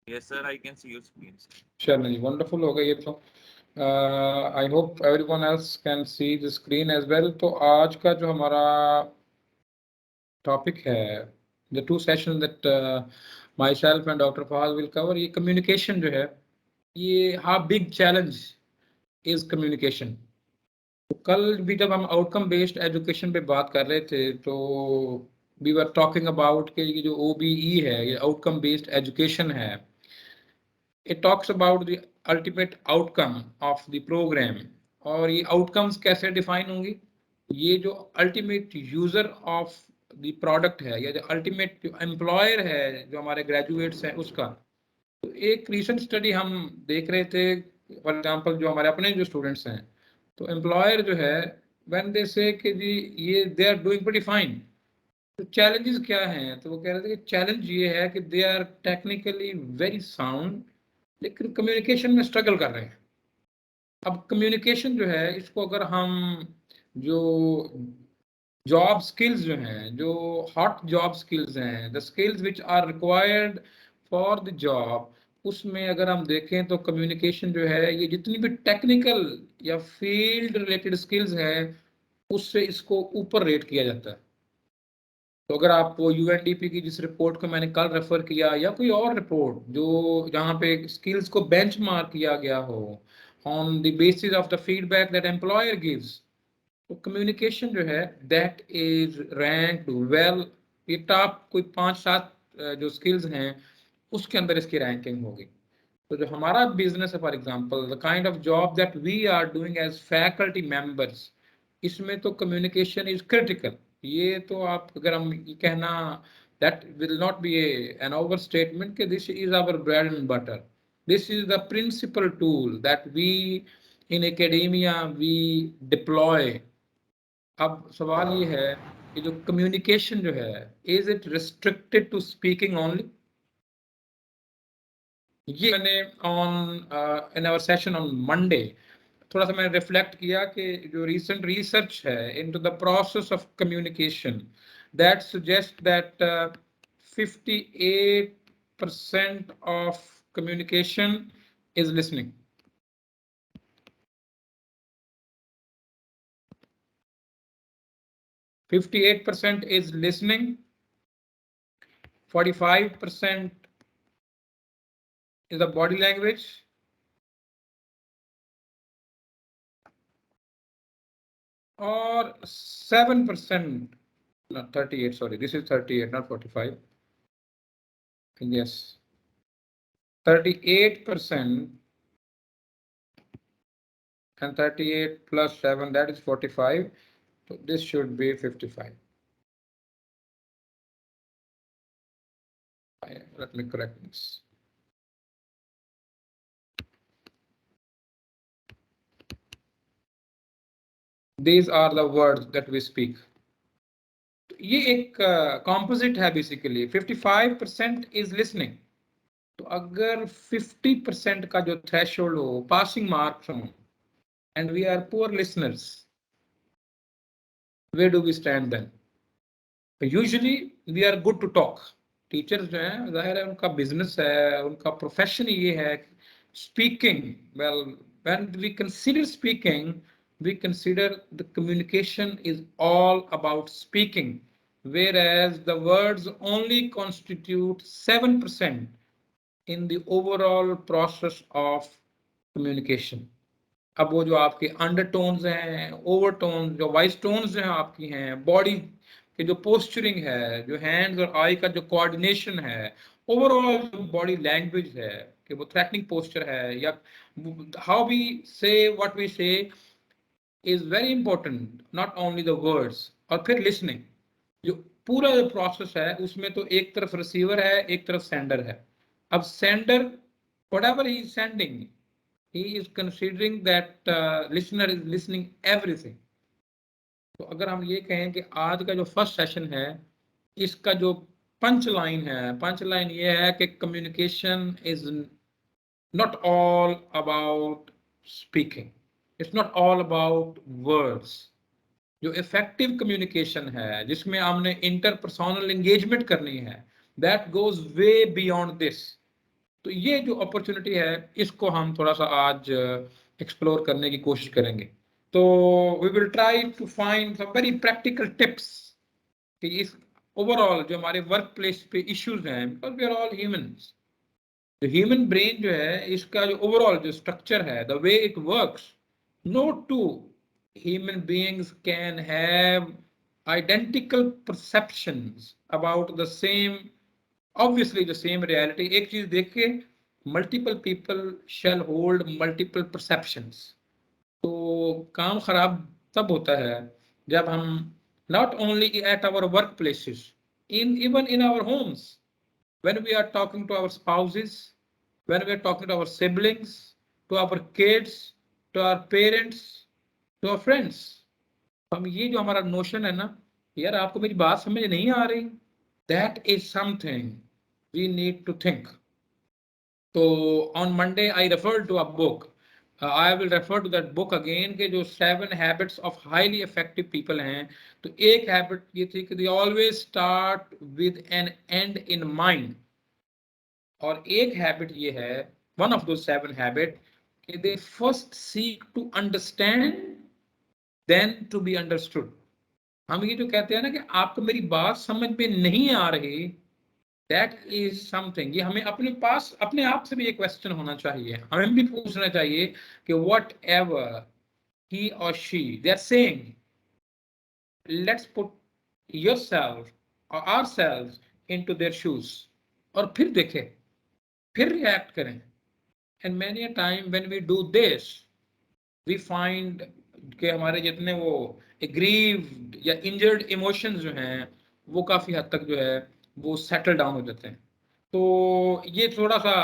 Yes, sir. I can see your screen, sir. चलो जी, wonderful हो गई ये तो। I hope everyone else can see the screen as well. तो आज का जो हमारा टॉपिक है, the two session that myself and doctor Fahad will cover, ये कम्युनिकेशन जो है, ये how big challenge is communication. तो कल भी जब हम आउटकम बेस्ड एजुकेशन पे बात कर रहे थे तो वी वर टॉकिंग अबाउट कि ये जो OBE है, ये आउटकम बेस्ड एजुकेशन है, it talks about the ultimate outcome of the program. और ये आउटकम्स कैसे डिफाइन होंगी? ये जो ultimate user of the product है, या जो अल्टीमेट जो एम्प्लॉयर है जो हमारे ग्रेजुएट्स हैं उसका। तो एक रिसेंट स्टडी हम देख रहे थे, फॉर एग्जांपल जो हमारे अपने जो स्टूडेंट्स हैं, तो एम्प्लॉयर जो है व्हेन दे से कि जी ये they are doing pretty fine, तो चैलेंजेस क्या हैं? तो वो कह रहे थे कि चैलेंज ये है कि they are technically very sound, लेकिन कम्युनिकेशन में स्ट्रगल कर रहे हैं। अब कम्युनिकेशन जो है, इसको अगर हम जो जॉब स्किल्स जो हैं, जो हॉट जॉब स्किल्स हैं, the skills which are required for the job, उसमें अगर हम देखें तो कम्युनिकेशन जो है, ये जितनी भी टेक्निकल या फील्ड रिलेटेड स्किल्स हैं, उससे इसको ऊपर रेट किया जाता है। तो अगर आप वो UNDP की जिस रिपोर्ट को मैंने कल रेफर किया, या कोई और रिपोर्ट जो जहाँ पे स्किल्स को बेंचमार्क किया गया हो on the basis of the feedback that employer gives, तो कम्युनिकेशन जो है दैट इज रैंक्ड वेल। ये टॉप कोई 5-7 जो स्किल्स हैं उसके अंदर इसकी रैंकिंग होगी। तो जो हमारा बिजनेस है, for example the kind of job that we are doing as faculty members, इसमें तो कम्युनिकेशन इज क्रिटिकल। ये तो आप अगर हम ये कहना, that will not be an over statement कि this is our bread and butter, this is the principal tool that we in academia we deploy. अब सवाल ये है कि जो कम्युनिकेशन जो है, is it restricted to speaking only? ये मैंने on in our session on Monday थोड़ा सा मैंने रिफ्लेक्ट किया कि जो रीसेंट रिसर्च है into the process of communication, that suggest that 58% of communication is listening. 58% is listening, 45% is the body language, or 7%, not 38, sorry, this is 38, not 45. Yes, 38%, and 38 plus 7, that is 45. So this should be 55. Let me correct this. These are the words that we speak. ये एक composite है basically. 55% is listening. तो अगर 50% का जो threshold हो, passing marks हो, and we are poor listeners, where do we stand then? Usually we are good to talk. Teachers जो हैं, जाहिर है उनका बिजनेस है, उनका प्रोफेशन ये है speaking. Well, when we consider speaking, we consider the communication is all about speaking, whereas the words only constitute 7% in the overall process of communication. अब वो जो आपके अंडरटोन्स हैं, ओवरटोन्स, जो वॉइस टोन्स जो हैं आपकी हैं, बॉडी के जो पोस्चरिंग है, जो हैंड्स और आई का जो कोऑर्डिनेशन है, ओवरऑल जो बॉडी लैंग्वेज है कि वो थ्रेटनिंग पोस्चर है, या हाउ वी से व्हाट वी से is very important, not only the words. और फिर लिसनिंग, जो पूरा जो प्रोसेस है उसमें तो एक तरफ रिसीवर है, एक तरफ सेंडर है। अब sender, whatever he is sending, he is considering that listener is listening everything. तो अगर हम ये कहें कि आज का जो फर्स्ट सेशन है, इसका जो पंच लाइन है, पंच लाइन ये है कि communication is not all about speaking, it's not all about words. जो इफेक्टिव कम्युनिकेशन है, जिसमें हमने इंटरपर्सनल एंगेजमेंट करनी है, that goes way beyond this. तो ये जो अपॉर्चुनिटी है इसको हम थोड़ा सा आज एक्सप्लोर करने की कोशिश करेंगे। तो we will try to find some very practical tips कि इस ओवरऑल जो हमारे वर्क प्लेस पे इश्यूज हैं, because we are all humans, the human brain जो है इसका जो ओवरऑल जो स्ट्रक्चर है, the way it works, no two human beings can have identical perceptions about the same, obviously the same reality। एक चीज देख के multiple people shall hold multiple perceptions। तो काम खराब तब होता है जब हम not only at our workplaces, even in our homes, when we are talking to our spouses, when we are talking to our siblings, to our kids, to our parents, to our friends, हम ये जो हमारा notion है ना, यार आपको मेरी बात समझ नहीं आ रही, that is something we need to think. तो on Monday I refer to a book, I will refer to that book again के जो 7 habits of highly effective people हैं। तो एक हैबिट ये थी कि they always start with an end in mind, और एक हैबिट ये है, वन ऑफ दो 7 हैबिट, कि they first seek to understand then to be understood. हम ये जो कहते हैं ना कि आपको मेरी बात समझ में नहीं आ रही, दैट इज समथिंग, ये हमें अपने पास अपने आप से भी ये क्वेश्चन होना चाहिए, हमें भी पूछना चाहिए कि व्हाट एवर ही और she they are saying, let's put yourself और आवरसेल्व्स इनटू देयर शूज, और फिर देखें, फिर रिएक्ट करें। And many a time when we do this, we find कि हमारे जितने वो एग्रीव्ड या इंजर्ड इमोशंस जो हैं वो काफी हद तक जो है वो सेटल डाउन हो जाते हैं। तो ये थोड़ा सा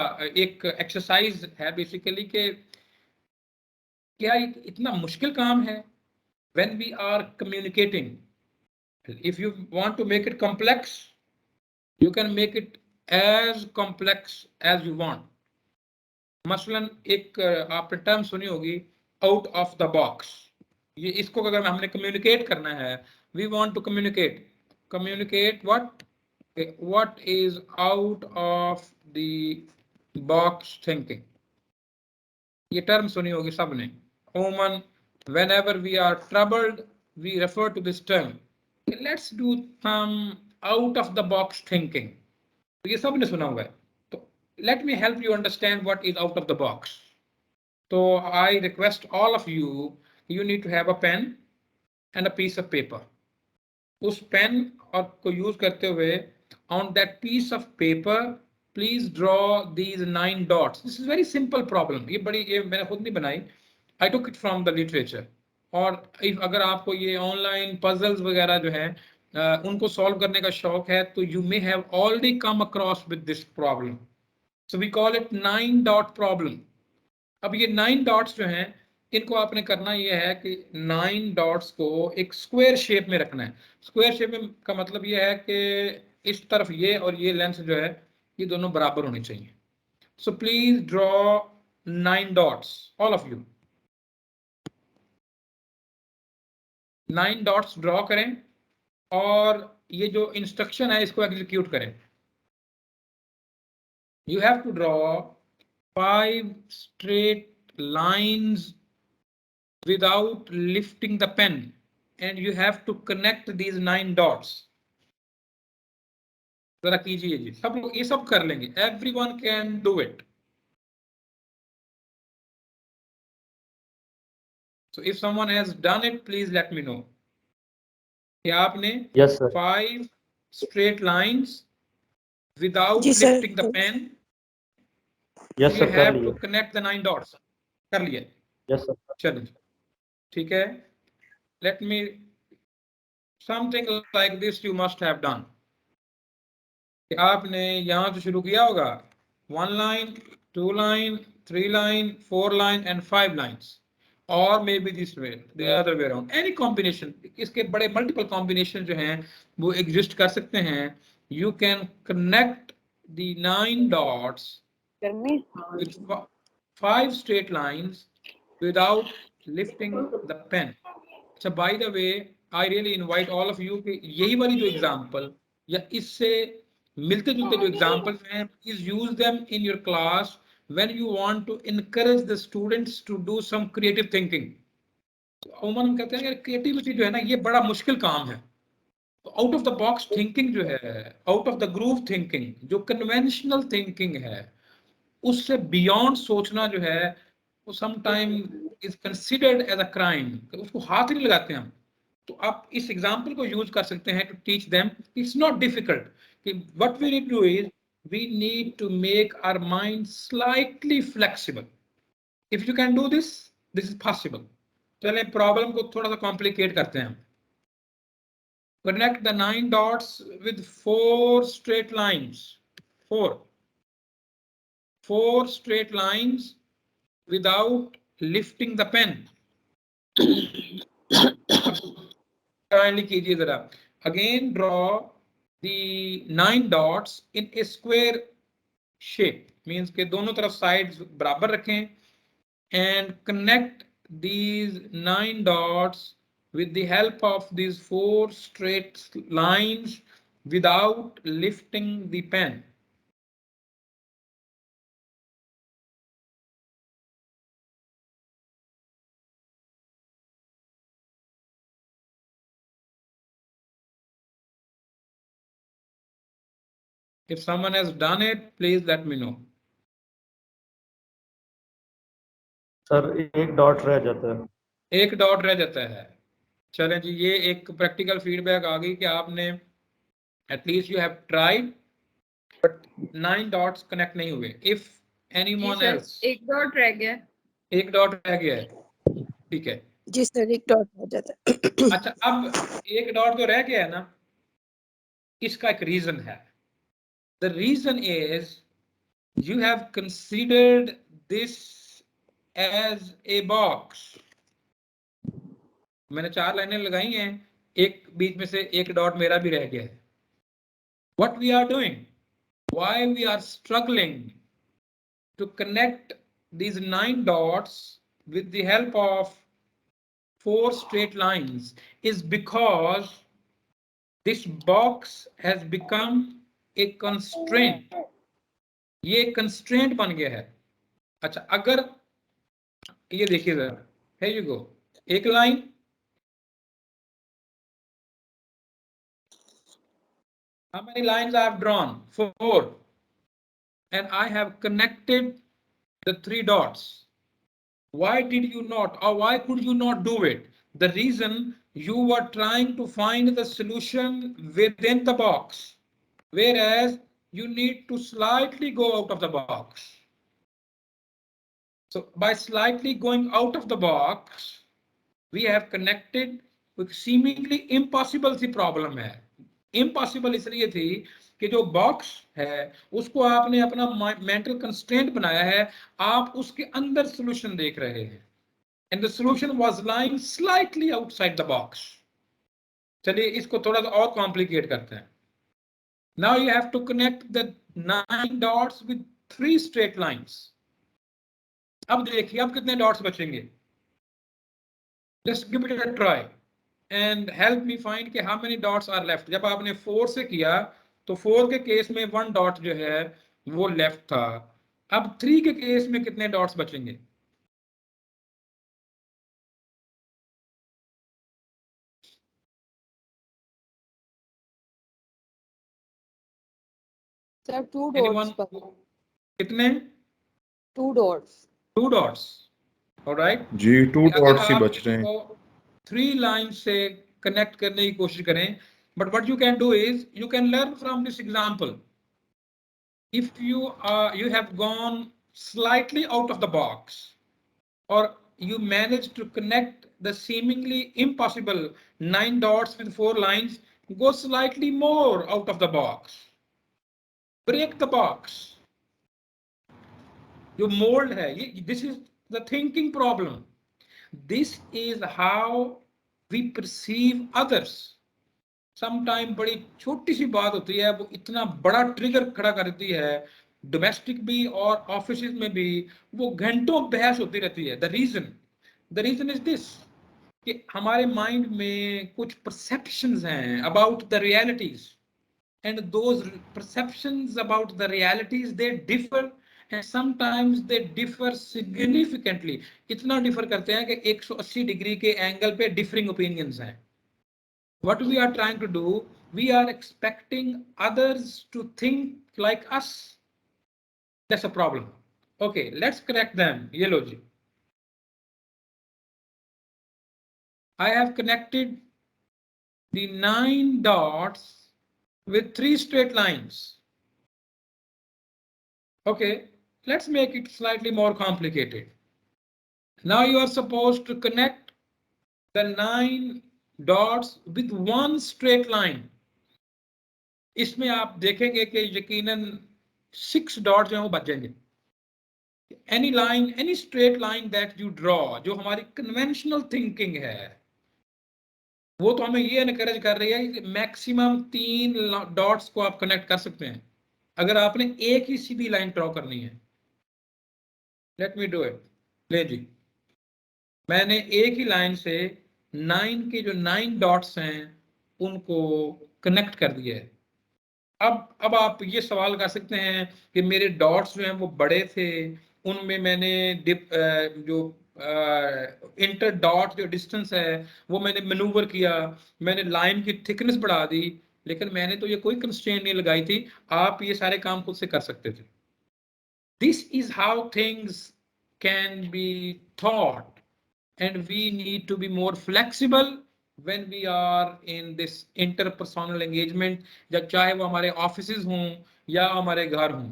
एक एक्सरसाइज है बेसिकली कि क्या इतना मुश्किल काम है when we are communicating. If you want to make it complex, you can make it as complex as you want. मसलन एक आपने टर्म सुनी होगी, आउट ऑफ द बॉक्स। ये इसको अगर हमने कम्युनिकेट करना है, we want to communicate what is out of the box thinking. ये टर्म सुनी होगी सबने। अमूमन whenever we are troubled, we refer to this term, let's do some out of the box thinking। तो ये सबने सुना हुआ है। तो let me help you understand what is out of the box। तो I request all of you, you need to have a pen and a piece of paper। उस pen और को यूज करते हुए on that piece of paper please draw these 9 dots। this is very simple problem। ये मैंने खुद नहीं बनाई, I took it from the literature। और अगर आपको ये ऑनलाइन पजल्स वगैरह जो है उनको सॉल्व करने का शौक है, तो you may have already come across with this problem। so we call it 9 dot problem। अब ये 9 डॉट्स जो हैं इनको आपने करना ये है कि 9 डॉट्स को एक स्क्वायर शेप में रखना है। स्क्वायर शेप में का मतलब ये है कि इस तरफ ये और ये लेंथ जो है ये दोनों बराबर होनी चाहिए। So please draw 9 dots, all of you 9 dots draw करें, और ये जो इंस्ट्रक्शन है इसको एग्जीक्यूट करें। You have to draw 5 straight lines without lifting the pen, and you have to connect these 9 dots। जरा कीजिए जी, सब लोग ये सब कर लेंगे, everyone can do it। so if someone has done it, please let me know। क्या आपने Yes, sir. 5 straight lines without जी sir. lifting the pen, Yes, you sir. कर have to लिए. connect the 9 dots। कर लिए? Yes, sir. चलिए ठीक है, let me, something like this you must have done। आपने यहां से शुरू किया होगा 1 line, 2 line, 3 line, 4 line and 5 lines, or maybe this way, the other way around, any combination। इसके बड़े multiple combination जो हैं वो exist कर सकते हैं। you can connect the 9 dots with 5 straight lines without lifting the pen। अच्छा, by the way, I really invite all of you कि यही वाली जो एग्जाम्पल या इससे मिलते जुलते जो एग्जांपल्स हैं, please use them in your class when you want to encourage the students to do some creative thinking. अमूमन हम कहते हैं यार क्रिएटिविटी जो है ना ये बड़ा मुश्किल काम है। तो out of the box thinking जो है, out of the groove thinking, जो कन्वेंशनल थिंकिंग है, उससे बियॉन्ड सोचना जो है वो some time is considered as a crime, उसको हाथ ही नहीं लगाते हम। तो आप इस एग्जांपल को यूज कर सकते हैं to teach them it's not difficult कि what we need to do is we need to make our mind slightly flexible. If you can do this, this is possible. चलें प्रॉब्लम को थोड़ा सा complicate करते हैं। Connect the 9 dots with 4 straight lines. 4 straight lines without lifting the pen. Kindly कीजिए जरा. Again draw the 9 dots in a square shape. Means के दोनों तरफ sides बराबर रखें and connect these 9 dots with the help of these 4 straight lines without lifting the pen. If someone has done it, please let me know. Sir एक dot रह जाता है। एक डॉट रह जाता है। चलें जी, ये एक प्रैक्टिकल फीडबैक आ गई कि आपने at least you have tried but 9 dots connect नहीं हुए। इफ एनीवन एल्स, एक डॉट रह गया। एक डॉट रह गया है, ठीक है जी सर, एक डॉट हो जाता है। अच्छा, अब एक डॉट जो रह गया है ना, इसका एक रीजन है। The reason is you have considered this as a box. मैंने 4 लाइनें लगाई हैं, एक बीच में से एक डॉट मेरा भी रह गया है। What we are doing, why we are struggling to connect these 9 dots with the help of 4 straight lines is because this box has become a constraint. ये कंस्ट्रेंट बन गया है। अच्छा, अगर ये देखिए जरा, here you go, एक line, how many lines I have drawn? 4, and I have connected the 3 dots. Why did you not, or why could you not do it? The reason, you were trying to find the solution within the box, whereas you need to slightly go out of the box. So by slightly going out of the box, we have connected with seemingly impossible सी problem है। Impossible इसलिए थी कि जो box है उसको आपने अपना मेंटल कंस्ट्रेंट बनाया है, आप उसके अंदर सॉल्यूशन देख रहे हैं, and the solution was lying slightly outside the box. चलिए इसको थोड़ा सा और कॉम्प्लिकेट करते हैं। Now you have to connect the 9 dots with 3 straight lines. अब देखिए अब कितने डॉट्स बचेंगे। Just give it a try and help me find कि how many dots are left. जब आपने 4 से किया तो 4 के केस में 1 डॉट जो है वो लेफ्ट था। अब 3 के केस में कितने डॉट्स बचेंगे? Sir 2 Anyone? डॉट्स, कितने? 2 डॉट्स। 2 डॉट्स, ऑलराइट जी 2 अगर डॉट्स ही आप बच रहे हैं। इसको 3 लाइन से कनेक्ट करने की कोशिश करें, but what you can do is you can learn from this example. If you have gone slightly out of the box, or you manage to connect the seemingly impossible 9 dots with 4 lines, go slightly more out of the box, break the box. जो mold है ये, this is the thinking problem. This is how we perceive others. Sometime बड़ी छोटी सी बात होती है वो इतना बड़ा ट्रिगर खड़ा कर देती है, डोमेस्टिक भी और ऑफिस में भी वो घंटों बहस होती रहती है। द रीजन इज दिस कि हमारे माइंड में कुछ परसेप्शंस हैं about the realities, and those perceptions about the realities, they differ, and sometimes they differ significantly. इतना differ करते हैं कि 180 डिग्री के एंगल पे differing opinions हैं. What we are trying to do, we are expecting others to think like us. That's a problem. Okay, let's correct them. ये लो जी. I have connected the 9 dots with 3 straight lines. Okay, let's make it slightly more complicated. Now you are supposed to connect the 9 dots with 1 straight line. इसमें आप देखेंगे कि यकीनन 6 dots जो हैं वो बच जाएंगे. Any line, any straight line that you draw, जो हमारी conventional thinking है, वो तो हमें ये encourage कर रही है कि मैक्सिमम 3 डॉट्स को आप कनेक्ट कर सकते हैं अगर आपने एक ही सीधी लाइन ड्रॉ करनी है. Let me do it. ले जी, मैंने एक ही लाइन से 9 के जो 9 डॉट्स हैं उनको कनेक्ट कर दिया है. अब आप ये सवाल कर सकते हैं कि मेरे डॉट्स जो हैं वो बड़े थे, उनमें मैंने जो इंटर डॉट जो डिस्टेंस है वो मैंने मैनूवर किया, मैंने लाइन की थिकनेस बढ़ा दी, लेकिन मैंने तो ये कोई कंस्ट्रेंट नहीं लगाई थी. आप ये सारे काम खुद से कर सकते थे. This is how things can be thought, and we need to be more flexible when we are in this interpersonal engagement, या चाहे वो हमारे ऑफिसेज हों या हमारे घर हों.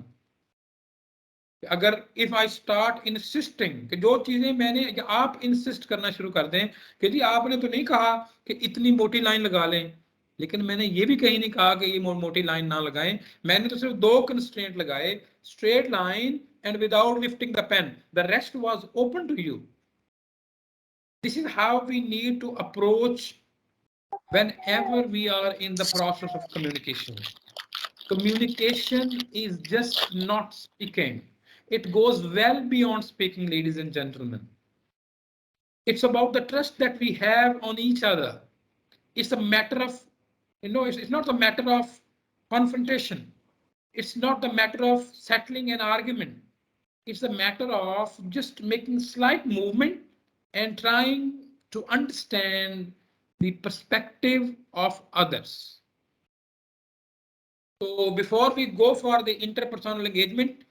अगर if I start insisting कि जो चीजें मैंने, आप इंसिस्ट करना शुरू कर दें कि जी आपने तो नहीं कहा कि इतनी मोटी लाइन लगा लें, लेकिन मैंने ये भी कहीं नहीं कहा कि ये मोटी लाइन ना लगाएं. मैंने तो सिर्फ 2 कंस्ट्रेंट लगाए, straight line and without lifting the pen. The rest was open to you. This is how we need to approach whenever we are in the process of communication. Communication is just not speaking. It goes well beyond speaking, ladies and gentlemen. It's about the trust that we have on each other. It's a matter of, it's not a matter of confrontation. It's not the matter of settling an argument. It's a matter of just making slight movement and trying to understand the perspective of others. So before we go for the interpersonal engagement,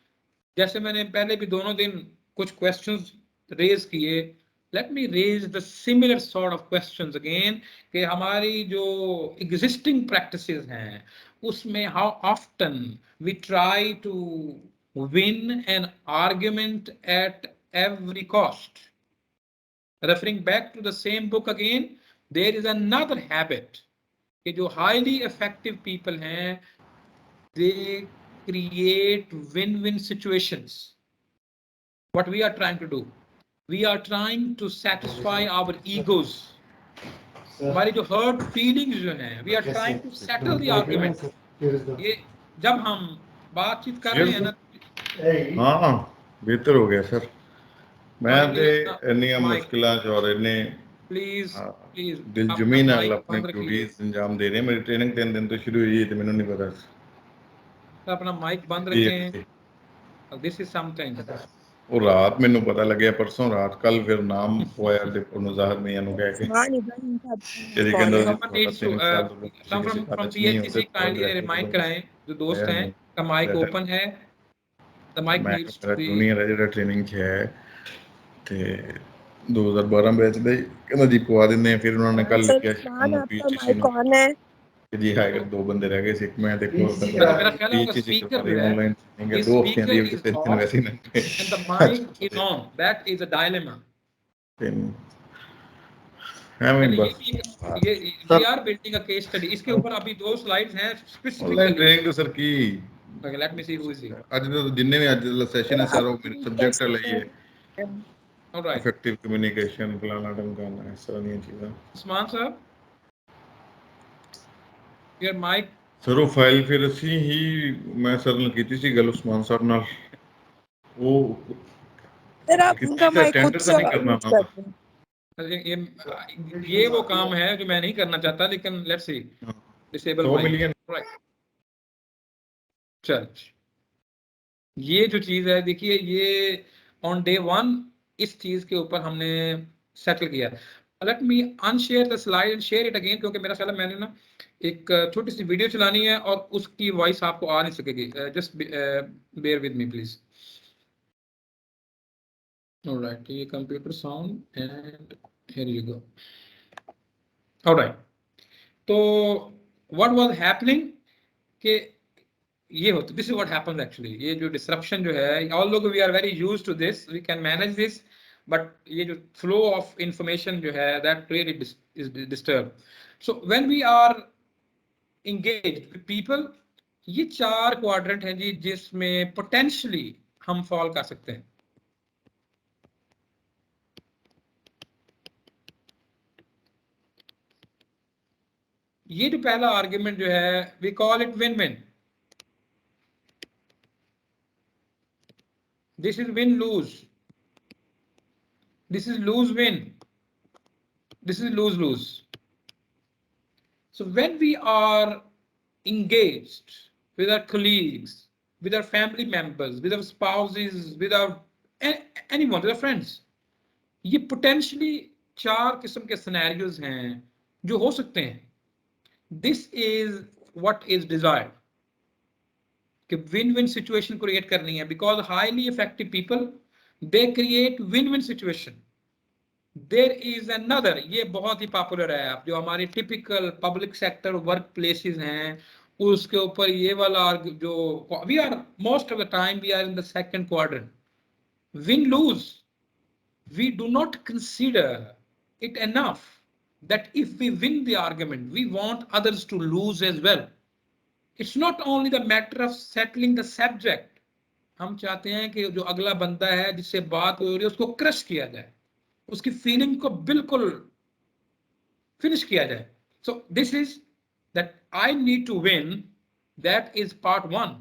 जैसे मैंने पहले भी दोनों दिन कुछ questions raise किए, let me raise the similar sort of questions again कि हमारी जो existing practices हैं उसमें how often we try to win an argument at every cost. Referring back to the same book again, there is another habit कि जो highly effective people हैं, they create win-win situations. What we are trying to do, we are trying to satisfy our egos. हमारी जो hurt feelings जो हैं, we are trying to settle the argument. ये जब हम बातचीत कर रहे हैं ना, हाँ बेहतर हो गया सर. मैं ते इन्नियां मुश्किलां च और इन्ने प्लीज दिल जमी नाल अपने ड्यूटीज अंजाम दे रहे हैं. मेरी ट्रेनिंग 3 दिन तो शुरू हुई है तो मैंने नहीं पता. अपना माइक बंद रखें. This is something. ਉਹ ਰਾਤ ਮੈਨੂੰ ਪਤਾ ਲੱਗਿਆ ਪਰਸੋਂ ਰਾਤ, ਕੱਲ ਫਿਰ ਨਾਮ ਹੋਇਆ ਡਿਪੋ ਨੂੰ ਜ਼ਾਹਰ ਮੀਆਂ ਨੂੰ ਕਹਿ ਕੇ ਜਿਹੜੀ ਕਹਿੰਦਾ from PHEC kindly remind कराएं जो दोस्त हैं का माइक ओपन है. the mic needs to be junior है ਜਿਹੜਾ ਟ੍ਰੇਨਿੰਗ 'ਚ ਹੈ ਤੇ 2012 ਬੈਚ ਦੇ ਕਹਿੰਦਾ ਜੀ ਪਵਾ ਦਿੰਦੇ ਆ. ਫਿਰ ਉਹਨਾਂ ਨੇ ਕੱਲ ਲਿਖਿਆ PHEC ਨੂੰ जी हाइडर 2 बंदे रह गए थे. मैं तो एक और बंदा मेरा ख्याल है वो स्पीकर है ऑनलाइन नहीं 2 हफ्ते दी किसी दिन वैसे ही नहीं. and the mic is on. That is a dilemma. I mean बस ये we are building a case study. इसके ऊपर अभी 2 स्लाइड्स हैं स्पेसिफिक. ऑनलाइन ट्रेनिंग तो सर की okay, let me see who is he. ਅੱਜ ਦਾ ਜਿੰਨੇ ਵੀ ਅੱਜ ਦਾ ਸੈਸ਼ਨ ਹੈ ਸਾਰਾ ਮੇਰੇ ਸਬਜੈਕਟ ਲਈ ਹੈ. all right, effective communication ਫਲਾਣਾ ਢੰਗਾਣਾ ਇਸ ਤਰ੍ਹਾਂ ਦੀਆਂ ਚੀਜ਼ਾਂ. ਉਸਮਾਨ ਸਾਹਿਬ, your mic. ਸਰ ਉਹ ਫਾਈਲ ਫਿਰ ਅਸੀਂ ਹੀ ਮੈਂ ਸਰ ਨਾਲ ਕੀਤੀ ਸੀ ਗੱਲ ਉਸਮਾਨ ਸਾਹਿਬ ਨਾਲ. ਉਹ सर आप उनका माइक खुद से करना यूज करते हैं. ये वो काम है जो मैं नहीं करना चाहता, लेकिन let's see. Disable mic. Right. चर्च। ये जो चीज है देखिए, ये ऑन डे 1 इस चीज के ऊपर हमने सेटल किया। Let me unshare the slide and share it again, क्योंकि मेरा ख्याल है मैंने ना एक छोटी सी वीडियो चलानी है और उसकी वॉइस आपको आ नहीं सकेगी। Just bear with me please. Alright, ये computer sound and here you go. Alright, तो व्हाट वाज हैपनिंग कि ये होता, this is what happens actually. ये जो डिसरप्शन जो है, ऑल लोग we are very used to this, we can manage this, but ये जो फ्लो ऑफ इंफॉर्मेशन जो है that really is disturb. So when we are engaged with people, ये 4 क्वाड्रेंट हैं जी जिसमें पोटेंशियली हम फॉल कर सकते हैं। ये जो पहला आर्ग्यूमेंट जो है, we call it win win. This is win lose, this is lose win, this is lose lose. So when we are engaged with our colleagues, with our family members, with our spouses, with our anyone, with our friends, ये potentially 4 किस्म के scenarios हैं जो हो सकते हैं। This is what is desired, कि win-win situation create करनी है, because highly effective people they create win-win situation. There is another, ये बहुत ही पॉपुलर है, आप जो हमारी typical public sector work places हैं उसके ऊपर ये वाला जो we are most of the time we are in the second quadrant, win lose. We do not consider it enough that if we win the argument we want others to lose as well. It's not only the matter of settling the subject, हम चाहते हैं कि जो अगला बंदा है जिससे बात हो रही है उसको क्रश किया जाए, उसकी फीलिंग को बिल्कुल फिनिश किया जाए। So this is that I need to win, that is part 1।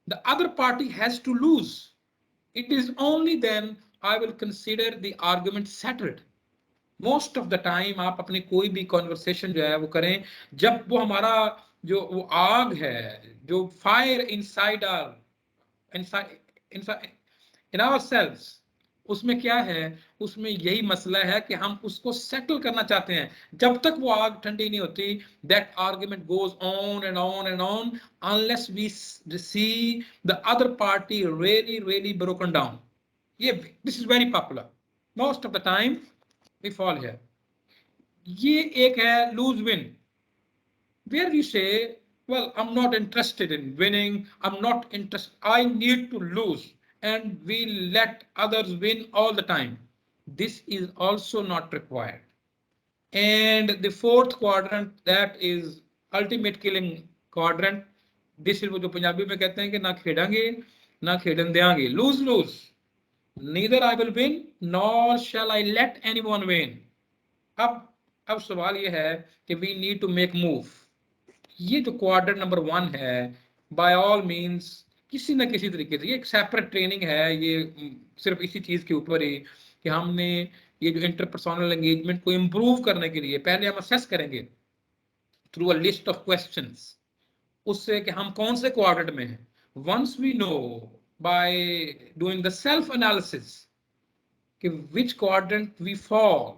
The other party has to lose, it is only then I will consider the argument settled. Most of the time आप अपनी कोई भी conversation जो है वो करें जब वो हमारा जो वो आग है, जो fire inside in our selves, उसमें क्या है, उसमें यही मसला है कि हम उसको सेटल करना चाहते हैं। जब तक वो आग ठंडी नहीं होती, that argument goes on and on and on unless we see the other party really really broken down. ये this is very popular, most of the time we fall here. ये एक है lose win, where we say, well, I'm not interested in winning, I'm not interested, I need to lose, and we let others win all the time. This is also not required. And the 4th quadrant, that is ultimate killing quadrant. This is जो पंजाबी में कहते हैं कि ना खेलेंगे ना खेलन देंगे, lose lose. Neither I will win nor shall I let anyone win. अब सवाल ये है कि we need to make move. ये जो क्वाड्रेंट नंबर 1 है, बाय ऑल मींस किसी ना किसी तरीके से, ये एक सेपरेट ट्रेनिंग है, ये सिर्फ इसी चीज के ऊपर ही कि हमने ये जो इंटरपर्सनल एंगेजमेंट को इम्प्रूव करने के लिए पहले हम असेस करेंगे through a list of questions, उससे कि हम कौन से क्वाड्रेंट में हैं। Once we know by doing the self analysis कि विच क्वाड्रेंट वी फॉल,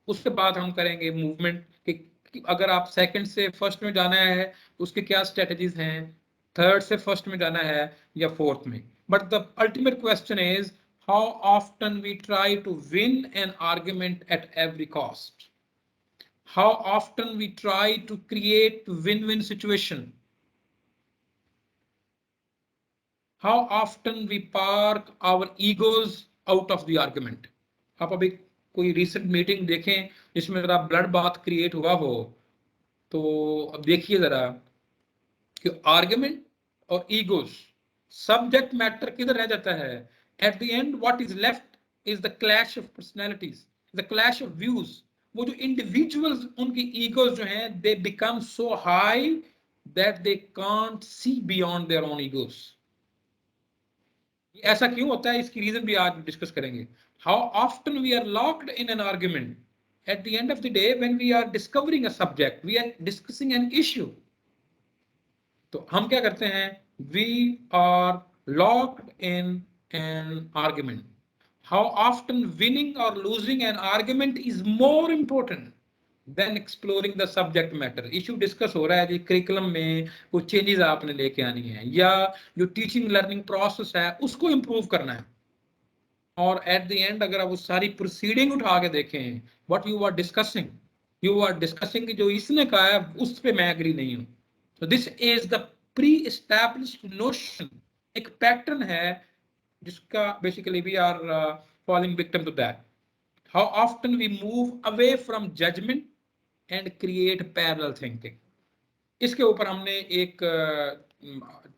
उसके बाद हम करेंगे मूवमेंट कि अगर आप सेकंड से फर्स्ट में जाना है तो उसके क्या स्ट्रेटजीज हैं, थर्ड से फर्स्ट में जाना है या फोर्थ में। But the ultimate question is how often we try to win an argument at every cost, how often we try to create win win situation, how often we park our egos out of the argument. आप अभी कोई recent meeting देखें जिसमें जरा blood bath create हुआ हो, तो अब देखिए जरा कि आर्गुमेंट और ईगोस, सब्जेक्ट मैटर किधर रह जाता है। Eight the and what is left is the clash of personalities, the clash of views. वो जो इंडिविजुअल्स, उनकी ईगोस जो हैं, they become so high that they can't see beyond their own egos. ऐसा क्यों होता है, इसकी रीजन भी आज डिस्कस करेंगे। How often we are locked in an argument. At the end of the day, when we are discovering a subject, we are discussing an issue. तो हम क्या करते हैं, we are locked in an argument. How often winning or losing an argument is more important than exploring the subject matter. Issue discuss हो रहा है जी curriculum में कुछ changes आपने लेके आनी है या जो teaching learning process है उसको improve करना है और at the end अगर आप वो सारी proceeding उठा के देखें what you are discussing कि जो इसने कहा है उस पे मैं agree नहीं हूँ. So this is the pre-established notion, एक pattern है जिसका basically we are falling victim to that. How often we move away from judgment and create parallel thinking. इसके ऊपर हमने एक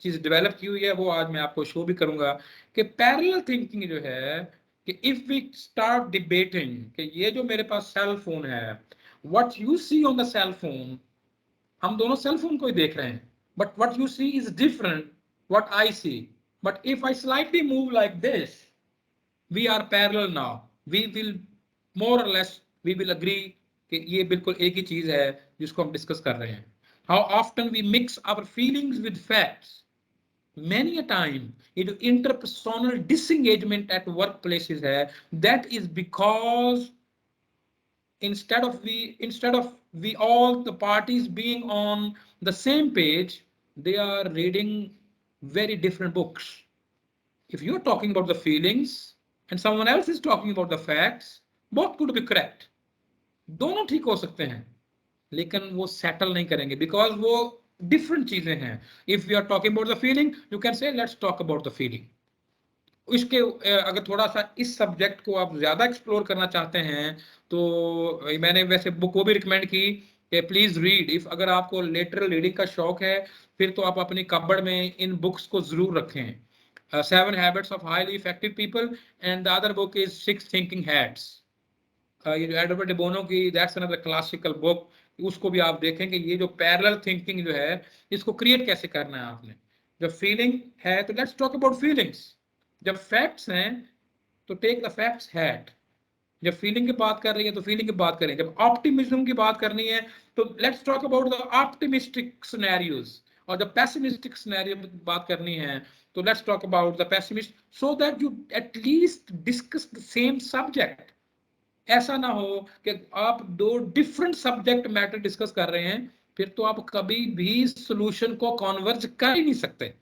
चीज डेवलप की हुई है वो आज मैं आपको शो भी करूंगा कि पैरेलल थिंकिंग जो है कि इफ वी स्टार्ट डिबेटिंग कि ये जो मेरे पास सेल फोन है what you see on the cell phone, हम दोनों सेल फोन को ही देख रहे हैं but what you see is different what I see, but if I slightly move like this we are parallel now, we will more or less we will agree कि ये बिल्कुल एक ही चीज है जिसको हम डिस्कस कर रहे हैं. How often we mix our feelings with facts. Many a time, interpersonal disengagement at workplaces है. That is because instead of we all the parties being on the same page, they are reading very different books. If you're talking about the feelings and someone else is talking about the facts, both could be correct. दोनों ठीक हो सकते हैं लेकिन वो settle नहीं करेंगे because वो डिफरेंट चीजें हैं. If you are talking about the feeling you can say let's talk about the feeling. इसके अगर थोड़ा सा इस सब्जेक्ट को आप ज्यादा एक्सप्लोर करना चाहते हैं तो मैंने वैसे बुक को भी रिकमेंड की कि प्लीज रीड. इफ अगर आपको लिटरल रीडिंग का शौक है फिर तो आप अपनी कबर्ड में इन बुक्स को जरूर रखें. 7 Habits of Highly Effective People and the other book is 6 Thinking Hats. ये जो एडवर्ड बोनो की दैट्स अनदर क्लासिकल बुक, उसको भी आप देखेंगे. ये जो पैरेलल थिंकिंग जो है इसको क्रिएट कैसे करना है आपने. जब फीलिंग है तो लेट्स टॉक अबाउट फीलिंग्स. जब फैक्ट्स हैं तो टेक द फैक्ट्स हैट. जब फीलिंग की बात कर रही है तो फीलिंग की बात करें. जब ऑप्टिमिज्म की बात करनी है तो let's talk about the optimistic scenarios. और जब पेसिमिस्टिक सिनेरियो की बात करनी है तो let's talk about the pessimist so that you at least discuss the same subject. ऐसा ना हो कि आप दो डिफरेंट सब्जेक्ट मैटर डिस्कस कर रहे हैं फिर तो आप कभी भी सॉल्यूशन को कन्वर्ज कर ही नहीं सकते.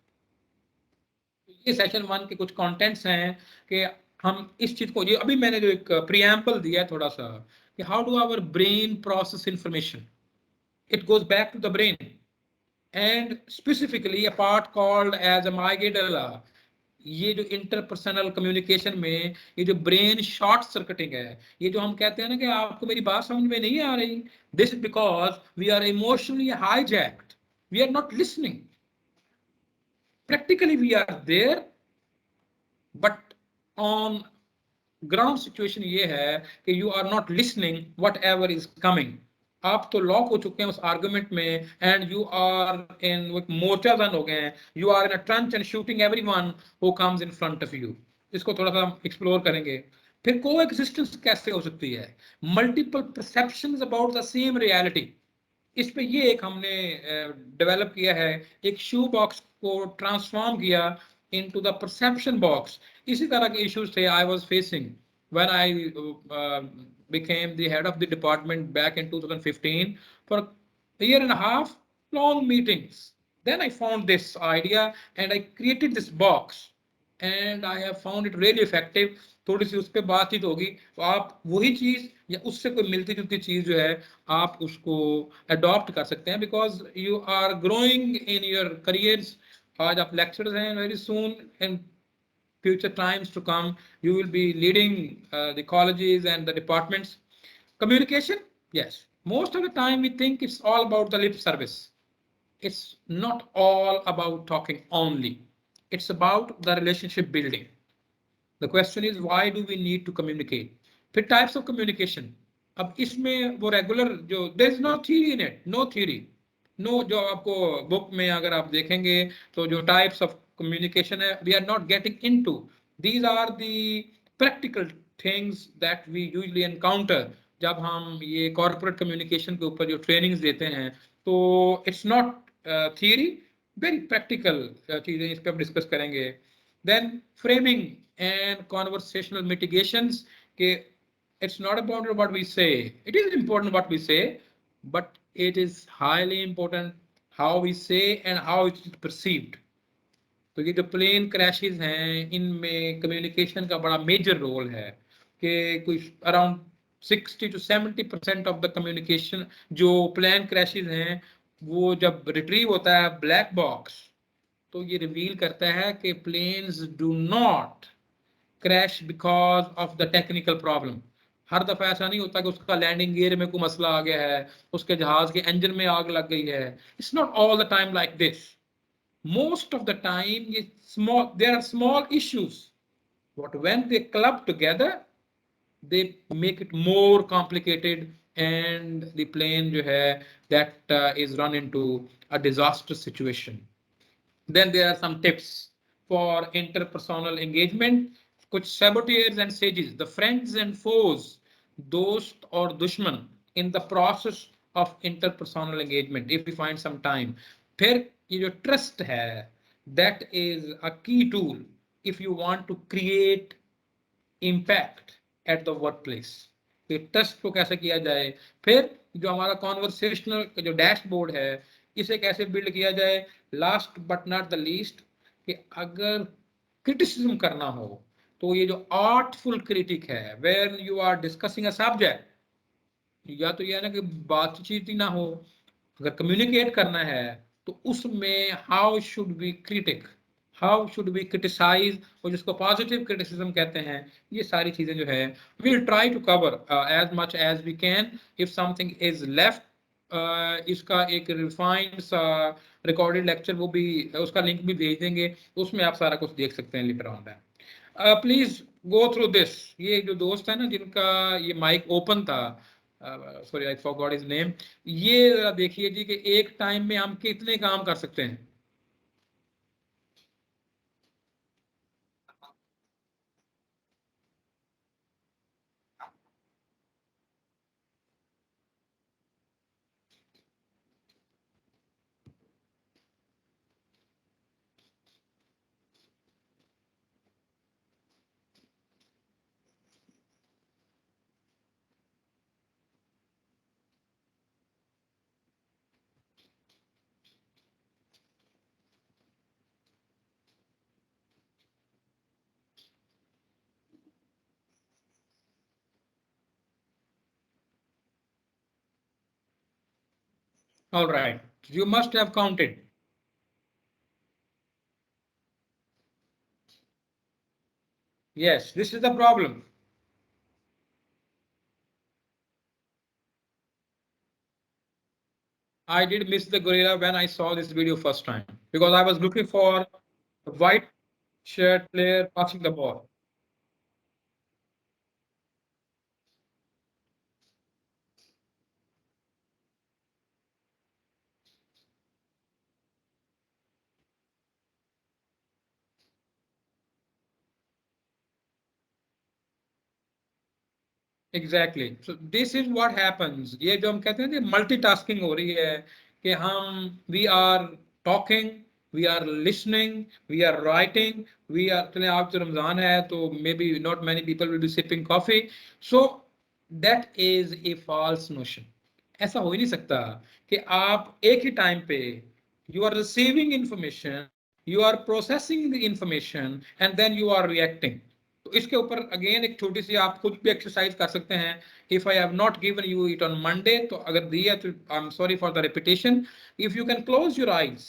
ये सेशन 1 के कुछ कंटेंट्स हैं कि हम इस चीज को, ये अभी मैंने जो एक प्रीएम्बल दिया है थोड़ा सा कि how do our brain process information. It goes back to the brain and specifically a part called as amygdala. ये जो इंटरपर्सनल कम्युनिकेशन में ये जो ब्रेन शॉर्ट सर्किटिंग है, ये जो हम कहते हैं ना कि आपको मेरी बात समझ में नहीं आ रही, this is because we are emotionally hijacked, we are not listening. Practically we are there but on ground situation ये है कि you are not listening whatever is coming. आप तो लॉक हो चुके हैं उस आर्गुमेंट में एंड यू आर इन मोर्चाजन हो गए हैं. You are in a trench and shooting everyone who comes in front of you. इसको थोड़ा सा हम एक्सप्लोर करेंगे. फिर को एक्सिस्टेंस कैसे हो सकती है. Multiple perceptions about the same reality. इस पे ये एक हमने डेवलप किया है, एक शू बॉक्स को ट्रांसफॉर्म किया इनटू द परसेप्शन बॉक्स. इसी तरह के इश्यूज थे I was facing when I became the head of the department back in 2015 for a year and a half, long meetings. Then I found this idea and I created this box and I have found it really effective. थोड़ी सी उस पर बातचीत होगी तो आप वही चीज या उससे कोई मिलती जुलती चीज जो है आप उसको अडॉप्ट कर सकते हैं because you are growing in your careers. आज आप लेक्चरर्स हैं, very soon and future times to come you will be leading the colleges and the departments. Communication, yes, most of the time we think it's all about the lip service. It's not all about talking only, it's about the relationship building. The question is why do we need to communicate. फिर types of communication. अब इसमें वो regular जो there is no theory in it, no theory, no. जो आपको book में अगर आप देखेंगे तो जो types of communication है, we are not getting into. These are the practical things that we usually encounter जब हम ये corporate communication के ऊपर जो trainings देते हैं. तो it's not theory, very practical चीजें इस पे हम डिस्कस करेंगे. Then framing and conversational mitigations के it's not about what we say. It is important what we say, but it is highly important how we say and how it is perceived. तो ये जो plane crashes हैं इनमें communication का बड़ा major role है कि कोई around 60 to 70% of the communication जो प्लेन क्रैशेस हैं वो जब रिट्रीव होता है ब्लैक बॉक्स तो ये रिवील करता है कि planes do not crash because of the technical problem. हर दफा ऐसा नहीं होता कि उसका लैंडिंग गियर में कोई मसला आ गया है, उसके जहाज के इंजन में आग लग गई है. It's not all the time like this. Most of the time there are small issues, but when they club together they make it more complicated and the plane जो है that is run into a disaster situation. Then there are some tips for interpersonal engagement. कुछ saboteurs and sages, the friends and foes, दोस्त और दुश्मन in the process of interpersonal engagement if we find some time. फिर ये जो trust है that is a key tool if you want to create impact at the workplace. ये trust को कैसे किया जाए. फिर जो हमारा कॉन्वर्सेशनल जो डैशबोर्ड है इसे कैसे बिल्ड किया जाए. Last but not the least कि अगर क्रिटिसिज्म करना हो तो ये जो आर्टफुल क्रिटिक है when you are discussing a subject, या तो ये है ना कि बातचीत ही ना हो, अगर कम्युनिकेट करना है तो उसमें how should be critic, how should be criticise और जिसको पॉजिटिव क्रिटिसिज्म कहते हैं, ये सारी चीजें जो है will try to cover as much as we can. If something is left इसका एक रिफाइंड सा रिकॉर्डेड लेक्चर वो भी उसका लिंक भी भेज देंगे, उसमें आप सारा कुछ देख सकते हैं later on that. Please go through this. ये जो दोस्त है ना जिनका ये माइक ओपन था, sorry I forgot his name, ये जरा देखिए जी कि एक टाइम में हम कितने काम कर सकते हैं. All right, you must have counted. Yes, this is the problem. I did miss the gorilla when I saw this video first time because I was looking for a white shirt player passing the ball. Exactly. So this is what happens. ये जो हम कहते हैं कि multitasking हो रही है कि हम we are talking, we are listening, we are writing, we are चलिए आज तो रमजान है तो maybe not many people will be sipping coffee. So that is a false notion. ऐसा हो ही नहीं सकता कि आप एक ही टाइम पे you are receiving information, you are processing the information and then you are reacting. तो इसके ऊपर अगेन एक छोटी सी आप खुद भी एक्सरसाइज कर सकते हैं. If I have not given you it on Monday तो अगर दिया तो I am sorry for the repetition. If you can close your eyes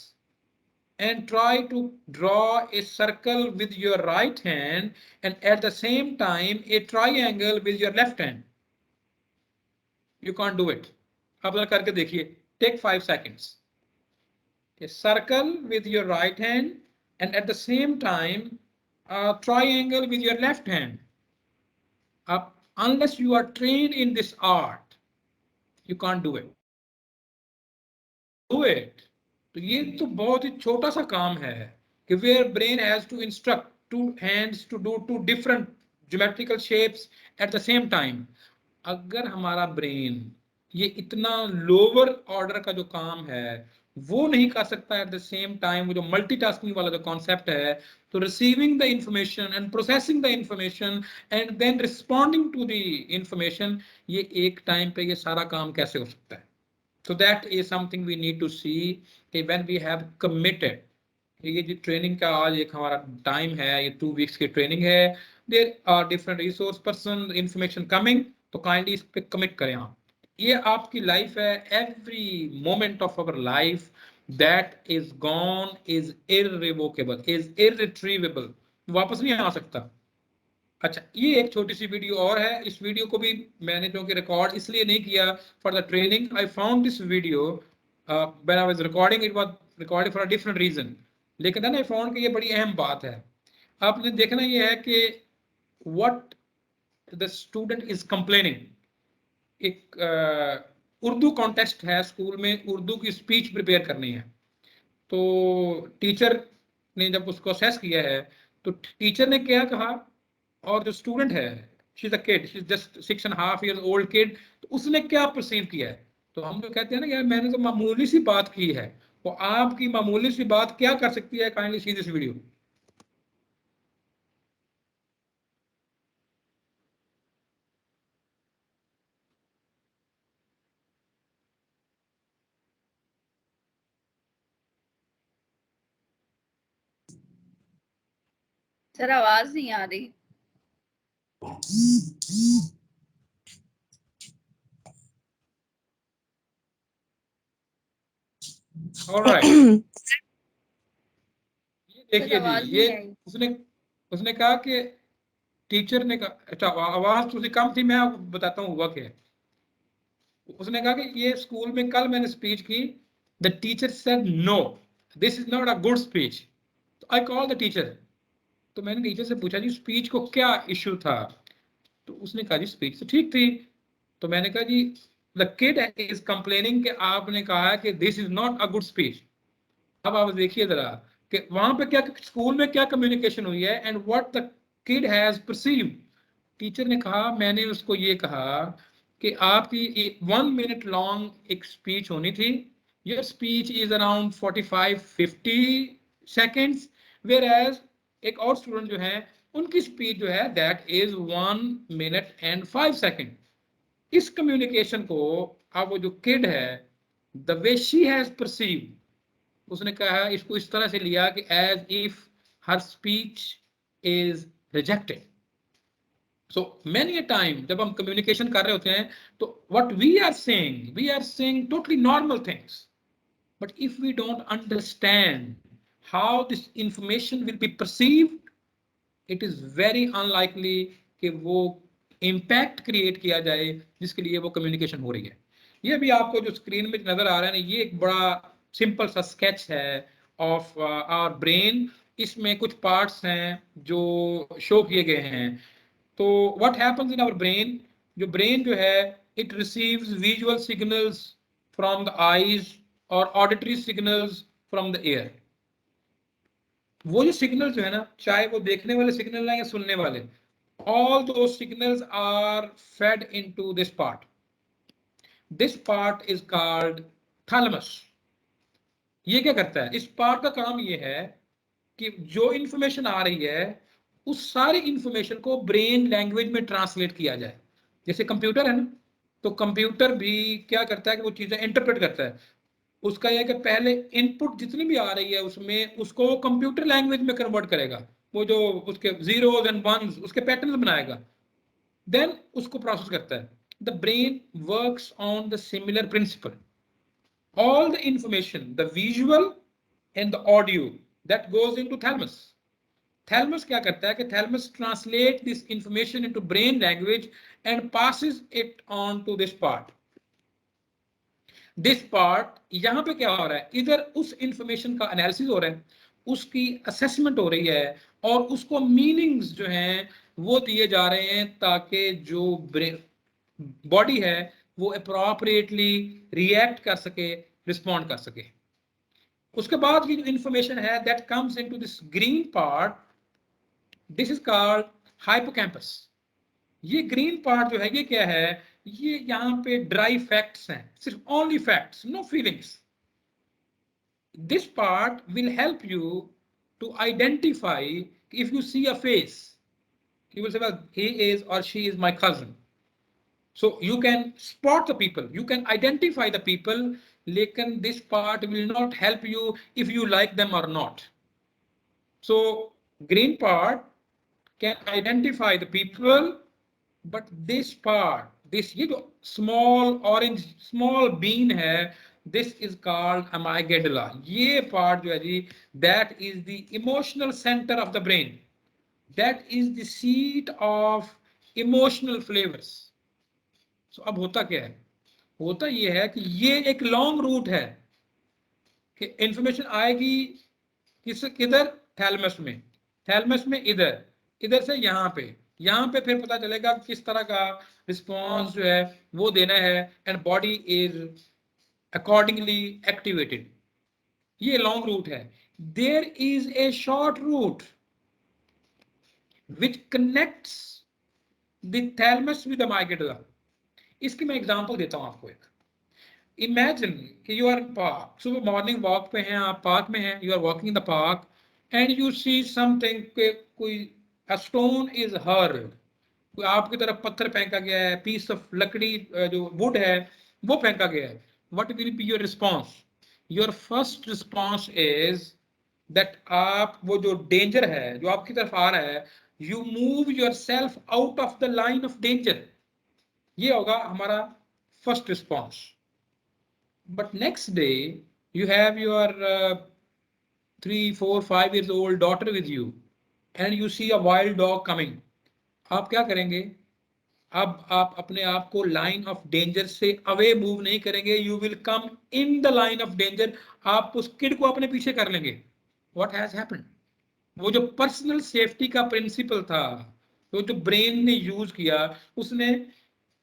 and try to draw a circle with your right hand and at the same time a triangle with your left hand. You can't do it. आप जरा करके देखिए. Take 5 seconds. A circle with your right hand and at the same time a triangle with your left hand. Unless you are trained in this art, you can't do it. Do it. तो ये तो बहुत ही छोटा सा काम है कि where brain has to instruct two hands to do two different geometrical shapes at the same time. अगर हमारा ब्रेन ये इतना लोअर ऑर्डर का जो काम है वो नहीं कर सकता एट द सेम टाइम, वो जो मल्टीटास्किंग वाला जो कॉन्सेप्ट है, तो receiving the information and processing the information and then responding to the information, ये एक टाइम पे ये सारा काम कैसे हो सकता है? So that is something we need to see कि when we have committed, ये जो ट्रेनिंग का आज एक हमारा टाइम है, ये 2 वीक्स की ट्रेनिंग है, there are different resource person, information coming, तो काइंडली इस पे कमिट करें आप। ये आपकी लाइफ है, every moment of our life that is gone is irrevocable, is irretrievable, वापस नहीं आ सकता। अच्छा, ये एक छोटी सी वीडियो और है, इस वीडियो को भी मैंने जो कि रिकॉर्ड इसलिए नहीं किया for the training, I found this video when I was recording, it was recorded for a different reason, लेकिन देन आई फाउंड कि ये बड़ी अहम बात है। आपने देखना ये है कि what the student is complaining. एक उर्दू कॉन्टेक्स्ट है, स्कूल में उर्दू की स्पीच प्रिपेयर करनी है, तो टीचर ने जब उसको असेस किया है, तो टीचर ने क्या कहा, और जो स्टूडेंट है, she is a kid, she is just 6.5 years old kid, तो उसने क्या परसीव किया है? तो हम जो कहते हैं ना यार मैंने तो मामूली सी बात की है, तो आपकी मामूली सी बात क्या कर सकती है? Kindly see this video. Sir आवाज नहीं आ रही। ऑलराइट, ये देखिए जी, ये उसने कहा कि टीचर ने कहा, अच्छा आवाज थोड़ी कम थी, मैं आपको बताता हूँ हुआ क्या है। उसने कहा कि ये स्कूल में कल मैंने स्पीच की, the teacher said no, this is not a good speech. I call the teacher, तो मैंने टीचर से पूछा जी स्पीच को क्या इश्यू था? तो उसने कहा जी स्पीच तो ठीक थी। तो मैंने कहा जी द किड इज कंप्लेनिंग कि आपने कहा कि this is not a good speech. अब आप देखिए जरा कि वहां पे क्या स्कूल में क्या कम्युनिकेशन हुई है and what the kid has perceived. Teacher ने कहा, मैंने उसको ये कहा कि आपकी 1 minute लॉन्ग एक स्पीच होनी थी, your speech is around 45-50 seconds, whereas एक और स्टूडेंट जो है उनकी स्पीच जो है that is 1 minute and 5 seconds। इस कम्युनिकेशन को अब वो जो किड है, the way she has perceived, उसने कहा इसको इस तरह से लिया कि as if her speech is rejected. So many a time जब हम कम्युनिकेशन कर रहे होते हैं, तो what we are saying totally normal things, but if we don't understand how this information will be perceived, it is very unlikely कि वो impact create किया जाए जिसके लिए वो कम्युनिकेशन हो रही है। ये भी आपको जो स्क्रीन में नजर आ रहा है ना, ये एक बड़ा सिंपल सा स्केच है ऑफ आवर ब्रेन। इसमें कुछ पार्ट्स हैं जो शो किए गए हैं। तो what happens in our brain, जो ब्रेन जो है it receives visual signals from the eyes और auditory signals from the ear. वो जो सिग्नल जो है ना, चाहे वो देखने वाले सिग्नल हैं या सुनने वाले, all those signals are fed into this part. This part is called thalamus. ये क्या करता है? इस पार्ट का काम ये है कि जो इंफॉर्मेशन आ रही है उस सारी इंफॉर्मेशन को ब्रेन लैंग्वेज में ट्रांसलेट किया जाए। जैसे कंप्यूटर है ना, तो कंप्यूटर भी क्या करता है कि वो चीजें इंटरप्रेट करता है। उसका यह है कि पहले इनपुट जितनी भी आ रही है उसमें उसको कंप्यूटर लैंग्वेज में कन्वर्ट करेगा, वो जो उसके जीरोस एंड वंस उसके पैटर्न बनाएगा, देन उसको प्रोसेस करता है। The brain works on the similar principle. All the information, the visual and the audio that goes into thalamus. Thalamus क्या करता है कि thalamus translate this information into brain language and passes it on to this part. This part, यहां पे क्या हो रहा है, इधर उस इंफॉर्मेशन का एनालिसिस हो रहा है, उसकी असेसमेंट हो रही है और उसको मीनिंग्स जो हैं वो दिए जा रहे हैं ताकि जो बॉडी है वो अप्रोप्रिएटली रिएक्ट कर सके, रिस्पॉन्ड कर सके। उसके बाद की जो इंफॉर्मेशन है that comes into this green part, this is called hippocampus. ये ग्रीन पार्ट जो है ये क्या है, ये यहाँ पे ड्राई फैक्ट्स हैं, सिर्फ only facts, no feelings. this part will help you to identify. If you see a face, you will say, well, he is or she is my cousin. So you can spot the people, you can identify the people, lekin this part will not help you if you like them or not. So green part can identify the people, but this part, this small orange, small bean hai, this is called amygdala. Ye part jo hai ji, that is the emotional center of the brain. That is the seat of emotional flavors. So अब होता क्या है? होता ये है कि ये एक लॉन्ग रूट है कि इंफॉर्मेशन आएगी किधर? थैलमस में इधर से यहाँ पे फिर पता चलेगा किस तरह का रिस्पॉन्स जो है वो देना है, and body is accordingly activated. ये लॉन्ग रूट है. There is a short route which connects the thalamus with the amygdala. इसकी मैं एग्जांपल देता हूं आपको. एक इमेजिन कि यू आर पार्क, सुबह मॉर्निंग वॉक पे हैं, आप पार्क में हैं, you are walking in the park and you see something, कोई अ स्टोन इज हर्ल्ड, कोई आपकी तरफ पत्थर फेंका गया है, पीस ऑफ लकड़ी जो वुड है वो फेंका गया है. What will be your response? Your first response is that आप वो जो डेंजर है जो आपकी तरफ आ रहा है, you move your self out of the line of danger. ये होगा हमारा first response. But next day, you have your 3, 4, 5 years old daughter with you, and you see a wild dog coming. आप क्या करेंगे? अब आप अपने आप को लाइन ऑफ डेंजर से अवे मूव नहीं करेंगे. You will come in the line of danger. आप उस किड को अपने पीछे कर लेंगे. What has happened? वो जो पर्सनल सेफ्टी का प्रिंसिपल था, वो जो ब्रेन ने यूज किया, उसने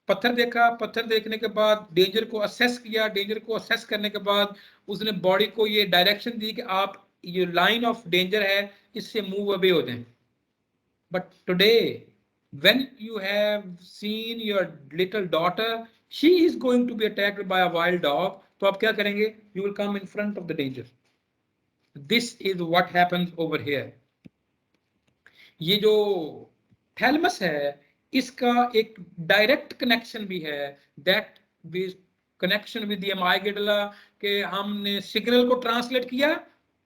पत्थर देखा, पत्थर देखने के बाद डेंजर को असेस किया, डेंजर को असेस करने के बाद उसने बॉडी को ये डायरेक्शन दी कि आप ये लाइन ऑफ डेंजर है, इससे मूव अवे हो जाएं. But today when you have seen your little daughter, she is going to be attacked by a wild dog, तो आप क्या करेंगे? You will come in front of the danger. This is what happens over here. ये जो thalamus है, इसका एक direct connection भी है, दैट कनेक्शन विद द अमाइगडाला, के हमने सिग्नल को ट्रांसलेट किया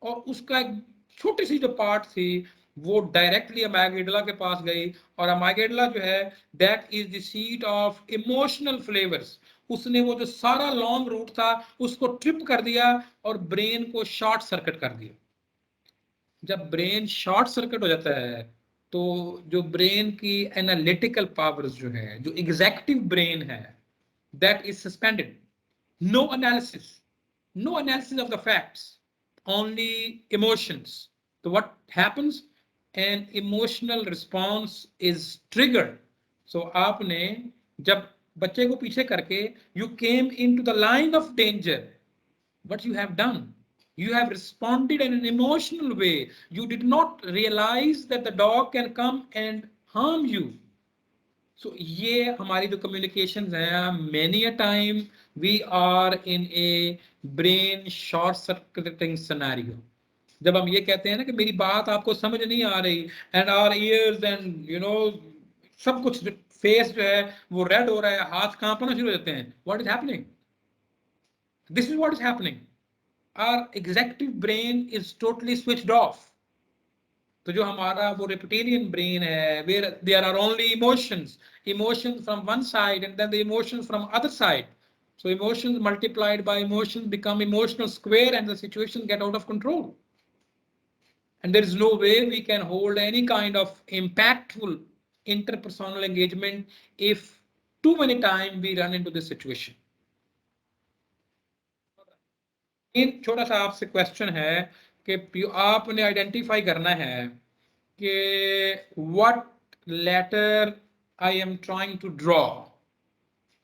और उसका एक छोटी सी जो पार्ट थी वो डायरेक्टली अमाइगडाला के पास गई, और अमाइगडाला जो है that is the seat of emotional flavours. उसने वो जो सारा लॉन्ग रूट था उसको ट्रिप कर दिया और ब्रेन को शॉर्ट सर्किट कर दिया. जब ब्रेन शॉर्ट सर्किट हो जाता है तो जो ब्रेन की एनालिटिकल पावर्स जो है, जो एग्जेक्टिव ब्रेन है, that is suspended. No analysis of the facts, only emotions. तो what happens? An emotional response is triggered. So आपने जब बच्चे को पीछे करके you came into the line of danger, what you have done? You have responded in an emotional way. You did not realize that the dog can come and harm you. So ये हमारी जो communications हैं, many a time we are in a brain short circuiting scenario. जब हम ये कहते हैं ना कि मेरी बात आपको समझ नहीं आ रही, and our ears and you know सब कुछ face जो है वो red हो रहा है, हाथ कांपना शुरू हो जाते हैं. What is happening? This is what is happening. Our executive brain is totally switched off. तो जो हमारा वो reptilian brain है, where there are only emotions from one side and then the emotions from other side. So emotions multiplied by emotions become emotional square and the situation get out of control. And there is no way we can hold any kind of impactful interpersonal engagement if too many times we run into this situation. इन छोटा सा आपसे question है कि आपने identify करना है कि what letter I am trying to draw.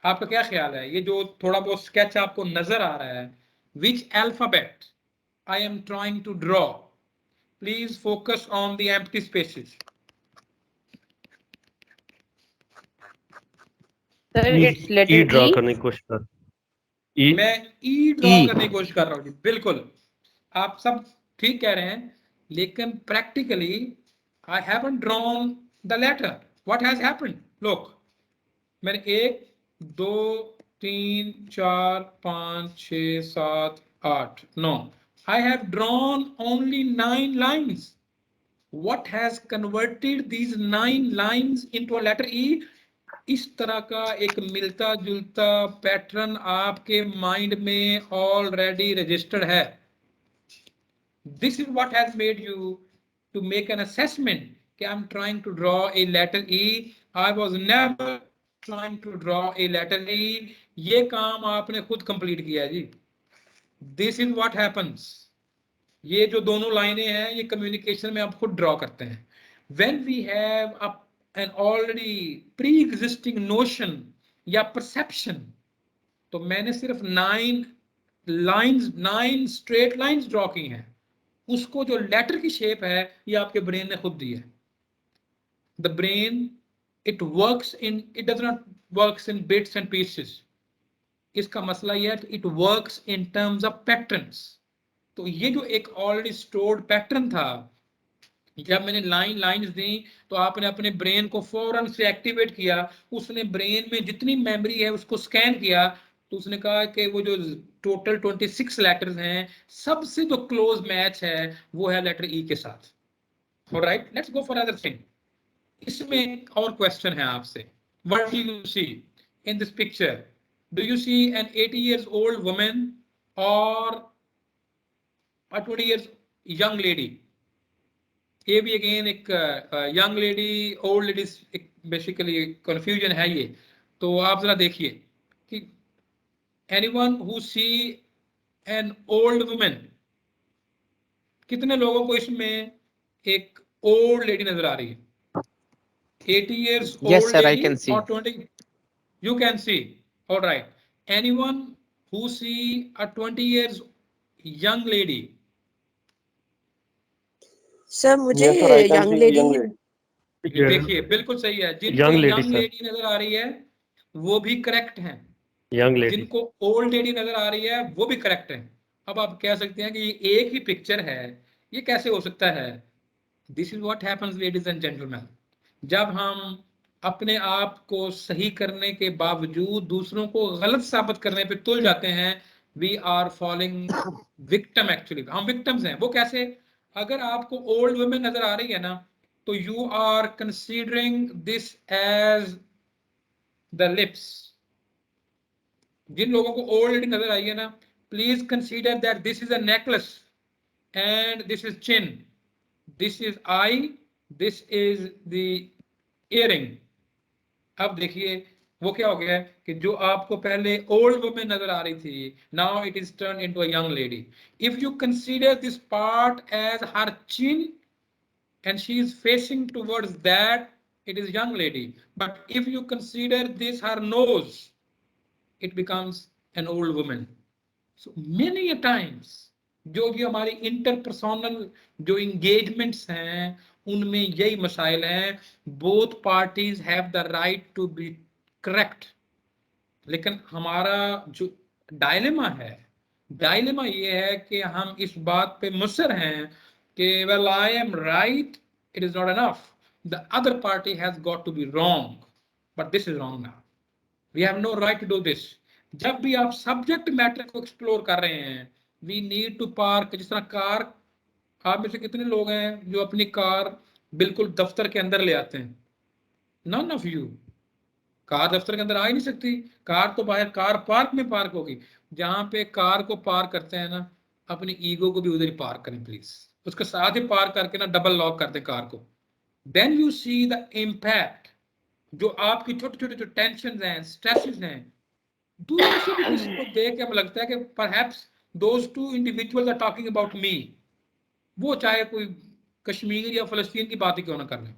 आपका क्या ख्याल है? ये जो थोड़ा बहुत स्केच आपको नजर आ रहा है, which alphabet I am trying to draw? Please focus on the empty spaces. Sir it's letter draw करने की कोशिश कर. मैं ई ड्रॉ करने की कोशिश कर रहा हूँ जी. बिल्कुल. आप सब ठीक कह रहे हैं, लेकिन practically I haven't drawn the letter. What has happened? Look, मैंने 1 2 3 4 5 6 7 8 9, I have drawn only 9 lines. What has converted these 9 lines into a letter E? इस तरह का एक मिलता जुलता पैटर्न आपके माइंड में ऑलरेडी रजिस्टर्ड है. This is what has made you to make an assessment कि I'm trying to draw a letter E. I was never trying to draw a letter E. ये काम आपने खुद कंप्लीट किया जी. This is what happens. ये जो दोनों लाइनें हैं ये कम्युनिकेशन में आप खुद ड्रॉ करते हैं. When we have an already pre-existing notion या perception, तो मैंने सिर्फ 9 लाइंस 9 स्ट्रेट लाइंस ड्रॉ की हैं. उसको जो लेटर की शेप है ये आपके ब्रेन ने खुद दी है. The brain it does not works in bits and pieces. इसका मसला ये है it works in terms of patterns. तो ये जो एक ऑलरेडी स्टोर्ड पैटर्न था, जब मैंने लाइंस दी तो आपने अपने ब्रेन को फौरन से एक्टिवेट किया. उसने ब्रेन में जितनी मेमोरी है उसको स्कैन किया, तो उसने कहा कि वो जो टोटल 26 लेटर्स हैं, सबसे जो क्लोज मैच है वो है लेटर ई के साथ. Alright, let's go for other thing. इसमें एक और क्वेश्चन है आपसे. What do you see in this picture? Do you see an 80 years old woman और a 20 years young lady? ये भी अगेन एक young lady old ladies basically confusion है ये. तो आप जरा देखिए कि anyone who see an old woman, कितने लोगों को इसमें एक ओल्ड लेडी नजर आ रही है? 80 years old Yes, sir, I lady can see. or 20? You can see. All right. Anyone who see a 20 years young lady? Sir मुझे Yes, sir, I can young see lady young ये देखिए बिल्कुल सही है. जिनको Young lady, young sir. Lady नजर आ रही है वो भी करेक्ट हैं. young lady. जिनको ओल्ड लेडी नजर आ रही है वो भी करेक्ट है. अब आप कह सकते हैं कि ये एक ही पिक्चर है, ये कैसे हो सकता है? This is what happens ladies and gentleman. जब हम अपने आप को सही करने के बावजूद दूसरों को गलत साबित करने पे तुल जाते हैं, we are falling victim. Actually हम विक्टिम्स हैं. वो कैसे? अगर आपको ओल्ड वुमेन नजर आ रही है ना, तो you are considering this as the lips. जिन लोगों को ओल्ड लेडी नजर आई है ना, please consider that this is a necklace and this is chin, this is eye, this is the earring. अब देखिए वो क्या हो गया है कि जो आपको पहले ओल्ड वुमेन नजर आ रही थी, now it is turn into a young lady. If you consider this part as her chin and she is facing towards that, it is young lady. But if you consider this her nose, it becomes an old woman. So many a times जो भी हमारी interpersonal जो engagements हैं उनमें यही मसाइल हैं. Both parties have the right to be correct, लेकिन हमारा जो डायलेमा है, डायलेमा ये है कि हम इस बात पे मुसर हैं कि well I am right, it is not enough, the other party has got to be wrong, but this is wrong now, we have no right to do this. जब भी आप सब्जेक्ट मैटर को एक्सप्लोर कर रहे हैं, we need to park. जिस तरह car, आप में से कितने लोग हैं जो अपनी कार बिल्कुल दफ्तर के अंदर ले आते हैं? none of you. कार दफ्तर के अंदर आ ही नहीं सकती. कार तो बाहर कार पार्क में पार्क होगी. जहां पे कार को पार्क करते हैं ना, अपनी ईगो को भी उधर ही पार्क करें प्लीज. उसके साथ ही पार्क करके ना डबल लॉक कर दें कार को. Then you see the impact. जो आपकी छोटे छोटे जो टेंशन हैं, स्ट्रेसेस हैं, दूर से भी किसी को देख के हमें लगता है कि perhaps those two individuals are talking about me. वो चाहे कोई कश्मीर या फलस्तीन की बात ही क्यों ना कर लें.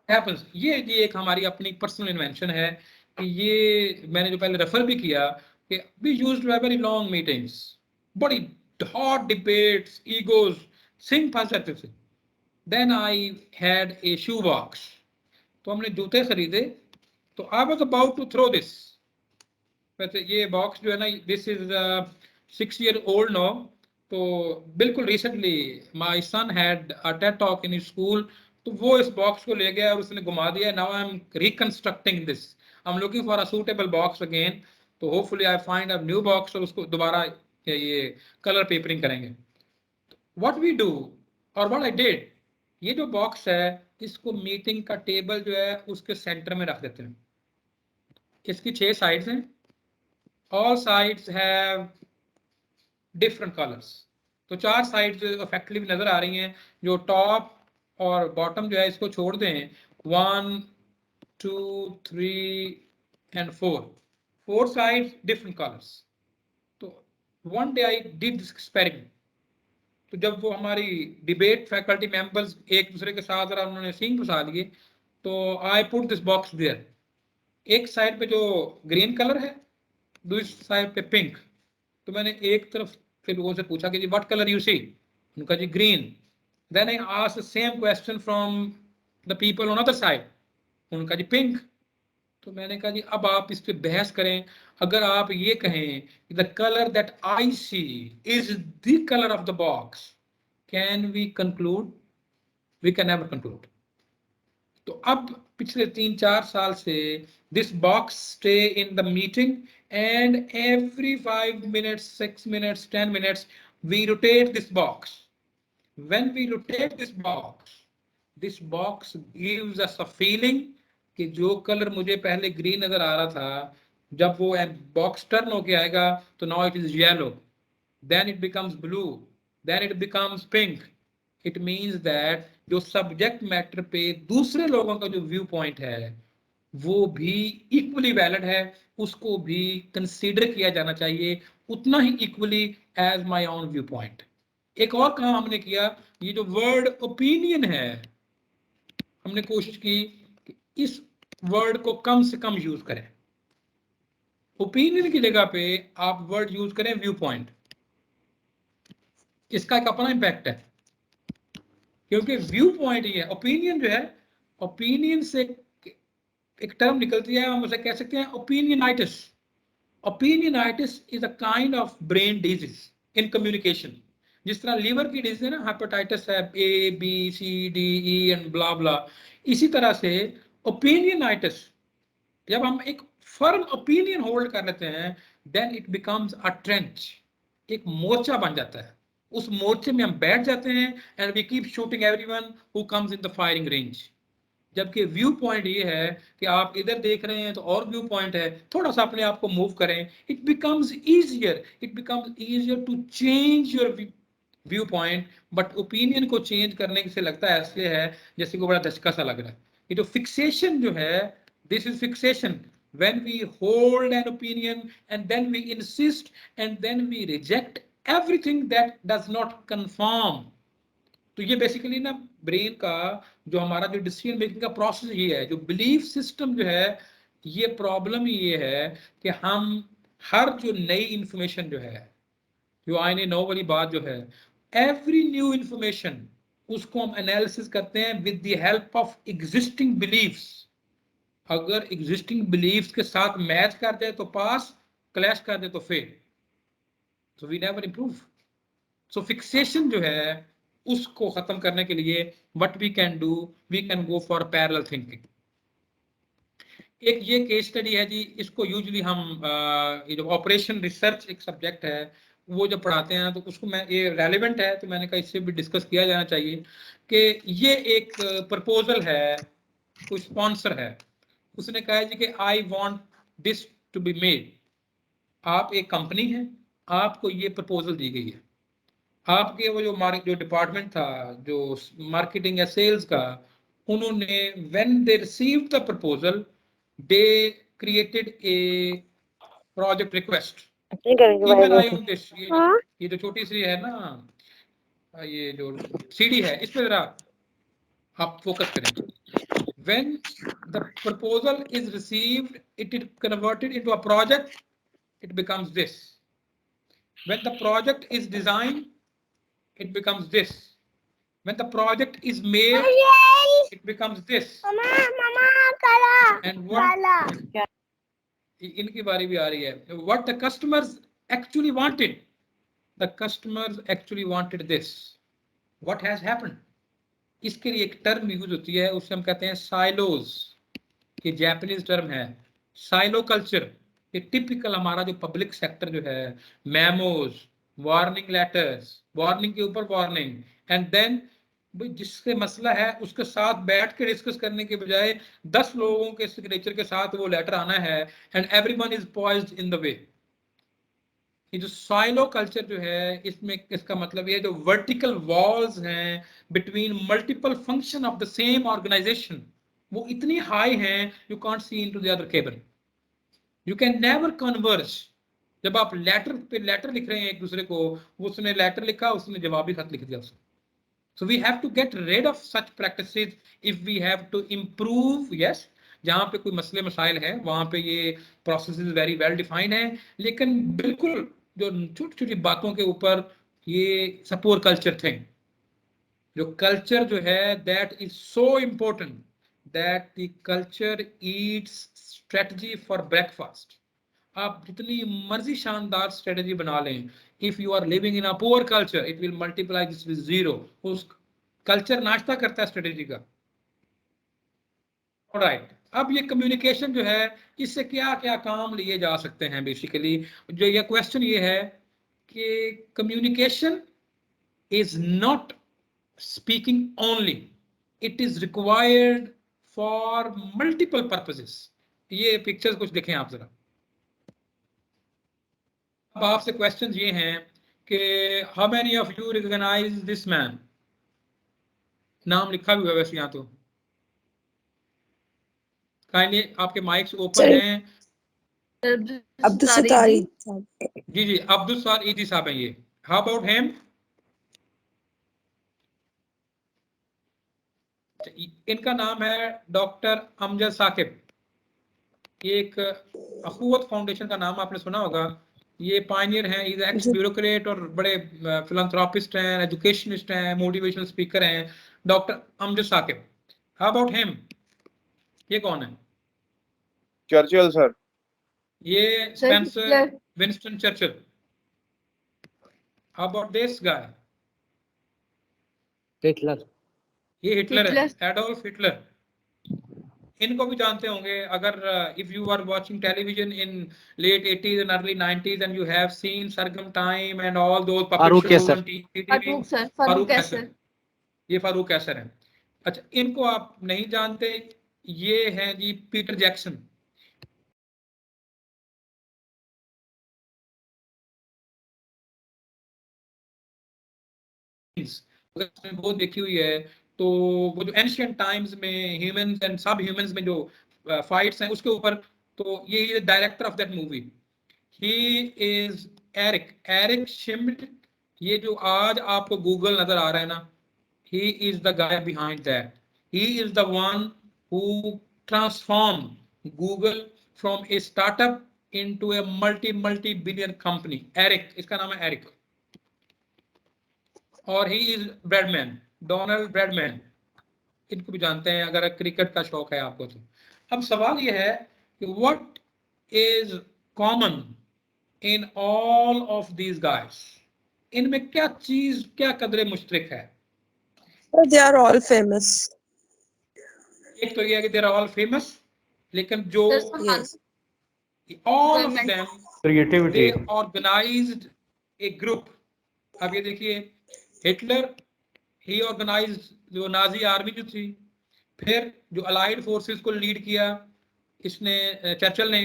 हैपेंस ये एक हमारी अपनी पर्सनल इन्वेंशन है कि ये मैंने जो पहले रेफर भी किया कि we used to have very long meetings, बड़ी हॉट डिबेट्स, ईगोज, सिंग फंस जाते थे. Then I had a shoe box. तो हमने जूते खरीदे. तो I was about to throw this. वैसे ये बॉक्स जो है ना, दिस इज 6-year-old now. तो बिल्कुल recently my son had a TED talk in his school. तो वो इस बॉक्स को ले गया और उसने घुमा दिया. Now I'm reconstructing this. I'm looking for a suitable box again. तो hopefully I find a new box और उसको दोबारा ये color papering करेंगे. What we do or what I did, ये जो बॉक्स है इसको मीटिंग का टेबल जो है उसके सेंटर में रख देते हैं. इसकी 6 साइड्स हैं. All sides have different colors. तो 4 साइड्स इफेक्टिवली नजर आ रही हैं. जो टॉप और बॉटम जो है इसको छोड़ दें. 1, 2, 3 and 4. 4 sides different colors. तो one day I did this experiment. तो जब वो हमारी डिबेट फैकल्टी मेंबर्स एक दूसरे के साथ जरा उन्होंने सीन फंसा लिए तो I put this box there. एक साइड पे जो ग्रीन कलर है, दूसरी साइड पे पिंक. तो मैंने एक तरफ फिर लोगों से पूछा कि जी व्हाट कलर यू सी. उनका जी green. Then I asked the same question from the people on other side. उनका जी पिंक. तो मैंने कहा जी अब आप इस पे बहस करें. अगर आप ये कहें the colour that I see is the colour of the box, can we conclude? We can never conclude. तो अब पिछले 3-4 साल से this box stay in the meeting and every 5 minutes, 6 minutes, 10 minutes we rotate this box. When we rotate this box gives us a feeling कि जो colour मुझे पहले green नजर आ रहा था, जब वो बॉक्स टर्न होके आएगा तो now it is yellow, then it becomes blue, then it becomes pink. It means that जो सब्जेक्ट मैटर पे दूसरे लोगों का जो व्यू पॉइंट है वो भी इक्वली वैलिड है, उसको भी कंसीडर किया जाना चाहिए उतना ही equally as my own view point. एक और काम हमने किया, ये जो वर्ड ओपिनियन है हमने कोशिश की कि इस वर्ड को कम से कम यूज करें. ओपिनियन की जगह पे आप वर्ड यूज करें व्यू पॉइंट. इसका एक अपना इंपैक्ट है क्योंकि व्यू पॉइंट ये है. ओपिनियन जो है, ओपिनियन से एक टर्म निकलती है, हम उसे कह सकते हैं opinionitis. Opinionitis is a kind of brain disease in communication. जिस तरह लीवर की डिजीज है ना, हेपेटाइटिस है, ABCDE एंड ब्ला ब्ला, इसी तरह से ओपिनियनाइटिस, जब हम एक फर्म ओपिनियन होल्ड कर लेते हैं then it becomes a trench. एक मोर्चा बन जाता है. उस मोर्चे में हम बैठ जाते हैं and we keep shooting everyone who comes in the firing range. जबकि व्यू पॉइंट ये है कि आप इधर देख रहे हैं तो और व्यू पॉइंट है, थोड़ा सा अपने आप को मूव करें. It becomes easier to change your viewpoint. But opinion को चेंज करने से लगता है ऐसे है जैसे को बड़ा धचका सा लग रहा है. ये जो फिक्सेशन जो है, this is fixation. when we hold an opinion and then we insist and then we reject everything that does not conform. तो ये बेसिकली ना ब्रेन का जो हमारा जो डिसीजन मेकिंग का प्रोसेस ये है, जो बिलीफ सिस्टम जो है, ये प्रॉब्लम ये है कि हम हर जो नई इंफॉर्मेशन जो है, जो आईने नो वाली बात जो है, एवरी न्यू इंफॉर्मेशन उसको हम एनालिसिस करते हैं with the help of existing beliefs. अगर एग्जिस्टिंग बिलीफ्स के साथ मैच कर जाए तो पास, क्लैश कर दे तो fail. So we never improve. So fixation जो है उसको खत्म करने के लिए what we can do, we can go for parallel thinking. एक ये केस स्टडी है जी, इसको यूजुअली हम ये जो ऑपरेशन रिसर्च एक सब्जेक्ट है वो जब पढ़ाते हैं तो उसको मैं, ये रेलेवेंट है तो मैंने कहा इससे भी डिस्कस किया जाना चाहिए कि ये एक प्रपोजल है, कोई स्पॉन्सर है, उसने कहा है जी कि I want this to be made. आप एक कंपनी है, आपको ये प्रपोजल दी गई है. आपके वो जो डिपार्टमेंट था जो मार्केटिंग या सेल्स का, उन्होंने when they received the proposal they created a project request. Even I on this, ये जो छोटी सी है ना, ये जो सीडी है, इस पे जरा आप फोकस करें. When the proposal is received, it is converted into a project, it becomes this. When the project is designed, it becomes this. When the project is made, it becomes this. And what इनकी बारी भी आ रही है. What the customers actually wanted, the customers actually wanted this. What has happened? इसके लिए एक term use होती है, उससे हम कहते हैं साइलोज, ये जापानीज टर्म है, साइलो कल्चर। ये टिपिकल हमारा जो पब्लिक सेक्टर जो है, मेमोज, वार्निंग लेटर्स, वार्निंग के ऊपर वार्निंग, एंड देन जिससे मसला है उसके साथ बैठ के डिस्कस करने के बजाय 10 लोगों के सिग्नेचर के साथ वो लेटर आना है, and everyone is poised in the way. ये जो साइलो कल्चर जो है, इसमें इसका मतलब ये जो वर्टिकल वॉल्स हैं between multiple function of the same organisation, वो इतनी हाई हैं, you can't see into the other cable, you can never converge. जब आप लेटर पे लेटर लिख रहे हैं एक दूसरे को, उसने लेटर लिखा, उसने जवाबी खत लिख दिया उसको। So we have to get rid of such practices if we have to improve. Yes, जहाँ पे कोई मसले मसाइल है वहाँ पे ये प्रोसेसेस वेरी वेल डिफाइंड है, लेकिन बिल्कुल जो छोटी छोटी बातों के ऊपर ये सपोर्ट कल्चर थिंग, जो कल्चर जो है that is so important that the culture eats strategy for breakfast. आप जितनी मर्जी शानदार स्ट्रेटजी बना लें, if you are living in a poor culture it will multiply this with zero. उस कल्चर नाश्ता करता है स्ट्रेटजी का। ऑलराइट, अब ये कम्युनिकेशन जो है, इससे क्या क्या काम लिए जा सकते हैं। बेसिकली जो ये क्वेश्चन ये है कि communication is not speaking only, it is required for multiple purposes. ये पिक्चर्स कुछ देखें आप जरा। अब आपसे क्वेश्चन ये हैं कि how many of you recognise this man. नाम लिखा भी हुआ वैसे यहाँ तो। काइंडली आपके माइक्स ओपन हैं। अब्दुल सत्तारी। जी जी, अब्दुल सत्तार ईदी साहब हैं ये। How about him? इनका नाम है डॉक्टर अमजद साकिब। ये एक अखुवत फाउंडेशन का नाम आपने सुना होगा। ये पायनियर हैं, इज एक्स ब्यूरोक्रेट और बड़े फिलैंथ्रोपिस्ट हैं, एजुकेशनिस्ट हैं, मोटिवेशनल स्पीकर हैं, doctor Amjad Saqib. How about him? ये कौन है? Churchill sir. ये Spencer Winston Churchill. How about this guy? Hitler. ये हिटलर है, एडोल्फ हिटलर। इनको भी जानते होंगे अगर if you are watching television in late 80s and early 90s and you have seen Sargam time and all those puppet shows on TV. Farooq Qaiser. ये फारूक कैसर है। अच्छा, इनको आप नहीं जानते, ये हैं जी पीटर जैक्सन। वो देखी हुई है, तो वो जो एंशिएंट टाइम्स में ह्यूमंस एंड सब ह्यूमंस में जो फाइट्स हैं उसके ऊपर, तो ये director of that movie, he is Eric Schmidt. ये जो आज आपको गूगल नजर आ रहा है ना, he is the guy behind that. He is the one who transform Google from a startup into a multi billion company. Eric, इसका नाम है एरिक। और he is Bradman, Donald Bradman. इनको भी जानते हैं अगर क्रिकेट का शौक है आपको तो। अब सवाल ये है कि what is common in all of these guys? इनमें क्या चीज, क्या कदरे मुश्तरक है? They are all famous. एक तो ये है कि दे आर ऑल फेमस, लेकिन जो Yes. all of them creativity. they organized a group। अब ये देखिए, हिटलर ही ऑर्गेनाइज जो नाजी आर्मी जो थी, फिर जो अलाइड फोर्सेस को लीड किया इसने चर्चिल ने।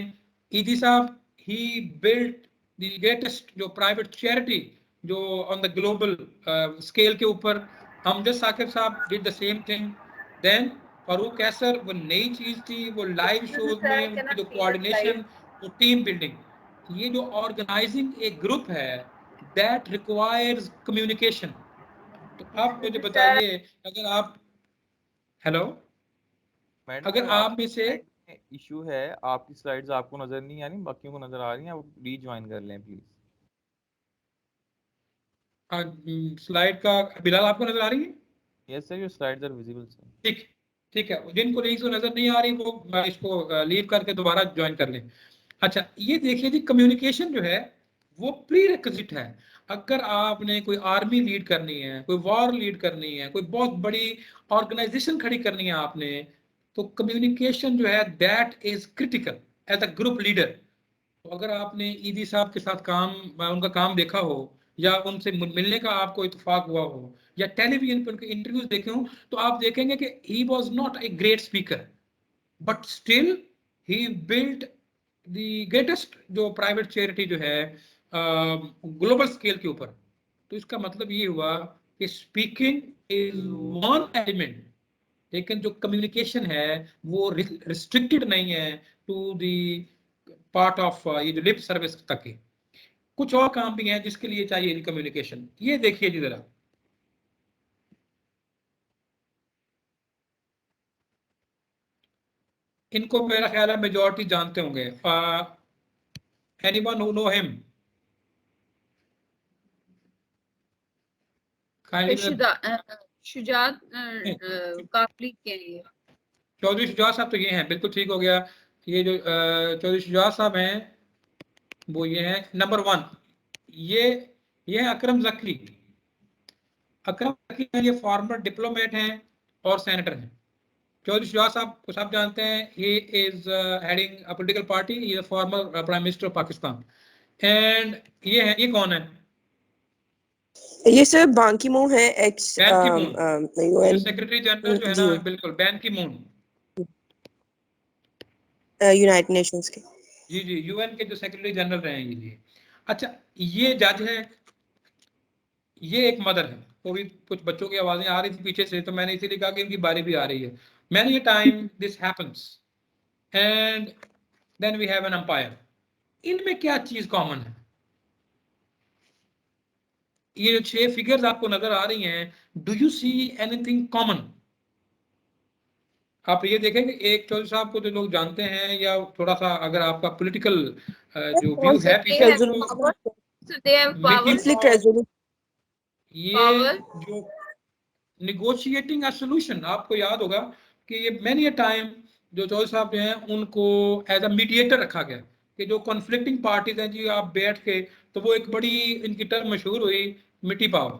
ईदी साहब ही बिल्ट द ग्रेटेस्ट जो प्राइवेट चैरिटी जो ऑन द ग्लोबल स्केल के ऊपर। Amjad Saqib sahab did the same thing. Then Farooq Qaiser, वो नई चीज थी, वो लाइव शोज में उनकी जो कोऑर्डिनेशन, वो टीम बिल्डिंग, ये जो ऑर्गेनाइजिंग एक ग्रुप है दैट रिक्वायर्स कम्युनिकेशन। तो आप मुझे बताइए, अगर आप हेलो, अगर आप में से इशू है, आपकी स्लाइड्स आपको नजर नहीं आ रही, बाकियों को नजर आ रही हैं, आप रीज्वाइन कर लें प्लीज। स्लाइड का बिलाल आपको नजर आ रही है? Yes sir, your slides are visible sir. ठीक ठीक है, जिनको नहीं तो नजर नहीं आ रही वो इसको लीव करके दोबारा ज्वाइन कर लें। अच्छा, ये देखिए जी, कम्युनिकेशन जो है वो प्रीरिक्विजिट है। अगर आपने कोई आर्मी लीड करनी है, कोई वॉर लीड करनी है, कोई बहुत बड़ी ऑर्गेनाइजेशन खड़ी करनी है आपने, तो कम्युनिकेशन जो है that is critical as a group leader. तो अगर आपने ईदी साहब के साथ उनका काम देखा हो, या उनसे मिलने का आपको इत्तेफाक हुआ हो, या टेलीविजन पर उनके इंटरव्यूज देखे हो, तो आप देखेंगे कि he was not a great speaker, but still he built the greatest जो प्राइवेट चैरिटी जो है ग्लोबल स्केल के ऊपर। तो इसका मतलब ये हुआ कि स्पीकिंग इज वन एलिमेंट, लेकिन जो कम्युनिकेशन है वो रिस्ट्रिक्टेड नहीं है टू द पार्ट ऑफ ये जो लिप सर्विस तक है। कुछ और काम भी हैं जिसके लिए चाहिए कम्युनिकेशन। ये देखिए जी जरा, इनको मेरा ख्याल है मेजॉरिटी जानते होंगे। Anyone who know him? Shujaat Kafli के लिए चौधरी शुजात साहब तो ये हैं, बिल्कुल ठीक हो गया। ये जो चौधरी शुजात साहब हैं वो ये हैं नंबर 1। ये है अकरम जकी। अकरम जकी हैं, ये फॉर्मर डिप्लोमेट हैं और सेनेटर हैं। चौधरी शुजात साहब को सब जानते हैं, he is heading a political party, he is former prime minister of Pakistan. And ये कौन है? ये सर बान की मून है, एक्स बैन की मून, यूएन सेक्रेटरी जनरल जो है ना, बिल्कुल बैन की मून, यूनाइटेड नेशंस के। जी जी, यूएन के जो सेक्रेटरी जनरल रहे हैं ये। अच्छा, ये जज है, ये एक मदर है। वो भी कुछ बच्चों की आवाजें आ रही थी पीछे से, तो मैंने इसीलिए कहा कि इनकी बारी भी आ रही है। Many time this happens and then we have an umpire. इनमें क्या चीज कॉमन है? ये जो 6 फिगर्स आपको नजर आ रही हैं, do you see anything common? आप ये देखें कि एक चौधरी साहब को जो लोग जानते हैं, या थोड़ा सा अगर आपका पॉलिटिकल जो व्यू है पीछे, कॉन्फ्लिक्ट रेजोल्यूशन, ये जो निगोशिएटिंग अ सोल्यूशन, आपको याद होगा कि ये मैनी अ टाइम जो चौधरी साहब जो हैं उनको एज अ मीडिएटर रखा गया, कि जो कॉन्फ्लिक्टिंग पार्टीज हैं जी आप बैठ के, तो वो एक बड़ी इनकी टर्म मशहूर हुई मिट्टी पाव,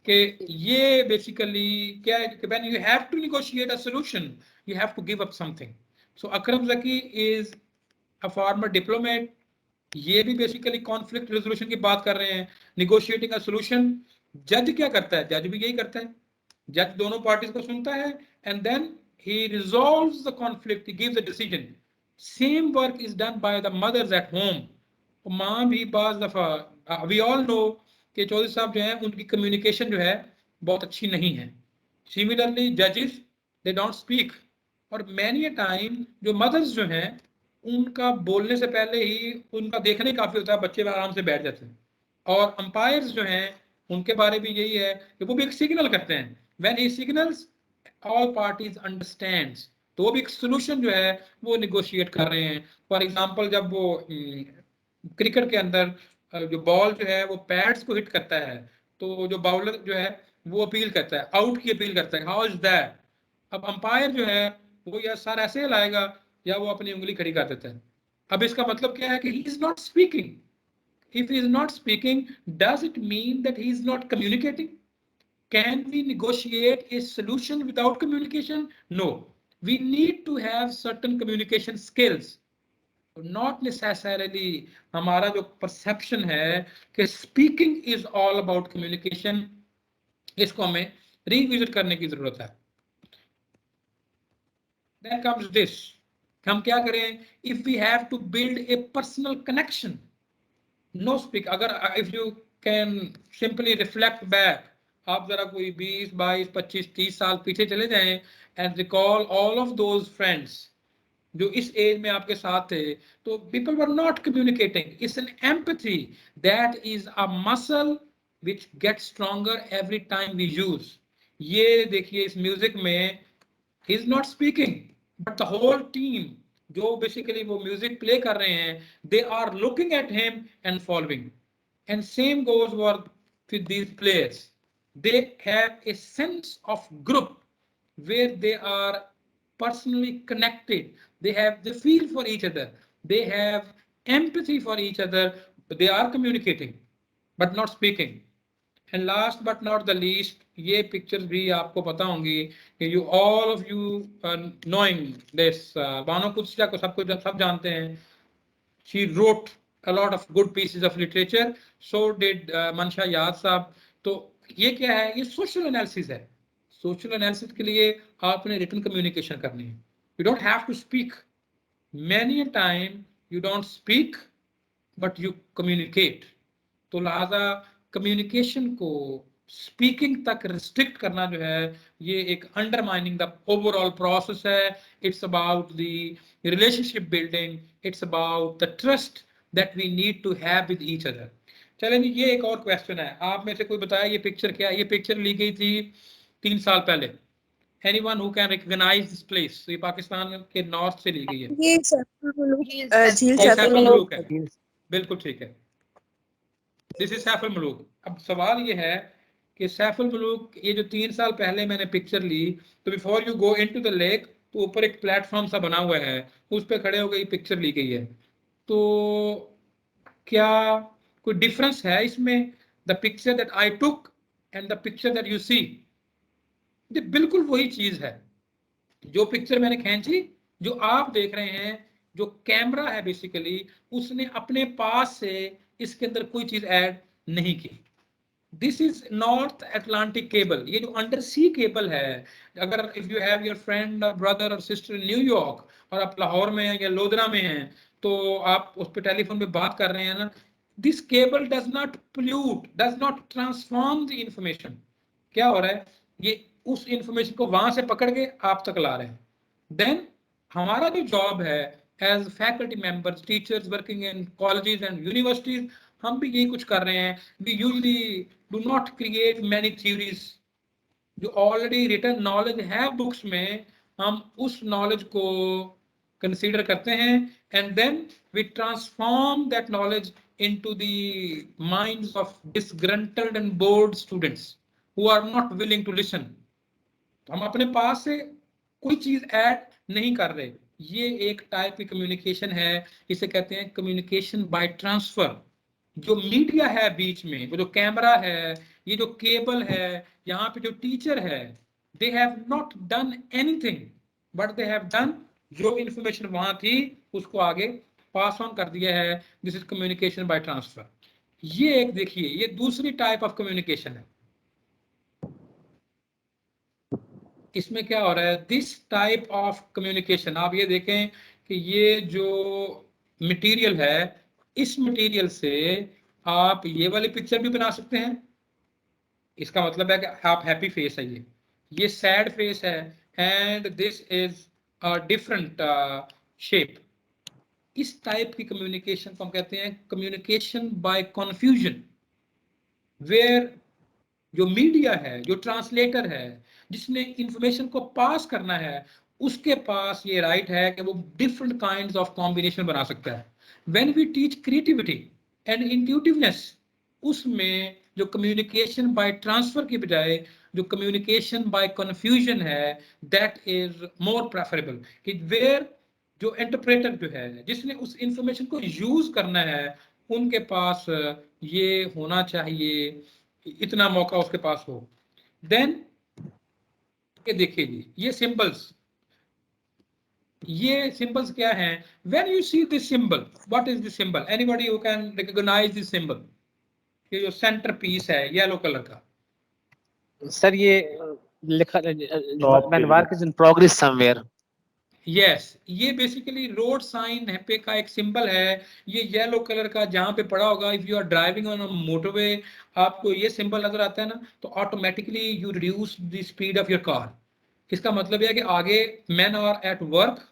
कि ये बेसिकली क्या है कि when you have to negotiate a solution you have to give up something. So Akram Zaki is a former diplomat, ये भी बेसिकली कॉन्फ्लिक्ट रेजोल्यूशन की बात कर रहे हैं, निगोशिएटिंग अ सॉल्यूशन। जज क्या करता है? जज भी यही करता है। जज दोनों पार्टीज को सुनता है and then he resolves the conflict, he gives a decision. Same work is done by the mothers at home. माँ भी बाज दफा, वी ऑल नो कि चौधरी साहब जो है उनकी कम्युनिकेशन जो है बहुत अच्छी नहीं है। सिमिलरली जजेस दे डोंट स्पीक, और मैनी टाइम जो मदर्स जो हैं उनका बोलने से पहले ही उनका देखने काफी होता है, बच्चे आराम से बैठ जाते हैं। और अंपायर्स जो हैं उनके बारे में यही है कि वो भी एक सिग्नल करते हैं, when he signals all parties understands, तो वो भी एक सोल्यूशन जो है वो निगोशिएट कर रहे हैं। फॉर एग्जांपल जब वो क्रिकेट के अंदर जो बॉल जो है वो पैड्स को हिट करता है, तो जो बाउलर जो है वो अपील करता है, आउट की अपील करता है, हाउ इज दैट। अब अंपायर जो है वो या सर ऐसे हिलाएगा या वो अपनी उंगली खड़ी कर देता है। अब इसका मतलब क्या है कि he is not speaking. If he is not speaking, does it mean that he is not communicating? Can we negotiate a solution without communication? No. We need to have certain communication skills. Not necessarily हमारा जो perception है कि speaking is all about communication, इसको हमें revisit करने की जरूरत है। Then comes this, हम क्या करें? If we have to build a personal connection, no speak. अगर if you can simply reflect back, आप जरा कोई 20, 22, 25, 30 साल पीछे चले जाएं and recall all of those friends जो इस एज में आपके साथ थे, तो people were not communicating. It's an empathy that is a muscle which get stronger every time we use. ये देखिए इस म्यूजिक में he is not speaking, but the whole team जो बेसिकली वो म्यूजिक प्ले कर रहे हैं, they are looking at him and following. And same goes with these players. They have a sense of group where they are personally connected. They feel for each other. They have empathy for each other. they are communicating but not speaking. And last but not the least, ये pictures भी आपको पता होंगी कि you all of you knowing this, Bano कुत्सिया को सब जानते हैं. She wrote a lot of good pieces of literature. So did Mansha Yad साहब. तो ये क्या है? ये social analysis है. Social analysis के लिए आपने written communication करनी है. You don't have to speak. Many a time you don't speak, but you communicate. तो लिहाजा communication को speaking तक restrict करना जो है ये एक undermining the overall process है. It's about the relationship building. It's about the trust that we need to have with each other. चलें जी, ये एक और क्वेश्चन है. आप में से कोई बताया ये पिक्चर क्या है? ये पिक्चर ली गई थी 3 साल पहले. Anyone who can recognize this place? ये पाकिस्तान के नॉर्थ से ली गई है. ये सैफुल मुलूक झील सैफुल सैफुल मुलूक है. मुलूक. बिल्कुल ठीक है. This is Saiful Mulook. अब सवाल ये है कि सैफुल मुलूक ये जो 3 साल पहले मैंने पिक्चर ली, तो before you go into the lake तो ऊपर एक प्लेटफॉर्म सा बना हुआ है, उस पे खड़े हो गई पिक्चर ली गई है. तो क्या कोई डिफरेंस है इसमें? The picture that I took and the picture that you see, ये बिल्कुल वही चीज है. जो पिक्चर मैंने खींची, जो आप देख रहे हैं, जो कैमरा है बेसिकली उसने अपने पास से इसके अंदर कोई चीज ऐड नहीं की. This is north Atlantic cable. ये जो अंडर सी केबल है, अगर if you have your friend और ब्रदर और सिस्टर इन न्यूयॉर्क और आप लाहौर में हैं या लोधरा में हैं, तो आप उस पर टेलीफोन पे बात कर रहे हैं ना, this cable does not pollute, does not transform the information. क्या हो रहा है? ये उस इंफॉर्मेशन को वहां से पकड़ के आप तक ला रहे हैं. देन हमारा जो जॉब है as faculty members, teachers working in colleges and universities, हम भी यही कुछ कर रहे हैं. We usually do not create many theories. जो ऑलरेडी रिटन नॉलेज है बुक्स में, हम उस नॉलेज को कंसीडर करते हैं and then we transform that knowledge into the minds of disgruntled and bored students who are not willing to listen. हम अपने पास से कोई चीज ऐड नहीं कर रहे. ये एक टाइप की कम्युनिकेशन है, इसे कहते हैं कम्युनिकेशन बाय ट्रांसफर. जो मीडिया है बीच में, वो जो कैमरा है, ये जो केबल है, यहाँ पे जो टीचर है, they have not done anything but they have done, जो इंफॉर्मेशन वहां थी उसको आगे पास ऑन कर दिया है. This is communication by transfer. ये एक देखिए, ये दूसरी टाइप ऑफ कम्युनिकेशन है. इसमें क्या हो रहा है? दिस टाइप ऑफ कम्युनिकेशन, आप ये देखें कि ये जो मटेरियल है, इस मटेरियल से आप ये वाली पिक्चर भी बना सकते हैं. इसका मतलब है कि आप हैप्पी फेस है, ये सैड फेस है, and this is a different shape. इस टाइप की कम्युनिकेशन को हम कहते हैं कम्युनिकेशन बाय कन्फ्यूजन, वेयर जो मीडिया है, जो ट्रांसलेटर है, जिसने इंफॉर्मेशन को पास करना है, उसके पास ये राइट है कि वो डिफरेंट काइंड्स ऑफ कॉम्बिनेशन बना सकता है. When we teach creativity and intuitiveness, उसमें जो कम्युनिकेशन बाय ट्रांसफर की बजाय जो कम्युनिकेशन बाय कन्फ्यूजन है, दैट इज मोर प्रेफरेबल. कि वेयर जो इंटरप्रेटर जो है, जिसने उस इंफॉर्मेशन को यूज करना है, उनके पास ये होना चाहिए, इतना मौका उसके पास हो. देन ये देखिए जी, ये सिंबल्स, ये सिंबल्स क्या हैं? When you see this symbol, what is this symbol? Anybody who can recognise this symbol? ये जो सेंटर पीस है येलो कलर का, सर ये लिखा work is in progress somewhere. Yes, ये बेसिकली रोड साइन है पे का एक सिंबल है. ये येलो कलर का जहां पे पड़ा होगा, if you are driving on a motorway, आपको ये सिंबल नजर आता है ना, तो automatically you reduce the speed of your car. इसका मतलब यह है कि आगे मैन आर एट वर्क,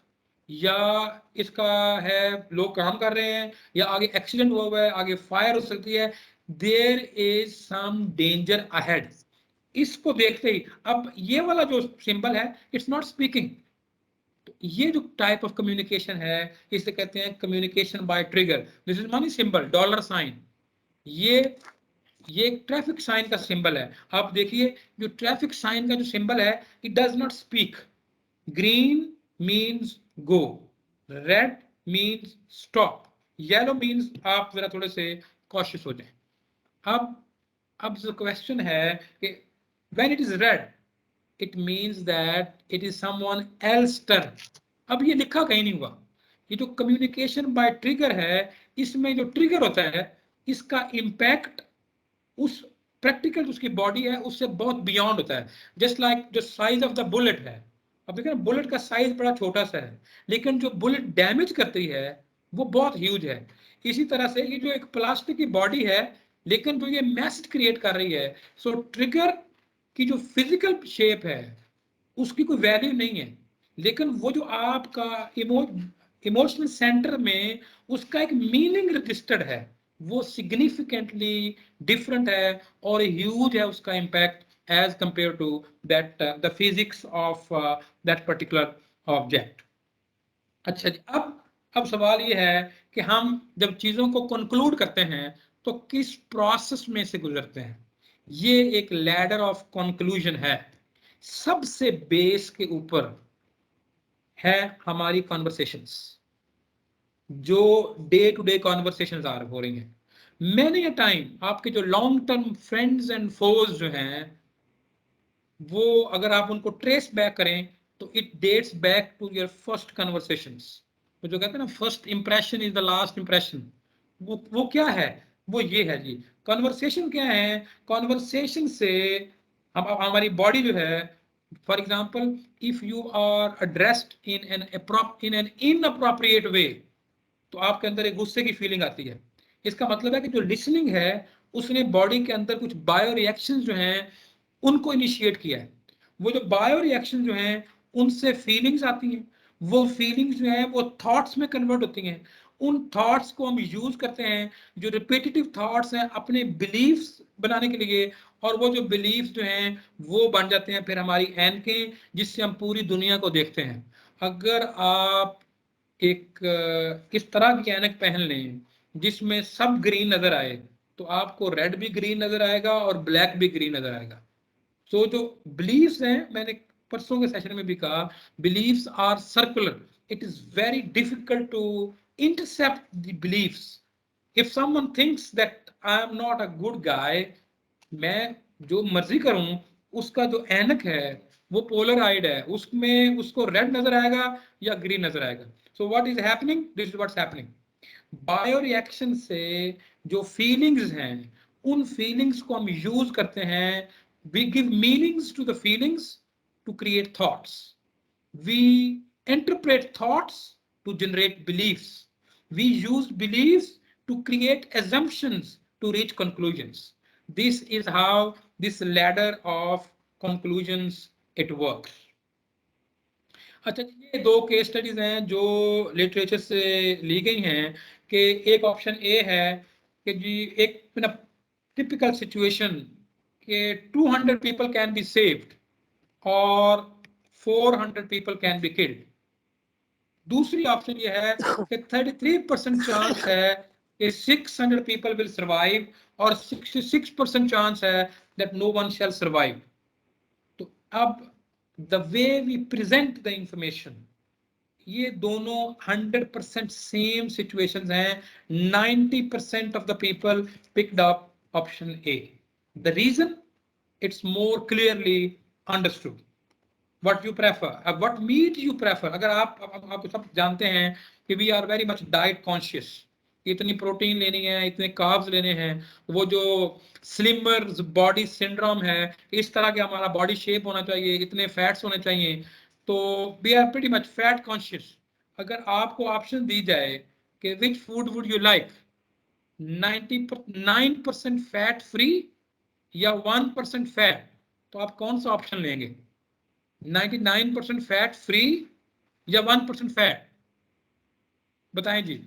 या इसका है लोग काम कर रहे हैं, या आगे एक्सीडेंट हुआ है, आगे फायर हो सकती है, there is some danger ahead. इसको देखते ही अब ये वाला जो सिंबल है, इट्स नॉट स्पीकिंग. तो ये जो टाइप ऑफ कम्युनिकेशन है, इसे कहते हैं communication by trigger. This is money symbol, dollar sign. ये एक ट्रैफिक साइन का सिंबल है. आप देखिए, जो ट्रैफिक साइन का जो सिंबल है, it does not speak. Green means go, red means stop, yellow means आप जरा थोड़े से कॉशियस हो जाएं। अब जो क्वेश्चन है कि when it is read it means that it is someone else turn. अब ये लिखा कहीं नहीं हुआ। ये जो कम्युनिकेशन बाय ट्रिगर है, इसमें जो ट्रिगर होता है इसका इम्पैक्ट उस प्रैक्टिकल उसकी बॉडी है उससे बहुत बियॉन्ड होता है। जस्ट लाइक जो साइज ऑफ द बुलेट है, अब देखिए बुलेट का साइज बड़ा छोटा सा है, लेकिन जो बुलेट डैमेज करती है वो बहुत ह्यूज है। इसी तरह से ये जो एक प्लास्टिक की बॉडी है, लेकिन जो ये मैसेज क्रिएट कर रही है, सो ट्रिगर की जो फिजिकल शेप है उसकी कोई वैल्यू नहीं है, लेकिन वो जो आपका इमोशनल सेंटर में उसका एक मीनिंग रजिस्टर्ड है, वो सिग्निफिकेंटली डिफरेंट है और ह्यूज है उसका impact as compare to that the physics of that particular object. अच्छा जी, अब सवाल ये है कि हम जब चीजों को कंक्लूड करते हैं तो किस प्रोसेस में से गुजरते हैं। ये एक लैडर ऑफ कंक्लूजन है। सबसे बेस के ऊपर है हमारी कॉन्वर्सेशंस, जो डे टू डे कॉन्वर्सेशंस हो रही हैं। मैनी अ टाइम आपके जो लॉन्ग टर्म फ्रेंड्स एंड फोज जो हैं, वो अगर आप उनको ट्रेस बैक करें तो it dates back to your first conversations. तो जो कहते हैं ना first impression is the last impression, वो क्या है? वो ये है जी, कन्वर्सेशन क्या है? कन्वर्सेशन से हमारी बॉडी जो है, for example if you are addressed in an inappropriate way, तो आपके अंदर एक गुस्से की फीलिंग आती है। इसका मतलब है कि जो लिसनिंग है उसने बॉडी के अंदर कुछ बायो रिएक्शन जो हैं उनको इनिशिएट किया है। वो जो बायो रिएक्शन जो हैं उनसे फीलिंग्स आती हैं, वो फीलिंग्स जो हैं वो थॉट्स में कन्वर्ट होती हैं। उन थॉट्स को हम यूज करते हैं, जो रिपीटेटिव थॉट्स हैं, अपने बिलीफ्स बनाने के लिए, और वो जो बिलीफ्स जो हैं वो बन जाते हैं फिर हमारी एनकें, जिससे हम पूरी दुनिया को देखते हैं। अगर आप एक किस तरह की ऐनक पहन लें जिसमें सब ग्रीन नजर आए, तो आपको रेड भी ग्रीन नजर आएगा और ब्लैक भी ग्रीन नजर आएगा। तो जो बिलीव्स हैं, मैंने परसों के सेशन में भी कहा, beliefs are circular. It is very difficult to intercept the beliefs. If someone thinks that I am not a good guy, मैं जो मर्जी करूं, उसका जो ऐनक है वो पोलर आइड है, उसमें उसको रेड नजर आएगा या ग्रीन नजर आएगा। So what is happening, this is what's happening. Bio reaction से जो फीलिंग्स हैं, उन फीलिंग्स को हम यूज करते हैं, we give meanings to the feelings to create thoughts, we interpret thoughts to generate beliefs, we use beliefs to create assumptions to reach conclusions. This is how this ladder of conclusions it works. अच्छा, ये दो case studies हैं जो literature से ली गई हैं कि एक ऑप्शन ए है कि जी एक टिपिकल सिचुएशन कि 200 people can be saved और 400 people can be killed. दूसरी ऑप्शन ये है कि 33% चांस है कि 600 people will survive और 66% चांस है that no one shall survive. तो अब the way we present the information, ये दोनों 100% सेम सिचुएशंस हैं. 90% of the people picked up option A. The reason, it's more clearly understood. What you prefer, what meat you prefer. अगर आप सब जानते हैं कि we are very much diet conscious, इतनी प्रोटीन लेनी है, इतने कार्ब्स लेने हैं, वो जो स्लिमर बॉडी सिंड्रोम है, इस तरह के हमारा बॉडी शेप होना चाहिए, इतने फैट्स होने चाहिए, तो we are pretty much fat conscious. अगर आपको ऑप्शन दी जाए कि which food would you like, 99% fat free या 1% फैट, तो आप कौन सा ऑप्शन लेंगे? 99% फैट फ्री या 1% फैट? बताएं जी.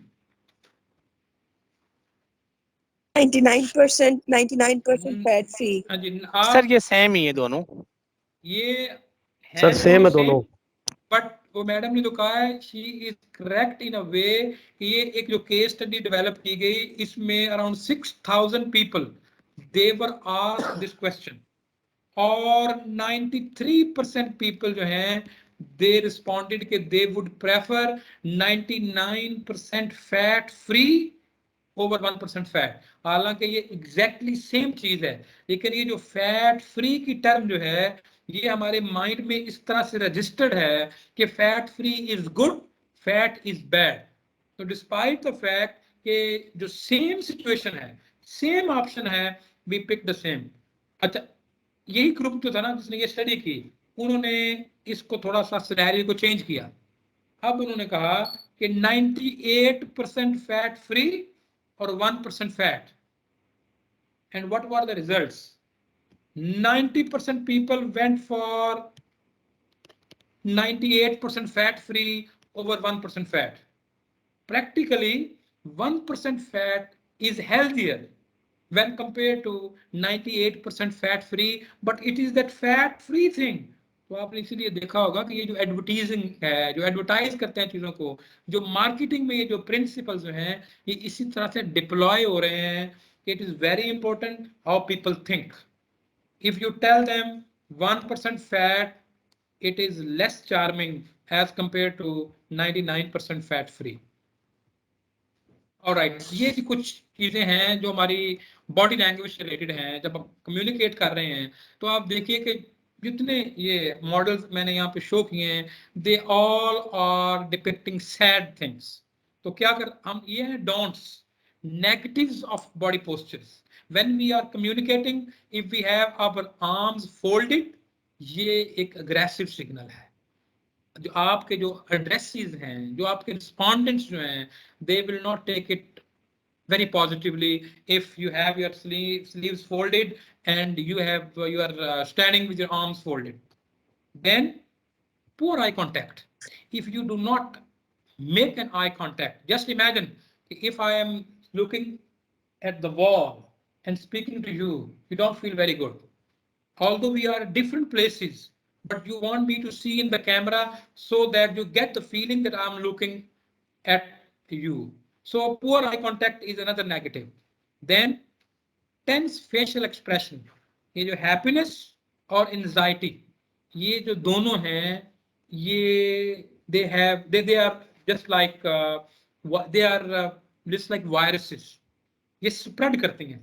99% फैट फ्री. हाँ जी, सर ये सेम ही है दोनों. ये है सर सेम है दोनों. बट वो मैडम ने जो कहा है, शी इज करेक्ट इन अ वे कि ये एक जो केस स्टडी डेवलप की गई, इसमें around 6000 people they were asked this question और 93% पीपल जो हैं they responded that they would prefer 99% fat free over 1% fat. हालांकि ये एग्जैक्टली सेम चीज है, लेकिन ये जो फैट फ्री की टर्म जो है ये हमारे माइंड में इस तरह से रजिस्टर्ड है कि fat free is good, fat is bad. तो डिस्पाइट द फैक्ट कि जो सेम सिचुएशन है, सेम ऑप्शन है, वी पिक द सेम. अच्छा, यही ग्रुप जो था ना जिसने ये स्टडी की, उन्होंने इसको थोड़ा सा सिनेरियो को चेंज किया. अब उन्होंने कहा कि 98% fat free or 1% fat. And what were the results? 90% people went for 98% fat free over 1% fat. Practically 1% fat is healthier when compared to 98% fat free, but it is that fat free thing. तो आपने इसीलिए देखा होगा कि ये जो advertising है, जो एडवर्टाइज करते हैं चीजों को, जो मार्केटिंग में ये जो प्रिंसिपल्स जो हैं ये इसी तरह से डिप्लॉय हो रहे हैं कि it is very important how people think. If you tell them 1% fat, it is less charming as compare to 99% fat free. Alright, ये भी कुछ चीजें हैं जो हमारी बॉडी लैंग्वेज से रिलेटेड हैं. जब हम कम्युनिकेट कर रहे हैं तो आप देखिए कि जितने ये मॉडल्स मैंने यहाँ पे शो किए हैं, they all are depicting sad things. तो क्या कर हम ये हैं don'ts, negatives of body postures. When we are communicating, if we have our arms folded, ये एक अग्रेसिव सिग्नल है. जो आपके जो एड्रेसेस हैं, जो आपके रिस्पोंडेंट्स जो हैं, they will not take it very positively if you have your sleeves folded and you are standing with your arms folded. Then poor eye contact. If you do not make an eye contact, just imagine if I am looking at the wall and speaking to you, you don't feel very good. Although we are at different places, but you want me to see in the camera so that you get the feeling that I'm looking at you. So poor eye contact is another negative. Then tense facial expression. ये जो happiness और anxiety, ये जो दोनों हैं, ये they are just like they are just like viruses. ये spread करती हैं,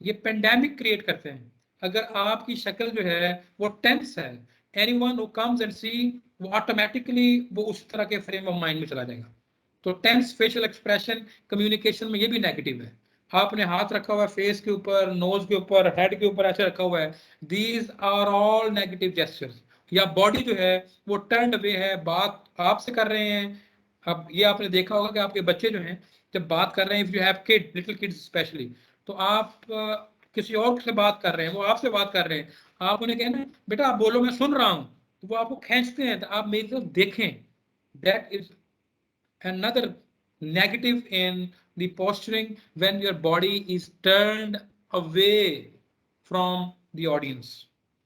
ये pandemic create करते हैं. अगर आपकी शक्ल जो है वो टेंस है, anyone who comes and see, वो ऑटोमेटिकली वो उस तरह के फ्रेम ऑफ माइंड में चला जाएगा. तो टेंस फेशियल एक्सप्रेशन कम्युनिकेशन में ये भी नेगेटिव है. आपने हाथ रखा हुआ है फेस के ऊपर, नोज के ऊपर, हेड के ऊपर ऐसे रखा हुआ है, these are all negative gestures. या बॉडी जो है वो टर्न अवे है, बात आपसे कर रहे हैं. अब ये आपने देखा होगा कि आपके बच्चे जो हैं जब बात कर रहे हैं, if you have kid, little kids specially, तो आप किसी और से बात कर रहे हैं, वो आपसे बात कर रहे हैं, आप उन्हें कहना बेटा आप बोलो मैं सुन रहा हूं, तो वो आपको खींचते हैं, तो आप मेरी तरफ देखें. That is another negative in the posturing when your body is turned away from the audience.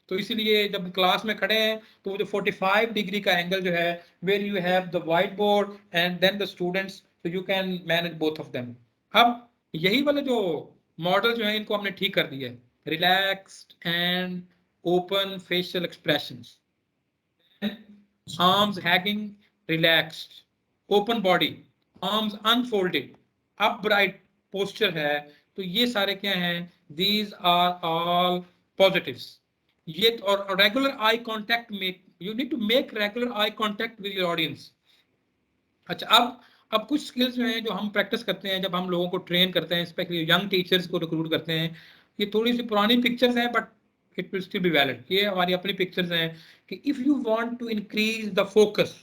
तो इसीलिए जब क्लास में खड़े हैं तो वो जो 45 डिग्री का एंगल जो है, where you have the whiteboard and then the students, so you can manage both of them. अब यही वाले जो मॉडल जो है इनको हमने ठीक कर दिया है. Relaxed and open facial expressions, arms hanging relaxed, open body, arms unfolded, upright posture है. तो ये सारे क्या हैं? These are all positives. ये और regular eye contact make, you need to make regular eye contact with your audience. अच्छा, अब कुछ स्किल्स जो हैं जो हम प्रैक्टिस करते हैं जब हम लोगों को ट्रेन करते हैं, स्पेशली यंग टीचर्स को रिक्रूट करते हैं. ये थोड़ी सी पुरानी पिक्चर्स हैं but it will still be valid. ये हमारी अपनी पिक्चर्स हैं कि if you want to increase the focus,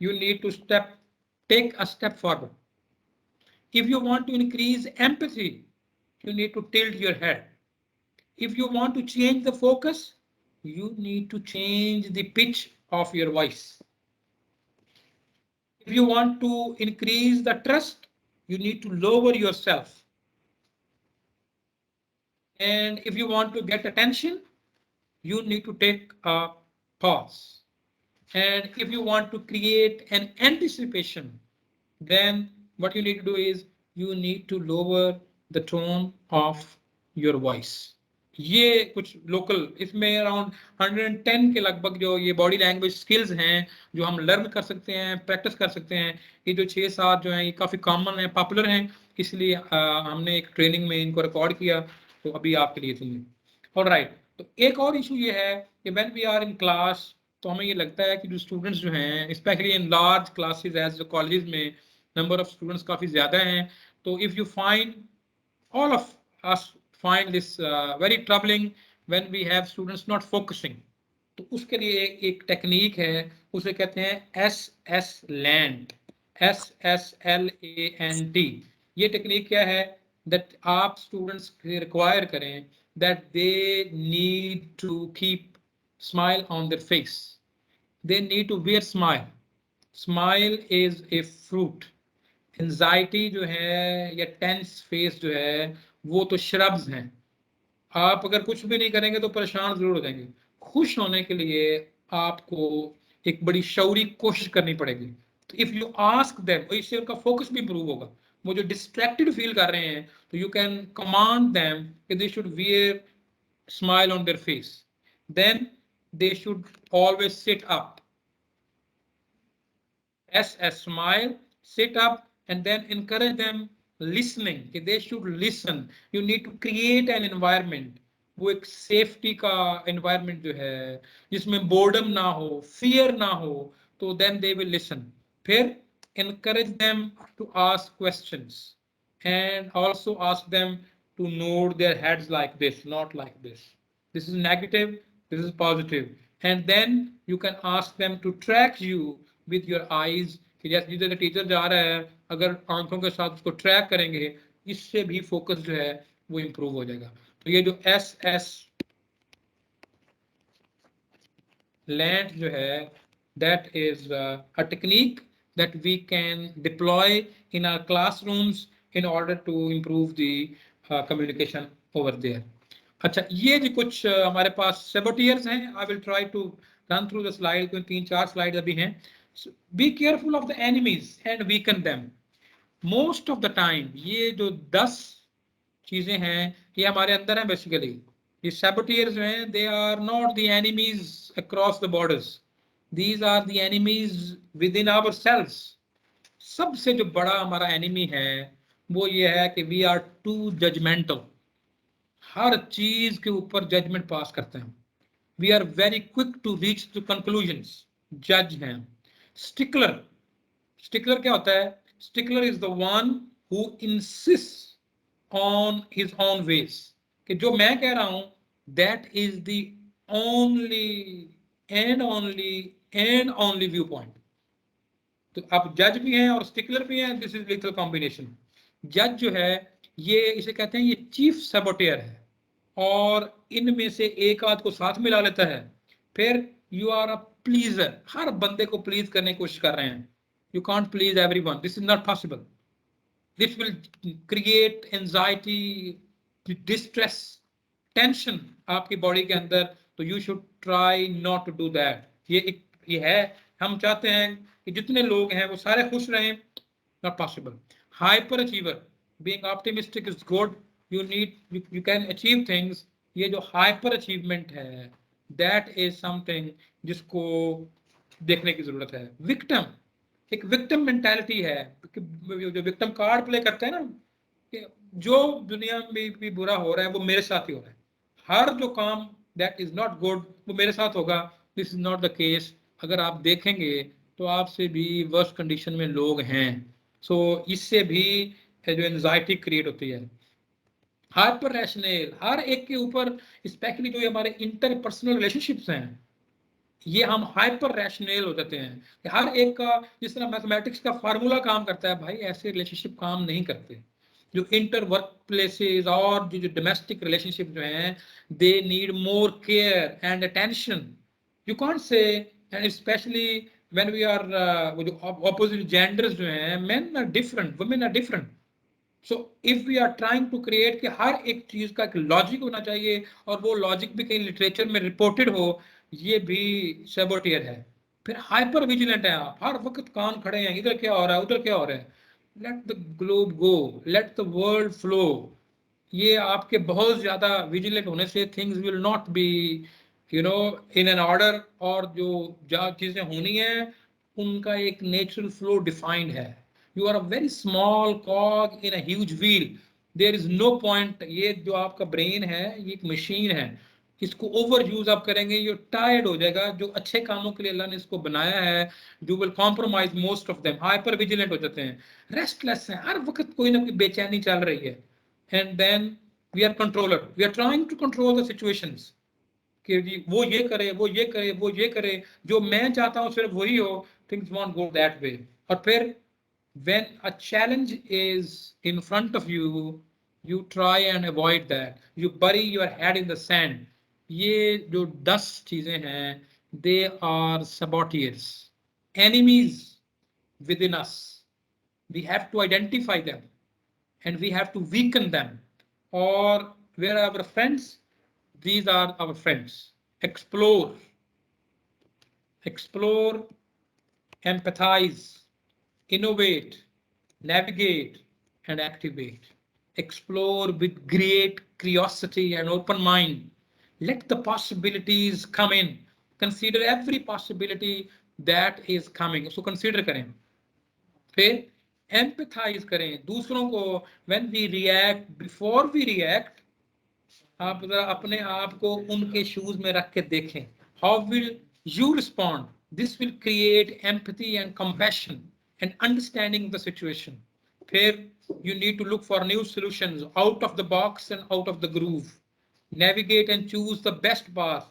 you need to take a step forward. If you want to increase empathy, you need to tilt your head. If you want to change the focus, you need to change the pitch of your voice. If you want to increase the trust, you need to lower yourself. And if you want to get attention, you need to take a pause. And if you want to create an anticipation, then what you need to do is you need to lower the tone of your voice. ये कुछ local, इसमें around 110 के लगभग जो ये body language skills हैं जो हम लर्न कर सकते हैं, प्रैक्टिस कर सकते हैं। ये जो 6-7 जो हैं ये काफ़ी कॉमन है, पॉपुलर हैं, इसलिए हमने एक ट्रेनिंग में इनको रिकॉर्ड किया, तो अभी आपके लिए सुनिए। ऑलराइट, तो एक और इशू ये है कि when we are in class, तो हमें ये लगता है कि जो स्टूडेंट्स जो हैं specially in large classes as college में नंबर ऑफ स्टूडेंट्स काफ़ी ज़्यादा हैं, तो if you find all of us find this very troubling when we have students not focusing, तो उसके लिए एक टेक्निक है, उसे कहते हैं SS LANT, SSLANT। ये टेक्निक क्या है, that आप स्टूडेंट्स रिक्वायर करें that they need to keep smile on their face, they need to wear smile, smile is a fruit। Anxiety जो है या टेंस फेस जो है वो तो श्रब्स हैं, आप अगर कुछ भी नहीं करेंगे तो परेशान जरूर हो जाएंगे। खुश होने के लिए आपको एक बड़ी शौरी कोशिश करनी पड़ेगी। तो इफ यू आस्क देम, इससे उनका फोकस भी इंप्रूव होगा। वो जो डिस्ट्रैक्टेड फील कर रहे हैं तो यू कैन कमांड देम कि they should wear smile on their face, then they should always sit up, SS smile, sit up, and then encourage them listening, कि they should listen. You need to create an environment, वो एक safety का environment जो है जिसमें boredom ना हो, fear ना हो, तो then they will listen. फिर encourage them to ask questions and also ask them to nod their heads like this, not like this. This is negative, this is positive. And then you can ask them to track you with your eyes, कि जैसे जिधर teacher जा रहा है अगर आंखों के साथ उसको ट्रैक करेंगे, इससे भी फोकस जो है वो इम्प्रूव हो जाएगा। तो ये जो SS LANT जो है, that is a technique that we can deploy in our classrooms in order to improve the communication over there. अच्छा, ये जो कुछ हमारे पास saboteers हैं, I will try to run through the slide, क्योंकि 3-4 स्लाइड अभी हैं। Be careful of the enemies and weaken them. Most of the time ये जो 10 चीजें हैं ये हमारे अंदर हैं बेसिकली। ये saboteurs हैं, they are not the enemies across the borders, these are the enemies within ourselves. सबसे जो बड़ा हमारा एनिमी है वो ये है कि we are too judgmental, हर चीज के ऊपर जजमेंट पास करते हैं। We are very quick to reach to conclusions, जज हैं। स्टिकलर, स्टिकलर क्या होता है? Stickler is the one who insist on his own ways, कि जो मैं कह रहा हूं that is the only and only view point. तो आप जज भी हैं और स्टिकलर भी हैं, दिस इज लिथल कॉम्बिनेशन। जज जो है ये इसे कहते हैं ये चीफ सबोटेयर है, और इनमें से एक आध को साथ मिला लेता है। फिर यू आर अ प्लीजर, हर बंदे को प्लीज करने की कोशिश कर रहे हैं। You can't please everyone, this is not possible, this will create anxiety, distress, tension आपकी बॉडी के अंदर। तो you should try not to do that. ये है, हम चाहते हैं कि जितने लोग हैं वो सारे खुश रहें, not possible. Hyper achiever, being optimistic is good, you can achieve things। ये जो हाइपर अचीवमेंट है दैट इज समथिंग जिसको देखने की जरूरत है। विक्टिम, एक विक्टिम मेंटालिटी है, जो विक्टिम कार्ड प्ले करते हैं ना, कि जो दुनिया में भी बुरा हो रहा है वो मेरे साथ ही हो रहा है, हर जो काम दैट इज नॉट गुड वो मेरे साथ होगा। This is not the case. अगर आप देखेंगे तो आपसे भी वर्स्ट कंडीशन में लोग हैं, सो इससे भी जो एंजाइटी क्रिएट होती है। हाइपर रैशनल, हर एक के ऊपर, स्पेशली जो हमारे इंटरपर्सनल रिलेशनशिप्स हैं, ये हम हाइपर रैशनल हो जाते हैं कि हर एक का, जिस तरह मैथमेटिक्स का फार्मूला काम करता है, भाई ऐसे रिलेशनशिप काम नहीं करते। जो इंटर वर्क प्लेसेस और जो डोमेस्टिक रिलेशनशिप जो हैं, they need more care and attention. You can't say, and specially when we are, वो जो ऑपोजिट जेंडर्स जो हैं, men are different, women are different. So if we are trying to create कि हर एक चीज का एक लॉजिक होना चाहिए और वो लॉजिक भी कहीं लिटरेचर में रिपोर्टेड हो, ये भी सेबोटियर है। फिर हाइपर विजिलेंट है, आप हर वक्त कान खड़े हैं, इधर क्या हो रहा है, उधर क्या हो रहा है। Let the globe go, let the world flow, ये आपके बहुत ज्यादा विजिलेंट होने से things will not be in an order, और जो चीजें होनी है उनका एक नेचुरल फ्लो डिफाइंड है. You are a very small cog in a huge wheel. There is no point. ये जो आपका ब्रेन है ये एक मशीन है, इसको ओवर यूज आप करेंगे ये टायर्ड हो जाएगा. जो अच्छे कामों के लिए अल्लाह ने इसको बनाया है, you will compromise most of them. Hyper vigilant हो जाते हैं, रेस्टलेस हैं, हर वक्त कोई ना कोई बेचैनी चल रही है. And then we are controller, we are trying to control the situations कि जी वो ये करे, वो ये करे, वो ये करे, जो मैं चाहता हूँ सिर्फ वही हो. Things want go that way. और फिर when a challenge is in front of you, you try and avoid that. You bury your head in the sand. ये जो 10 चीजें हैं, they are saboteurs, enemies within us. We have to identify them and we have to weaken them. Or where are our friends? These are our friends. Explore, empathize, innovate, navigate, and activate. Explore with great curiosity and open mind. Let the possibilities come in. Consider every possibility that is coming. So consider करें. फिर empathize करें दूसरों को. When we react, before we react, आप अपने आप को उनके शूज में रख के देखें. How will you respond? This will create empathy and compassion and understanding the situation. फिर you need to look for new solutions out of the box and out of the groove. Navigate and choose the best path.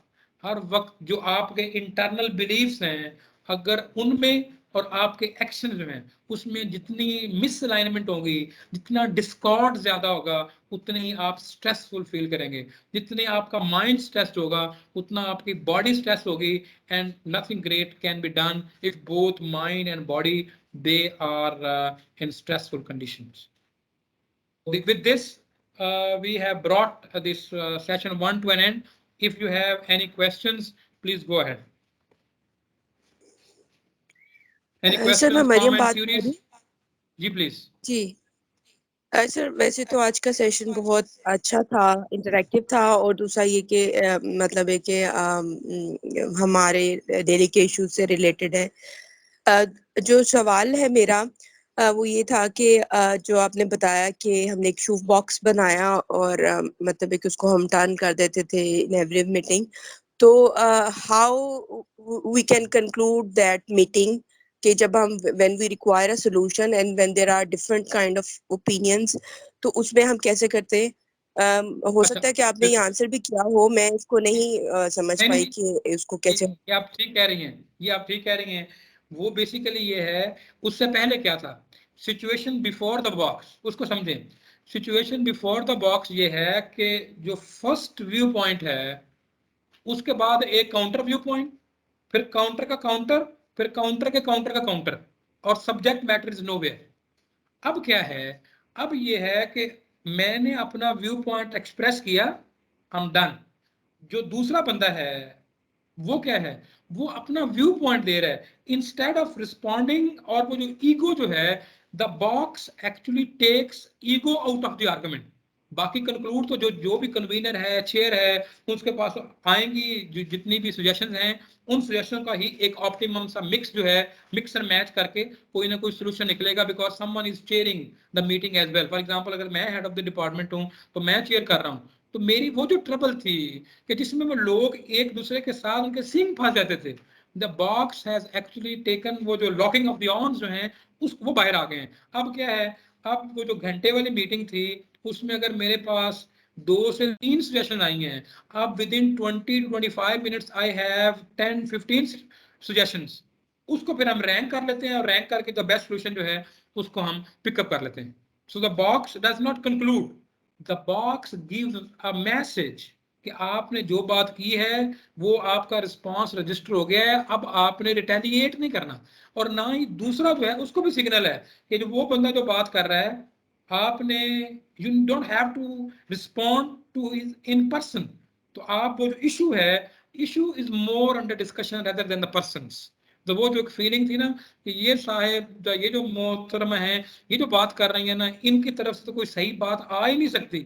हर वक्त जो आपके internal beliefs हैं, अगर उनमें और आपके action जो हैं उसमें जितनी मिसअलाइनमेंट होगी, जितना डिस्कॉर्ड ज्यादा होगा, उतने ही आप स्ट्रेसफुल फील करेंगे. जितने आपका माइंड स्ट्रेस्ड होगा उतना आपकी बॉडी स्ट्रेस होगी. And nothing great can be done if both mind and body they are in stressful conditions. With this, we have brought this session 1 to an end. If you have any questions, please go ahead. Any questions, comments, queries? जी please. जी sir, वैसे तो आज का session बहुत अच्छा था, interactive था, और दूसरा ये कि मतलब है कि हमारे डेली के इश्यूज से रिलेटेड है. जो सवाल है मेरा वो ये था कि जो आपने बताया कि हमने एक शूफ बॉक्स बनाया और मतलब एक उसको हम टर्न कर देते थे इन एवरी मीटिंग. तो how we can conclude that meeting कि जब हम when we require a solution and when there are different kind of opinions, तो उसमें हम कैसे करते हैं. हो सकता है कि आपने ये आंसर भी किया हो, मैं इसको नहीं समझ पाई कि इसको कैसे. ये आप ठीक कह रही हैं, ये आप ठीक कह रही हैं. वो बेसिकली ये है, उससे पहले क्या था, सिचुएशन बिफोर द बॉक्स, उसको समझें. सिचुएशन बिफोर द बॉक्स ये है कि जो फर्स्ट व्यू पॉइंट है उसके बाद एक काउंटर व्यू पॉइंट, फिर काउंटर का काउंटर, फिर काउंटर के काउंटर का काउंटर, और सब्जेक्ट मैटर इज नोवेयर. अब क्या है, अब ये है कि मैंने अपना व्यू पॉइंट एक्सप्रेस किया, आई एम डन. जो दूसरा बंदा है वो क्या है, वो अपना व्यू पॉइंट दे रहा है इंस्टेड ऑफ रिस्पॉन्डिंग. और वो जो ईगो जो है, the box actually takes ego out of the argument. बाकी कंक्लूड तो जो भी कन्वीनर है, चेयर है, उसके पास आएंगी जितनी भी सजेशन हैं, उन सजेशन का ही एक ऑप्टिमम सा मिक्स जो है, मिक्स एंड मैच करके कोई ना कोई सोल्यूशन निकलेगा. Because someone is chairing the meeting as well. For example, अगर मैं हेड ऑफ द डिपार्टमेंट हूं तो मैं चेयर कर रहा हूं, तो मेरी वो जो ट्रबल थी कि जिसमें वो लोग एक दूसरे के साथ उनके सींग फंस जाते थे, the box has actually taken वो जो लॉकिंग ऑफ द आर्म्स जो हैं वो बाहर आ गए हैं. अब क्या है, अब वो जो घंटे वाली मीटिंग थी उसमें अगर मेरे पास 2 से 3 सजेशन आई हैं, अब with in 20 to 25 minutes I have 10-15 suggestions. उसको फिर हम रैंक कर लेते हैं और रैंक करके द बेस्ट सोल्यूशन जो है उसको हम पिकअप कर लेते हैं. So the box does not conclude, the box gives a message कि आपने जो बात की है वो आपका रिस्पांस रजिस्टर हो गया है, अब आपने रिटेलिएट नहीं करना. और ना ही दूसरा जो है उसको भी सिग्नल है कि जो वो बंदा जो बात कर रहा है, आपने you don't have to respond to his in person. तो आप वो जो इशू है, issue is more under discussion rather than the persons. तो वो जो एक फीलिंग थी ना कि ये साहेब, ये जो मोहतरमा है, ये जो बात कर रही है ना, इनकी तरफ से तो कोई सही बात आ ही नहीं सकती,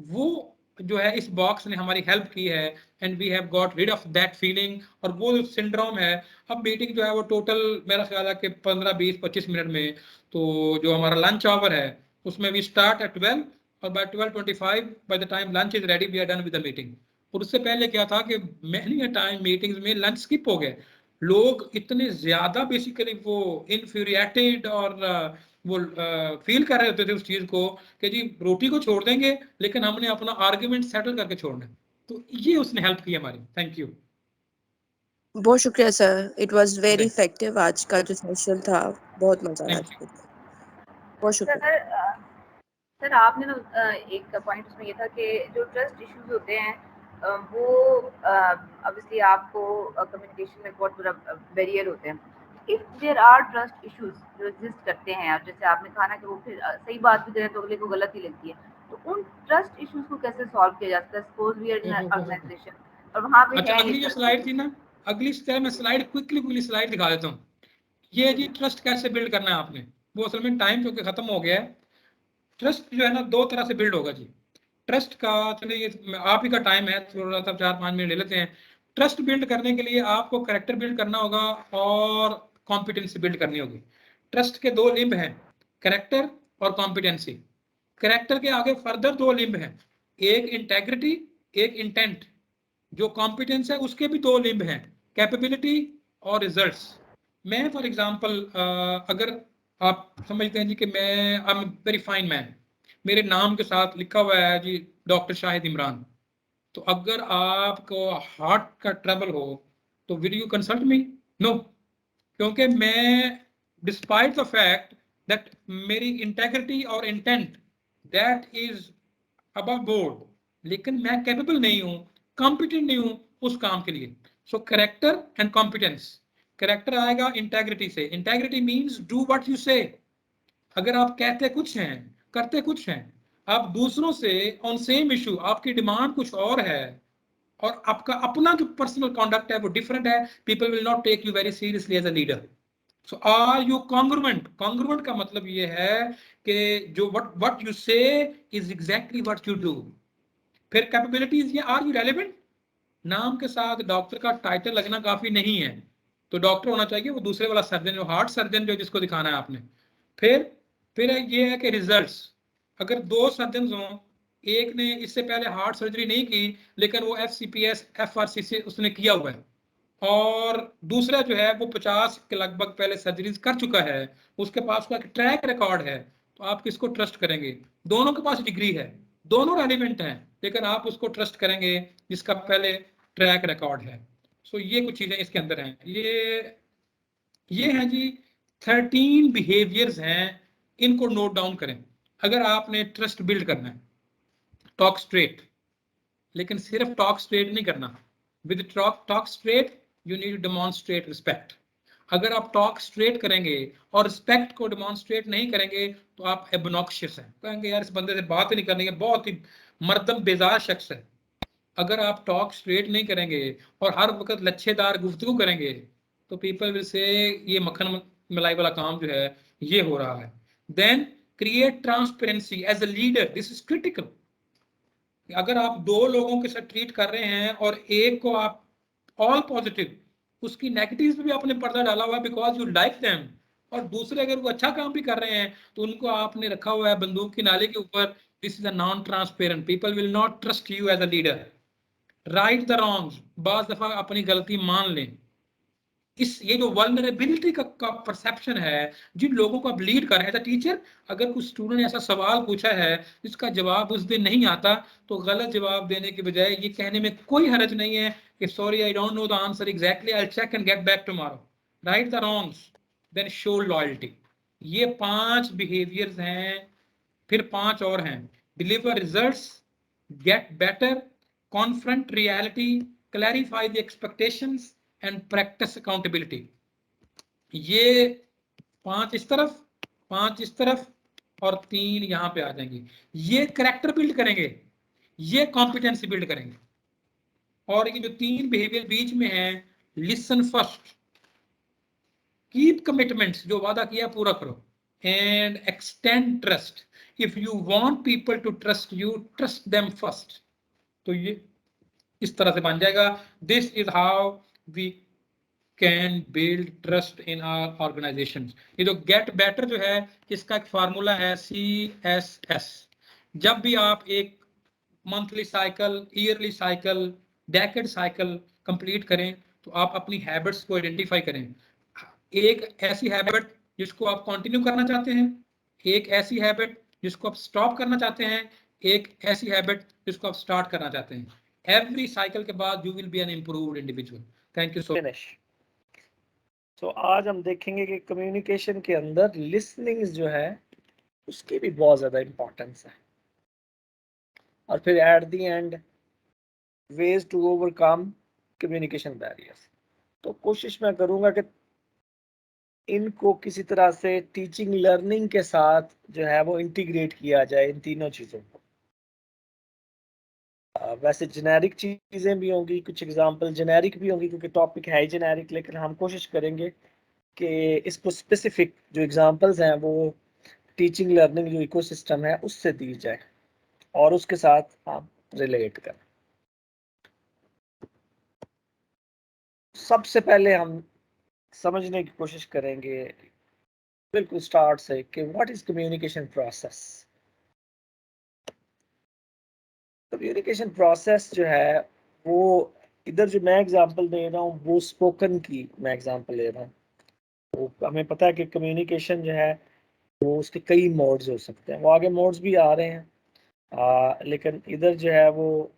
वो जो है इस बॉक्स ने हमारी हेल्प की है and we have got rid of that feeling. और वो जो सिंड्रोम है, अब मीटिंग जो है वो टोटल मेरा ख्याल है कि 15, 20, 25 मिनट में, तो जो हमारा लंच आवर है उसमें वी स्टार्ट एट 12 और by 12:25 by the time lunch is ready we are done with the meeting. और उससे पहले क्या था कि मैनी टाइम मीटिंग्स में लंच स्किप हो गए, लोग इतने ज्यादा बेसिकली वो इन्फ्यूरिएटेड और वो फील कर रहे होते थे उस चीज को कि जी रोटी को छोड़ देंगे लेकिन हमने अपना आर्ग्यूमेंट सेटल करके छोड़ना है। तो ये उसने हेल्प की हमारी। Thank you. बहुत शुक्रिया sir, it was very effective. आज का जो सेशन था बहुत मजा आया। बहुत शुक्रिया सर आपने ना एक पॉइंट उसमें ये था कि जो ट्रस्ट इश्यूज होते हैं वो ऑब्वियसली आपको कम्युनिकेशन में बहुत बड़ा बैरियर होते हैं। If there are trust issues जो एग्जिस्ट करते हैं, और जैसे आपने कहा ना कि वो फिर सही बात भी करें तो अगले को गलत ही लगती है, तो उन ट्रस्ट इश्यूज को कैसे सॉल्व किया जा सकता है? Suppose we are in organisation और वहां पे अच्छा, है अगली जो स्लाइड थी ना, अगली मैं स्लाइड क्विकली स्लाइड दिखा देता हूँ। ये जी ट्रस्ट कैसे बिल्ड करना है आपने, वो असल में टाइम क्योंकि खत्म हो गया है। ट्रस्ट जो है ना दो तरह से बिल्ड होगा जी। ट्रस्ट का चलिए ये आप ही का टाइम है, थोड़ा सा 4-5 मिनट ले लेते हैं। ट्रस्ट बिल्ड करने के लिए आपको कैरेक्टर बिल्ड करना होगा और कॉम्पिटेंसी बिल्ड करनी होगी। ट्रस्ट के दो लिंब हैं, कैरेक्टर और कॉम्पिटेंसी। कैरेक्टर के आगे फर्दर दो लिंब हैं, एक इंटेग्रिटी, एक इंटेंट। जो कॉम्पिटेंस है उसके भी दो लिंब हैं, कैपेबिलिटी और रिजल्ट्स। मैं फॉर एग्जांपल अगर आप समझते हैं जी कि मैं I am very fine man, मेरे नाम के साथ लिखा हुआ है जी डॉक्टर शाहिद इमरान, तो अगर आपको हार्ट का ट्रबल हो तो will you consult me? No, क्योंकि मैं डिस्पाइट द फैक्ट दैट मेरी इंटेग्रिटी और intent that is above board, लेकिन मैं कैपेबल नहीं हूं, कॉम्पिटेंट नहीं हूं उस काम के लिए। सो कैरेक्टर एंड कॉम्पिटेंस। कैरेक्टर आएगा इंटेग्रिटी से, integrity means do what you से। अगर आप कहते कुछ हैं करते कुछ हैं, आप दूसरों से ऑन सेम इशू आपकी डिमांड कुछ और है और आपका अपना जो पर्सनल कॉन्डक्ट है वो डिफरेंट है, people will not take you very seriously as a leader. So are you congruent? Congruent का मतलब ये है कि जो what you say is exactly what you do. फिर कैपेबिलिटीज, ये आर यू रेलेवेंट? नाम के साथ डॉक्टर का टाइटल लगना काफी नहीं है, तो डॉक्टर होना चाहिए वो दूसरे वाला सर्जन, जो हार्ट सर्जन जो जिसको दिखाना है आपने। फिर ये है कि रिजल्ट्स। अगर दो सर्जन हों, एक ने इससे पहले हार्ट सर्जरी नहीं की लेकिन वो FCPS FRCC उसने किया हुआ है, और दूसरा जो है वो 50 के लगभग पहले सर्जरीज कर चुका है, उसके पास का ट्रैक रिकॉर्ड है, तो आप किसको ट्रस्ट करेंगे? दोनों के पास डिग्री है, दोनों रेलिवेंट हैं, लेकिन आप उसको ट्रस्ट करेंगे जिसका पहले ट्रैक रिकॉर्ड है। सो ये कुछ चीजें इसके अंदर हैं। ये हैं जी 13 बिहेवियर्स हैं, इनको नोट डाउन करें अगर आपने ट्रस्ट बिल्ड करना है। टॉक स्ट्रेट, लेकिन सिर्फ टॉक स्ट्रेट नहीं करना, with talk straight you need to demonstrate respect. अगर आप टॉक स्ट्रेट करेंगे और रिस्पेक्ट को डेमोन्स्ट्रेट नहीं करेंगे तो आप एबनॉक्शियस हैं, कहेंगे यार इस बंदे से बात ही नहीं करनी है, बहुत ही मर्दम बेजार शख्स है। अगर आप टॉक स्ट्रेट नहीं करेंगे और हर वक्त लच्छेदार गुफ्तगू करेंगे तो पीपल विल से ये मक्खन मलाई वाला काम जो है ये हो रहा है। Then create transparency as a leader, this is critical. अगर आप दो लोगों के साथ ट्रीट कर रहे हैं और एक को आप ऑल पॉजिटिव, उसकी नेगेटिव्स पे भी आपने पर्दा डाला हुआ है बिकॉज यू लाइक देम, और दूसरे अगर वो अच्छा काम भी कर रहे हैं तो उनको आपने रखा हुआ है बंदूक की नाले के ऊपर, this is a non transparent, people will not trust you as a leader. Right the wrongs, बाज दफा अपनी गलती मान लें। ये जो वल्नरेबिलिटी का परसेप्शन है जिन लोगों को आप लीड कर रहे हैं एज अ टीचर, अगर कुछ स्टूडेंट ने ऐसा सवाल पूछा है जिसका जवाब उस दिन नहीं आता तो गलत जवाब देने के बजाय ये कहने में कोई हर्ज नहीं है कि sorry I don't know the answer exactly, I will check and get back tomorrow. Right the wrongs, then show loyalty. ये 5 बिहेवियर्स हैं। फिर 5 और हैं, deliver results, get better, confront reality, clarify the expectations and practice accountability. ये 5 इस तरफ, 5 इस तरफ और 3 यहां पे आ जाएंगे। ये कैरेक्टर बिल्ड करेंगे, ये कॉम्पिटेंसी बिल्ड करेंगे। और ये जो 3 बिहेवियर बीच में है, लिसन फर्स्ट, कीप कमिटमेंट्स, जो वादा किया पूरा करो, and extend trust. If you want people to trust you, trust them first. तो ये इस तरह से बन जाएगा. This is how we can build trust in our organizations. ये जो get better जो है, इसका एक फार्मूला है CSS. जब भी आप एक monthly cycle, yearly cycle, decade cycle complete करें, तो आप अपनी हैबिट्स को आइडेंटिफाई करें. एक ऐसी हैबिट जिसको आप कंटिन्यू करना चाहते हैं, एक ऐसी हैबिट जिसको आप स्टॉप करना चाहते हैं, एक ऐसी हैबिट जिसको आप स्टार्ट करना चाहते हैं. एवरी साइकिल के बाद you will be N improved individual. Thank you so much. तो आज हम देखेंगे कि कम्युनिकेशन के अंदर लिसनिंग जो है उसकी भी बहुत ज़्यादा इम्पोर्टेंस है, और फिर at the end ways to overcome communication barriers. तो कोशिश मैं करूँगा कि इनको किसी तरह से टीचिंग लर्निंग के साथ जो है वो इंटीग्रेट किया जाए, इन तीनों चीज़ों को. वैसे जेनेरिक चीज़ें भी होंगी, कुछ एग्जांपल जेनेरिक भी होंगी क्योंकि टॉपिक है ही जेनेरिक, लेकिन हम कोशिश करेंगे कि इसको स्पेसिफिक जो एग्जांपल्स हैं वो टीचिंग लर्निंग जो इकोसिस्टम है उससे दी जाए और उसके साथ आप रिलेट करें. सबसे पहले हम समझने की कोशिश करेंगे बिल्कुल स्टार्ट से कि what is communication process. Communication process जो है वो इधर जो मैं एग्जांपल दे रहा हूँ वो स्पोकन की मैं एग्जांपल ले रहा हूँ. तो हमें पता है कि कम्युनिकेशन जो है वो उसके कई मोड्स हो सकते हैं, वो आगे मोड्स भी आ रहे हैं, लेकिन इधर जो है वो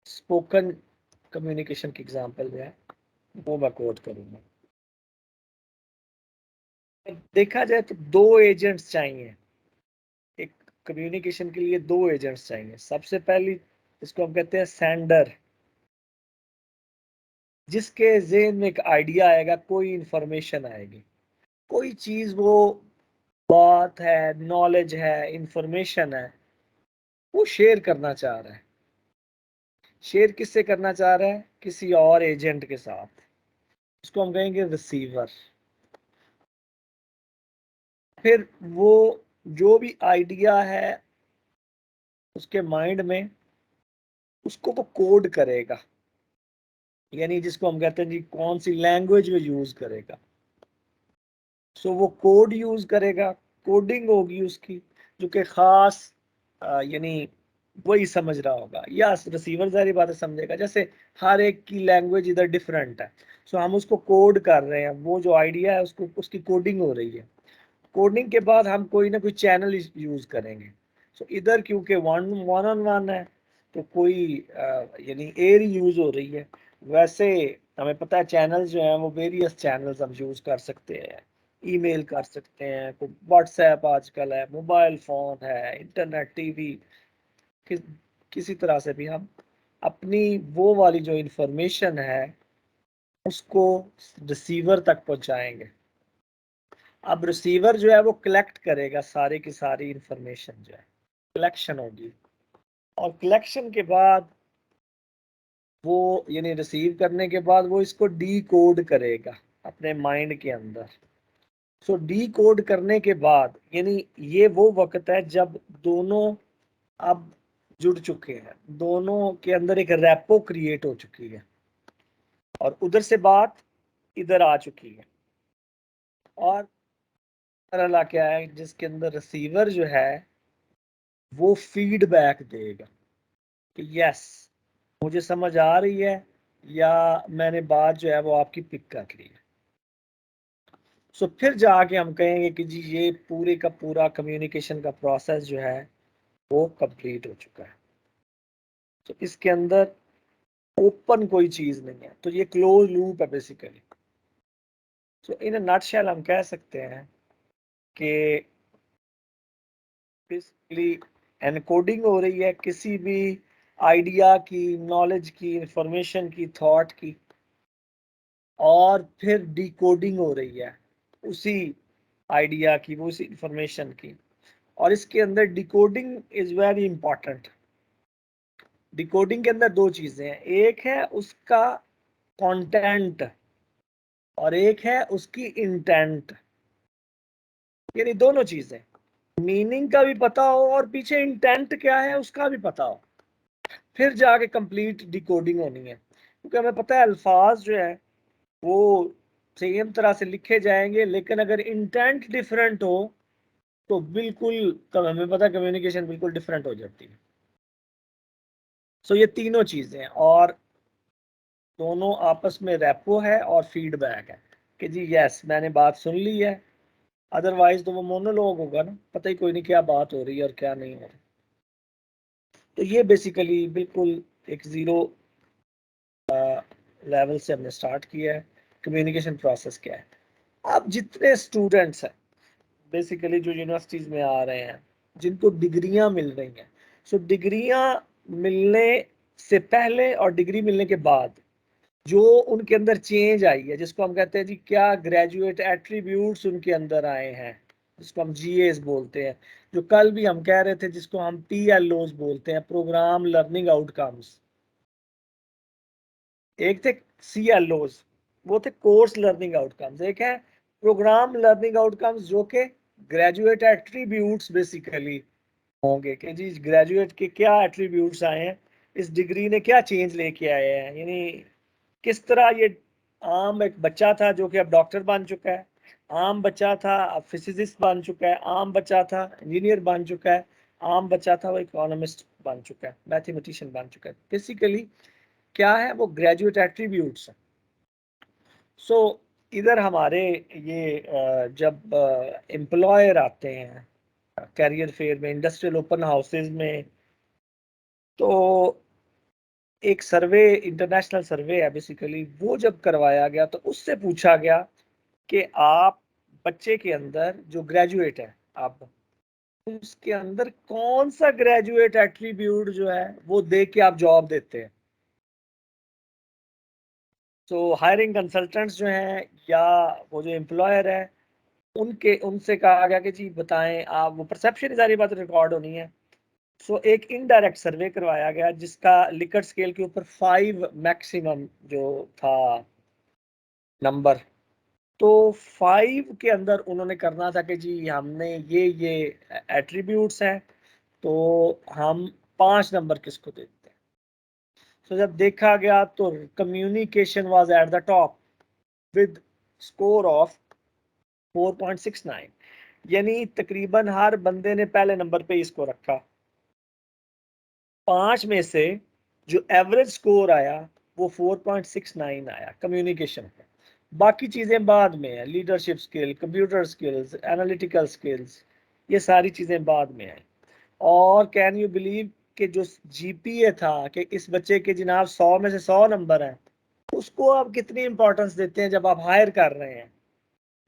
स्पोकन कम्युनिकेशन की एग्जांपल जो है वो मैं कोट करूँगा. देखा जाए तो दो एजेंट्स चाहिए एक कम्युनिकेशन के लिए. दो एजेंट्स चाहिए. सबसे पहली इसको हम कहते हैं सेंडर, जिसके ज़हन में एक आइडिया आएगा, कोई इंफॉर्मेशन आएगी, कोई चीज़ वो बात है, नॉलेज है, इंफॉर्मेशन है, वो शेयर करना चाह रहा है. शेयर किससे करना चाह रहा है? किसी और एजेंट के साथ. इसको हम कहेंगे रिसीवर. फिर वो जो भी आइडिया है उसके माइंड में, उसको वो कोड करेगा, यानी जिसको हम कहते हैं जी कौन सी लैंग्वेज में यूज करेगा. सो वो कोड यूज करेगा, कोडिंग होगी उसकी जो कि खास यानी वही समझ रहा होगा, या रिसीवर सारी बातें समझेगा. जैसे हर एक की लैंग्वेज इधर डिफरेंट है, सो हम उसको कोड कर रहे हैं, वो जो आइडिया है उसको उसकी कोडिंग हो रही है. कोडिंग के बाद हम कोई ना कोई चैनल यूज करेंगे. सो इधर क्योंकि वन ऑन वन है तो कोई यानी एयर यूज हो रही है. वैसे हमें पता है चैनल्स जो हैं वो वेरियस चैनल्स हम यूज कर सकते हैं. ईमेल कर सकते हैं, कोई व्हाट्सएप आजकल है, मोबाइल फोन है, इंटरनेट, टीवी, किसी तरह से भी हम अपनी वो वाली जो इंफॉर्मेशन है उसको रिसीवर तक पहुंचाएंगे. अब रिसीवर जो है वो कलेक्ट करेगा सारी की सारी इंफॉर्मेशन, जो है कलेक्शन होगी, और कलेक्शन के बाद वो यानी रिसीव करने के बाद वो इसको डी कोड करेगा अपने माइंड के अंदर. सो डी कोड करने के बाद यानी ये वो वक्त है जब दोनों अब जुड़ चुके हैं, दोनों के अंदर एक रैपो क्रिएट हो चुकी है और उधर से बात इधर आ चुकी है. और तरह क्या है जिसके अंदर रिसीवर जो है वो फीडबैक देगा कि यस मुझे समझ आ रही है या मैंने बात जो है वो आपकी पिक कर ली है. सो फिर जाके हम कहेंगे कि जी ये पूरे का पूरा कम्युनिकेशन का प्रोसेस जो है वो कंप्लीट हो चुका है. तो इसके अंदर ओपन कोई चीज नहीं है, तो ये क्लोज लूप है बेसिकली. सो इन नटशेल हम कह सकते हैं कि बेसिकली एनकोडिंग हो रही है किसी भी आइडिया की, नॉलेज की, इंफॉर्मेशन की, थॉट की, और फिर डिकोडिंग हो रही है उसी आइडिया की, वो उसी इंफॉर्मेशन की. और इसके अंदर decoding is very important. Decoding के अंदर दो चीजें हैं, एक है उसका कंटेंट और एक है उसकी इंटेंट. यानी दोनों चीजें, मीनिंग का भी पता हो और पीछे इंटेंट क्या है उसका भी पता हो, फिर जाके कंप्लीट डिकोडिंग होनी है। क्योंकि हमें पता है अल्फाज जो है वो सेम तरह से लिखे जाएंगे, लेकिन अगर इंटेंट डिफरेंट हो तो बिल्कुल, तब हमें पता है कम्युनिकेशन बिल्कुल डिफरेंट हो जाती है। सो ये तीनों चीजें, और दोनों आपस में रैपो है और फीडबैक है कि जी यस मैंने बात सुन ली है, अदरवाइज तो वो मोनोलॉग होगा ना, पता ही कोई नहीं क्या बात हो रही है और क्या नहीं हो रही। तो ये बेसिकली बिल्कुल एक जीरो लेवल से हमने स्टार्ट किया है। कम्युनिकेशन प्रोसेस क्या है, अब जितने स्टूडेंट्स हैं बेसिकली जो यूनिवर्सिटीज में आ रहे हैं, जिनको डिग्रियां मिल रही हैं, सो डिग्रियां मिलने से पहले और डिग्री मिलने के बाद जो उनके अंदर चेंज आई है, जिसको हम कहते हैं जी क्या ग्रेजुएट एट्रीब्यूट्स उनके अंदर आए हैं, जिसको हम जीएस बोलते हैं, जो कल भी हम कह रहे थे जिसको हम पीएलओस बोलते हैं, प्रोग्राम लर्निंग आउटकम्स। एक थे सीएलओस, वो थे कोर्स लर्निंग आउटकम्स, एक है प्रोग्राम लर्निंग आउटकम्स जो के ग्रेजुएट एट्रीब्यूट्स बेसिकली होंगे कि जी ग्रेजुएट के क्या एट्रीब्यूट्स आए हैं, इस डिग्री ने क्या चेंज लेके आए हैं, यानी किस तरह ये आम एक बच्चा था जो कि अब डॉक्टर बन चुका है, आम बच्चा था अब फिजिसिस्ट बन चुका है, आम बच्चा था इंजीनियर बन चुका है, आम बच्चा था वो इकोनॉमिस्ट बन चुका है, मैथमेटिशियन बन चुका है। बेसिकली क्या है वो ग्रेजुएट एट्रीब्यूट्स हैं। सो इधर हमारे ये जब एम्प्लॉयर आते हैं कैरियर फेयर में, इंडस्ट्रियल ओपन हाउसेज में, तो एक सर्वे, इंटरनेशनल सर्वे है बेसिकली, वो जब करवाया गया तो उससे पूछा गया कि आप बच्चे के अंदर जो ग्रेजुएट है आप, उसके अंदर कौन सा ग्रेजुएट एट्रीब्यूट जो है वो देख के आप जॉब देते हैं। तो हायरिंग कंसल्टेंट्स जो हैं या वो जो एम्प्लॉयर है उनसे कहा गया कि जी बताएं आप, वो परसेप्शन सारी बात रिकॉर्ड होनी है। सो एक इनडायरेक्ट सर्वे करवाया गया जिसका लिकर्ट स्केल के ऊपर 5 मैक्सिमम जो था नंबर, तो 5 के अंदर उन्होंने करना था कि जी हमने ये एट्रीब्यूट्स हैं, तो हम 5 नंबर किसको देते हैं। तो जब देखा गया तो communication was at the top with score of 4.69, यानी तकरीबन हर बंदे ने पहले नंबर पे इसको रखा। 5 में से जो एवरेज स्कोर आया वो 4.69 आया कम्युनिकेशन पे। बाकी चीजें बाद में है, leadership skill, computer skills, analytical skills, ये सारी चीजें बाद में है। और कैन यू बिलीव कि जो जीपीए था कि इस बच्चे के जनाब 100 में से 100 नंबर हैं, उसको आप कितनी इंपॉर्टेंस देते हैं जब आप हायर कर रहे हैं,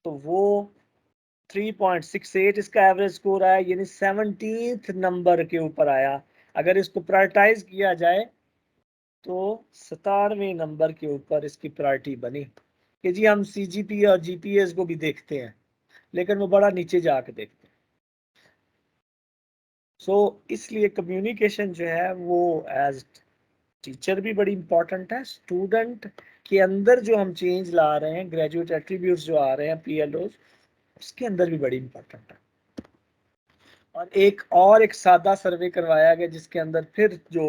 तो वो 3.68 इसका एवरेज स्कोर आया, यानी 17th नंबर के ऊपर आया। अगर इसको प्रायोरिटाइज किया जाए तो 17वें नंबर के ऊपर इसकी प्रायोरिटी बनी कि जी हम सीजीपी और जीपीएस को भी देखते हैं, लेकिन वो बड़ा नीचे जाके देखते हैं। सो इसलिए कम्युनिकेशन जो है वो एज टीचर भी बड़ी इंपॉर्टेंट है, स्टूडेंट के अंदर जो हम चेंज ला रहे हैं, ग्रेजुएट एट्रीब्यूट्स जो आ रहे हैं पीएलओ, उसके अंदर भी बड़ी इंपॉर्टेंट है। और एक सादा सर्वे करवाया गया जिसके अंदर फिर जो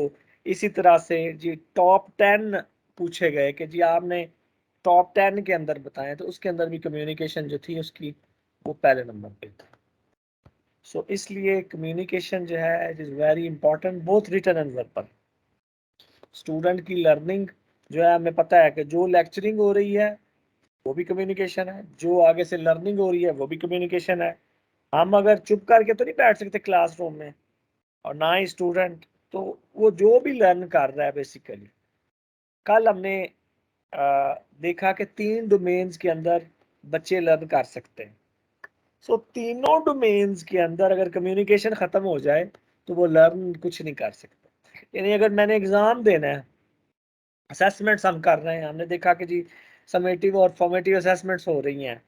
इसी तरह से जी टॉप 10 पूछे गए कि जी आपने टॉप 10 के अंदर बताएं, तो उसके अंदर भी कम्युनिकेशन जो थी उसकी वो पहले नंबर पे था। सो इसलिए कम्युनिकेशन जो है it is very important both written and verbal. Student की लर्निंग जो है हमें पता है कि जो लेक्चरिंग हो रही है वो भी कम्युनिकेशन है, जो आगे से लर्निंग हो रही है वो भी कम्युनिकेशन है। हम अगर चुप करके तो नहीं बैठ सकते क्लासरूम में, और ना ही स्टूडेंट, तो वो जो भी लर्न कर रहा है बेसिकली। कल हमने देखा कि 3 डोमेन्स के अंदर बच्चे लर्न कर सकते हैं। सो तीनों डोमेन्स के अंदर अगर कम्युनिकेशन खत्म हो जाए तो वो लर्न कुछ नहीं कर सकते। यानी अगर मैंने एग्जाम देना है, असेसमेंट्स हम कर रहे हैं, हमने देखा कि जी समेटिव और फॉर्मेटिव असेसमेंट्स हो रही हैं,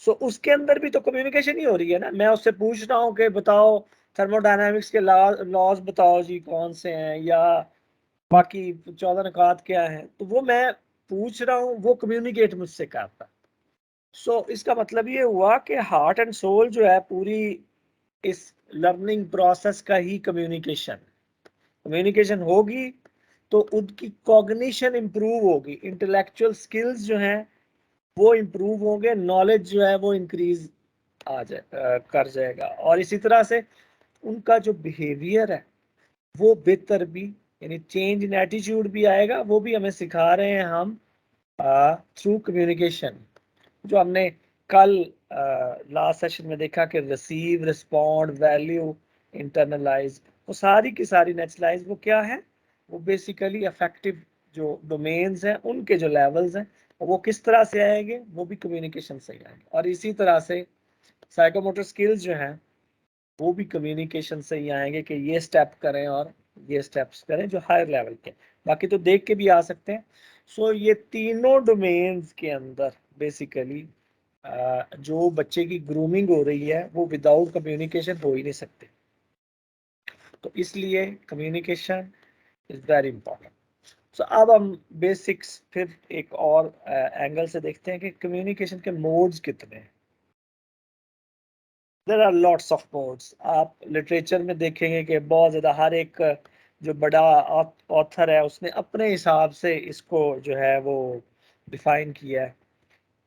सो उसके अंदर भी तो कम्युनिकेशन ही हो रही है ना। मैं उससे पूछ रहा हूँ कि बताओ थर्मोडायनामिक्स के लॉज बताओ जी कौन से हैं, या बाकी 14 नुकात क्या हैं, तो वो मैं पूछ रहा हूँ, वो कम्युनिकेट मुझसे करता। सो इसका मतलब ये हुआ कि हार्ट एंड सोल जो है पूरी इस लर्निंग प्रोसेस का ही कम्युनिकेशन होगी तो उनकी कॉग्निशन इंप्रूव होगी, इंटेलेक्चुअल स्किल्स जो हैं वो इंप्रूव होंगे, नॉलेज जो है वो इंक्रीज कर जाएगा, और इसी तरह से उनका जो बिहेवियर है वो बेहतर भी, यानी चेंज इन एटीट्यूड भी आएगा। वो भी हमें सिखा रहे हैं हम थ्रू कम्युनिकेशन। जो हमने कल लास्ट सेशन में देखा कि रिसीव, रिस्पॉन्ड, वैल्यू, इंटरनलाइज, वो सारी की सारी नेचुरलाइज वो क्या है, वो बेसिकली अफेक्टिव जो डोमेन्स हैं उनके जो लेवल्स हैं वो किस तरह से आएंगे, वो भी कम्युनिकेशन से ही आएंगे। और इसी तरह से साइकोमोटर स्किल्स जो हैं वो भी कम्युनिकेशन से ही आएंगे कि ये स्टेप करें और ये स्टेप्स करें जो हायर लेवल के, बाकी तो देख के भी आ सकते हैं। सो ये तीनों डोमेन्स के अंदर बेसिकली जो बच्चे की ग्रूमिंग हो रही है वो विदाउट कम्युनिकेशन हो ही नहीं सकते। तो इसलिए कम्युनिकेशन इज वेरी इंपॉर्टेंट। सो अब हम बेसिक्स फिर एक और एंगल से देखते हैं कि कम्युनिकेशन के मोड्स कितने हैं। There are lots of modes. आप लिटरेचर में देखेंगे कि बहुत ज़्यादा हर एक जो बड़ा ऑथर है उसने अपने हिसाब से इसको जो है वो डिफाइन किया है।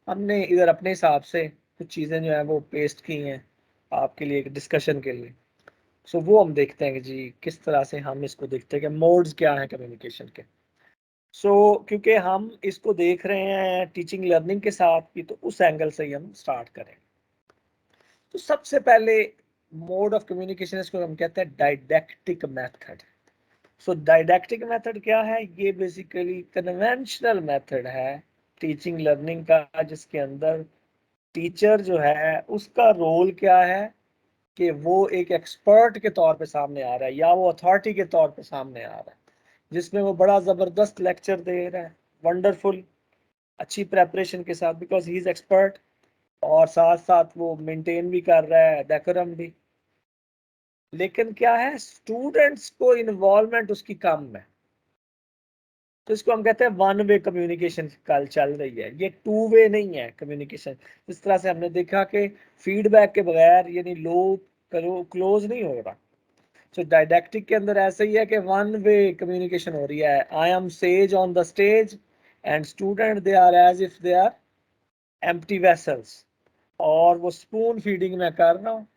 हमने इधर अपने हिसाब से कुछ चीज़ें जो है वो पेस्ट की हैं आपके लिए, एक डिस्कशन के लिए। सो वो हम देखते हैं कि जी किस तरह से हम इसको देखते हैं कि मोड्स क्या हैं कम्युनिकेशन के। क्योंकि हम इसको देख रहे हैं टीचिंग लर्निंग के साथ भी, तो उस एंगल से ही हम स्टार्ट करें। तो सबसे पहले मोड ऑफ कम्युनिकेशन इसको हम कहते हैं डायडैक्टिक मेथड। सो डायडैक्टिक मेथड क्या है, ये बेसिकली कन्वेंशनल मेथड है टीचिंग लर्निंग का, जिसके अंदर टीचर जो है उसका रोल क्या है कि वो एक एक्सपर्ट के तौर पे सामने आ रहा है या वो अथॉरिटी के तौर पे सामने आ रहा है, जिसमें वो बड़ा ज़बरदस्त लेक्चर दे रहा है, वंडरफुल, अच्छी प्रेपरेशन के साथ, बिकॉज ही इज़ एक्सपर्ट, और साथ साथ वो मेंटेन भी कर रहा है डेकोरम भी। लेकिन क्या है, स्टूडेंट्स को इन्वॉल्वमेंट उसकी कम है, तो इसको हम कहते हैं वन वे कम्युनिकेशन कल चल रही है, ये टू वे नहीं है कम्युनिकेशन। इस तरह से हमने देखा कि फीडबैक के बगैर यानी लो क्लोज नहीं हो रहा। तो डायडैक्टिक के अंदर ऐसा ही है कि वन वे कम्युनिकेशन हो रही है। I am sage on the stage and student they are as if they are empty vessels, और वो स्पून फीडिंग में कर रहा हूँ,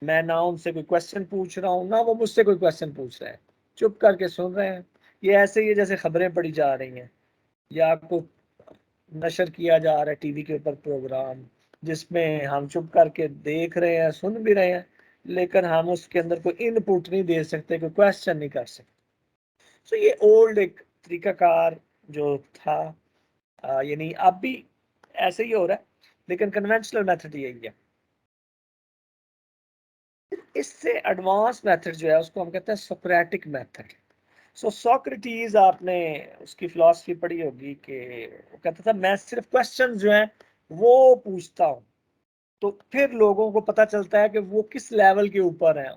मैं ना उनसे कोई क्वेश्चन पूछ रहा हूँ ना वो मुझसे कोई क्वेश्चन पूछ रहे हैं, चुप करके सुन रहे हैं। ये ऐसे ही है जैसे खबरें पढ़ी जा रही हैं या आपको नशर किया जा रहा है टीवी के ऊपर प्रोग्राम, जिसमें हम चुप करके देख रहे हैं, सुन भी रहे हैं, लेकिन हम उसके अंदर कोई इनपुट नहीं दे सकते, कोई क्वेश्चन नहीं कर सकते। सो ये ओल्ड एक तरीकाकार जो था, यानी अब भी ऐसे ही हो रहा है, लेकिन कन्वेंशनल मेथड यही है। इससे एडवांस मेथड जो है उसको हम कहते हैं सोक्रेटिक मेथड। सो सोक्रेटिस, आपने उसकी फिलॉसफी पढ़ी होगी कि वो कहता था मैं सिर्फ क्वेश्चन जो है वो पूछता हूँ, तो फिर लोगों को पता चलता है कि वो किस लेवल के ऊपर है,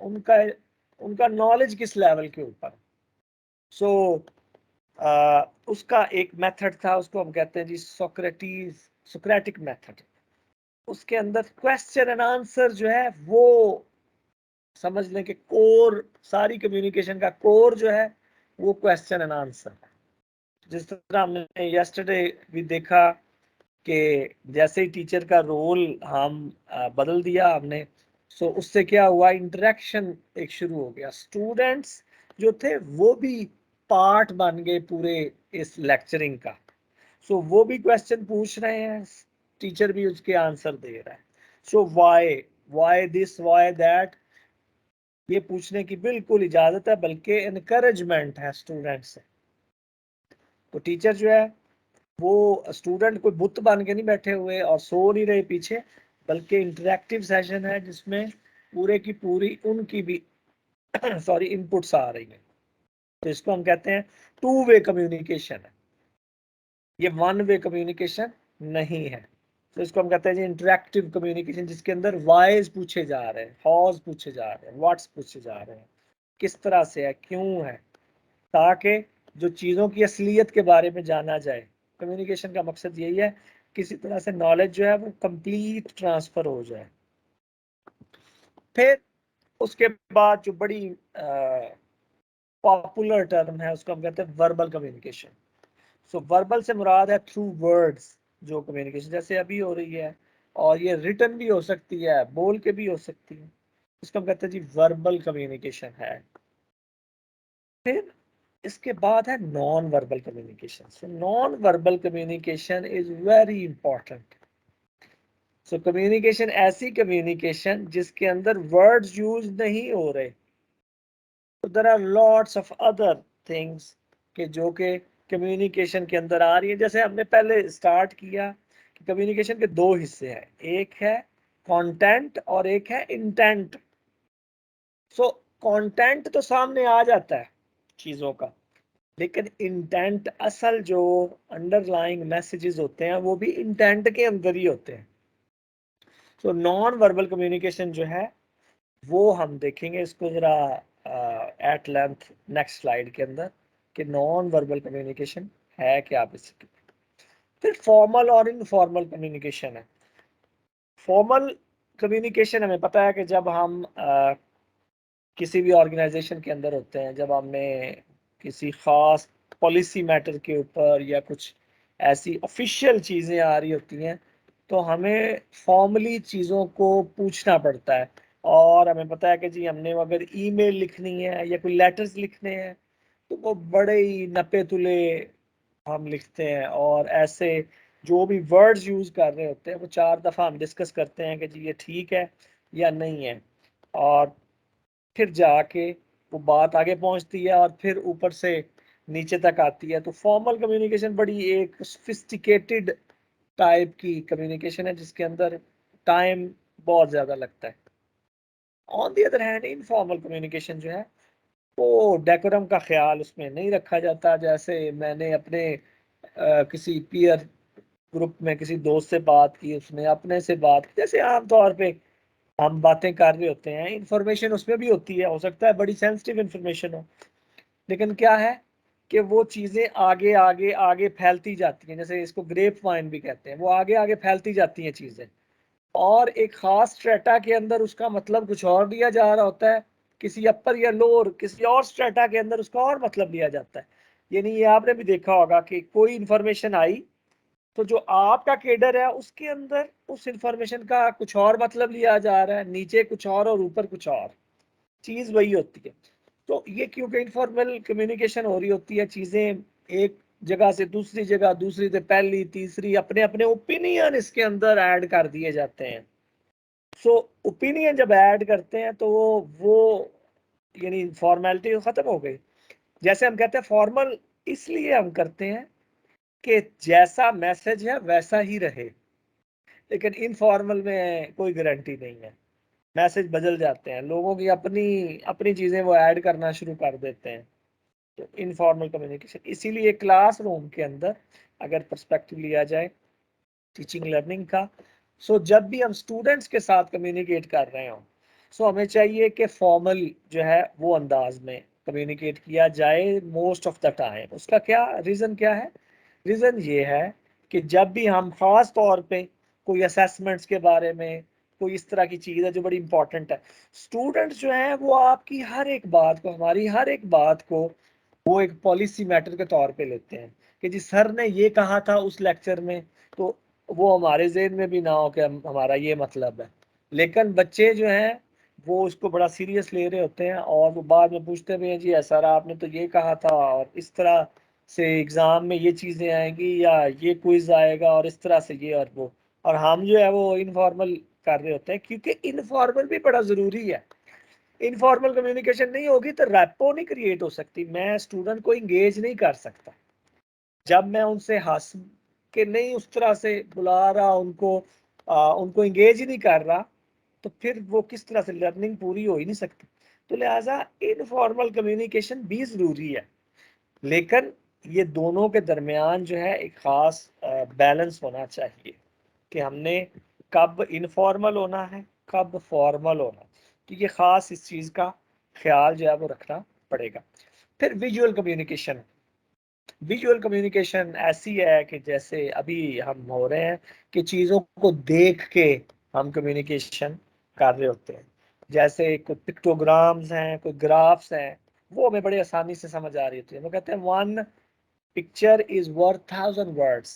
उनका नॉलेज किस लेवल के ऊपर। सो उसका एक मेथड था, उसको हम कहते हैं जी सोक्रेटिक मेथड। उसके अंदर क्वेश्चन एंड आंसर जो है वो समझ लें कि कोर, सारी कम्युनिकेशन का कोर जो है वो क्वेश्चन एंड आंसर। जिस तरह हमने यस्टरडे भी देखा कि जैसे ही टीचर का रोल हम बदल दिया हमने, सो उससे क्या हुआ, इंटरेक्शन एक शुरू हो गया, स्टूडेंट्स जो थे वो भी पार्ट बन गए पूरे इस लेक्चरिंग का। सो वो भी क्वेश्चन पूछ रहे हैं, टीचर भी उसके आंसर दे रहा है। सो वाई दिस वाई दैट, ये पूछने की बिल्कुल इजाजत है, बल्कि इनकरेजमेंट है स्टूडेंट से। तो टीचर जो है वो स्टूडेंट कोई बुत बन के नहीं बैठे हुए और सो नहीं रहे पीछे, बल्कि इंटरेक्टिव सेशन है जिसमें पूरे की पूरी उनकी भी सॉरी इनपुट्स आ रही हैं। तो इसको हम कहते हैं टू वे कम्युनिकेशन है, ये वन वे कम्युनिकेशन नहीं है। तो इसको हम कहते हैं जी इंटरेक्टिव कम्युनिकेशन, जिसके अंदर वाइज पूछे जा रहे हैं, हाउस पूछे जा रहे हैं, व्हाट्स पूछे जा रहे हैं, किस तरह से है, क्यों है, ताकि जो चीज़ों की असलियत के बारे में जाना जाए। कम्युनिकेशन का मकसद यही है किसी तरह से नॉलेज जो है वो कंप्लीट ट्रांसफर हो जाए। फिर उसके बाद जो बड़ी पॉपुलर टर्म है उसको हम कहते हैं वर्बल कम्युनिकेशन। सो वर्बल से मुराद है थ्रू वर्ड्स जो कम्युनिकेशन जैसे अभी हो रही है, और ये रिटन भी हो सकती है, बोल के भी हो सकती है, इसको हम कहते हैं जी वर्बल कम्युनिकेशन है। फिर इसके बाद है non verbal communication. So non verbal communication is very important. So communication ऐसी कम्युनिकेशन जिसके अंदर वर्ड्स यूज नहीं हो रहे। तो there are lots of other things के जो के कम्युनिकेशन के अंदर आ रही है। जैसे हमने पहले स्टार्ट किया कि कम्युनिकेशन के दो हिस्से हैं, एक है कंटेंट और एक है इंटेंट। सो कंटेंट तो सामने आ जाता है चीजों का, लेकिन इंटेंट असल जो अंडरलाइंग मैसेजेस होते हैं वो भी इंटेंट के अंदर ही होते हैं। सो नॉन वर्बल कम्युनिकेशन जो है वो हम देखेंगे इसको जरा एट लेंथ नेक्स्ट स्लाइड के अंदर कि नॉन वर्बल कम्युनिकेशन है क्या बेसिकली। फिर फॉर्मल और इनफॉर्मल कम्युनिकेशन है। फॉर्मल कम्युनिकेशन हमें पता है कि जब हम किसी भी ऑर्गेनाइजेशन के अंदर होते हैं, जब हमें किसी खास पॉलिसी मैटर के ऊपर या कुछ ऐसी ऑफिशियल चीज़ें आ रही होती हैं तो हमें फॉर्मली चीज़ों को पूछना पड़ता है। और हमें पता है कि जी हमने अगर ईमेल लिखनी है या कोई लेटर्स लिखने हैं तो वो बड़े ही नपे तुले हम लिखते हैं, और ऐसे जो भी वर्ड्स यूज़ कर रहे होते हैं वो 4 दफ़ा हम डिस्कस करते हैं कि जी ये ठीक है या नहीं है, और फिर जाके वो बात आगे पहुंचती है और फिर ऊपर से नीचे तक आती है। तो फॉर्मल कम्युनिकेशन बड़ी एक सोफिस्टिकेटेड टाइप की कम्युनिकेशन है जिसके अंदर टाइम बहुत ज़्यादा लगता है। On the other hand informal communication जो है वो डेकोरम का ख्याल उसमें नहीं रखा जाता। जैसे मैंने अपने किसी पीयर ग्रुप में किसी दोस्त से बात की, उसने अपने से बात की, जैसे आमतौर पे हम बातें कर रहे होते हैं, इंफॉर्मेशन उसमें भी होती है, हो सकता है बड़ी सेंसिटिव इंफॉर्मेशन हो, लेकिन क्या है कि वो चीज़ें आगे आगे आगे फैलती जाती हैं। जैसे इसको ग्रेप वाइन भी कहते हैं, वो आगे आगे फैलती जाती हैं चीज़ें, और एक खास स्ट्रेटा के अंदर उसका मतलब कुछ और दिया जा रहा होता है, किसी अपर या लोअर किसी और स्ट्रेटा के अंदर उसका और मतलब लिया जाता है। यानी ये आपने भी देखा होगा कि कोई इंफॉर्मेशन आई तो जो आपका केडर है उसके अंदर उस इंफॉर्मेशन का कुछ और मतलब लिया जा रहा है, नीचे कुछ और ऊपर कुछ और, चीज वही होती है। तो ये क्योंकि इनफॉर्मल कम्युनिकेशन हो रही होती है, चीजें एक जगह से दूसरी जगह, दूसरी से पहली, तीसरी, अपने अपने ओपिनियन इसके अंदर ऐड कर दिए जाते हैं। सो ओपिनियन जब ऐड करते हैं तो वो यानी फॉर्मेलिटी खत्म हो गई। जैसे हम कहते हैं फॉर्मल इसलिए हम करते हैं कि जैसा मैसेज है वैसा ही रहे, लेकिन इनफॉर्मल में कोई गारंटी नहीं है, मैसेज बदल जाते हैं, लोगों की अपनी अपनी चीज़ें वो ऐड करना शुरू कर देते हैं। तो इनफॉर्मल कम्युनिकेशन इसीलिए क्लासरूम के अंदर अगर पर्सपेक्टिव लिया जाए टीचिंग लर्निंग का, सो जब भी हम स्टूडेंट्स के साथ कम्युनिकेट कर रहे हो सो हमें चाहिए कि फॉर्मल जो है वो अंदाज में कम्युनिकेट किया जाए मोस्ट ऑफ द टाइम। उसका क्या रीज़न क्या है? रीज़न ये है कि जब भी हम खास तौर पे कोई असेसमेंट्स के बारे में, कोई इस तरह की चीज़ है जो बड़ी इंपॉर्टेंट है, स्टूडेंट्स जो है वो आपकी हर एक बात को, हमारी हर एक बात को वो एक पॉलिसी मैटर के तौर पे लेते हैं कि जी सर ने ये कहा था उस लेक्चर में, तो वो हमारे ज़हन में भी ना हो कि हमारा ये मतलब है। लेकिन बच्चे जो हैं वो उसको बड़ा सीरियस ले रहे होते हैं और वो बाद में पूछते भी हैं जी सर आपने तो ये कहा था और इस तरह से एग्ज़ाम में ये चीज़ें आएंगी या ये क्विज आएगा और इस तरह से ये और वो, और हम जो है वो इनफॉर्मल कर रहे होते हैं क्योंकि इनफॉर्मल भी बड़ा ज़रूरी है। इनफॉर्मल कम्युनिकेशन नहीं होगी तो रैपो नहीं क्रिएट हो सकती, मैं स्टूडेंट को इंगेज नहीं कर सकता। जब मैं उनसे हंस के नहीं उस तरह से बुला रहा उनको, उनको इंगेज ही नहीं कर रहा, तो फिर वो किस तरह से लर्निंग पूरी हो ही नहीं सकती। तो लिहाजा इनफॉर्मल कम्युनिकेशन भी ज़रूरी है, लेकिन ये दोनों के दरमियान जो है एक ख़ास बैलेंस होना चाहिए कि हमने कब इनफॉर्मल होना है, कब फॉर्मल होना है, तो ये ख़ास इस चीज़ का ख्याल जो है वो रखना पड़ेगा। फिर विजुअल कम्युनिकेशन, विजुअल कम्युनिकेशन ऐसी है कि जैसे अभी हम हो रहे हैं कि चीज़ों को देख के हम कम्युनिकेशन कर रहे होते हैं। जैसे कोई पिक्टोग्राम्स हैं, कोई ग्राफ्स हैं, वो हमें बड़ी आसानी से समझ आ रही होती है। वो कहते हैं 1 पिक्चर इज वर्थ 1000 वर्ड्स।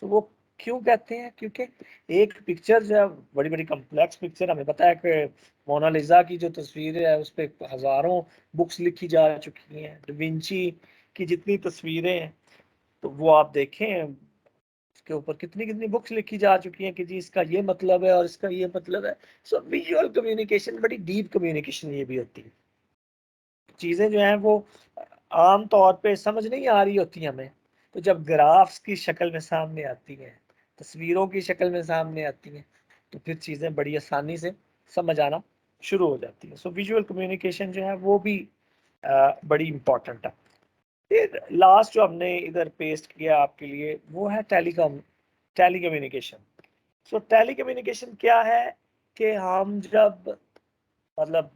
सो वो क्यों कहते हैं? क्योंकि एक पिक्चर जो है बड़ी बड़ी कम्प्लेक्स पिक्चर, हमें पता है कि मोनालिसा की जो तस्वीर है उस पर हजारों बुक्स लिखी जा चुकी हैं, डिविंची की जितनी तस्वीरें हैं तो वो आप देखें उसके ऊपर कितनी कितनी बुक्स लिखी जा चुकी हैं कि जी इसका ये मतलब है और इसका ये मतलब है। सो विजुअल कम्युनिकेशन बड़ी डीप कम्युनिकेशन ये भी होती है। चीज़ें जो हैं वो आम तौर पे समझ नहीं आ रही होती हमें, तो जब ग्राफ्स की शक्ल में सामने आती हैं, तस्वीरों की शक्ल में सामने आती हैं, तो फिर चीज़ें बड़ी आसानी से समझ आना शुरू हो जाती है। सो विजुअल कम्युनिकेशन जो है वो भी बड़ी इंपॉर्टेंट है। फिर लास्ट जो हमने इधर पेस्ट किया आपके लिए वो है टेलीकम्युनिकेशन। सो टेलीकम्युनिकेशन क्या है कि हम जब मतलब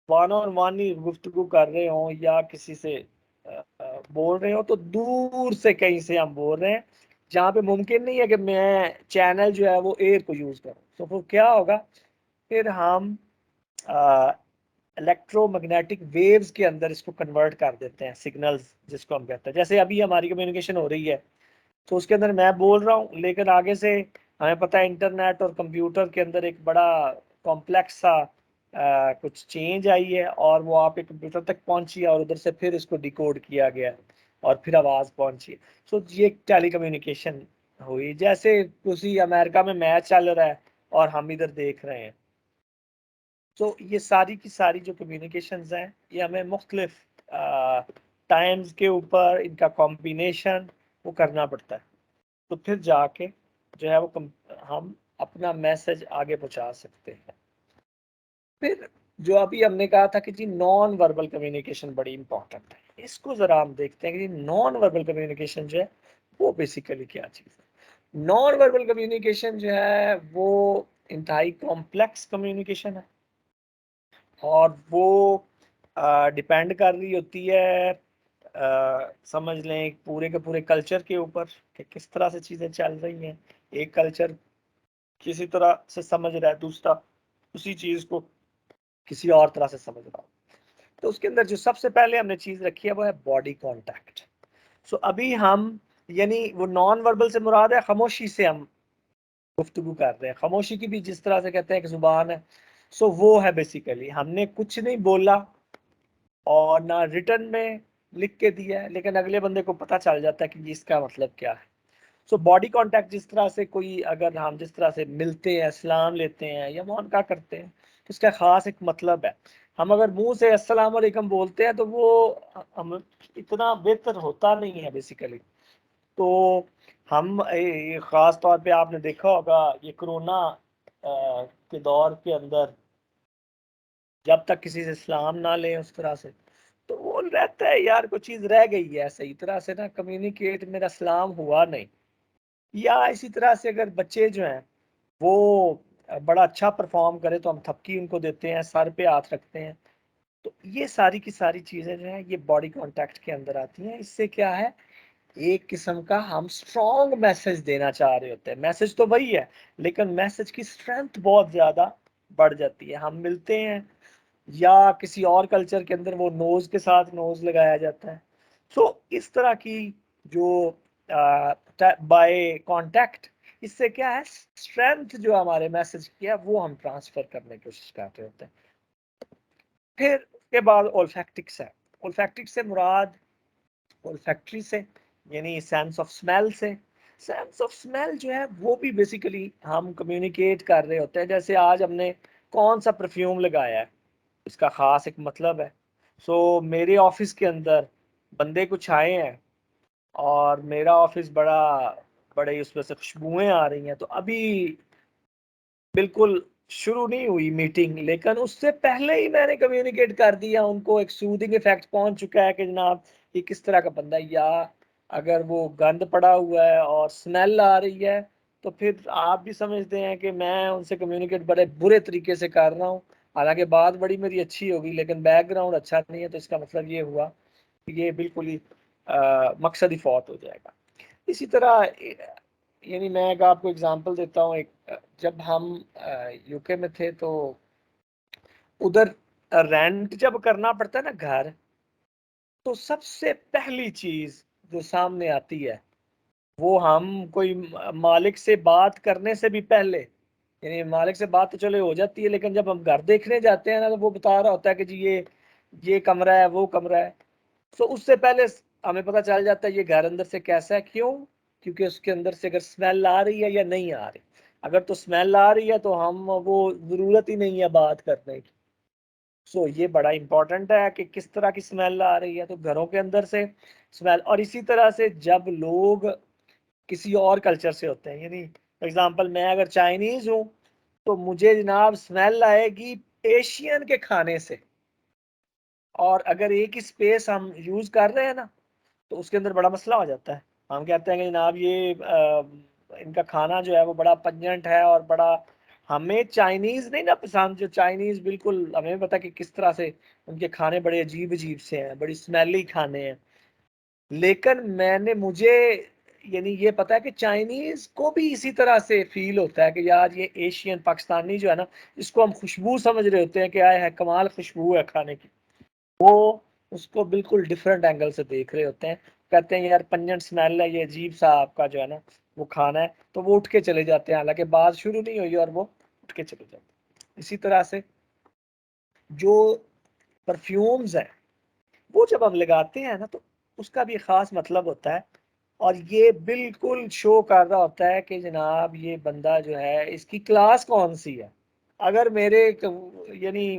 1-on-1 ही गुफ्तगू कर रहे हो या किसी से बोल रहे हो तो दूर से कहीं से हम बोल रहे हैं, जहाँ पे मुमकिन नहीं है कि मैं चैनल जो है वो एयर को यूज करूँ। तो फिर क्या होगा, फिर हम इलेक्ट्रोमैग्नेटिक वेव्स के अंदर इसको कन्वर्ट कर देते हैं, सिग्नल्स जिसको हम कहते हैं। जैसे अभी हमारी कम्युनिकेशन हो रही है तो उसके अंदर मैं बोल रहा हूँ, लेकिन आगे से हमें पता है इंटरनेट और कंप्यूटर के अंदर एक बड़ा कॉम्प्लेक्स सा कुछ चेंज आई है और वो आपके कंप्यूटर तक पहुंची है और उधर से फिर इसको डिकोड किया गया है और फिर आवाज़ पहुंची है। सो ये टेली कम्युनिकेशन हुई। जैसे उसी अमेरिका में मैच चल रहा है और हम इधर देख रहे हैं, तो ये सारी की सारी जो कम्युनिकेशंस हैं ये हमें मुख्तलिफ टाइम्स के ऊपर इनका कॉम्बिनेशन वो करना पड़ता है, तो फिर जाके जो है वो हम अपना मैसेज आगे पहुंचा सकते हैं। फिर जो अभी हमने कहा था कि जी नॉन वर्बल कम्युनिकेशन बड़ी इंपॉर्टेंट है, इसको जरा हम देखते हैं कि नॉन वर्बल कम्युनिकेशन जो है वो बेसिकली क्या चीज़ है। नॉन वर्बल कम्युनिकेशन जो है वो इंतहाई कॉम्प्लेक्स कम्युनिकेशन है और वो डिपेंड कर रही होती है समझ लें पूरे के पूरे कल्चर के ऊपर कि किस तरह से चीज़ें चल रही हैं। एक कल्चर किसी तरह से समझ रहा है, दूसरा उसी चीज़ को किसी और तरह से समझ रहा हो। तो उसके अंदर जो सबसे पहले हमने चीज़ रखी है वो है बॉडी कांटेक्ट। सो अभी हम यानी वो नॉन वर्बल से मुराद है खामोशी से हम गुफ्तगू कर रहे हैं। खामोशी की भी जिस तरह से कहते हैं कि जुबान है, सो वो है बेसिकली हमने कुछ नहीं बोला और ना रिटर्न में लिख के दिया है, लेकिन अगले बंदे को पता चल जाता है कि इसका मतलब क्या है। सो बॉडी कांटेक्ट जिस तरह से कोई अगर हम जिस तरह से मिलते हैं, सलाम लेते हैं या मुआनका करते हैं तो इसका खास एक मतलब है। हम अगर मुंह से अस्सलाम वालेकुम बोलते हैं तो वो हम इतना बेहतर होता नहीं है बेसिकली। तो हम ये ख़ास तौर पे आपने देखा होगा ये कोरोना के दौर के अंदर जब तक किसी से सलाम ना लें उस तरह से, तो वो रहता है यार कोई चीज़ रह गई है सही तरह से ना कम्युनिकेट, मेरा सलाम हुआ नहीं। या इसी तरह से अगर बच्चे जो हैं वो बड़ा अच्छा परफॉर्म करे तो हम थपकी उनको देते हैं, सर पे हाथ रखते हैं। तो ये सारी की सारी चीज़ें जो हैं ये बॉडी कांटेक्ट के अंदर आती हैं। इससे क्या है, एक किस्म का हम स्ट्रॉन्ग मैसेज देना चाह रहे होते हैं। मैसेज तो वही है लेकिन मैसेज की स्ट्रेंथ बहुत ज़्यादा बढ़ जाती है। हम मिलते हैं या किसी और कल्चर के अंदर वो नोज के साथ नोज लगाया जाता है। सो इस तरह की जो बाय कांटेक्ट, इससे क्या है स्ट्रेंथ जो हमारे मैसेज की है वो हम ट्रांसफर करने की कोशिश कर रहे होते हैं। फिर उसके बाद ओल्फैक्टिक्स है। ओल्फैक्टिक्स से मुराद ओल्फैक्ट्री से यानी सेंस ऑफ स्मेल से। सेंस ऑफ स्मेल जो है वो भी बेसिकली हम कम्युनिकेट कर रहे होते हैं। जैसे आज हमने कौन सा परफ्यूम लगाया है इसका खास एक मतलब है। सो मेरे ऑफिस के अंदर बंदे कुछ आए हैं और मेरा ऑफिस बड़े उसमें से खुशबुएं आ रही हैं, तो अभी बिल्कुल शुरू नहीं हुई मीटिंग लेकिन उससे पहले ही मैंने कम्युनिकेट कर दिया उनको, एक सूदिंग इफेक्ट पहुंच चुका है कि जनाब ये किस तरह का बंदा है। या अगर वो गंद पड़ा हुआ है और स्मेल आ रही है तो फिर आप भी समझते हैं कि मैं उनसे कम्युनिकेट बड़े बुरे तरीके से कर रहा हूँ। हालांकि बात बड़ी मेरी अच्छी होगी लेकिन बैकग्राउंड अच्छा नहीं है, तो इसका मतलब ये हुआ कि ये बिल्कुल ही मकसद ही फौत हो जाएगा। इसी तरह यानी मैं एक आपको एग्जांपल देता हूँ। एक जब हम यूके में थे तो उधर रेंट जब करना पड़ता है ना घर, तो सबसे पहली चीज जो सामने आती है वो हम कोई मालिक से बात करने से भी पहले, यानी मालिक से बात तो चलो हो जाती है, लेकिन जब हम घर देखने जाते हैं ना तो वो बता रहा होता है कि जी ये कमरा है, वो कमरा है। तो उससे पहले हमें पता चल जाता है ये घर अंदर से कैसा है। क्यों? क्योंकि उसके अंदर से अगर स्मेल आ रही है या नहीं आ रही। अगर तो स्मेल आ रही है तो हम वो जरूरत ही नहीं है बात करने की। सो ये बड़ा इंपॉर्टेंट है कि किस तरह की स्मेल आ रही है, तो घरों के अंदर से स्मेल। और इसी तरह से जब लोग किसी और कल्चर से होते हैं, यानी फॉर एग्जांपल मैं अगर चाइनीज हूँ तो मुझे जनाब स्मेल आएगी एशियन के खाने से। और अगर एक ही स्पेस हम यूज कर रहे हैं ना तो उसके अंदर बड़ा मसला हो जाता है। हम कहते हैं कि जनाब ये इनका खाना जो है वो बड़ा पंजेंट है और बड़ा, हमें चाइनीज नहीं ना पसंद। जो चाइनीज बिल्कुल हमें पता कि किस तरह से उनके खाने बड़े अजीब अजीब से हैं, बड़ी स्मेली खाने हैं। लेकिन मुझे यानी ये पता है कि चाइनीज को भी इसी तरह से फील होता है कि यार ये एशियन पाकिस्तानी जो है ना, इसको हम खुशबू समझ रहे होते हैं कि आए है कमाल खुशबू है खाने की, वो उसको बिल्कुल डिफरेंट एंगल से देख रहे होते हैं। कहते हैं यार पंजेंट स्मेल है, ये अजीब सा आपका जो है ना वो खाना है, तो वो उठ के चले जाते हैं, हालांकि बात शुरू नहीं हुई और वो उठ के चले जाते हैं। इसी तरह से जो परफ्यूम्स है वो जब हम लगाते हैं ना तो उसका भी खास मतलब होता है, और ये बिल्कुल शो कर रहा होता है कि जनाब ये बंदा जो है इसकी क्लास कौन सी है। अगर मेरे यानी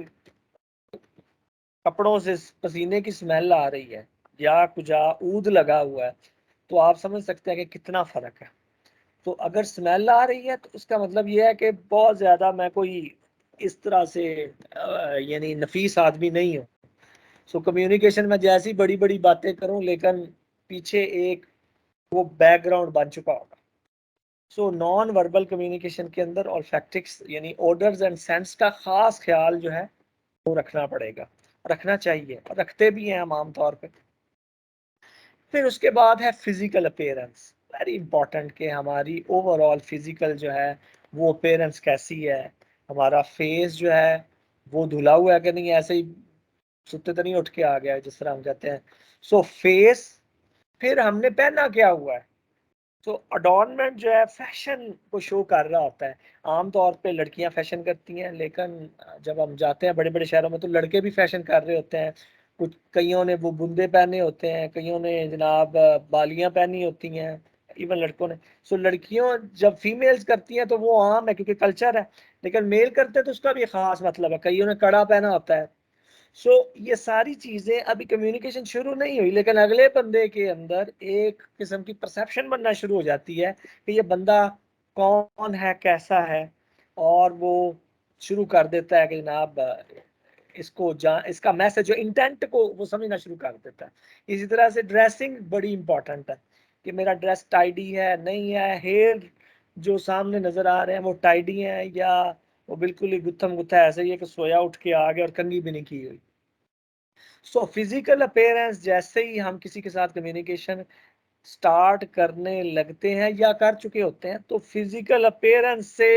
कपड़ों से पसीने की स्मेल आ रही है या कुछ ऊद लगा हुआ है तो आप समझ सकते हैं कि कितना फर्क है। तो अगर स्मेल आ रही है तो उसका मतलब ये है कि बहुत ज्यादा मैं कोई इस तरह से यानी नफीस आदमी नहीं हूँ। सो कम्युनिकेशन में जैसी बड़ी बड़ी बातें करूं लेकिन पीछे एक वो बैकग्राउंड बन चुका होगा। सो नॉन वर्बल कम्युनिकेशन के अंदर ऑल्फैक्टिक्स यानी ऑर्डर्स एंड सेंस का खास ख्याल जो है वो रखना पड़ेगा, रखना चाहिए और रखते भी हैं हम आमतौर पे। फिर उसके बाद है फिजिकल अपीयरेंस, वेरी इंपॉर्टेंट कि हमारी ओवरऑल फिजिकल जो है वो अपीयरेंस कैसी है, हमारा फेस जो है वो धुला हुआ है कि नहीं, ऐसे ही सुते तो नहीं उठ के आ गया है जिस तरह हम कहते हैं। सो फेस, फिर हमने पहना क्या हुआ है। तो अडॉर्नमेंट जो है फैशन को शो कर रहा होता है। आमतौर पे लड़कियां फैशन करती हैं, लेकिन जब हम जाते हैं बड़े बड़े शहरों में तो लड़के भी फैशन कर रहे होते हैं। कुछ कईयों ने वो बुंदे पहने होते हैं, कईयों ने जनाब बालियां पहनी होती हैं, इवन लड़कों ने। सो लड़कियों जब फीमेल्स करती हैं तो वो आम है क्योंकि कल्चर है, लेकिन मेल करते हैं तो उसका भी खास मतलब है। कईयों ने कड़ा पहना होता है। सो ये सारी चीजें अभी कम्युनिकेशन शुरू नहीं हुई, लेकिन अगले बंदे के अंदर एक किस्म की परसेप्शन बनना शुरू हो जाती है कि ये बंदा कौन है, कैसा है, और वो शुरू कर देता है कि जनाब इसका मैसेज जो इंटेंट को वो समझना शुरू कर देता है। इसी तरह से ड्रेसिंग बड़ी इंपॉर्टेंट है कि मेरा ड्रेस टाइडी है नहीं है, हेयर जो सामने नजर आ रहे हैं वो टाइडी है या वो बिल्कुल ही गुत्थम गुत्था ऐसे ही है कि सोया उठ के आ गया और कंघी भी नहीं की हुई। सो फिजिकल अपीयरेंस जैसे ही हम किसी के साथ कम्युनिकेशन स्टार्ट करने लगते हैं या कर चुके होते हैं तो फिजिकल अपीयरेंस से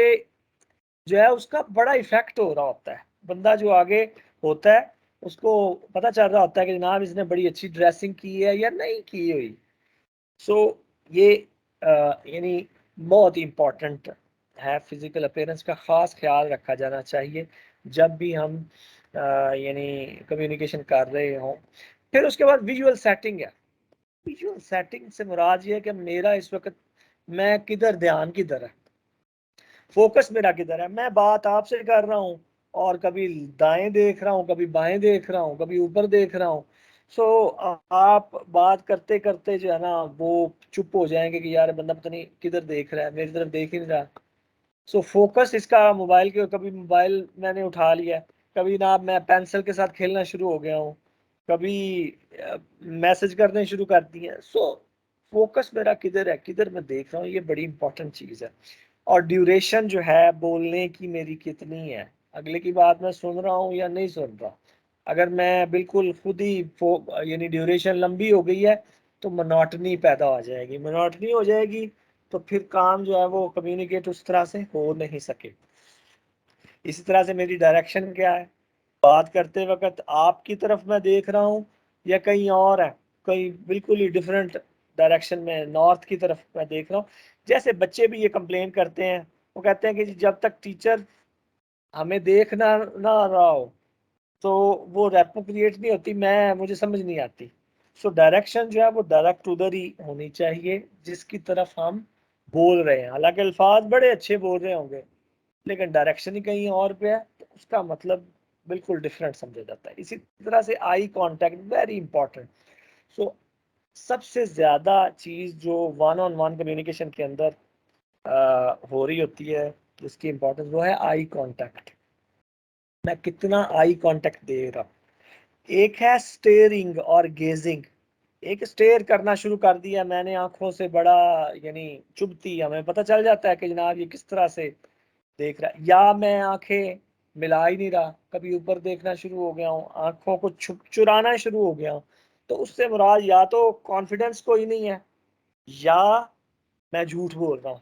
जो है उसका बड़ा इफेक्ट हो रहा होता है। बंदा जो आगे होता है उसको पता चल रहा होता है कि जनाब इसने बड़ी अच्छी ड्रेसिंग की है या नहीं की हुई। सो ये यानी बहुत इंपॉर्टेंट है, फिजिकल अपीयरेंस का खास ख्याल रखा जाना चाहिए जब भी हम यानी कम्युनिकेशन कर रहे हों। फिर उसके बाद विजुअल सेटिंग है। विजुअल सेटिंग से मुराद ये है कि मेरा इस वक्त मैं किधर, ध्यान किधर है, फोकस मेरा किधर है। मैं बात आपसे कर रहा हूँ और कभी दाएं देख रहा हूँ, कभी बाएं देख रहा हूँ, कभी ऊपर देख रहा हूँ। सो आप बात करते करते जो है ना वो चुप हो जाएंगे कि यार बंदा पता नहीं किधर देख रहा है, मेरी तरफ देख ही नहीं रहा। सो फोकस इसका मोबाइल के, कभी मोबाइल मैंने उठा लिया, कभी ना मैं पेंसिल के साथ खेलना शुरू हो गया हूँ, कभी मैसेज करने शुरू कर दिए। सो फोकस मेरा किधर है, किधर मैं देख रहा हूँ, ये बड़ी इंपॉर्टेंट चीज है। और ड्यूरेशन जो है बोलने की मेरी कितनी है, अगले की बात मैं सुन रहा हूँ या नहीं सुन रहा। अगर मैं बिल्कुल खुद ही यानी ड्यूरेशन लंबी हो गई है तो मोनोटनी पैदा हो जाएगी। मोनोटनी हो जाएगी तो फिर काम जो है वो कम्युनिकेट उस तरह से हो नहीं सके। इसी तरह से मेरी डायरेक्शन क्या है, बात करते वक्त आपकी तरफ मैं देख रहा हूँ या कहीं और है, कहीं बिल्कुल ही डिफरेंट डायरेक्शन में नॉर्थ की तरफ मैं देख रहा हूँ। जैसे बच्चे भी ये कंप्लेन करते हैं, वो कहते हैं कि जब तक टीचर हमें देखना ना रहा हो तो वो रेपो क्रिएट नहीं होती, मुझे समझ नहीं आती। सो डायरेक्शन जो है वो डायरेक्ट उधर ही होनी चाहिए जिसकी तरफ हम बोल रहे हैं। हालांकि अल्फाज बड़े अच्छे बोल रहे होंगे लेकिन डायरेक्शन ही कहीं और पे है तो उसका मतलब बिल्कुल डिफरेंट समझा जाता है। इसी तरह से आई कांटेक्ट वेरी इंपॉर्टेंट। सो सबसे ज्यादा चीज जो वन ऑन वन कम्युनिकेशन के अंदर हो रही होती है जिसकी इंपॉर्टेंस, वो है आई कांटेक्ट। मैं कितना आई कांटेक्ट दे रहा हूँ। एक है स्टेयरिंग और गेजिंग। एक स्टेयर करना शुरू कर दिया मैंने आंखों से, बड़ा यानी चुभती, हमें पता चल जाता है कि जनाब ये किस तरह से देख रहा है। या मैं आंखें मिला ही नहीं रहा, कभी ऊपर देखना शुरू हो गया हूँ, आंखों को चुराना शुरू हो गया हूँ, तो उससे मुराद या तो कॉन्फिडेंस कोई नहीं है या मैं झूठ बोल रहा हूँ।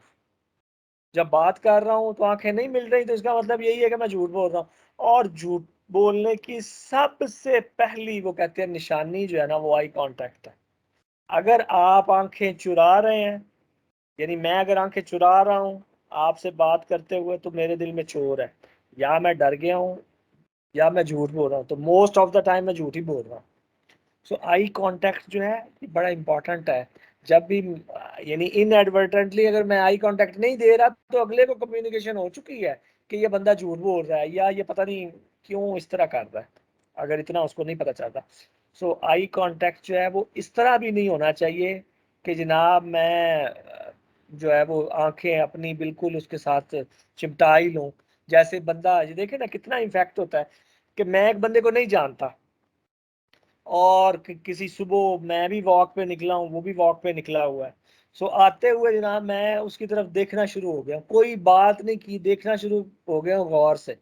जब बात कर रहा हूँ तो आंखें नहीं मिल रही तो इसका मतलब यही है कि मैं झूठ बोल रहा हूँ। और झूठ बोलने की सबसे पहली वो कहते हैं निशानी जो है ना, वो आई कांटेक्ट है। अगर आप आंखें चुरा रहे हैं, यानी मैं अगर आंखें चुरा रहा हूँ आपसे बात करते हुए, तो मेरे दिल में चोर है, या मैं डर गया हूँ या मैं झूठ बोल रहा हूँ। तो मोस्ट ऑफ द टाइम मैं झूठ ही बोल रहा हूँ। सो आई कांटेक्ट जो है ये बड़ा इंपॉर्टेंट है। जब भी यानी इनएडवर्टेंटली अगर मैं आई कांटेक्ट नहीं दे रहा तो अगले को कम्युनिकेशन हो चुकी है कि ये बंदा झूठ बोल रहा है या ये पता नहीं क्यों इस तरह कर रहा है, अगर इतना उसको नहीं पता चलता। सो आई कांटेक्ट जो है वो इस तरह भी नहीं होना चाहिए कि जनाब मैं जो है वो आंखें अपनी बिल्कुल उसके साथ चिपटा ही लूँ। जैसे बंदा, ये देखे ना कितना इफेक्ट होता है कि मैं एक बंदे को नहीं जानता और किसी सुबह मैं भी वॉक पे निकला हूँ, वो भी वॉक पे निकला हुआ है। सो आते हुए जनाब मैं उसकी तरफ देखना शुरू हो गया, कोई बात नहीं की, देखना शुरू हो गया गौर से,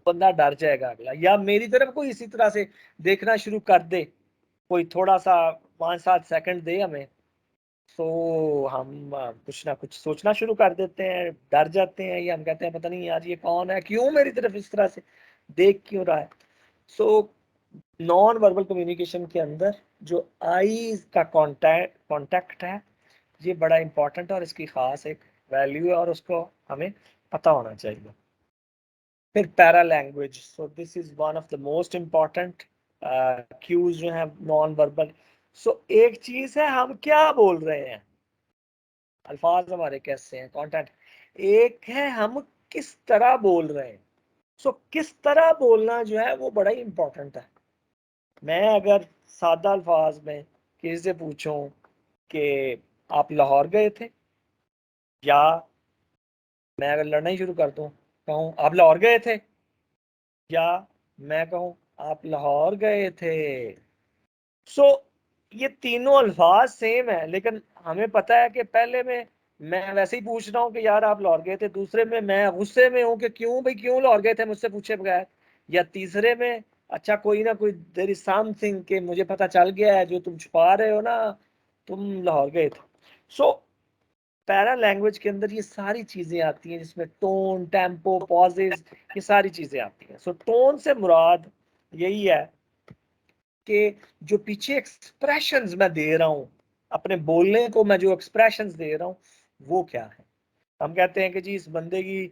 बंदा डर जाएगा अगला। या मेरी तरफ कोई इसी तरह से देखना शुरू कर दे, कोई थोड़ा सा 5-7 सेकंड दे हमें, तो हम कुछ ना कुछ सोचना शुरू कर देते हैं, डर जाते हैं, या हम कहते हैं पता नहीं यार ये कौन है, क्यों मेरी तरफ इस तरह से देख क्यों रहा है। सो नॉन वर्बल कम्युनिकेशन के अंदर जो आईज का कांटेक्ट है ये बड़ा इंपॉर्टेंट है और इसकी खास एक वैल्यू है और उसको हमें पता होना चाहिए। फिर paralanguage, so this is one of the most important cues जो है नॉन वर्बल। सो एक चीज है हम क्या बोल रहे हैं, अल्फाज हमारे कैसे हैं, कंटेंट। एक है हम किस तरह बोल रहे हैं। सो किस तरह बोलना जो है वो बड़ा ही इंपॉर्टेंट है। मैं अगर सादा अल्फाज में किसी से पूछूं कि आप लाहौर गए थे, या मैं अगर लड़ना ही शुरू कर दूं, कहूं आप लाहौर गए थे, या मैं कहूं आप लाहौर गए थे। सो ये तीनों अल्फाज सेम है लेकिन हमें पता है कि पहले में मैं वैसे ही पूछ रहा हूँ कि यार आप लाहौर गए थे, दूसरे में मैं गुस्से में हूँ कि क्यों भाई क्यों लाहौर गए थे मुझसे पूछे बगैर, या तीसरे में अच्छा कोई ना कोई देयर इज समथिंग कि मुझे पता चल गया है जो तुम छुपा रहे हो ना, तुम लाहौर गए थे। सो पैरा लैंग्वेज के अंदर ये सारी चीजें आती हैं जिसमें टोन, टेम्पो, पॉजेज, ये सारी चीजें आती हैं। सो टोन से मुराद यही है कि जो पीछे एक्सप्रेशंस मैं दे रहा हूँ, अपने बोलने को मैं जो एक्सप्रेशंस दे रहा हूँ वो क्या है। हम कहते हैं कि जी इस बंदे की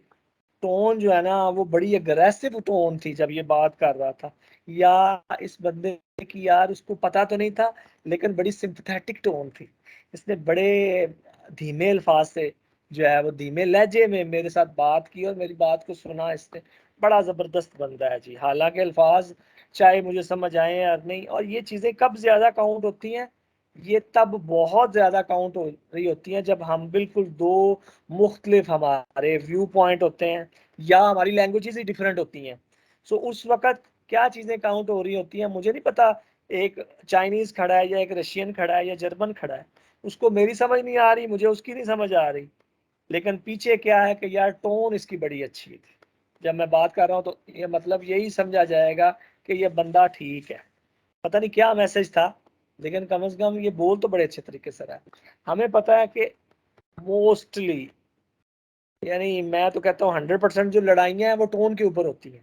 टोन जो है ना वो बड़ी अग्रेसिव टोन थी जब ये बात कर रहा था, या इस बंदे की यार उसको पता तो नहीं था लेकिन बड़ी सिंपथेटिक टोन थी, इसने बड़े धीमे अल्फाज से जो है वो धीमे लहजे में मेरे साथ बात की और मेरी बात को सुना, इसने बड़ा जबरदस्त बंदा है जी। हालांकि अल्फाज चाहे मुझे समझ आए या नहीं, और ये चीजें कब ज्यादा काउंट होती हैं, ये तब बहुत ज्यादा काउंट हो रही होती हैं जब हम बिल्कुल दो मुख्तलिफ हमारे व्यू पॉइंट होते हैं या हमारी लैंग्वेजेस ही डिफरेंट होती हैं। सो उस वक्त क्या चीजें काउंट हो रही होती हैं मुझे नहीं पता। एक चाइनीज खड़ा है या एक रशियन खड़ा है या जर्मन खड़ा है, उसको मेरी समझ नहीं आ रही, मुझे उसकी नहीं समझ आ रही, लेकिन पीछे क्या है कि यार टोन इसकी बड़ी अच्छी थी, जब मैं बात कर रहा हूँ तो ये मतलब यही समझा जाएगा कि ये बंदा ठीक है। पता नहीं क्या मैसेज था लेकिन कम से कम ये बोल तो बड़े अच्छे तरीके से रहा है। हमें पता है कि मोस्टली, यानी मैं तो कहता हूँ 100% जो लड़ाइयाँ हैं वो टोन के ऊपर होती हैं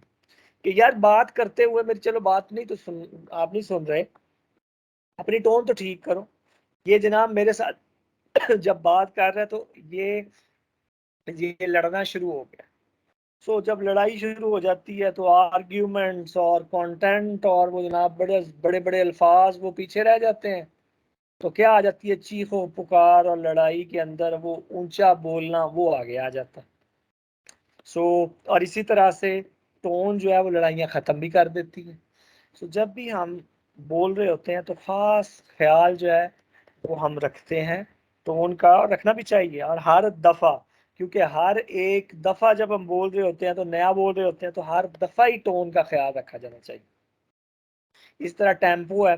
कि यार बात करते हुए मेरी, चलो बात नहीं तो सुन, आप नहीं सुन रहे, अपनी टोन तो ठीक करो। ये जनाब मेरे साथ जब बात कर रहे हैं तो ये लड़ना शुरू हो गया। सो जब लड़ाई शुरू हो जाती है तो आर्ग्यूमेंट्स और कंटेंट और वो जनाब बड़े बड़े बड़े अल्फाज वो पीछे रह जाते हैं। तो क्या आ जाती है, चीखो पुकार, और लड़ाई के अंदर वो ऊंचा बोलना वो आगे आ जाता है। सो और इसी तरह से टोन जो है वो लड़ाइयाँ ख़त्म भी कर देती है। सो जब भी हम बोल रहे होते हैं तो ख़ास ख्याल जो है वो हम रखते हैं टोन का, और रखना भी चाहिए। और हर दफ़ा, क्योंकि हर एक दफ़ा जब हम बोल रहे होते हैं तो नया बोल रहे होते हैं, तो हर दफ़ा ही टोन का ख्याल रखा जाना चाहिए। इस तरह टेम्पो है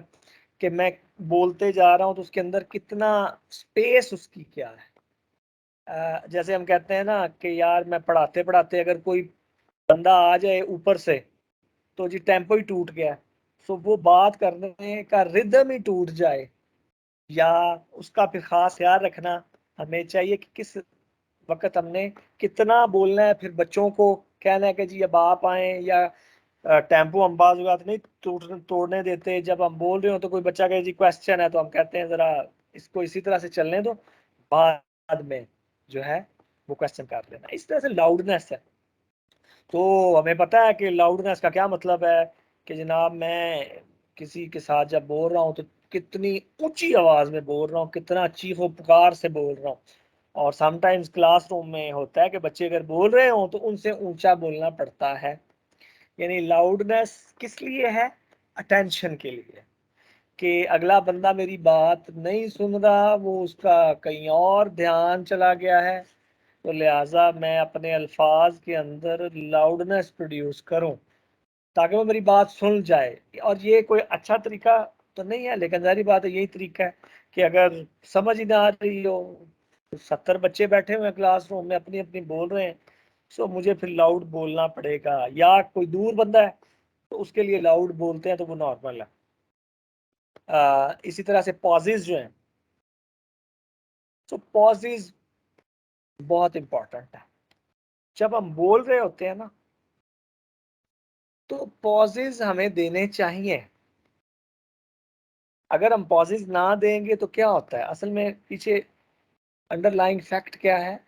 कि मैं बोलते जा रहा हूँ तो उसके अंदर कितना स्पेस उसकी क्या है। जैसे हम कहते हैं ना कि यार मैं पढ़ाते पढ़ाते अगर कोई बंदा आ जाए ऊपर से तो जी टेम्पो ही टूट गया, सो वो बात करने का रिदम ही टूट जाए, या उसका फिर खास ख्याल रखना हमें चाहिए कि किस वक्त हमने कितना बोलना है। फिर बच्चों को कहना है कि जी अब आप आए, या टेम्पो हम बाज़ औक़ात नहीं तोड़ने देते। जब हम बोल रहे हो तो कोई बच्चा कहे जी क्वेश्चन है, तो हम कहते हैं ज़रा इसको इसी तरह से चलने दो, बाद में जो है वो क्वेश्चन कर लेना। इस तरह से लाउडनेस है। तो हमें पता है कि लाउडनेस का क्या मतलब है कि जनाब मैं किसी के साथ जब बोल रहा हूँ तो कितनी ऊंची आवाज़ में बोल रहा हूँ, कितना चीखो पुकार से बोल रहा हूँ। और समटाइम्स क्लासरूम में होता है कि बच्चे अगर बोल रहे हो तो उनसे ऊंचा बोलना पड़ता है। यानी लाउडनेस किस लिए है? अटेंशन के लिए, कि अगला बंदा मेरी बात नहीं सुन रहा, वो उसका कहीं और ध्यान चला गया है, तो लिहाजा मैं अपने अल्फाज के अंदर लाउडनेस प्रोड्यूस करूं ताकि वो मेरी बात सुन जाए। और ये कोई अच्छा तरीका तो नहीं है, लेकिन जारी बात है यही तरीका है कि अगर समझ ही ना आ रही हो, तो 70 बच्चे बैठे हुए हैं क्लासरूम में, अपनी अपनी बोल रहे हैं, सो मुझे फिर लाउड बोलना पड़ेगा। या कोई दूर बंदा है तो उसके लिए लाउड बोलते हैं तो वो नॉर्मल है। इसी तरह से पॉजेज जो हैं, तो पॉजेज बहुत इंपॉर्टेंट है। जब हम बोल रहे होते हैं ना तो पॉजेज हमें देने चाहिए। अगर हम पॉजेज ना देंगे तो क्या होता है, असल में पीछे अंडरलाइंग फैक्ट क्या है?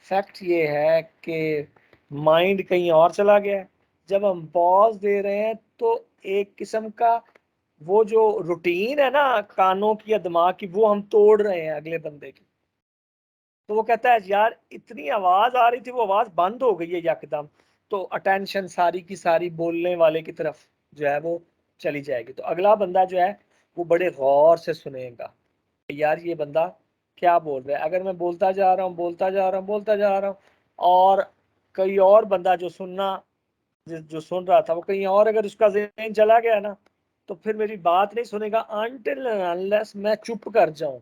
फैक्ट ये है कि माइंड कहीं और चला गया है। जब हम पॉज दे रहे हैं तो एक किस्म का वो जो रूटीन है ना कानों की या दिमाग की, वो हम तोड़ रहे हैं अगले बंदे की। तो वो कहता है यार इतनी आवाज आ रही थी, वो आवाज बंद हो गई है यकदम, तो अटेंशन सारी की सारी बोलने वाले की तरफ जो है वो चली जाएगी। तो अगला बंदा जो है वो बड़े गौर से सुनेगा यार ये बंदा क्या बोल रहा है। अगर मैं बोलता जा रहा हूँ बोलता जा रहा हूँ बोलता जा रहा हूँ, और कोई और बंदा जो सुन रहा था वो कहीं और अगर उसका ज़हन चला गया ना, तो फिर मेरी बात नहीं सुनेगा अनटिल अनलेस मैं चुप कर जाऊं,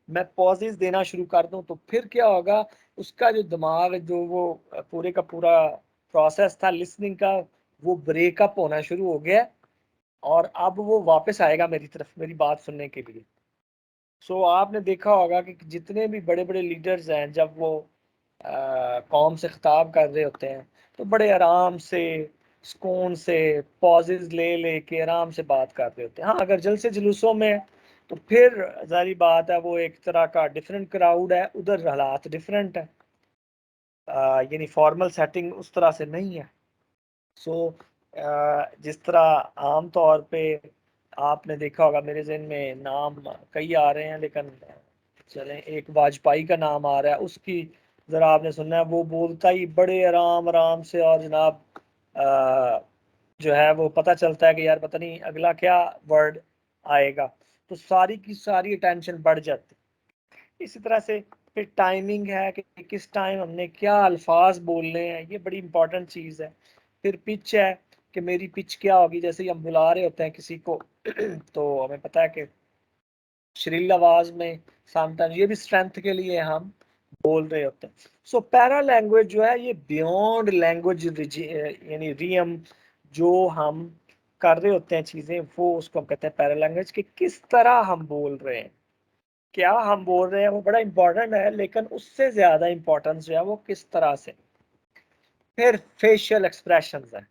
मैं पॉजेस देना शुरू कर दूं। तो फिर क्या होगा, उसका जो दिमाग जो वो पूरे का पूरा प्रोसेस था लिसनिंग का, वो ब्रेकअप होना शुरू हो गया, और अब वो वापस आएगा मेरी तरफ मेरी बात सुनने के लिए। सो आपने देखा होगा कि जितने भी बड़े बड़े लीडर्स हैं, जब वो कौम से खिताब कर रहे होते हैं तो बड़े आराम से सुकून से पॉजेज ले ले के आराम से बात कर रहे होते हैं। हाँ, अगर जलसे जुलूसों में तो फिर जारी बात है वो एक तरह का डिफरेंट क्राउड है, उधर हालात डिफरेंट है, यानी फॉर्मल सेटिंग उस तरह से नहीं है। सो जिस तरह आम तौर पे आपने देखा होगा, मेरे ज़हन में नाम कई आ रहे हैं, लेकिन चलें एक वाजपेयी का नाम आ रहा है, उसकी ज़रा आपने सुनना है, वो बोलता ही बड़े आराम आराम से, और जनाब जो है वो पता चलता है कि यार पता नहीं अगला क्या वर्ड आएगा, तो सारी की सारी अटेंशन बढ़ जाती। इसी तरह से फिर टाइमिंग है कि किस टाइम हमने क्या अल्फाज बोलने हैं, ये बड़ी इंपॉर्टेंट चीज़ है। फिर पिच है कि मेरी पिच क्या होगी, जैसे ही हम बुला रहे होते हैं किसी को तो हमें पता है कि श्रील आवाज में समटाइम्स ये भी स्ट्रेंथ के लिए हम बोल रहे होते हैं। सो पैरा लैंग्वेज जो है ये बियॉन्ड लैंग्वेज यानी रियम जो हम कर रहे होते हैं चीजें, वो उसको हम कहते हैं पैरालैंग्वेज, कि किस तरह हम बोल रहे हैं, क्या हम बोल रहे हैं वो बड़ा इंपॉर्टेंट है, लेकिन उससे ज्यादा इंपॉर्टेंस जो है वो किस तरह से। फिर फेशियल एक्सप्रेशंस है।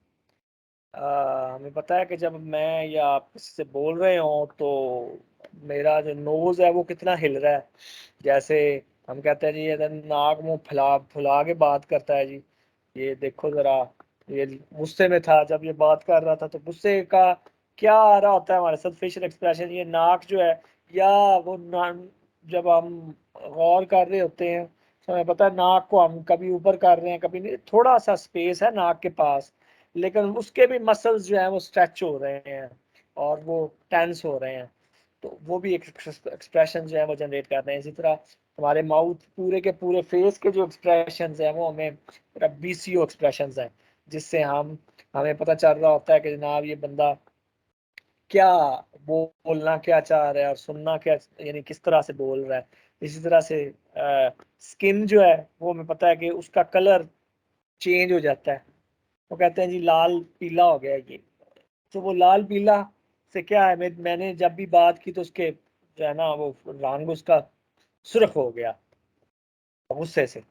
हमें पता है कि जब मैं या आप किसी से बोल रहे हो तो मेरा जो नोज है वो कितना हिल रहा है। जैसे हम कहते हैं जी ये नाक मुंह फुला फुला के बात करता है जी, ये देखो जरा, ये गुस्से में था जब ये बात कर रहा था, तो गुस्से का क्या आ रहा होता है हमारे साथ फेशियल एक्सप्रेशन, ये नाक जो है, या वो जब हम गौर कर रहे होते हैं तो हमें पता है नाक को हम कभी ऊपर कर रहे हैं कभी नहीं, थोड़ा सा स्पेस है नाक के पास, लेकिन उसके भी मसल्स जो है वो स्ट्रेच हो रहे हैं और वो टेंस हो रहे हैं, तो वो भी एक एक्सप्रेशन जो है वो जनरेट कर रहे हैं। इसी तरह हमारे माउथ पूरे के पूरे फेस के जो एक्सप्रेशन हैं वो हमें BCO एक्सप्रेशन हैं, जिससे हमें पता चल रहा होता है कि जनाब ये बंदा क्या बोलना क्या चाह रहा है और सुनना क्या, यानी किस तरह से बोल रहा है। इसी तरह से स्किन जो है वो हमें पता है कि उसका कलर चेंज हो जाता है, वो कहते हैं जी लाल पीला हो गया ये, तो वो लाल पीला से क्या है, मैंने जब भी बात की तो उसके जो है ना वो रंग उसका सुर्ख हो गया गुस्से से।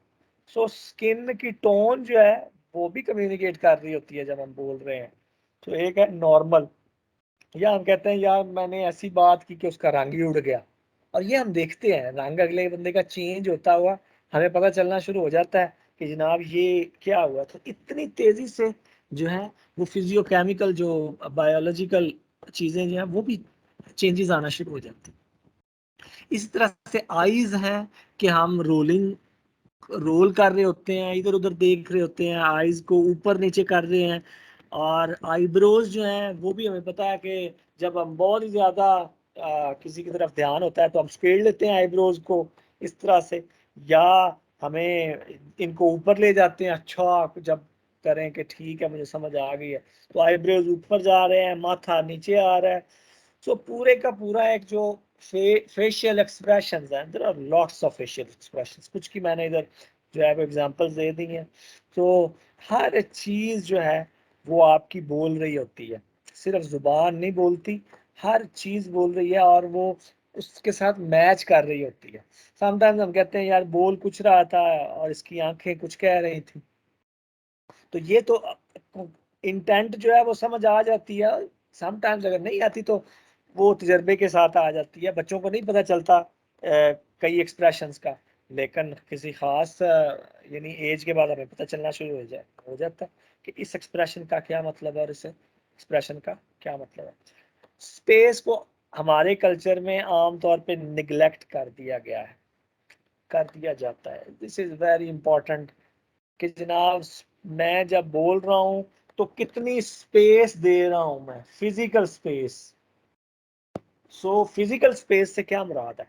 सो स्किन की टोन जो है वो भी कम्युनिकेट कर रही होती है जब हम बोल रहे हैं। तो एक है नॉर्मल, या हम कहते हैं यार मैंने ऐसी बात की कि उसका रंग ही उड़ गया, और ये हम देखते हैं रंग अगले बंदे का चेंज होता हुआ हमें पता चलना शुरू हो जाता है कि जनाब ये क्या हुआ। तो इतनी तेजी से जो है वो फिजियोकेमिकल जो बायोलॉजिकल चीजें जो है वो भी चेंजेस आना शुरू हो जाती हैं। इसी तरह से आईज है कि हम रोल कर रहे होते हैं, इधर उधर देख रहे होते हैं, आईज को ऊपर नीचे कर रहे हैं। और आईब्रोज जो हैं वो भी हमें पता है कि जब हम बहुत ही ज्यादा किसी की तरफ ध्यान होता है तो हम स्केल लेते हैं आईब्रोज को इस तरह से, या हमें इनको ऊपर ले जाते हैं, अच्छा जब करें कि ठीक है मुझे समझ आ गई है, तो आईब्रोज ऊपर जा रहे हैं, माथा नीचे आ रहा है। सो पूरे का पूरा एक जो फेशियल एक्सप्रेशंस हैं, there are lots of facial expressions, कुछ की मैंने इधर जो है एग्जांपल्स दे दी हैं। तो हर चीज जो है वो आपकी बोल रही होती है, सिर्फ जुबान नहीं बोलती, हर चीज बोल रही है और वो उसके साथ मैच कर रही होती है। समटाइम्स हम कहते हैं यार बोल कुछ रहा था और इसकी आंखें कुछ कह रही थी, तो ये तो इंटेंट जो है वो समझ आ जाती है। समटाइम्स अगर नहीं आती तो वो तजर्बे के साथ आ जाती है, बच्चों को नहीं पता चलता कई एक्सप्रेशंस का, लेकिन किसी खास यानी एज के बाद हमें पता चलना शुरू हो जाता है कि इस एक्सप्रेशन का क्या मतलब है और इस एक्सप्रेशन का क्या मतलब है। स्पेस को हमारे कल्चर में आमतौर पे निगलेक्ट कर दिया गया है, कर दिया जाता है। दिस इज वेरी इंपॉर्टेंट कि जनाब मैं जब बोल रहा हूं तो कितनी स्पेस दे रहा हूं मैं, physical space. So physical space से क्या मुराद है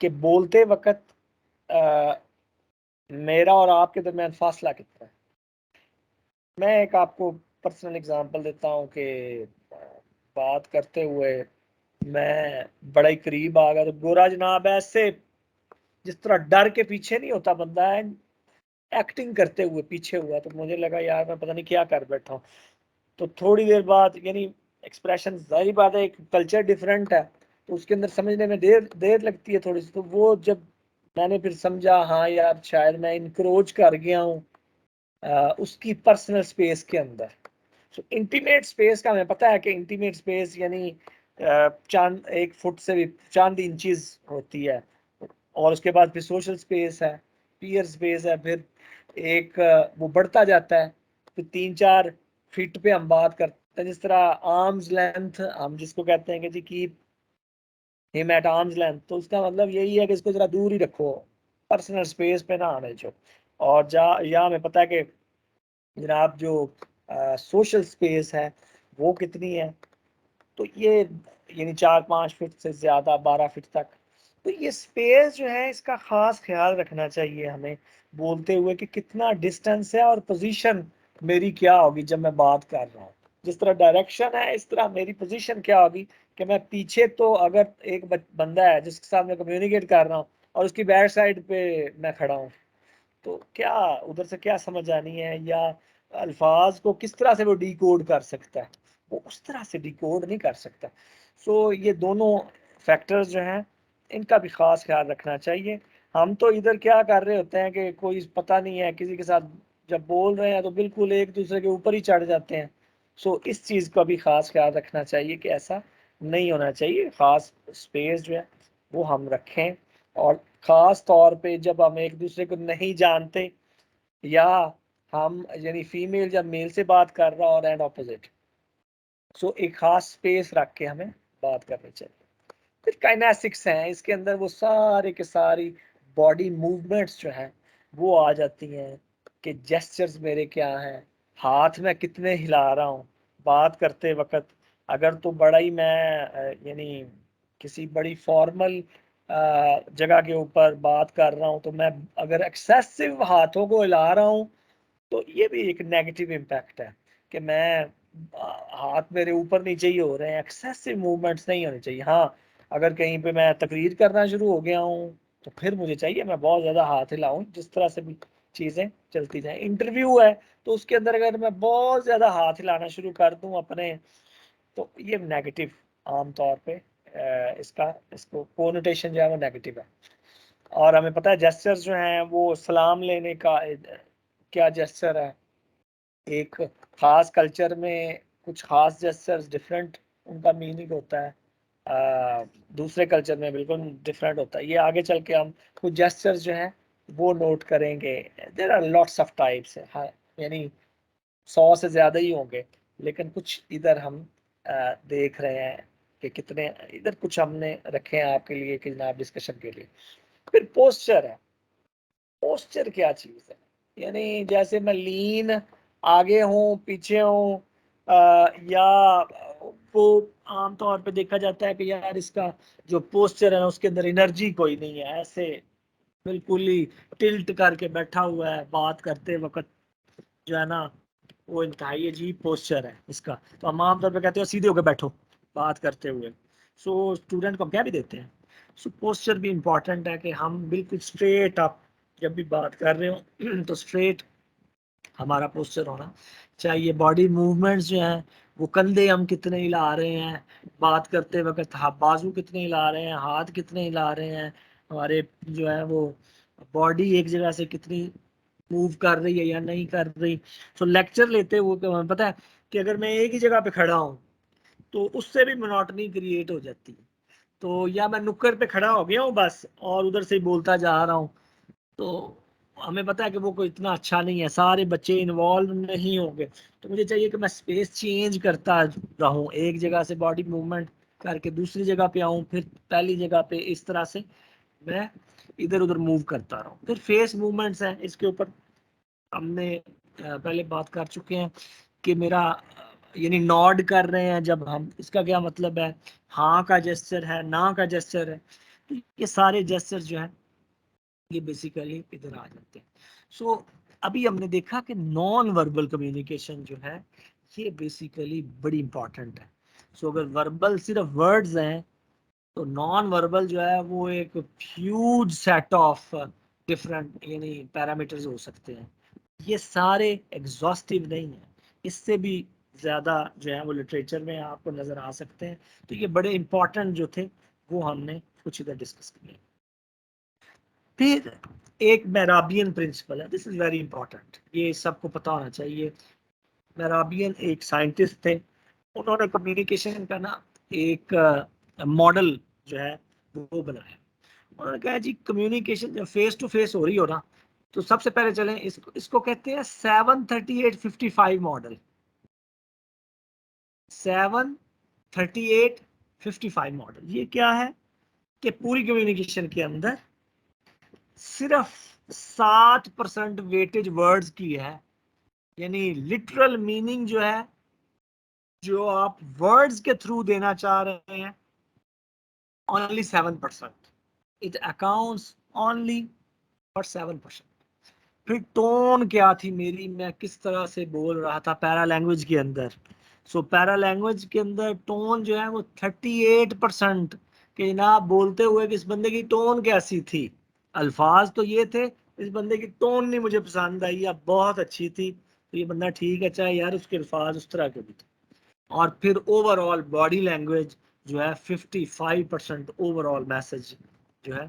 कि बोलते वक्त मेरा और आपके दरमियान फासला कितना है। मैं एक आपको पर्सनल एग्जांपल देता हूं कि बात करते हुए मैं बड़ा ही करीब आ गया तो गोरा जनाब ऐसे जिस तरह डर के पीछे नहीं होता बंदा है, एक्टिंग करते हुए पीछे हुआ, तो मुझे लगा यार मैं पता नहीं क्या कर बैठा हूँ। तो थोड़ी देर बाद यानी एक्सप्रेशन जाहिर बात है एक कल्चर डिफरेंट है तो उसके अंदर समझने में देर लगती है थोड़ी सी, तो वो जब मैंने फिर समझा हाँ यार शायद मैं इनक्रोच कर गया हूँ उसकी पर्सनल स्पेस के अंदर। तो इंटीमेट स्पेस का हमें पता है कि इंटीमेट स्पेस यानी चांद 1 फुट से भी चांद इंचेस होती है, और उसके बाद फिर सोशल स्पेस है, पीयर स्पेस है, फिर एक वो बढ़ता जाता है, फिर 3-4 फीट पे हम बात करते हैं। जिस तरह आर्म्स लेंथ हम जिसको कहते हैं कि जी keep him at arm's length, तो उसका मतलब यही है कि इसको जरा दूर ही रखो, पर्सनल स्पेस पे ना आने जो। और या हमें पता है कि जनाब जो सोशल स्पेस है वो कितनी है, तो ये यानी 4-5 फीट से ज्यादा 12 फीट तक। तो ये स्पेस जो है इसका खास ख्याल रखना चाहिए हमें बोलते हुए कि कितना डिस्टेंस है और पोजीशन मेरी क्या होगी जब मैं बात कर रहा हूँ। जिस तरह डायरेक्शन है इस तरह मेरी पोजीशन क्या होगी कि मैं पीछे, तो अगर एक बंदा है जिसके साथ मैं कम्युनिकेट कर रहा हूँ और उसकी बैक साइड पे मैं खड़ा हूँ, तो क्या उधर से क्या समझ आनी है, या अल्फाज को किस तरह से वो डिकोड कर सकता है। वो उस तरह से डिकोड नहीं कर सकता। सो ये दोनों फैक्टर्स जो हैं इनका भी खास ख्याल रखना चाहिए। हम तो इधर क्या कर रहे होते हैं कि कोई पता नहीं है, किसी के साथ जब बोल रहे हैं तो बिल्कुल एक दूसरे के ऊपर ही चढ़ जाते हैं। सो इस चीज़ का भी खास ख्याल रखना चाहिए कि ऐसा नहीं होना चाहिए। खास स्पेस जो है वो हम रखें, और ख़ास तौर पे जब हम एक दूसरे को नहीं जानते, या हम यानी फीमेल जब मेल से बात कर रहा और एंड ऑपोजिट, सो एक खास स्पेस रख के हमें बात करनी चाहिए। फिर काइनेसिक्स हैं, इसके अंदर वो सारे के सारी बॉडी मूवमेंट्स जो हैं वो आ जाती हैं कि जेस्चर्स मेरे क्या हैं, हाथ में कितने हिला रहा हूँ बात करते वक्त। अगर तो बड़ा ही मैं यानी किसी बड़ी फॉर्मल जगह के ऊपर बात कर रहा हूँ, तो मैं अगर एक्सेसिव हाथों को हिला रहा हूँ तो ये भी एक नेगेटिव इम्पैक्ट है कि मैं हाथ मेरे ऊपर नीचे ही हो रहे हैं, एक्सेसिव मूवमेंट्स नहीं होनी चाहिए। हाँ, अगर कहीं पे मैं तकरीर करना शुरू हो गया हूँ तो फिर मुझे चाहिए मैं बहुत ज़्यादा हाथ हिलाऊं, जिस तरह से भी चीज़ें चलती जाएं। इंटरव्यू है तो उसके अंदर अगर मैं बहुत ज़्यादा हाथ हिलाना शुरू कर दूं अपने, तो ये नेगेटिव आम तौर पे इसको कोनोटेशन जो है वो नेगेटिव है। और हमें पता है जेस्चर्स जो हैं वो सलाम लेने का क्या जेस्चर है, एक खास कल्चर में कुछ खास जेस्चर्स डिफरेंट उनका मीनिंग होता है, दूसरे कल्चर में बिल्कुल डिफरेंट होता है। ये आगे चल के हम कुछ जेस्चर्स जो हैं वो नोट करेंगे। There are lots of types है, हाँ, यानी 100 से ज़्यादा ही होंगे, लेकिन कुछ इधर हम देख रहे हैं कि कितने इधर कुछ हमने रखे हैं आपके लिए कि जनाब डिस्कशन के लिए। फिर पोस्चर है। पोस्चर क्या चीज़ है, यानी जैसे मैं लीन आगे हूँ पीछे हूँ, या वो आमतौर पे देखा जाता है कि यार इसका जो पोस्चर है ना उसके अंदर एनर्जी कोई नहीं है, ऐसे बिल्कुल ही टिल्ट करके बैठा हुआ है बात करते वक्त, जो है ना वो इंतहाई अजीब पोस्चर है इसका। तो हम आमतौर पे कहते हैं सीधे होकर बैठो बात करते हुए। सो स्टूडेंट को क्या भी देते हैं। सो पोस्चर भी इम्पॉर्टेंट है कि हम बिल्कुल स्ट्रेट अप जब भी बात कर रहे हो तो स्ट्रेट हमारा पोस्चर होना चाहिए। बॉडी मूवमेंट्स जो हैं वो कंधे हम कितने हिला रहे हैं बात करते वक्त, बाजू कितने हिला रहे हैं, हाथ कितने हिला रहे हैं, हमारे जो है वो बॉडी एक जगह से कितनी मूव कर रही है या नहीं कर रही। तो लेक्चर लेते हुए तो हमें पता है कि अगर मैं एक ही जगह पे खड़ा हूँ तो उससे भी मोनोटनी क्रिएट हो जाती है। तो या मैं नुक्कड़ पे खड़ा हो गया हूँ बस और उधर से ही बोलता जा रहा हूँ, तो हमें पता है कि वो कोई इतना अच्छा नहीं है, सारे बच्चे इन्वॉल्व नहीं होंगे। तो मुझे चाहिए कि मैं स्पेस चेंज करता रहूं, एक जगह से बॉडी मूवमेंट करके दूसरी जगह पे आऊं, फिर पहली जगह पे, इस तरह से मैं इधर उधर मूव करता रहूं। फिर फेस मूवमेंट्स हैं, इसके ऊपर हमने पहले बात कर चुके हैं कि मेरा यानी नॉड कर रहे हैं जब हम, इसका क्या मतलब है, हाँ का जेस्चर है, ना का जेस्चर है। तो ये सारे जेस्चर जो है ये बेसिकली इधर आ जाते हैं। सो अभी हमने देखा कि नॉन वर्बल कम्युनिकेशन जो है ये बेसिकली बड़ी इंपॉर्टेंट है। सो अगर वर्बल सिर्फ वर्ड्स हैं तो नॉन वर्बल जो है वो एक ह्यूज सेट ऑफ डिफरेंट यानी पैरामीटर्स हो सकते हैं। ये सारे एग्जॉस्टिव नहीं है, इससे भी ज़्यादा जो है वो लिटरेचर में आपको नज़र आ सकते हैं। तो ये बड़े इंपॉर्टेंट जो थे वो हमने कुछ इधर डिस्कस किए। फिर एक मेराबियन प्रिंसिपल है, दिस इज वेरी इंपॉर्टेंट, ये सबको पता होना चाहिए। मेराबियन एक साइंटिस्ट थे, उन्होंने कम्युनिकेशन का ना एक मॉडल जो है वो बनाया। उन्होंने कहा जी कम्युनिकेशन जब फेस टू फेस हो रही हो ना, तो सबसे पहले चलें इसको कहते हैं 738-55 मॉडल। 738-55 मॉडल ये क्या है कि पूरी कम्युनिकेशन के अंदर सिर्फ 7% वेटेज वर्ड्स की है, यानी लिटरल मीनिंग जो है जो आप वर्ड्स के थ्रू देना चाह रहे हैं only 7%, it accounts only for 7%। फिर टोन क्या थी मेरी, मैं किस तरह से बोल रहा था पैरा लैंग्वेज के अंदर। सो पैरा लैंग्वेज के अंदर टोन जो है वो 38% के जनाब बोलते हुए कि इस बंदे की टोन कैसी थी, अल्फाज तो ये थे, इस बंदे की टोन नहीं मुझे पसंद आई या बहुत अच्छी थी, तो ये बंदा ठीक है, चाहे यार उसके अल्फाज उस तरह के भी थे। और फिर ओवरऑल बॉडी लैंग्वेज जो है 55% ओवरऑल मैसेज जो है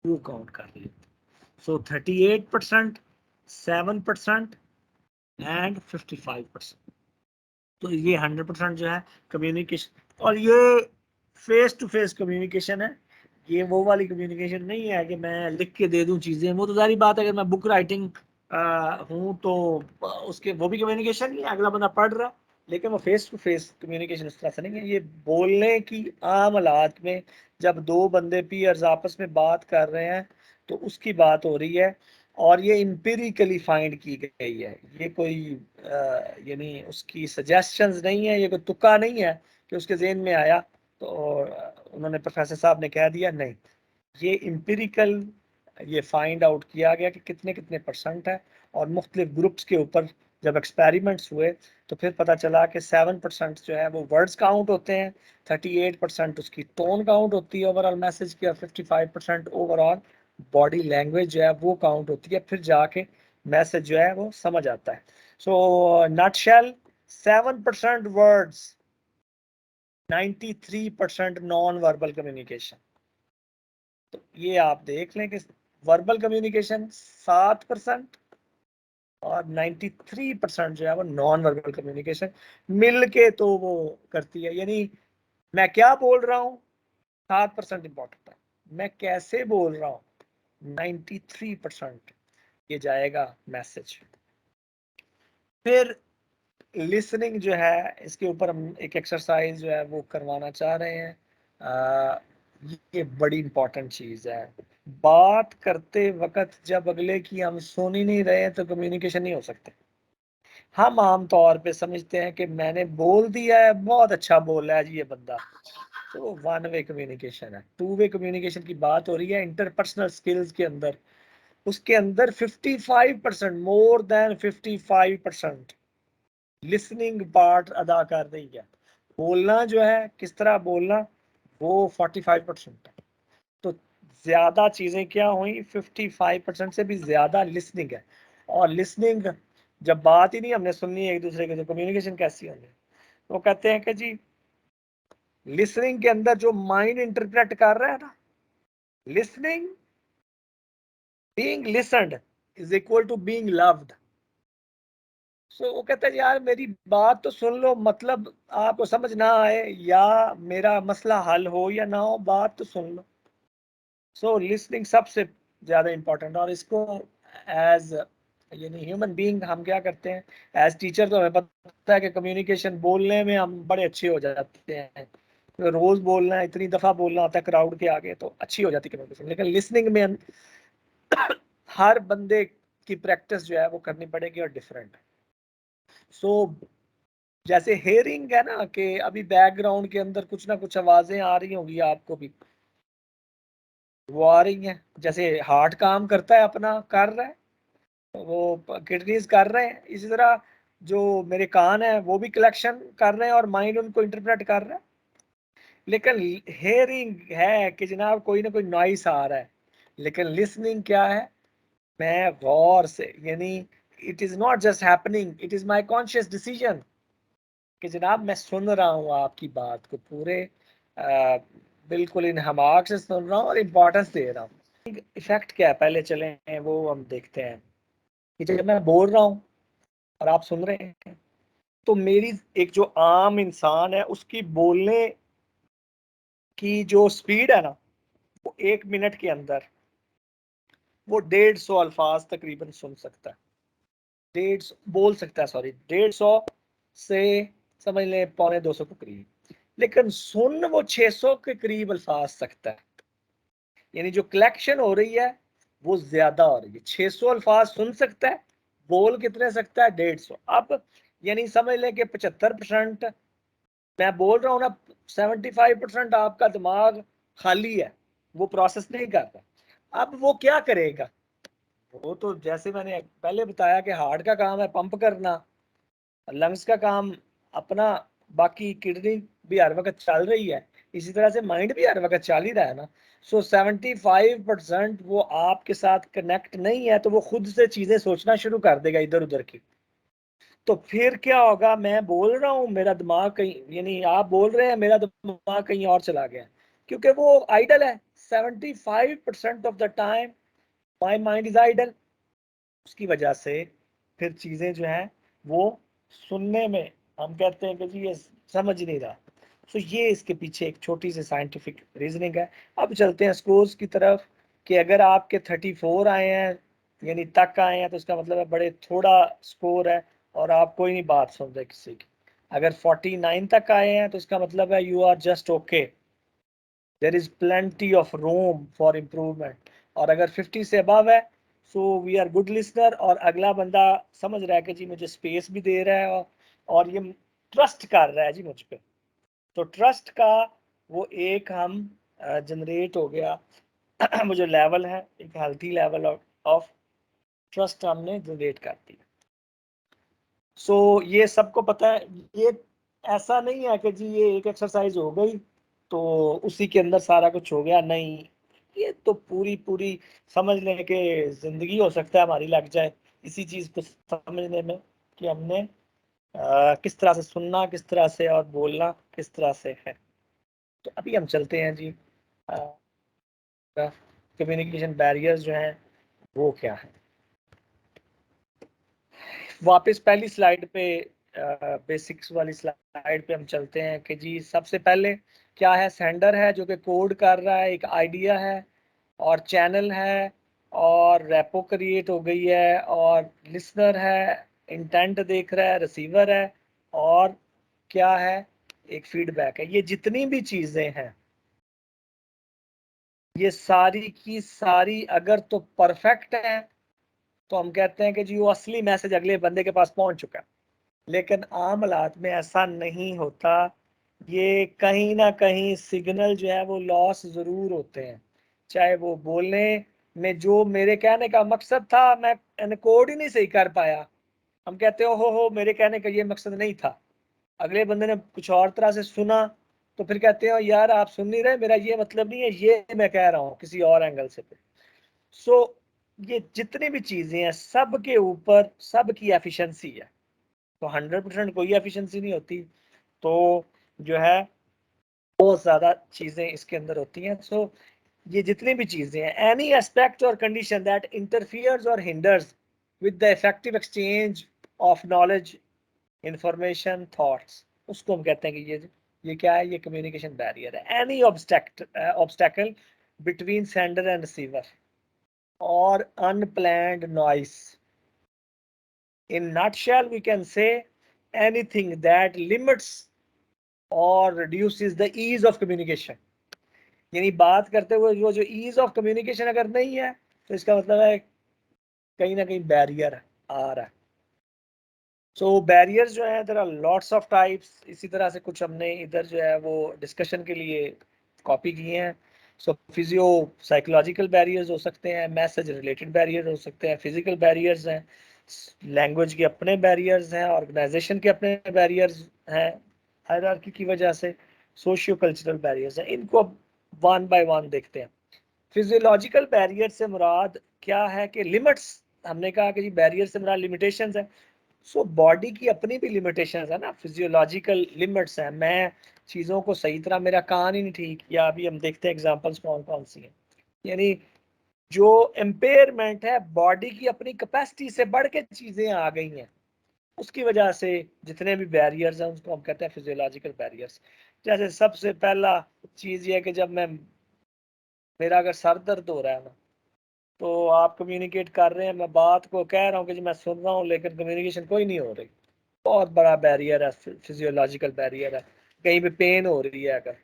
वो काउंट कर लेते। सो 38%, 7% एंड 55%। तो ये 100% जो है कम्युनिकेशन। और ये फेस टू फेस कम्युनिकेशन है, ये वो वाली कम्युनिकेशन नहीं है कि मैं लिख के दे दूं चीजें। वो तो सारी बात है, अगर मैं बुक राइटिंग हूँ तो उसके वो भी कम्युनिकेशन ही है, अगला बंदा पढ़ रहा है, लेकिन वो फेस टू फेस कम्युनिकेशन उस तरह से नहीं है। ये बोलने की आम हालात में जब दो बंदे पीयर्स आपस में बात कर रहे हैं तो उसकी बात हो रही है, और ये इम्पीरिकली फाइंड की गई है। ये कोई यानी उसकी सजेशंस नहीं है, ये कोई तुक्का नहीं है कि उसके ज़हन में आया तो उन्होंने प्रोफेसर साहब ने कह दिया, नहीं, ये इम्पीरिकल ये फाइंड आउट किया गया कि कितने कितने परसेंट है। और मुख्तलिफ ग्रुप्स के ऊपर जब एक्सपेरिमेंट्स हुए तो फिर पता चला कि 7% जो है वो वर्ड्स काउंट होते हैं, 38% उसकी टोन काउंट होती है ओवरऑल मैसेज की, और 55% ओवरऑल बॉडी लैंग्वेज जो है वो काउंट होती है। फिर जाके मैसेज जो है वो समझ आता है। So nutshell 7% words, 93% non verbal communication. तो ये आप देख लें कि वर्बल कम्युनिकेशन 7% और 93% जो है वो नॉन वर्बल कम्युनिकेशन मिल के तो वो करती है। यानी मैं क्या बोल रहा हूँ 7% इंपॉर्टेंट है, मैं कैसे बोल रहा हूँ 93% ये जाएगा मैसेज। फिर लिसनिंग जो है, इसके ऊपर हम एक एक्सरसाइज जो है वो करवाना चाह रहे हैं। ये बड़ी इंपॉर्टेंट चीज है। बात करते वक्त जब अगले की हम सुन ही नहीं रहे हैं तो कम्युनिकेशन नहीं हो सकते। हम आम तौर पे समझते हैं कि मैंने बोल दिया है, बहुत अच्छा बोल रहा है जी ये बंदा, तो वन वे कम्युनिकेशन है। टू वे कम्युनिकेशन की बात हो रही है इंटरपर्सनल स्किल्स के अंदर। उसके अंदर 55%, मोर देन 55% लिसनिंग पार्ट अदा कर रही है। बोलना जो है, किस तरह बोलना, वो 45% है। तो ज्यादा चीजें क्या हुई, 55% से भी ज्यादा लिसनिंग है। और लिसनिंग जब बात ही नहीं हमने सुननी है एक दूसरे के, तो कम्युनिकेशन कैसी होगी। वो कहते हैं कि जी लिसनिंग के अंदर जो माइंड इंटरप्रेट कर रहा है ना, listening being listened is equal to being loved. So वो कहते हैं यार मेरी बात तो सुन लो, मतलब आपको समझ ना आए या मेरा मसला हल हो या ना हो, बात तो सुन लो। सो लिसनिंग सबसे ज्यादा इंपॉर्टेंट। और इसको एज यानी ह्यूमन बीइंग हम क्या करते हैं, एज टीचर तो हमें पता है कि कम्युनिकेशन बोलने में हम बड़े अच्छे हो जाते हैं, तो रोज बोलना है, इतनी दफा बोलना होता है क्राउड के आगे, तो अच्छी हो जाती है कम्युनिकेशन। लेकिन लिसनिंग में हर बंदे की प्रैक्टिस जो है वो करनी पड़ेगी और डिफरेंट है। सो जैसे हेयरिंग है ना, कि अभी बैकग्राउंड के अंदर कुछ ना कुछ आवाजें आ रही होंगी, आपको भी वो आ रही हैं। जैसे हार्ट काम करता है, अपना कर रहा है, वो किडनीज कर रहे हैं, इसी तरह जो मेरे कान है वो भी कलेक्शन कर रहे हैं और माइंड उनको इंटरप्रेट कर रहा है। लेकिन हेयरिंग है कि जनाब कोई ना कोई नॉइस आ रहा है, लेकिन लिसनिंग क्या है, मैं गौर से, यानी it is not just happening, it is my conscious decision कि जनाब मैं सुन रहा हूँ आपकी बात को पूरे बिल्कुल इन हमाक से सुन रहा हूँ और इम्पोर्टेंस दे रहा हूँ। इफेक्ट क्या है, पहले चले हैं वो हम देखते हैं कि जब मैं बोल रहा हूँ और आप सुन रहे हैं, तो मेरी एक जो आम इंसान है उसकी बोलने की जो स्पीड है ना, वो 1 मिनट के अंदर वो 150 अल्फाज तकरीबन सुन सकता है, 150 बोल सकता है, सॉरी 150 से समझ लें 250 के करीब। लेकिन सुन वो 600 के करीब अल्फाज सकता है। यानी जो कलेक्शन हो रही है वो ज्यादा हो रही है। 600 अल्फाज सुन सकता है, बोल कितने सकता है, 150। अब यानी समझ लें कि 75% मैं बोल रहा हूँ ना, 75% आपका दिमाग खाली है, वो प्रोसेस नहीं कर रहा। अब वो क्या करेगा, वो तो जैसे मैंने पहले बताया कि हार्ट का काम है पंप करना, लंग्स का काम अपना, बाकी किडनी भी हर वक्त चल रही है, इसी तरह से माइंड भी हर वक्त चल ही रहा है ना। सो 75% वो आपके साथ कनेक्ट नहीं है, तो वो खुद से चीजें सोचना शुरू कर देगा इधर उधर की। तो फिर क्या होगा, मैं बोल रहा हूँ मेरा दिमाग कहीं, यानी आप बोल रहे हैं मेरा दिमाग कहीं और चला गया, क्योंकि वो आइडल है। 75% of the time my mind is idle. उसकी वजह से फिर चीजें जो हैं वो सुनने में हम कहते हैं कि जी ये समझ नहीं रहा। तो ये इसके पीछे एक छोटी सी साइंटिफिक रीजनिंग है। अब चलते हैं स्कोर्स की तरफ, कि अगर आपके 34 आए हैं यानी तक आए हैं तो इसका मतलब है बड़े थोड़ा स्कोर है और आप कोई नहीं बात सुन रहे किसी की। अगर 49 तक आए हैं तो इसका मतलब है you are just okay, there is plenty of room for improvement. और अगर 50 से अबव है so we are good listener, और अगला बंदा समझ रहा है कि जी मुझे स्पेस भी दे रहा है और ये ट्रस्ट कर रहा है जी मुझ पे। तो ट्रस्ट का वो एक हम जनरेट हो गया वो जो लेवल है, एक हेल्थी लेवल ऑफ ट्रस्ट हमने जनरेट कर दिया। सो ये सबको पता है। ये ऐसा नहीं है कि जी ये एक एक्सरसाइज हो गई तो उसी के अंदर सारा कुछ हो गया, नहीं। ये तो पूरी पूरी समझ लें कि जिंदगी हो सकता है हमारी लग जाए इसी चीज को समझने में कि हमने किस तरह से सुनना, किस तरह से और बोलना किस तरह से है। तो अभी हम चलते हैं जी, कम्युनिकेशन बैरियर्स जो हैं वो क्या है। वापस पहली स्लाइड पे, बेसिक्स वाली स्लाइड पे हम चलते हैं कि जी सबसे पहले क्या है, सेंडर है जो कि कोड कर रहा है, एक आइडिया है और चैनल है और रेपो क्रिएट हो गई है और लिसनर है, इंटेंट देख रहा है, रिसीवर है और क्या है, एक फीडबैक है। ये जितनी भी चीजें हैं ये सारी की सारी अगर तो परफेक्ट है तो हम कहते हैं कि जी वो असली मैसेज अगले बंदे के पास पहुंच चुका है। लेकिन आम हालात में ऐसा नहीं होता, ये कहीं ना कहीं सिग्नल जो है वो लॉस जरूर होते हैं। चाहे वो बोलने में जो मेरे कहने का मकसद था मैं एनकोड ही नहीं सही कर पाया, हम कहते हो मेरे कहने का ये मकसद नहीं था, अगले बंदे ने कुछ और तरह से सुना तो फिर कहते हो यार आप सुन नहीं रहे, मेरा ये मतलब नहीं है, ये मैं कह रहा हूँ किसी और एंगल से। सो ये जितनी भी चीजें हैं सब के ऊपर सबकी एफिशिएंसी है। तो 100% कोई एफिशिएंसी नहीं होती, तो जो है बहुत ज्यादा चीजें इसके अंदर होती हैं। सो ये जितनी भी चीजें हैं, एनी एस्पेक्ट और कंडीशन दैट इंटरफियर्स और hinders with the effective exchange of knowledge, information, thoughts, उसको हम कहते हैं कि ये क्या है, ये कम्युनिकेशन बैरियर है। Any obstacle between sender and receiver or unplanned noise. In nutshell, we can say anything that limits or reduces the ease of communication. यानी बात करते हुए वो जो ease of communication अगर नहीं है तो इसका मतलब है कहीं ना कहीं बैरियर आ रहा है। सो बैरियर्स जो है there are lots of types. इसी तरह से कुछ हमने इधर जो है वो डिस्कशन के लिए कॉपी किए हैं। सो फिजियो साइकोलॉजिकल बैरियर्स हो सकते हैं, मैसेज रिलेटेड बैरियर हो सकते हैं, फिजिकल बैरियर्स हैं, लैंग्वेज के अपने बैरियर्स हैं, ऑर्गेनाइजेशन के अपने बैरियर्स हैं हायरार्की की वजह से, सोशियो कल्चरल बैरियर्स हैं। इनको वन बाय वन देखते हैं। फिजियोलॉजिकल बैरियर से मुराद क्या है कि लिमिट्स, हमने कहा कि जी बैरियर से मुराद लिमिटेशंस है। सो बॉडी की अपनी भी लिमिटेशंस है ना, फिजियोलॉजिकल लिमिट्स हैं। मैं चीज़ों को सही तरह, मेरा कान ही नहीं ठीक, या अभी हम देखते हैं एग्जांपल्स कौन कौन सी हैं। यानी जो एम्पेयरमेंट है बॉडी की अपनी कैपेसिटी से बढ़ के चीज़ें आ गई हैं, उसकी वजह से जितने भी बैरियर्स हैं उसको हम कहते हैं फिजियोलॉजिकल बैरियर्स। जैसे सबसे पहला चीज़ ये है कि जब मैं, मेरा अगर सर दर्द हो रहा है ना, तो आप कम्युनिकेट कर रहे हैं, मैं बात को कह रहा हूँ कि जी मैं सुन रहा हूँ लेकिन कम्युनिकेशन कोई नहीं हो रही, बहुत बड़ा बैरियर है, फिजियोलॉजिकल बैरियर है। कहीं पे पेन हो रही है अगर,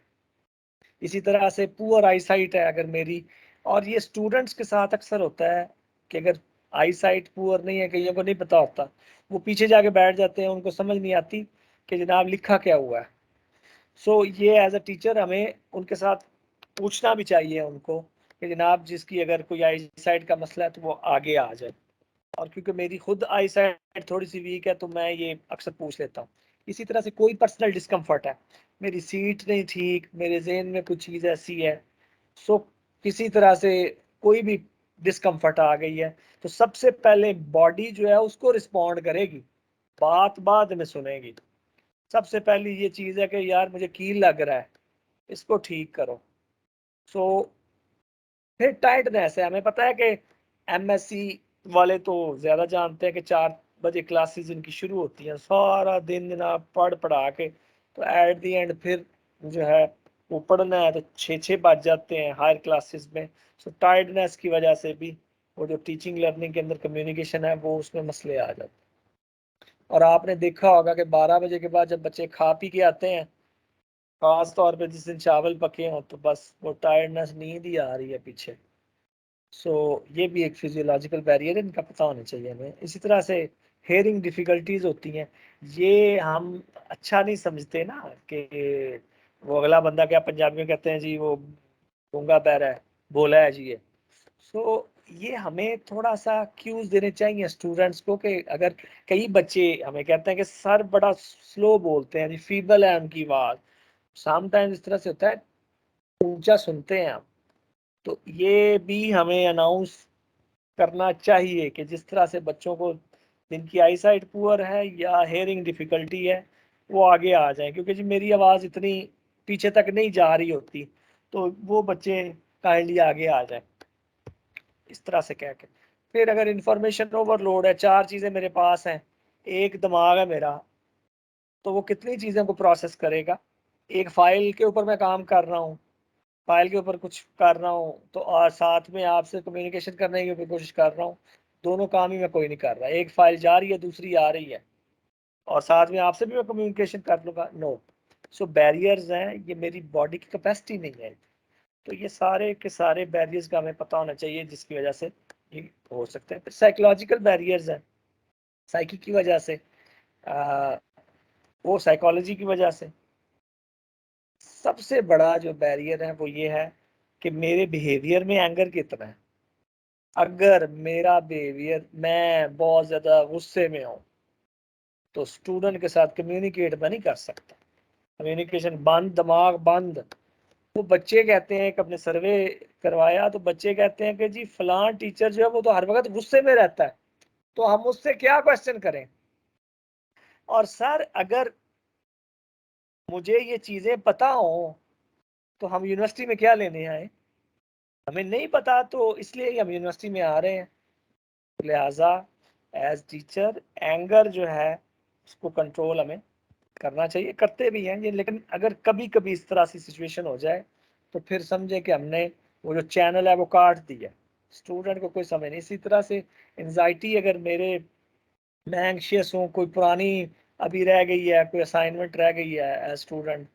इसी तरह से पुअर आई साइट है अगर मेरी, और ये स्टूडेंट्स के साथ अक्सर होता है कि अगर आई साइट पुअर नहीं है, कईयों को नहीं पता होता, वो पीछे जाके बैठ जाते हैं, उनको समझ नहीं आती कि जनाब लिखा क्या हुआ है। सो ये एज अ टीचर हमें उनके साथ पूछना भी चाहिए उनको कि जनाब जिसकी अगर कोई आई साइट का मसला है तो वो आगे आ जाए। और क्योंकि मेरी खुद आई साइट थोड़ी सी वीक है तो मैं ये अक्सर पूछ लेता हूँ। इसी तरह से कोई पर्सनल डिस्कम्फर्ट है, मेरी सीट नहीं ठीक, मेरे जहन में कुछ चीज़ ऐसी है, सो किसी तरह से कोई भी डिस्कम्फर्ट आ गई है, तो सबसे पहले बॉडी जो है उसको रिस्पॉन्ड करेगी। बात बाद में सुनेगी। सबसे पहली ये चीज़ है कि यार मुझे कील लग रहा है, इसको ठीक करो। सो फिर टाइटनेस है, हमें पता है कि एमएससी वाले तो ज़्यादा जानते हैं कि 4 बजे क्लासेस इनकी शुरू होती हैं, सारा दिन जनाब पढ़ पढ़ा के तो एट दी एंड फिर जो है वो पढ़ना है तो 6 बज जाते हैं हायर क्लासेस में। सो टायर्डनेस की वजह से भी वो जो टीचिंग लर्निंग के अंदर कम्युनिकेशन है वो उसमें मसले आ जाते हैं। और आपने देखा होगा कि 12 बजे के बाद जब बच्चे खा पी के आते हैं, खास तौर पे जिस दिन चावल पके हों, तो बस वो टायर्डनेस, नींद ही आ रही है पीछे। सो ये भी एक फिजियोलॉजिकल बैरियर है, इनका पता होना चाहिए हमें। इसी तरह से हेयरिंग डिफिकल्टीज होती हैं, ये हम अच्छा नहीं समझते ना कि वो अगला बंदा क्या पंजाबी में कहते हैं जी, वो गूंगा बहरा है, बोला है जी ये। सो ये हमें थोड़ा सा क्यूज देने चाहिए स्टूडेंट्स को कि अगर कई बच्चे हमें कहते हैं कि सर बड़ा स्लो बोलते हैं जी, फीबल है उनकी आवाज, समटाइम्स इस तरह से होता है, ऊंचा सुनते हैं हम, तो ये भी हमें अनाउंस करना चाहिए कि जिस तरह से बच्चों को जिनकी आई साइट पुअर है या हेयरिंग डिफिकल्टी है वो आगे आ जाए, क्योंकि जी मेरी आवाज़ इतनी पीछे तक नहीं जा रही होती, तो वो बच्चे काइंडली आगे आ जाए, इस तरह से कह के। फिर अगर इंफॉर्मेशन ओवरलोड है, 4 चीज़ें मेरे पास हैं, एक दिमाग है मेरा, तो वो कितनी चीज़ों को प्रोसेस करेगा। एक फाइल के ऊपर मैं काम कर रहा हूँ, फाइल के ऊपर कुछ कर रहा हूँ, तो और साथ में आपसे कम्युनिकेशन करने की कोशिश कर रहा हूँ, दोनों काम ही मैं कोई नहीं कर रहा। एक फाइल जा रही है, दूसरी आ रही है, और साथ में आपसे भी मैं कम्युनिकेशन कर लूँगा, नो। सो बैरियर्स हैं, ये मेरी बॉडी की कैपेसिटी नहीं है। तो ये सारे के सारे बैरियर्स का हमें पता होना चाहिए, जिसकी वजह से ये हो सकते हैं। फिर साइकोलॉजिकल बैरियर्स हैं, साइकी की वजह से, वो साइकोलॉजी की वजह से। सबसे बड़ा जो बैरियर है वो ये है कि मेरे बिहेवियर में एंगर कितना है। अगर मेरा बिहेवियर, मैं बहुत ज़्यादा गुस्से में हूँ, तो स्टूडेंट के साथ कम्युनिकेट मैं नहीं कर सकता, कम्युनिकेशन बंद, दिमाग बंद। वो बच्चे कहते हैं, एक अपने सर्वे करवाया तो बच्चे कहते हैं कि जी फलां टीचर जो है वो तो हर वक्त गुस्से में रहता है, तो हम उससे क्या क्वेश्चन करें। और सर अगर मुझे ये चीज़ें पता हो तो हम यूनिवर्सिटी में क्या लेने आए, हमें नहीं पता तो इसलिए ही हम यूनिवर्सिटी में आ रहे हैं। लिहाजा एज टीचर एंगर जो है उसको कंट्रोल हमें करना चाहिए, करते भी हैं ये, लेकिन अगर कभी कभी इस तरह की सिचुएशन हो जाए तो फिर समझे कि हमने वो जो चैनल है वो काट दिया, स्टूडेंट को कोई समझ नहीं। इसी तरह से एंजाइटी, अगर मैं एंग्शियस हूँ, कोई पुरानी अभी रह गई है, कोई असाइनमेंट रह गई है एज स्टूडेंट,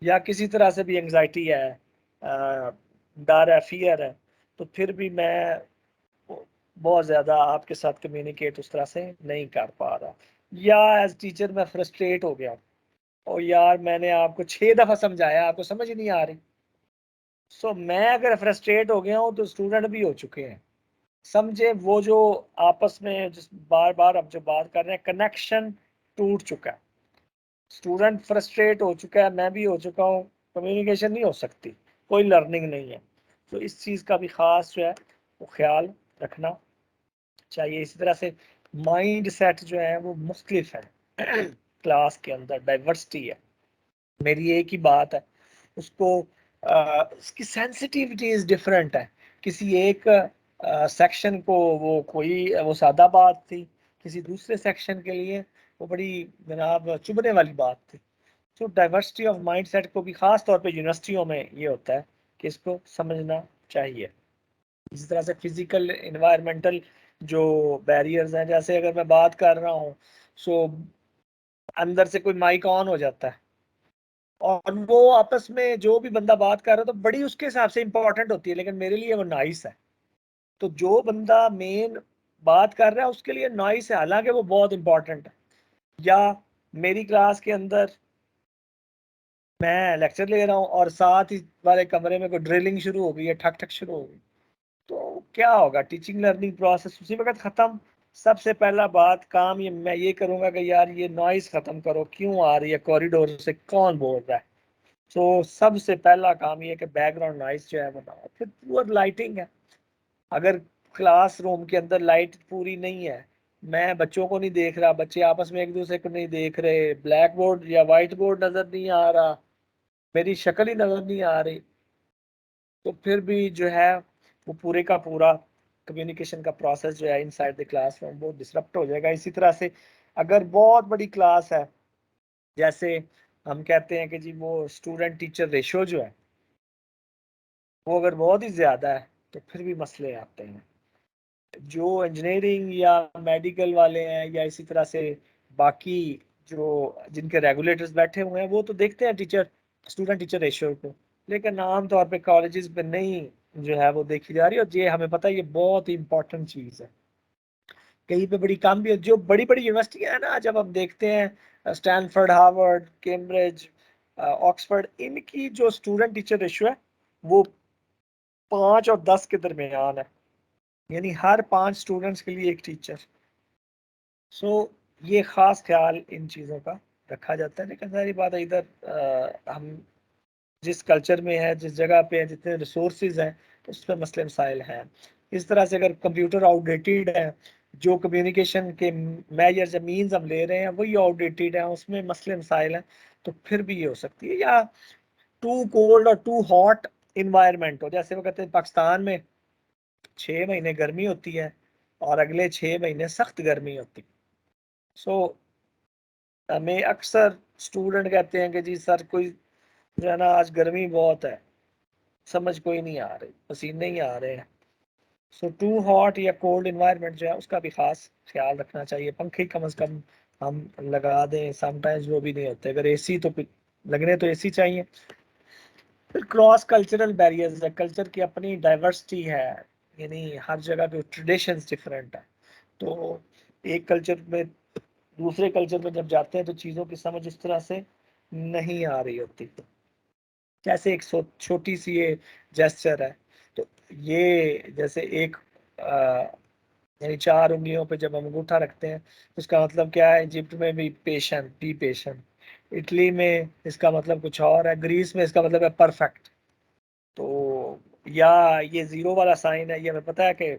या किसी तरह से भी एंग्जाइटी है, डर है, फियर है, तो फिर भी मैं बहुत ज़्यादा आपके साथ कम्युनिकेट उस तरह से नहीं कर पा रहा, या एज टीचर मैं फ्रस्ट्रेट हो गया और यार मैंने आपको 6 दफ़ा समझाया, आपको समझ ही नहीं आ रही। सो मैं अगर फ्रस्ट्रेट हो गया हूँ तो स्टूडेंट भी हो चुके हैं, समझे। वो जो आपस में जिस बार बार अब जो बात कर रहे हैं, कनेक्शन टूट चुका है, स्टूडेंट फ्रस्ट्रेट हो चुका है, मैं भी हो चुका हूँ, कम्युनिकेशन नहीं हो सकती, कोई लर्निंग नहीं है। तो इस चीज़ का भी ख़ास जो है वो ख्याल रखना चाहिए। इसी तरह से माइंड सेट जो है वो मुख्तलिफ है क्लास के अंदर डाइवर्सिटी है, मेरी एक ही बात है, उसको उसकी सेंसिटिविटीज डिफरेंट है। किसी एक सेक्शन को वो सादा बात थी, किसी दूसरे सेक्शन के लिए वो बड़ी जनाब चुभने वाली बात थी। तो डाइवर्सिटी ऑफ माइंड सेट को भी ख़ास तौर पे यूनिवर्सिटियों में ये होता है कि इसको समझना चाहिए। इसी तरह से फिजिकल इन्वायरमेंटल जो बैरियर्स हैं, जैसे अगर मैं बात कर रहा हूँ सो अंदर से कोई माइक ऑन हो जाता है और वो आपस में जो भी बंदा बात कर रहा है तो बड़ी उसके हिसाब से इंपॉर्टेंट होती है, लेकिन मेरे लिए वो नॉइस है। तो जो बंदा मेन बात कर रहा है उसके लिए नॉइस है, हालांकि वो बहुत इंपॉर्टेंट है। या मेरी क्लास के अंदर मैं लेक्चर ले रहा हूँ और साथ ही वाले कमरे में कोई ड्रिलिंग शुरू हो गई है, ठक ठक शुरू हो गई, तो क्या होगा, टीचिंग लर्निंग प्रोसेस उसी वक्त ख़त्म। सबसे पहला बात काम मैं ये करूँगा कि यार ये नॉइस ख़त्म करो, क्यों आ रही है, कॉरिडोर से कौन बोल रहा है। तो सबसे पहला काम ये है कि बैकग्राउंड नॉइस जो है बनाओ। फिर पुअर लाइटिंग है, अगर क्लासरूम के अंदर लाइट पूरी नहीं है, मैं बच्चों को नहीं देख रहा, बच्चे आपस में एक दूसरे को नहीं देख रहे, ब्लैक बोर्ड या वाइट बोर्ड नजर नहीं आ रहा, मेरी शक्ल ही नजर नहीं आ रही, तो फिर भी जो है वो पूरे का पूरा कम्युनिकेशन का प्रोसेस जो है इनसाइड द क्लासरूम वो डिसरप्ट हो जाएगा। इसी तरह से अगर बहुत बड़ी क्लास है, जैसे हम कहते हैं कि जी वो स्टूडेंट टीचर रेशो जो है वो अगर बहुत ही ज्यादा है तो फिर भी मसले आते हैं। जो इंजीनियरिंग या मेडिकल वाले हैं या इसी तरह से बाकी जो जिनके रेगुलेटर्स बैठे हुए हैं वो तो देखते हैं टीचर स्टूडेंट टीचर रेशियो को, लेकिन आमतौर पे कॉलेजेस में नहीं जो है वो देखी जा रही है। और ये हमें पता है ये बहुत ही इंपॉर्टेंट चीज़ है, कहीं पे बड़ी कम भी है। जो बड़ी बड़ी यूनिवर्सिटियां हैं ना, जब हम देखते हैं स्टैनफोर्ड, हार्वर्ड, कैम्ब्रिज, ऑक्सफोर्ड, इनकी जो स्टूडेंट टीचर रेशियो है वो 5 और 10 के दरमियान है, यानी हर 5 स्टूडेंट्स के लिए एक टीचर। सो ये खास ख्याल इन चीज़ों का रखा जाता है। लेकिन सारी बात है इधर हम जिस कल्चर में है, जिस जगह पे है, जितने रिसोर्सेज हैं उस पर मसले मसाइल हैं। इस तरह से अगर कंप्यूटर आउटडेटेड है, जो कम्युनिकेशन के मेजर्स या मीन्स हम ले रहे हैं वही आउटडेटेड है, उसमें मसले मसाइल हैं, तो फिर भी ये हो सकती है। या टू कोल्ड और टू हॉट इन्वायरमेंट हो, जैसे वो कहते हैं पाकिस्तान में 6 महीने गर्मी होती है और अगले 6 महीने सख्त गर्मी होती है। सो हमें अक्सर स्टूडेंट कहते हैं कि जी सर कोई जो है ना आज गर्मी बहुत है, समझ कोई नहीं आ रही, पसीने ही आ रहे हैं। सो टू हॉट या कोल्ड इन्वायरमेंट जो है उसका भी खास ख्याल रखना चाहिए। पंखे कम से कम हम लगा दें, समटाइम्स वो भी नहीं होते, अगर एसी तो लगने तो एसी चाहिए। फिर क्रॉस कल्चरल बैरियर्स है, कल्चर की अपनी डाइवर्सिटी है, यानी हर जगह पे ट्रेडिशंस डिफरेंट है, तो एक कल्चर में दूसरे कल्चर में जब जाते हैं तो चीज़ों की समझ इस तरह से नहीं आ रही होती। जैसे एक छोटी सी ये जेस्चर है, तो ये जैसे एक यानी 4 उंगलियों पे जब हम अंगूठा रखते हैं तो इसका मतलब क्या है, इजिप्ट में भी पेशेंट, बी पेशेंट, इटली में इसका मतलब कुछ और है, ग्रीस में इसका मतलब है परफेक्ट। तो या ये जीरो वाला साइन है, ये हमें पता है कि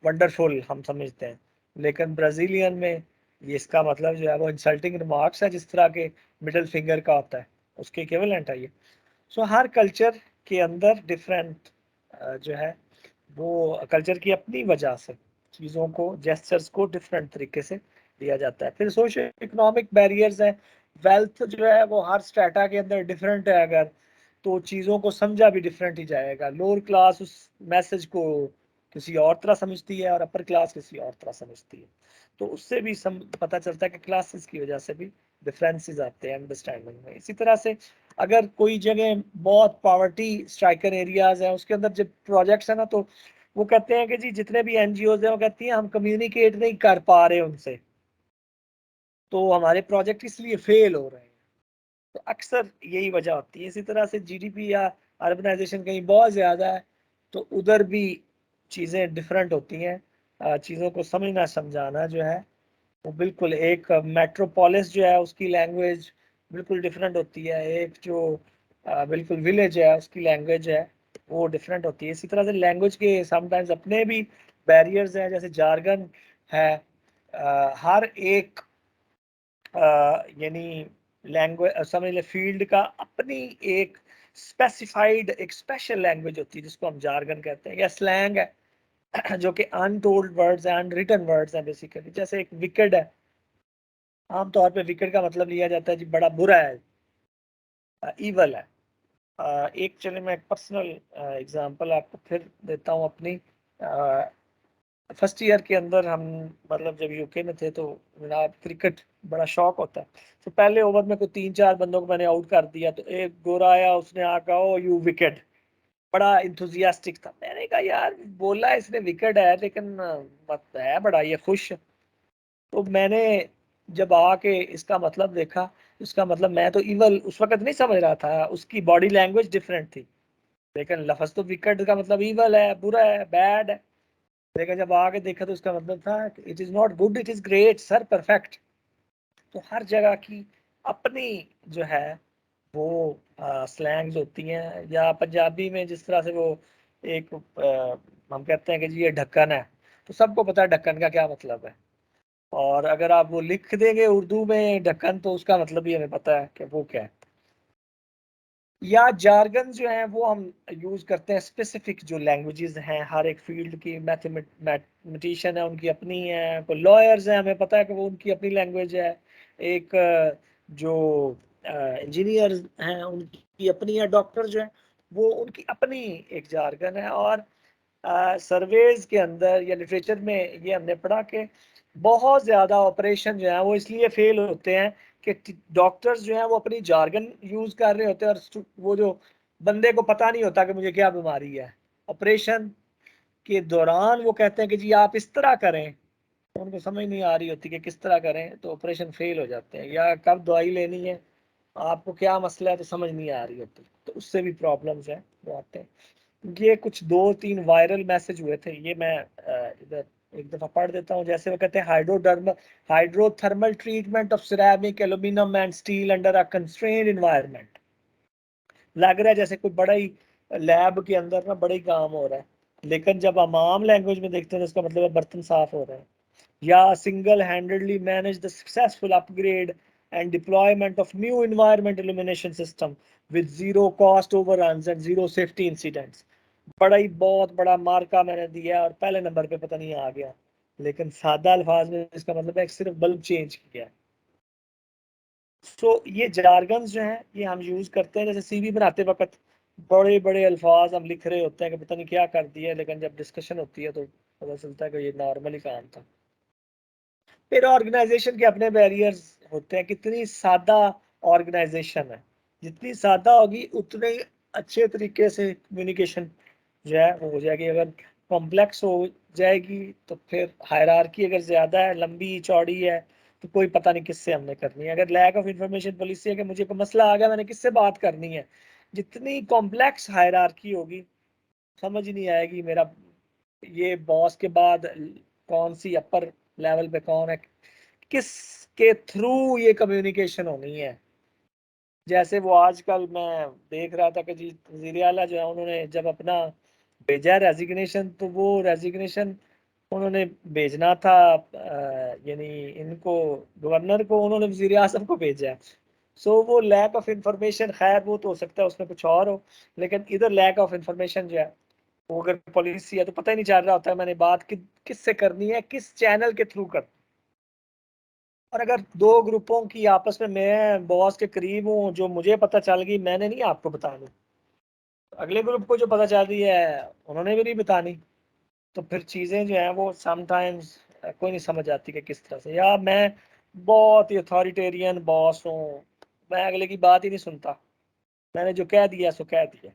वंडरफुल हम समझते हैं, लेकिन ब्राजीलियन में ये इसका मतलब जो है वो इंसल्टिंग रिमार्क्स है, जिस तरह के मिडिल फिंगर का होता है उसके इक्विवेलेंट है ये। सो हर कल्चर के अंदर डिफरेंट जो है वो कल्चर की अपनी वजह से चीज़ों को, जेस्चर्स को डिफरेंट तरीके से दिया जाता है। फिर सोशल इकोनॉमिक बैरियर्स हैं, वेल्थ जो है वो हर स्ट्रेटा के अंदर डिफरेंट है, अगर तो चीज़ों को समझा भी डिफरेंट ही जाएगा। लोअर क्लास उस मैसेज को किसी और तरह समझती है और अपर क्लास किसी और तरह समझती है, तो उससे भी पता चलता है कि क्लासेस की वजह से भी डिफरेंसेस आते हैं अंडरस्टैंडिंग में। इसी तरह से अगर कोई जगह बहुत पॉवर्टी स्ट्राइकर एरियाज है उसके अंदर जब प्रोजेक्ट्स है ना, तो वो कहते हैं कि जी जितने भी एनजीओज हैं वो कहती हैं हम कम्युनिकेट नहीं कर पा रहे उनसे, तो हमारे प्रोजेक्ट इसलिए फेल हो रहे हैं। तो अक्सर यही वजह होती है। इसी तरह से जीडीपी या अर्बनाइजेशन कहीं बहुत ज़्यादा है तो उधर भी चीज़ें डिफरेंट होती हैं। चीज़ों को समझना समझाना जो है वो बिल्कुल, एक मेट्रोपोलिस जो है उसकी लैंग्वेज बिल्कुल डिफरेंट होती है, एक जो बिल्कुल विलेज है उसकी लैंग्वेज है वो डिफरेंट होती है। इसी तरह से लैंग्वेज के समटाइम्स अपने भी बैरियर्स हैं, जैसे जार्गन है। हर एक यानी लैंग्वेज समझ ले फील्ड का अपनी एक स्पेसिफाइड एक स्पेशल लैंग्वेज होती है जिसको हम जार्गन कहते हैं, या स्लैंग है जो कि अनटोल्ड वर्ड्स हैं, अनरिटन वर्ड्स हैं बेसिकली। जैसे एक विकेड है, आमतौर पे विकेड का मतलब लिया जाता है जी बड़ा बुरा है, ईवल है। एक चलिए मैं एक पर्सनल एग्जांपल आपको फिर देता हूँ अपनी। फर्स्ट ईयर के अंदर हम मतलब जब यूके में थे तो मेरा क्रिकेट बड़ा शौक होता है, तो पहले ओवर में कोई 3-4 बंदों को मैंने आउट कर दिया, तो एक गोरा आया उसने आका ओ यू विकेट, बड़ा इंथुजियास्टिक था। मैंने कहा यार बोला इसने विकेट है लेकिन मत है बड़ा ये खुश। तो मैंने जब आके इसका मतलब देखा, इसका मतलब मैं तो इवल उस वक्त नहीं समझ रहा था, उसकी बॉडी लैंग्वेज डिफरेंट थी, लेकिन लफ्ज तो विकेट का मतलब इवल है, बुरा है, बैड है। लेकिन जब आगे देखा तो उसका मतलब था it is not good, it is great sir, perfect. तो हर जगह की अपनी जो है वो स्लैंग्स होती हैं। या पंजाबी में जिस तरह से वो एक हम कहते हैं कि जी ये ढक्कन है, तो सबको पता है ढक्कन का क्या मतलब है। और अगर आप वो लिख देंगे उर्दू में ढक्कन तो उसका मतलब ही हमें पता है कि वो क्या है। या जार्गन जो है वो हम यूज करते हैं स्पेसिफिक जो लैंग्वेजेस हैं हर एक फील्ड की। मैथमेटिशियन है उनकी अपनी है, कोई लॉयर्स हैं हमें पता है कि वो उनकी अपनी लैंग्वेज है, एक जो इंजीनियर हैं उनकी अपनी है, डॉक्टर जो है वो उनकी अपनी एक जार्गन है। और सर्वेज के अंदर या लिटरेचर में ये हमने पढ़ा कि बहुत ज़्यादा ऑपरेशन जो है वो इसलिए फेल होते हैं कि डॉक्टर्स जो हैं वो अपनी जार्गन यूज़ कर रहे होते हैं और वो जो बंदे को पता नहीं होता कि मुझे क्या बीमारी है। ऑपरेशन के दौरान वो कहते हैं कि जी आप इस तरह करें, तो उनको समझ नहीं आ रही होती कि किस तरह करें, तो ऑपरेशन फेल हो जाते हैं। या कब दवाई लेनी है, आपको क्या मसला है, तो समझ नहीं आ रही होती, तो उससे भी प्रॉब्लम्स हैं वो आते हैं। ये कुछ 2-3 वायरल मैसेज हुए थे, ये मैं इधर एक दफा पढ़ देता हूँ। जैसे वो कहते हैं hydrothermal treatment of ceramic aluminium and steel under a constrained environment. लग रहा है जैसे कोई बड़ा ही लैब के अंदर ना बड़ा ही काम हो रहा है, लेकिन जब हम आम लैंग्वेज में देखते हैं तो इसका मतलब है बर्तन साफ हो रहे हैं। या single handedly manage the successful upgrade and deployment of new environment illumination system with zero cost overruns and zero safety incidents। बड़ा ही बहुत बड़ा मार्का मैंने दिया और पहले नंबर पे पता नहीं आ गया, लेकिन सादा अल्फाज में इसका मतलब है सिर्फ बल्ब चेंज किया है। सो ये जार्गन्स जो हैं ये हम यूज करते हैं, जैसे सीवी बनाते वक्त बड़े बड़े अल्फाज हम लिख रहे होते हैं कि पता नहीं क्या कर दिया, लेकिन जब डिस्कशन होती है तो पता चलता है कि ये नॉर्मली काम था। फिर ऑर्गेनाइजेशन के अपने बैरियर्स होते हैं, कितनी सादा ऑर्गेनाइजेशन है, जितनी सादा होगी उतने ही अच्छे तरीके से कम्युनिकेशन जो है वो हो जाएगी। अगर कॉम्प्लेक्स हो जाएगी तो फिर हायरार्की अगर ज्यादा है, लंबी चौड़ी है, तो कोई पता नहीं किससे हमने करनी है। अगर लैक ऑफ इंफॉर्मेशन पॉलिसी है कि मुझे कोई मसला आ गया मैंने किससे बात करनी है, जितनी कॉम्प्लेक्स हायरार्की होगी समझ नहीं आएगी मेरा ये बॉस के बाद कौन सी अपर लेवल पे कौन है, किसके थ्रू ये कम्युनिकेशन होनी है। जैसे वो आजकल मैं देख रहा था कि जी वज़ीर आला जो है उन्होंने जब अपना भेजा रेजिग्नेशन, तो वो रेजिग्नेशन उन्होंने भेजना था यानी इनको गवर्नर को, उन्होंने वज़ीर आज़म को भेजा है। सो वो लैक ऑफ इंफॉर्मेशन, खैर वो तो हो सकता है उसमें कुछ और हो, लेकिन इधर लैक ऑफ इंफॉर्मेशन जो है वो अगर पॉलिसी है तो पता ही नहीं चल रहा होता है मैंने बात किससे करनी है, किस चैनल के थ्रू करनी। और अगर दो ग्रुपों की आपस में, मैं बॉस के करीब हूँ, जो मुझे पता चल गई मैंने नहीं आपको बतानी, अगले ग्रुप को जो पता चल रही है उन्होंने भी नहीं बतानी, तो फिर चीज़ें जो हैं वो समटाइम्स कोई नहीं समझ आती कि किस तरह से। या मैं बहुत ही अथॉरिटेरियन बॉस हूँ, मैं अगले की बात ही नहीं सुनता, मैंने जो कह दिया सो कह दिया,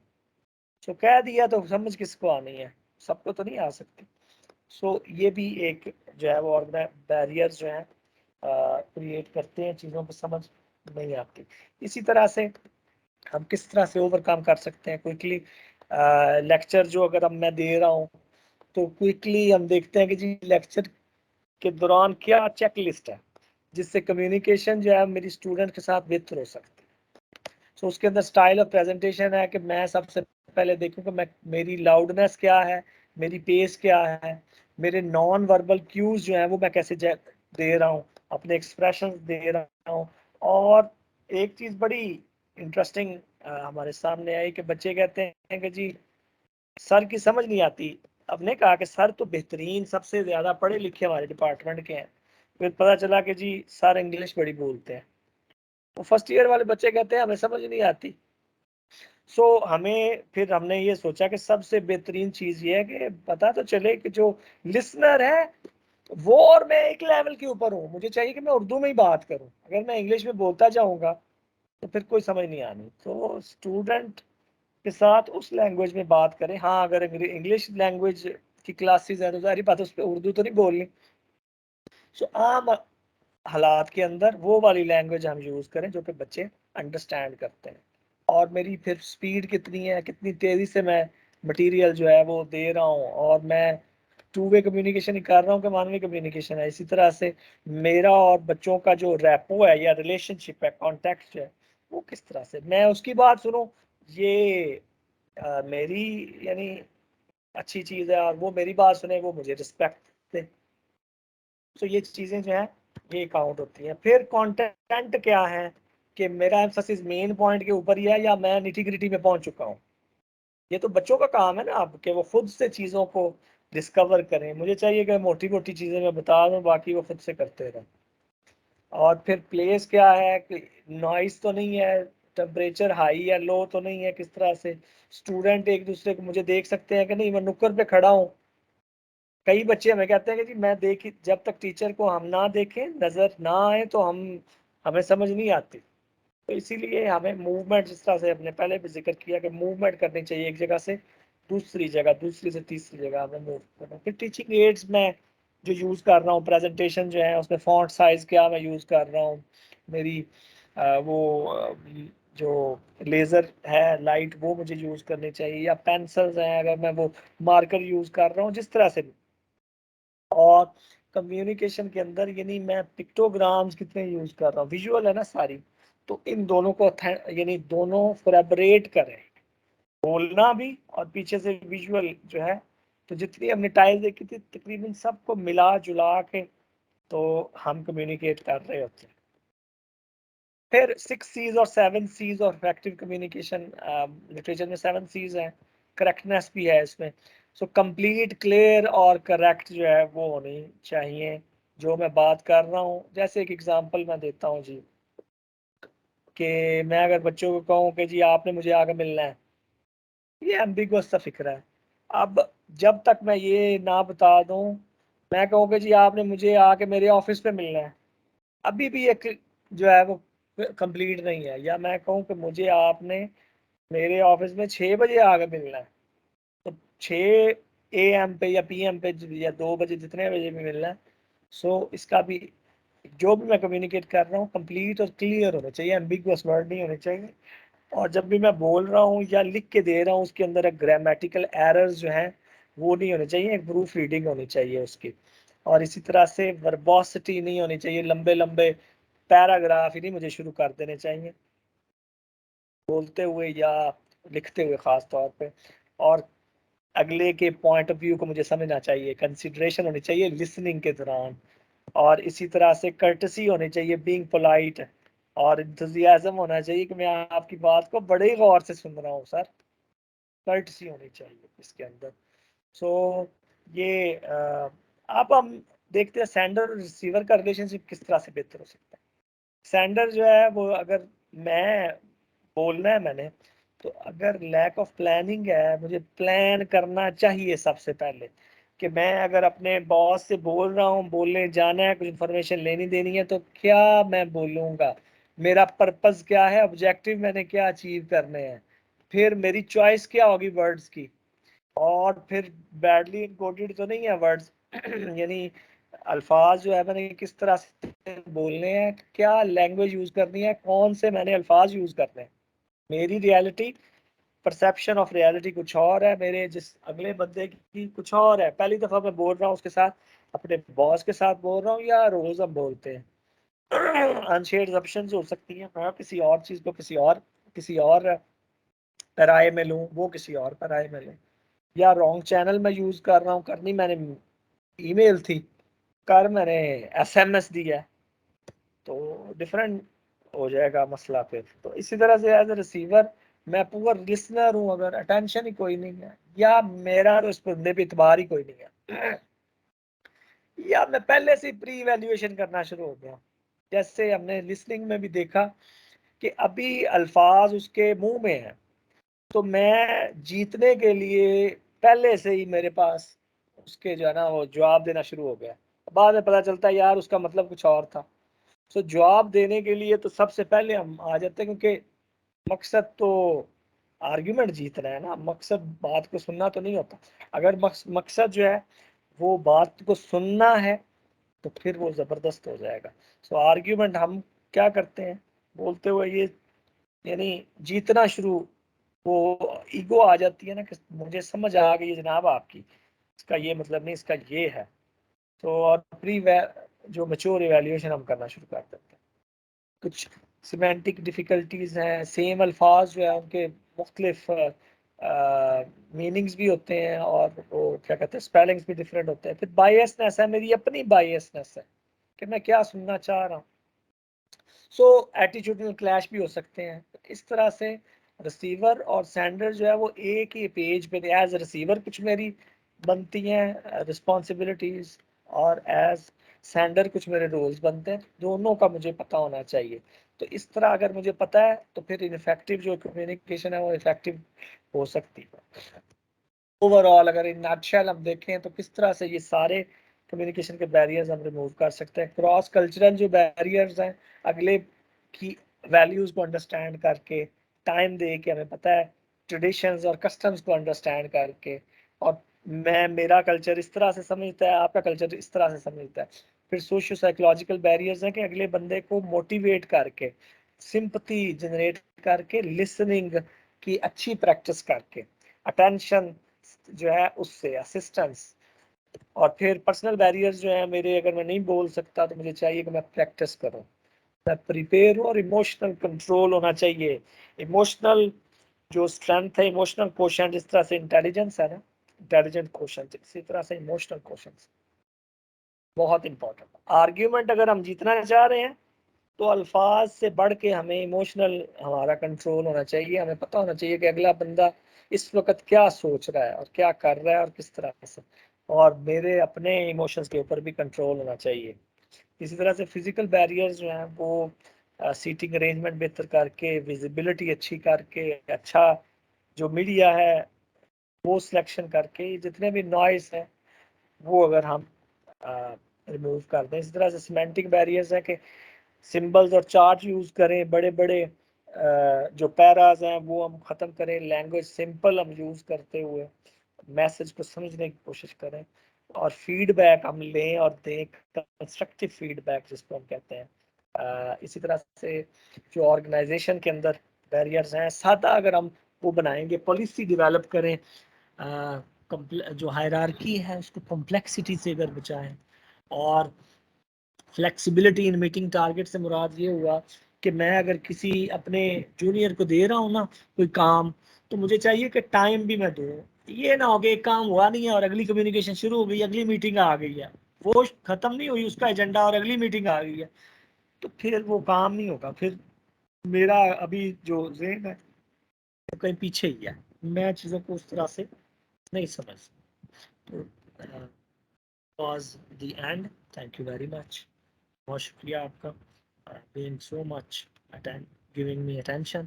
सो कह दिया तो समझ किसको आनी है, सबको तो नहीं आ सकती। सो ये भी एक जो है वो ऑर्गेनाइज बैरियर्स जो है क्रिएट करते हैं, चीज़ों को समझ नहीं आती। इसी तरह से हम किस तरह से ओवरकम कर सकते हैं क्विकली। लेक्चर जो अगर अब मैं दे रहा हूँ तो क्विकली हम देखते हैं कि जी लेक्चर के दौरान क्या चेक लिस्ट है जिससे कम्युनिकेशन जो है मेरी स्टूडेंट के साथ बेहतर हो सकती है। सो उसके अंदर स्टाइल ऑफ प्रेजेंटेशन है कि मैं सबसे पहले देखूँ कि मैं मेरी लाउडनेस क्या है, मेरी पेस क्या है, मेरे नॉन वर्बल क्यूज जो है वो मैं कैसे दे रहा हूँ, अपने एक्सप्रेशन दे रहा हूँ। और एक चीज बड़ी इंटरेस्टिंग हमारे सामने आई कि बच्चे कहते हैं कि जी सर की समझ नहीं आती। हमने कहा कि सर तो बेहतरीन सबसे ज्यादा पढ़े लिखे हमारे डिपार्टमेंट के हैं, फिर पता चला कि जी सर इंग्लिश बड़ी बोलते हैं। तो फर्स्ट ईयर वाले बच्चे कहते हैं हमें समझ नहीं आती। सो हमें फिर हमने ये सोचा कि सबसे बेहतरीन चीज ये है कि पता तो चले कि जो लिसनर है वो और मैं एक लेवल के ऊपर हूँ, मुझे चाहिए कि मैं उर्दू में ही बात करूँ, अगर मैं इंग्लिश में बोलता जाऊंगा तो फिर कोई समझ नहीं आनी। तो स्टूडेंट के साथ उस लैंग्वेज में बात करें। हाँ अगर इंग्लिश लैंग्वेज की क्लासेस है तो जाहिर बात है उस पर उर्दू तो नहीं बोलनी। सो आम हालात के अंदर वो वाली लैंग्वेज हम यूज करें जो कि बच्चे अंडरस्टैंड करते हैं। और मेरी फिर स्पीड कितनी है, कितनी तेजी से मैं मटेरियल जो है वो दे रहा हूँ, और मैं टू वे कम्युनिकेशन ही कर रहा हूँ कि वन वे कम्युनिकेशन है। इसी तरह से मेरा और बच्चों का जो रैपो है या रिलेशनशिप है, कॉन्टेक्ट है, वो किस तरह से मैं उसकी बात सुनूं, ये मेरी यानी अच्छी चीज है, और वो मेरी बात सुने, वो मुझे रिस्पेक्ट दे। तो ये चीज़ें जो है ये काउंट होती हैं। फिर कंटेंट क्या है कि मेरा एम्फसिस मेन पॉइंट के ऊपर ही है या मैं निटी ग्रिटी में पहुंच चुका हूँ। ये तो बच्चों का काम है ना अब कि वो खुद से चीज़ों को डिस्कवर करें। मुझे चाहिए कि मोटी मोटी चीज़ें मैं बता दूँ, बाकी वो खुद से करते रहें। और फिर प्लेस क्या है कि नॉइस तो नहीं है, टेम्परेचर हाई या लो तो नहीं है, किस तरह से स्टूडेंट एक दूसरे को मुझे देख सकते हैं कि नहीं। मैं नुक्कड़ पे खड़ा हूँ, कई बच्चे हमें कहते हैं कि जी मैं देख, जब तक टीचर को हम ना देखें, नज़र ना आए तो हमें समझ नहीं आती। तो इसीलिए हमें मूवमेंट, जिस तरह से हमने पहले भी जिक्र किया कि मूवमेंट करनी चाहिए एक जगह से दूसरी जगह, दूसरी से तीसरी जगह हमें मूव करना। फिर टीचिंग एड्स में जो यूज़ कर रहा हूँ, प्रेजेंटेशन जो है उसमें फॉन्ट साइज़ क्या मैं यूज़ कर रहा हूँ, मेरी जो लेज़र है लाइट वो मुझे यूज़ करनी चाहिए, या पेंसिल्स हैं अगर मैं वो मार्कर यूज़ कर रहा हूँ, जिस तरह से भी। और कम्युनिकेशन के अंदर यानी मैं पिक्टोग्राम्स कितने यूज़ कर रहा हूँ, विजुअल है ना सारी, तो इन दोनों को यानी दोनों कोलैबोरेट करें, बोलना भी और पीछे से विजुअल जो है। तो जितनी हमने टाइल देखी थी तकरीबन सबको मिला जुला के तो हम कम्युनिकेट कर रहे होते हैं। फिर 6 C's और 7 C's और इफेक्टिव कम्युनिकेशन, लिटरेचर में 7 C's हैं, करेक्टनेस भी है इसमें। सो कंप्लीट, क्लियर और करेक्ट जो है वो होनी चाहिए जो मैं बात कर रहा हूँ। जैसे एक एग्जांपल मैं देता हूँ जी, कि मैं अगर बच्चों को कहूँ कि जी आपने मुझे आगे मिलना है, ये एम्बिगुअस सा फिक्र है। अब जब तक मैं ये ना बता दूं, मैं कहूँ कि जी आपने मुझे आके मेरे ऑफिस पे मिलना है, अभी भी एक जो है वो कंप्लीट नहीं है। या मैं कहूँ कि मुझे आपने मेरे ऑफिस में 6 बजे आके मिलना है, तो 6 AM पे या PM पे या 2 बजे, जितने बजे भी मिलना है। सो इसका भी जो भी मैं कम्युनिकेट कर रहा हूँ कंप्लीट और क्लियर होना चाहिए, एम्बिगुअस वर्ड नहीं होने चाहिए। और जब भी मैं बोल रहा हूँ या लिख के दे रहा हूँ उसके अंदर ग्रामेटिकल एरर्स जो हैं वो नहीं होने चाहिए, एक प्रूफ रीडिंग होनी चाहिए उसकी। और इसी तरह से वर्बोसिटी नहीं होनी चाहिए, लंबे लंबे पैराग्राफ ही नहीं मुझे शुरू कर देने चाहिए बोलते हुए या लिखते हुए ख़ास तौर पे। और अगले के पॉइंट ऑफ व्यू को मुझे समझना चाहिए, कंसिडरेशन होनी चाहिए लिसनिंग के दौरान। और इसी तरह से कर्टसी होनी चाहिए, बीइंग पोलाइट। और इंथुजियाज्म होना चाहिए कि मैं आपकी बात को बड़े गौर से सुन रहा हूँ सर, कर्टसी होनी चाहिए इसके अंदर। सो ये अब हम देखते हैं सेंडर और रिसीवर का रिलेशनशिप किस तरह से बेहतर हो सकता है। सेंडर जो है वो, अगर मैं बोलना है मैंने, तो अगर लैक ऑफ प्लानिंग है, मुझे प्लान करना चाहिए सबसे पहले कि मैं अगर अपने बॉस से बोल रहा हूँ, बोलने जाना है, कुछ इन्फॉर्मेशन लेनी देनी है, तो क्या मैं बोलूँगा, मेरा पर्पस क्या है, ऑब्जेक्टिव मैंने क्या अचीव करने हैं, फिर मेरी चॉइस क्या होगी वर्ड्स की। और फिर बैडली इनकोडेड तो नहीं है वर्ड्स यानी अल्फाज जो है मैंने किस तरह से बोलने हैं, क्या लैंग्वेज यूज करनी है, कौन से मैंने अल्फाज यूज करने हैं। मेरी रियलिटी, परसेप्शन ऑफ रियलिटी कुछ और है, मेरे जिस अगले बंदे की कुछ और है। पहली दफा मैं बोल रहा हूँ उसके साथ, अपने बॉस के साथ बोल रहा हूँ, या रोज हम बोलते हैं अनशेयर्ड ऑप्शंस हो सकती हैं। मैं किसी और चीज को किसी और राय में लूँ, वो किसी और राय में लूँ, या रॉन्ग चैनल में यूज कर रहा हूँ, करनी मैंने ईमेल थी, कर मैंने SMS दिया, तो डिफरेंट हो जाएगा मसला फिर। तो इसी तरह से एज ए रिसीवर मैं पुअर लिसनर हूँ अगर अटेंशन ही कोई नहीं है, या मेरा तो इस बंदे पे इतबार ही कोई नहीं है या मैं पहले से प्री इवैल्यूएशन करना शुरू हो गया। जैसे हमने लिसनिंग में भी देखा कि अभी अल्फाज उसके मुंह में है, तो मैं जीतने के लिए पहले से ही मेरे पास उसके जो है ना वो जवाब देना शुरू हो गया। बाद में पता चलता है यार उसका मतलब कुछ और था। तो जवाब देने के लिए तो सबसे पहले हम आ जाते हैं, क्योंकि मकसद तो आर्ग्यूमेंट जीतना है ना, मकसद बात को सुनना तो नहीं होता। अगर मकसद जो है वो बात को सुनना है तो फिर वो ज़बरदस्त हो जाएगा। सो आर्ग्यूमेंट हम क्या करते हैं बोलते हुए, ये यानी जीतना शुरू, वो ईगो आ जाती है ना कि मुझे समझ आ गई है जनाब आपकी, इसका ये मतलब नहीं, इसका ये है। तो और प्री जो मैच्योर इवैल्यूएशन हम करना शुरू कर देते हैं। कुछ सिमेंटिक डिफ़िकल्टीज हैं, सेम अल्फाज जो है उनके मुख्तलिफ मीनिंग्स भी होते हैं और वो क्या कहते हैं स्पेलिंग्स भी डिफरेंट होते हैं। फिर बायसनेस है, मेरी अपनी बायसनेस है कि मैं क्या सुनना चाह रहा हूँ। सो एटीट्यूडल क्लैश भी हो सकते हैं। इस तरह से रिसीवर और सेंडर जो है वो एक ही पेज पे, एज रिसीवर कुछ मेरी बनती हैं रिस्पॉन्सिबिलिटीज और एज सेंडर कुछ मेरे रोल्स बनते हैं, दोनों का मुझे पता होना चाहिए। तो इस तरह अगर मुझे पता है तो फिर इनफेक्टिव जो कम्युनिकेशन है वो इफेक्टिव हो सकती है। ओवरऑल अगर इन नटशेल हम देखें तो किस तरह से ये सारे कम्युनिकेशन के बैरियर्स हम रिमूव कर सकते हैं। क्रॉस कल्चरल जो बैरियर्स हैं, अगले की वैल्यूज को अंडरस्टैंड करके, टाइम दे के, हमें पता है ट्रेडिशंस और कस्टम्स को अंडरस्टैंड करके, और मेरा कल्चर इस तरह से समझता है, आपका कल्चर इस तरह से समझता है। फिर सोशियो साइकोलॉजिकल बैरियर्स हैं कि अगले बंदे को मोटिवेट करके, सिंपथी जनरेट करके, लिसनिंग की अच्छी प्रैक्टिस करके, अटेंशन जो है उससे, असिस्टेंस। और फिर पर्सनल बैरियर्स जो है मेरे, अगर मैं नहीं बोल सकता तो मुझे चाहिए कि मैं प्रैक्टिस करूं, मैं प्रिपेयर हूं, और इमोशनल कंट्रोल होना चाहिए। इमोशनल जो स्ट्रेंथ है, इमोशनल कोशेंट, जिस तरह से इंटेलिजेंस है ना, इंटेलिजेंट कोशेंट, इसी तरह से इमोशनल कोशेंट बहुत इंपॉर्टेंट। आर्ग्यूमेंट अगर हम जीतना चाह रहे हैं तो अल्फाज से बढ़ के हमें इमोशनल हमारा कंट्रोल होना चाहिए। हमें पता होना चाहिए कि अगला बंदा इस वक्त क्या सोच रहा है और क्या कर रहा है और किस तरह से, और मेरे अपने इमोशंस के ऊपर भी कंट्रोल होना चाहिए। इसी तरह से फिजिकल बैरियर्स जो हैं वो सीटिंग अरेंजमेंट बेहतर करके, विजिबिलिटी अच्छी करके, अच्छा जो मीडिया है वो सिलेक्शन करके, जितने भी नॉइस हैं वो अगर हम रिमूव कर दें। इसी तरह से सिमेंटिक बैरियर्स हैं कि सिंबल्स और चार्ट यूज करें, बड़े बड़े जो पैराज हैं वो हम ख़त्म करें, लैंग्वेज सिंपल हम यूज़ करते हुए मैसेज को समझने की कोशिश करें, और फीडबैक हम लें और दें, कंस्ट्रक्टिव फीडबैक जिसको हम कहते हैं। इसी तरह से जो ऑर्गेनाइजेशन के अंदर बैरियर्स हैं, सादा अगर हम वो बनाएंगे, पॉलिसी डेवलप करें, जो हायरार्की है उसको कॉम्प्लेक्सिटी से अगर बचाएं, और फ्लेक्सिबिलिटी इन मीटिंग टारगेट से मुराद ये हुआ कि मैं अगर किसी अपने जूनियर को दे रहा हूँ ना कोई काम, तो मुझे चाहिए कि टाइम भी मैं दूँ। ये ना हो कि एक काम हुआ नहीं है और अगली कम्युनिकेशन शुरू हो गई, अगली मीटिंग आ गई है, वो खत्म नहीं हुई उसका एजेंडा और अगली मीटिंग आ गई है, तो फिर वो काम नहीं होगा। फिर मेरा अभी जो ज़हन है वो कहीं पीछे ही है, मैं चीज़ों को उस तरह से नहीं समझ। तो was the end. Thank you very much. बहुत शुक्रिया आपका being so much giving me attention.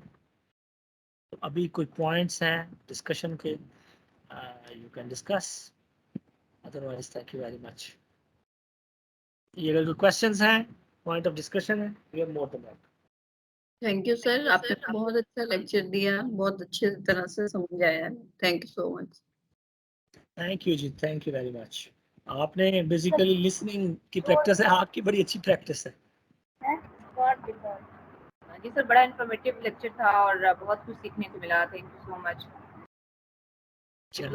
तो अभी कोई पॉइंट्स हैं डिस्कशन के, you can discuss. Otherwise, thank you very much. ये अगर कोई क्वेश्चंस हैं, पॉइंट ऑफ डिस्कशन है, we are more than welcome. Thank you sir, आपने बहुत अच्छा लेक्चर दिया, बहुत अच्छे तरह से समझाया, thank you so much. Thank you जी, थैंक यू वेरी मच। आपने बेसिकली लिसनिंग की प्रैक्टिस है, आपकी बड़ी अच्छी प्रैक्टिस है। जी सर, बड़ा इंफॉर्मेटिव लेक्चर था और बहुत कुछ सीखने को मिला, thank you so much. It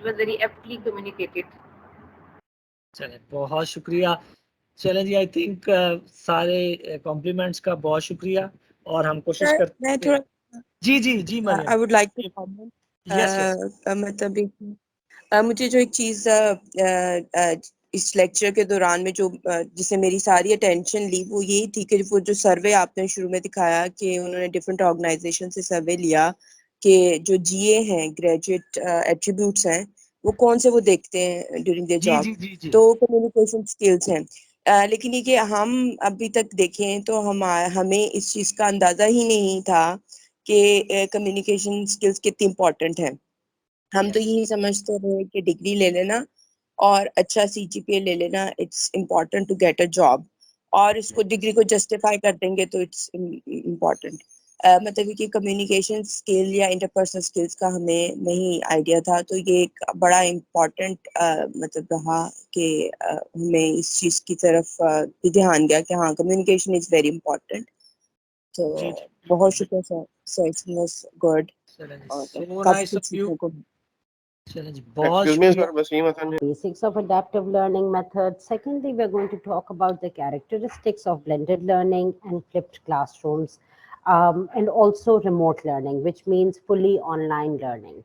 was very aptly communicated. चलें, बहुत शुक्रिया। चलें जी, आई थिंक सारे कॉम्प्लीमेंट्स का बहुत शुक्रिया, और हम कोशिश करते हैं। थोड़ा जी जी जी Maryam, I would like to comment. मतलब मुझे जो एक चीज़ इस लेक्चर के दौरान में जो जिसे मेरी सारी अटेंशन ली वो यही थी कि वो जो सर्वे आपने शुरू में दिखाया कि उन्होंने डिफरेंट ऑर्गेनाइजेशन से सर्वे लिया कि जो जीए हैं, ग्रेजुएट एट्रीब्यूट्स हैं, वो कौन से वो देखते हैं ड्यूरिंग देयर जॉब, तो कम्युनिकेशन स्किल्स हैं। लेकिन ये कि हम अभी तक देखें तो हमें इस चीज़ का अंदाज़ा ही नहीं था कि कम्युनिकेशन स्किल्स कितनी इम्पोर्टेंट है। हम तो यही समझते रहे कि डिग्री ले लेना और अच्छा सीजीपीए ले लेना, it's important to get a job, और इसको डिग्री को जस्टिफाई कर देंगे तो इट्स इम्पोर्टेंट। मतलब कि कम्युनिकेशन स्किल या इंटरपर्सनल स्किल्स का हमें नहीं आइडिया था, तो ये एक बड़ा इम्पोर्टेंट मतलब रहा कि हमें इस चीज़ की तरफ भी ध्यान गया कि हाँ, कम्युनिकेशन इज़ वेरी इम्पोर्टेंट। तो बहुत शुक्रिया सर, इट्स वाज गुड और काफी कुछ सीखने को। Excuse me, sir, Wasim Hasan. Basics of adaptive learning methods. Secondly, we're going to talk about the characteristics of blended learning and flipped classrooms. and also remote learning, which means fully online learning.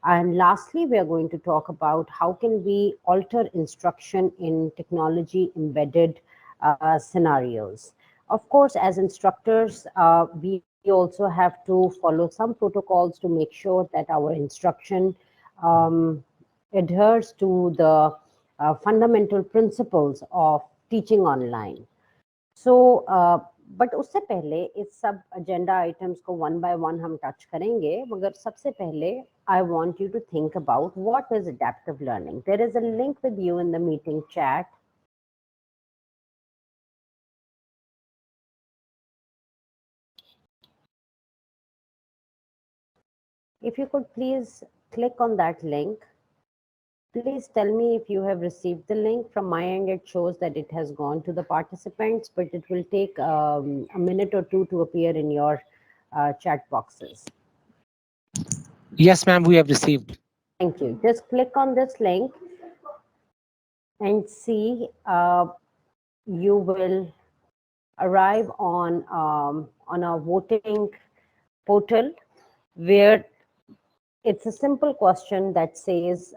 And lastly, we are going to talk about how can we alter instruction in technology embedded scenarios. Of course, as instructors, we also have to follow some protocols to make sure that our instruction adheres to the fundamental principles of teaching online. So, but उससे पहले इस सब agenda items को one by one हम touch करेंगे, मगर सबसे पहले I want you to think about what is adaptive learning. There is a link with you in the meeting chat. If you could please click on that link. Please tell me if you have received the link. From my end, it shows that it has gone to the participants, but it will take a minute or two to appear in your chat boxes. Yes, ma'am, we have received. Thank you. Just click on this link and see you will arrive on a voting portal where it's a simple question that says,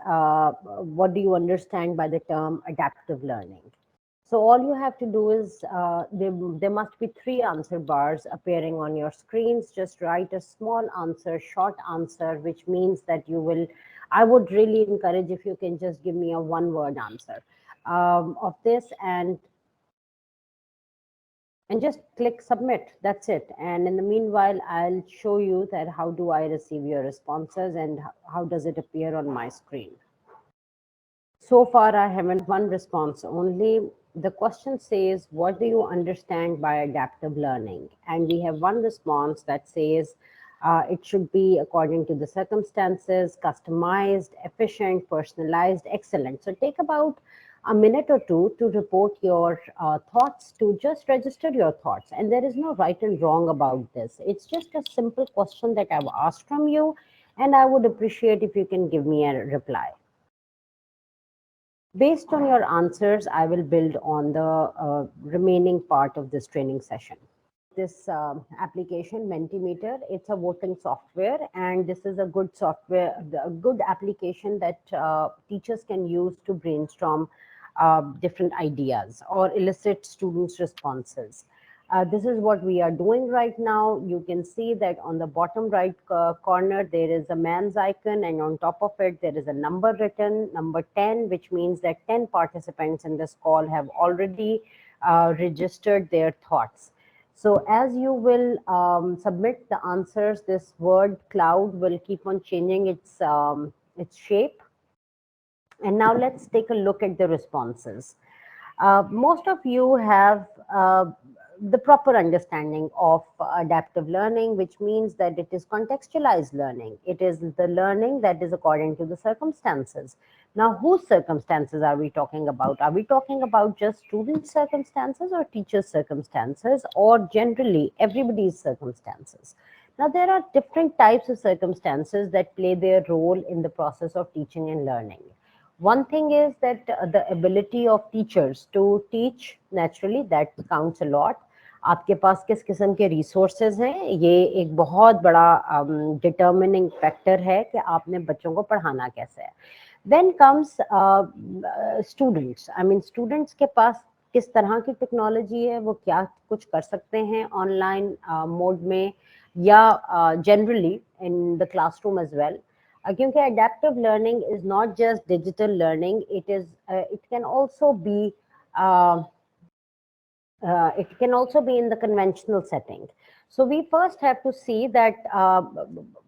what do you understand by the term adaptive learning? So all you have to do is, there must be 3 answer bars appearing on your screens. Just write a small answer, short answer, which means that you will, I would really encourage if you can just give me a 1-word answer of this, and just click submit. That's it. And in the meanwhile, I'll show you that how do I receive your responses and how does it appear on my screen. So far, I haven't one response only. The question says, what do you understand by adaptive learning? And we have one response that says, it should be according to the circumstances, customized, efficient, personalized, excellent. So take about a minute or two to report your thoughts, to just register your thoughts. And there is no right and wrong about this. It's just a simple question that I've asked from you, and I would appreciate if you can give me a reply. Based on your answers, I will build on the remaining part of this training session. This application, Mentimeter, it's a voting software, and this is a good software, a good application that teachers can use to brainstorm different ideas or elicit students' responses. This is what we are doing right now. You can see that on the bottom right corner, there is a man's icon, and on top of it, there is a number written, number 10, which means that 10 participants in this call have already registered their thoughts. So as you will submit the answers, this word cloud will keep on changing its shape. And now let's take a look at the responses. Most of you have the proper understanding of adaptive learning, which means that it is contextualized learning. It is the learning that is according to the circumstances. Now, whose circumstances are we talking about? Are we talking about just students' circumstances or teachers' circumstances, or generally everybody's circumstances? Now, there are different types of circumstances that play their role in the process of teaching and learning. One thing is that the ability of teachers to teach, naturally, that counts a lot. आपके पास किस किस्म के resources हैं, ये एक बहुत बड़ा determining factor है कि आपने बच्चों को पढ़ाना कैसे है. Then comes students. I mean, students के पास किस तरह की टेक्नोलॉजी है, वो क्या कुछ कर सकते हैं ऑनलाइन मोड में या generally in the classroom as well. क्योंकि adaptive learning is not just digital learning, it can also be in the conventional setting. So we first have to see that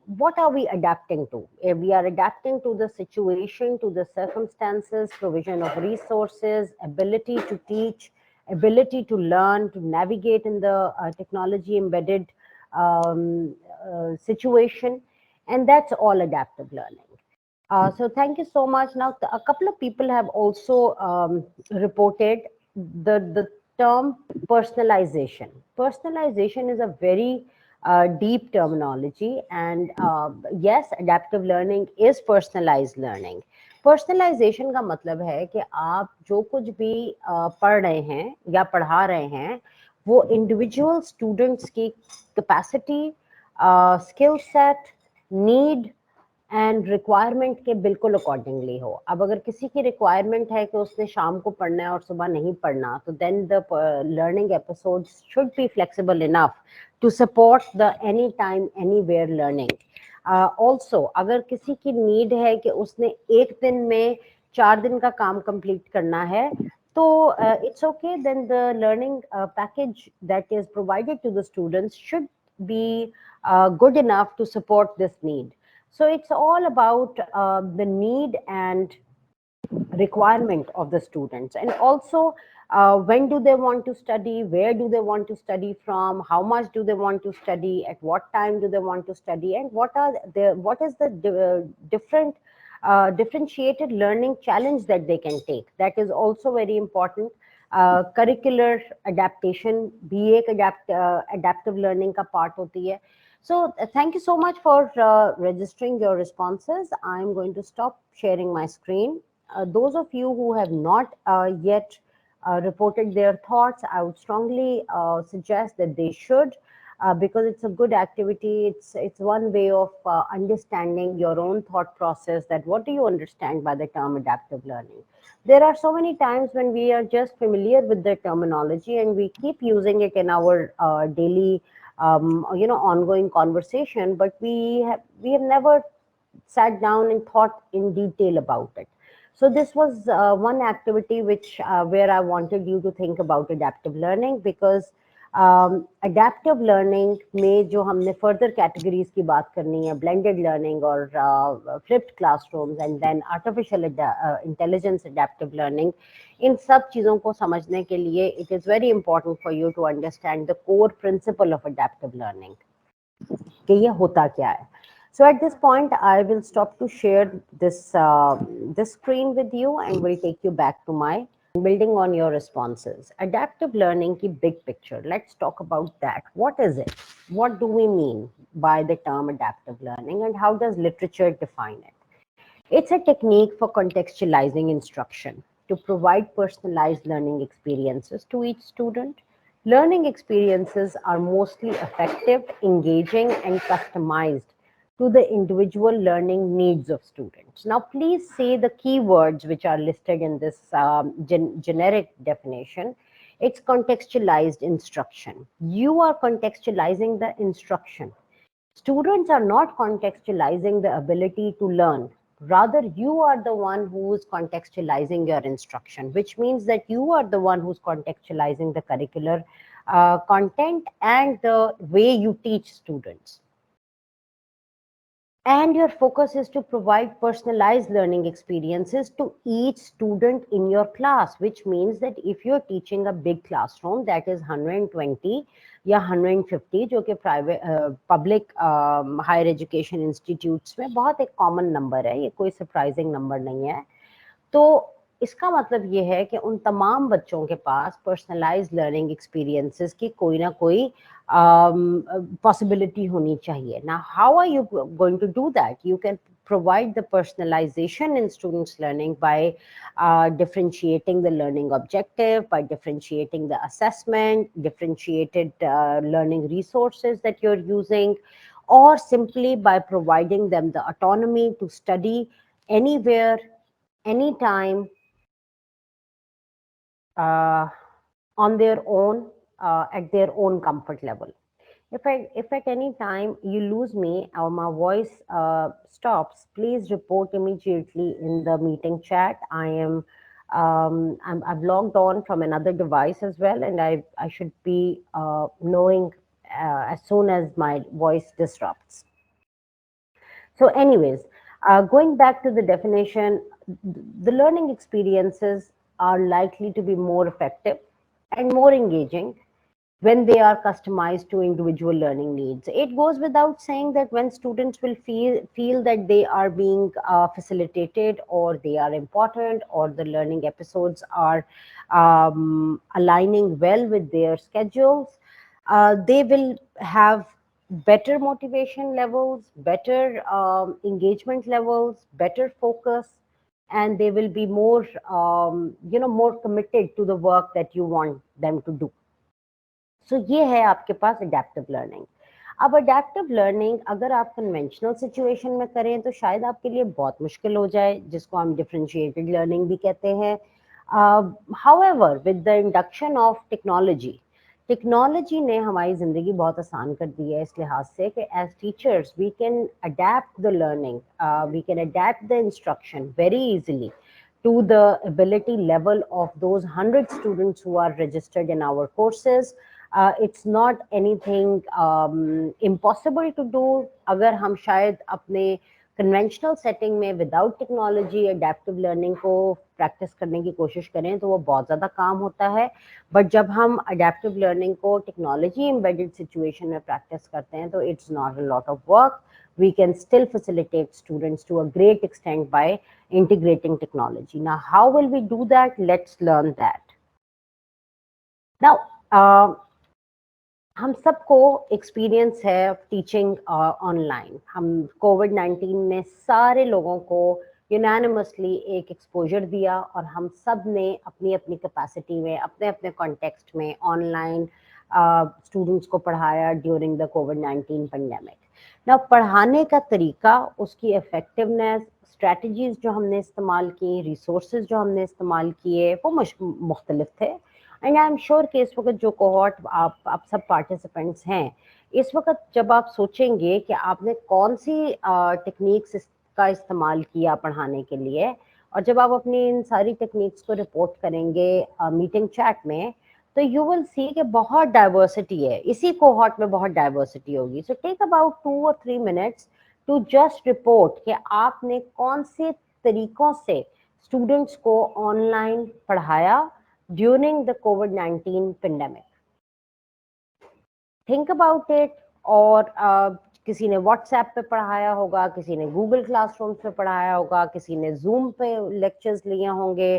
what are we adapting to? We are adapting to the situation, to the circumstances, provision of resources, ability to teach, ability to learn, to navigate in the technology embedded situation. And that's all adaptive learning. So thank you so much. Now, a couple of people have also reported the term personalization. Personalization is a very deep terminology, and yes, adaptive learning is personalized learning. Personalization का मतलब है कि आप जो कुछ भी पढ़ रहे हैं या पढ़ा रहे हैं, वो individual students की capacity, skill set, need and requirement के बिल्कुल अकॉर्डिंगली हो. अब अगर किसी की रिक्वायरमेंट है कि उसने शाम को पढ़ना है और सुबह नहीं पढ़ना, तो then the learning episode should be flexible enough to support the any time anywhere learning. Also अगर किसी की नीड है कि उसने एक दिन में 4 दिन का काम कंप्लीट करना है, तो it's okay, then the learning package that is provided to the students should be good enough to support this need. So it's all about the need and requirement of the students, and also when do they want to study, where do they want to study from, how much do they want to study, at what time do they want to study, and what is the different differentiated learning challenge that they can take. That is also very important. Curricular adaptation भी एक adaptive learning का part होती है. So thank you so much for registering your responses. I'm going to stop sharing my screen. Those of you who have not yet reported their thoughts, I would strongly suggest that they should, because it's a good activity. It's one way of understanding your own thought process, that what do you understand by the term adaptive learning. There are so many times when we are just familiar with the terminology and we keep using it in our daily ongoing conversation, but we have never sat down and thought in detail about it. So this was one activity which where I wanted you to think about adaptive learning, because adaptive learning में जो हमने further categories की बात करनी है, blended learning और flipped classrooms and then artificial intelligence adaptive learning, इन सब चीज़ों को समझने के लिए it is very important for you to understand the core principle of adaptive learning, कि ये होता क्या है. So at this point, I will stop to share this this screen with you and will take you back to my building on your responses. Adaptive learning की big picture. Let's talk about that. What is it? What do we mean by the term adaptive learning, and how does literature define it? It's a technique for contextualizing instruction to provide personalized learning experiences to each student. Learning experiences are mostly effective, engaging, and customized to the individual learning needs of students. Now, please say the keywords which are listed in this generic definition. It's contextualized instruction. You are contextualizing the instruction. Students are not contextualizing the ability to learn. Rather, you are the one who is contextualizing your instruction, which means that you are the one who's contextualizing the curricular content and the way you teach students. And your focus is to provide personalized learning experiences to each student in your class, which means that if you're teaching a big classroom that is 120 या 150, जो कि private public higher education institutes में बहुत एक common number है, ये कोई surprising number नहीं है, तो इसका मतलब ये है कि उन तमाम बच्चों के पास पर्सनलाइज्ड लर्निंग एक्सपीरियंसेस की कोई ना कोई possibility होनी चाहिए. Now, how are you going to do that? You can provide the personalization in students' learning by differentiating the learning objective, by differentiating the assessment, differentiated learning resources that you're using, or simply by providing them the autonomy to study anywhere, anytime, on their own, at their own comfort level. If at any time you lose me or my voice stops, please report immediately in the meeting chat. I've logged on from another device as well, and I should be knowing as soon as my voice disrupts. So anyways, going back to the definition, the learning experiences are likely to be more effective and more engaging when they are customized to individual learning needs. It goes without saying that when students will feel that they are being facilitated, or they are important, or the learning episodes are aligning well with their schedules, they will have better motivation levels, better engagement levels, better focus, and they will be more, more committed to the work that you want them to do. So ये है आपके पास adaptive learning. अब adaptive learning अगर आप conventional situation में करें तो शायद आपके लिए बहुत मुश्किल हो जाए, जिसको हम differentiated learning भी कहते हैं. However, with the induction of technology, technology ने हमारी ज़िंदगी बहुत आसान कर दी है इस लिहाज से कि as teachers we can adapt the learning, we can adapt the instruction very easily to the ability level of those 100 students who are registered in our courses. It's not anything impossible to do. अगर हम शायद अपने conventional setting में without technology adaptive learning को practice करने की कोशिश करें तो वो बहुत ज़्यादा काम होता है, बट जब हम अडेप्टिव लर्निंग को टेक्नोलॉजी एम्बेडेड सिचुएशन में प्रैक्टिस करते हैं तो it's not a lot of work. We can still facilitate students to a great extent by integrating technology. Now, how will we do that? Let's learn that. Now, हम सबको experience है teaching online. हम कोविड-19 ने सारे लोगों को unanimously एक exposure दिया और हम सब ने अपनी अपनी कैपेसिटी में अपने अपने कॉन्टेक्स्ट में ऑनलाइन स्टूडेंट्स को पढ़ाया ड्यूरिंग द कोविड-19 पेंडेमिक. ना पढ़ाने का तरीका, उसकी इफेक्टिवनेस, स्ट्रेटजीज जो हमने इस्तेमाल की, रिसोर्सेज जो हमने इस्तेमाल किए वो मुख्तलिफ थे. एंड आई एम श्योर कि इस वक्त जो कोहॉर्ट आप सब पार्टिसिपेंट्स हैं, इस वक्त जब आप सोचेंगे कि आपने कौन सी टेक्निक्स का इस्तेमाल किया पढ़ाने के लिए, और जब आप अपनी इन सारी टेक्निक्स को रिपोर्ट करेंगे मीटिंग चैट में, तो यू विल सी कि बहुत डाइवर्सिटी है, इसी कोहॉर्ट में बहुत डाइवर्सिटी होगी. So take about 2 or 3 minutes to just report कि आपने कौन से तरीकों से स्टूडेंट्स को ऑनलाइन पढ़ाया during the covid pandemic. Think about it. और किसी ने व्हाट्सएप पे पढ़ाया होगा, किसी ने गूगल क्लासरूम पे पढ़ाया होगा, किसी ने जूम पे लेक्चर्स लिए होंगे,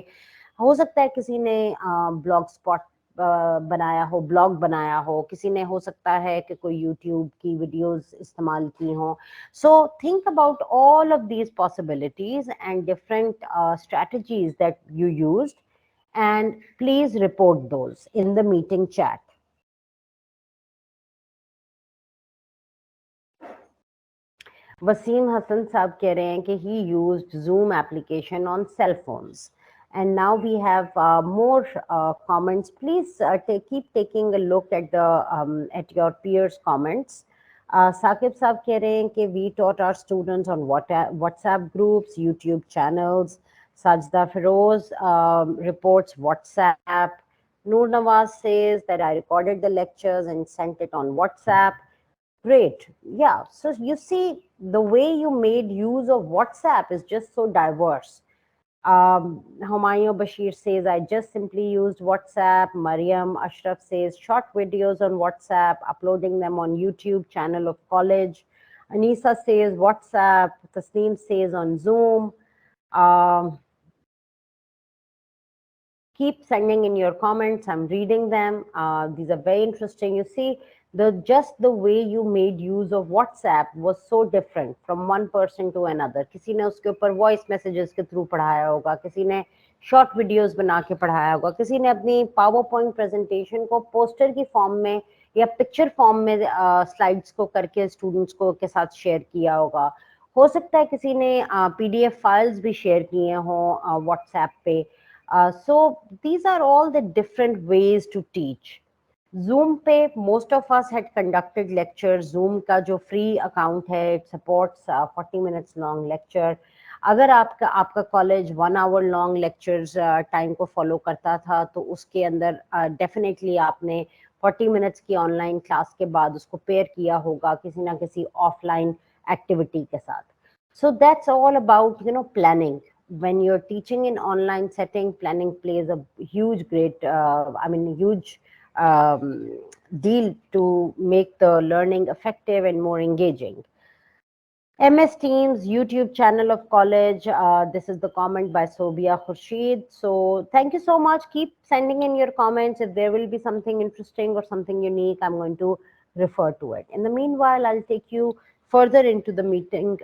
हो सकता है किसी ने ब्लॉग स्पॉट बनाया हो, ब्लॉग बनाया हो, किसी ने हो सकता है कि कोई यूट्यूब की वीडियोस इस्तेमाल की हो. So think about all of these possibilities and different strategies that you used and please report those in the meeting chat. Wasim Hassan साहब कह रहे हैं कि he used Zoom application on cell phones. And now we have more comments. Please keep taking a look at the at your peers' comments. Saqib साहब कह रहे हैं कि we taught our students on WhatsApp groups, YouTube channels. Sajda Feroz reports WhatsApp. Noor Nawaz says that I recorded the lectures and sent it on WhatsApp. Great. Yeah. So you see, the way you made use of WhatsApp is just so diverse. Humayun Bashir says, I just simply used WhatsApp. Mariam Ashraf says, short videos on WhatsApp, uploading them on YouTube channel of college. Anisa says, WhatsApp. Tasneem says, on Zoom. Keep sending in your comments. I'm reading them. These are very interesting. You see, just the way you made use of WhatsApp was so different from one person to another. किसी ने उसके ऊपर voice messages के through पढ़ाया होगा, किसी ने short videos बना के पढ़ाया होगा, किसी ने अपनी PowerPoint presentation को poster की form में या picture form में slides को करके students को के साथ share किया होगा. हो सकता है किसी ने PDF files भी share किए हों WhatsApp पे. So these are all the different ways to teach. Zoom पे most of us had conducted lectures. Zoom का जो free account है, it supports 40 minutes long lecture. अगर आपका college 1 hour long lectures time को फॉलो करता था तो उसके अंदर डेफिनेटली आपने 40 minutes की ऑनलाइन क्लास के बाद उसको पेयर किया होगा किसी ना किसी ऑफलाइन एक्टिविटी के साथ. So that's all about, you know, planning. When you're teaching in online setting, planning plays a huge deal to make the learning effective and more engaging. MS Teams YouTube channel of college. This is the comment by Sobia Khurshid. So thank you so much. Keep sending in your comments. If there will be something interesting or something unique, I'm going to refer to it. In the meanwhile, I'll take you further into the meeting,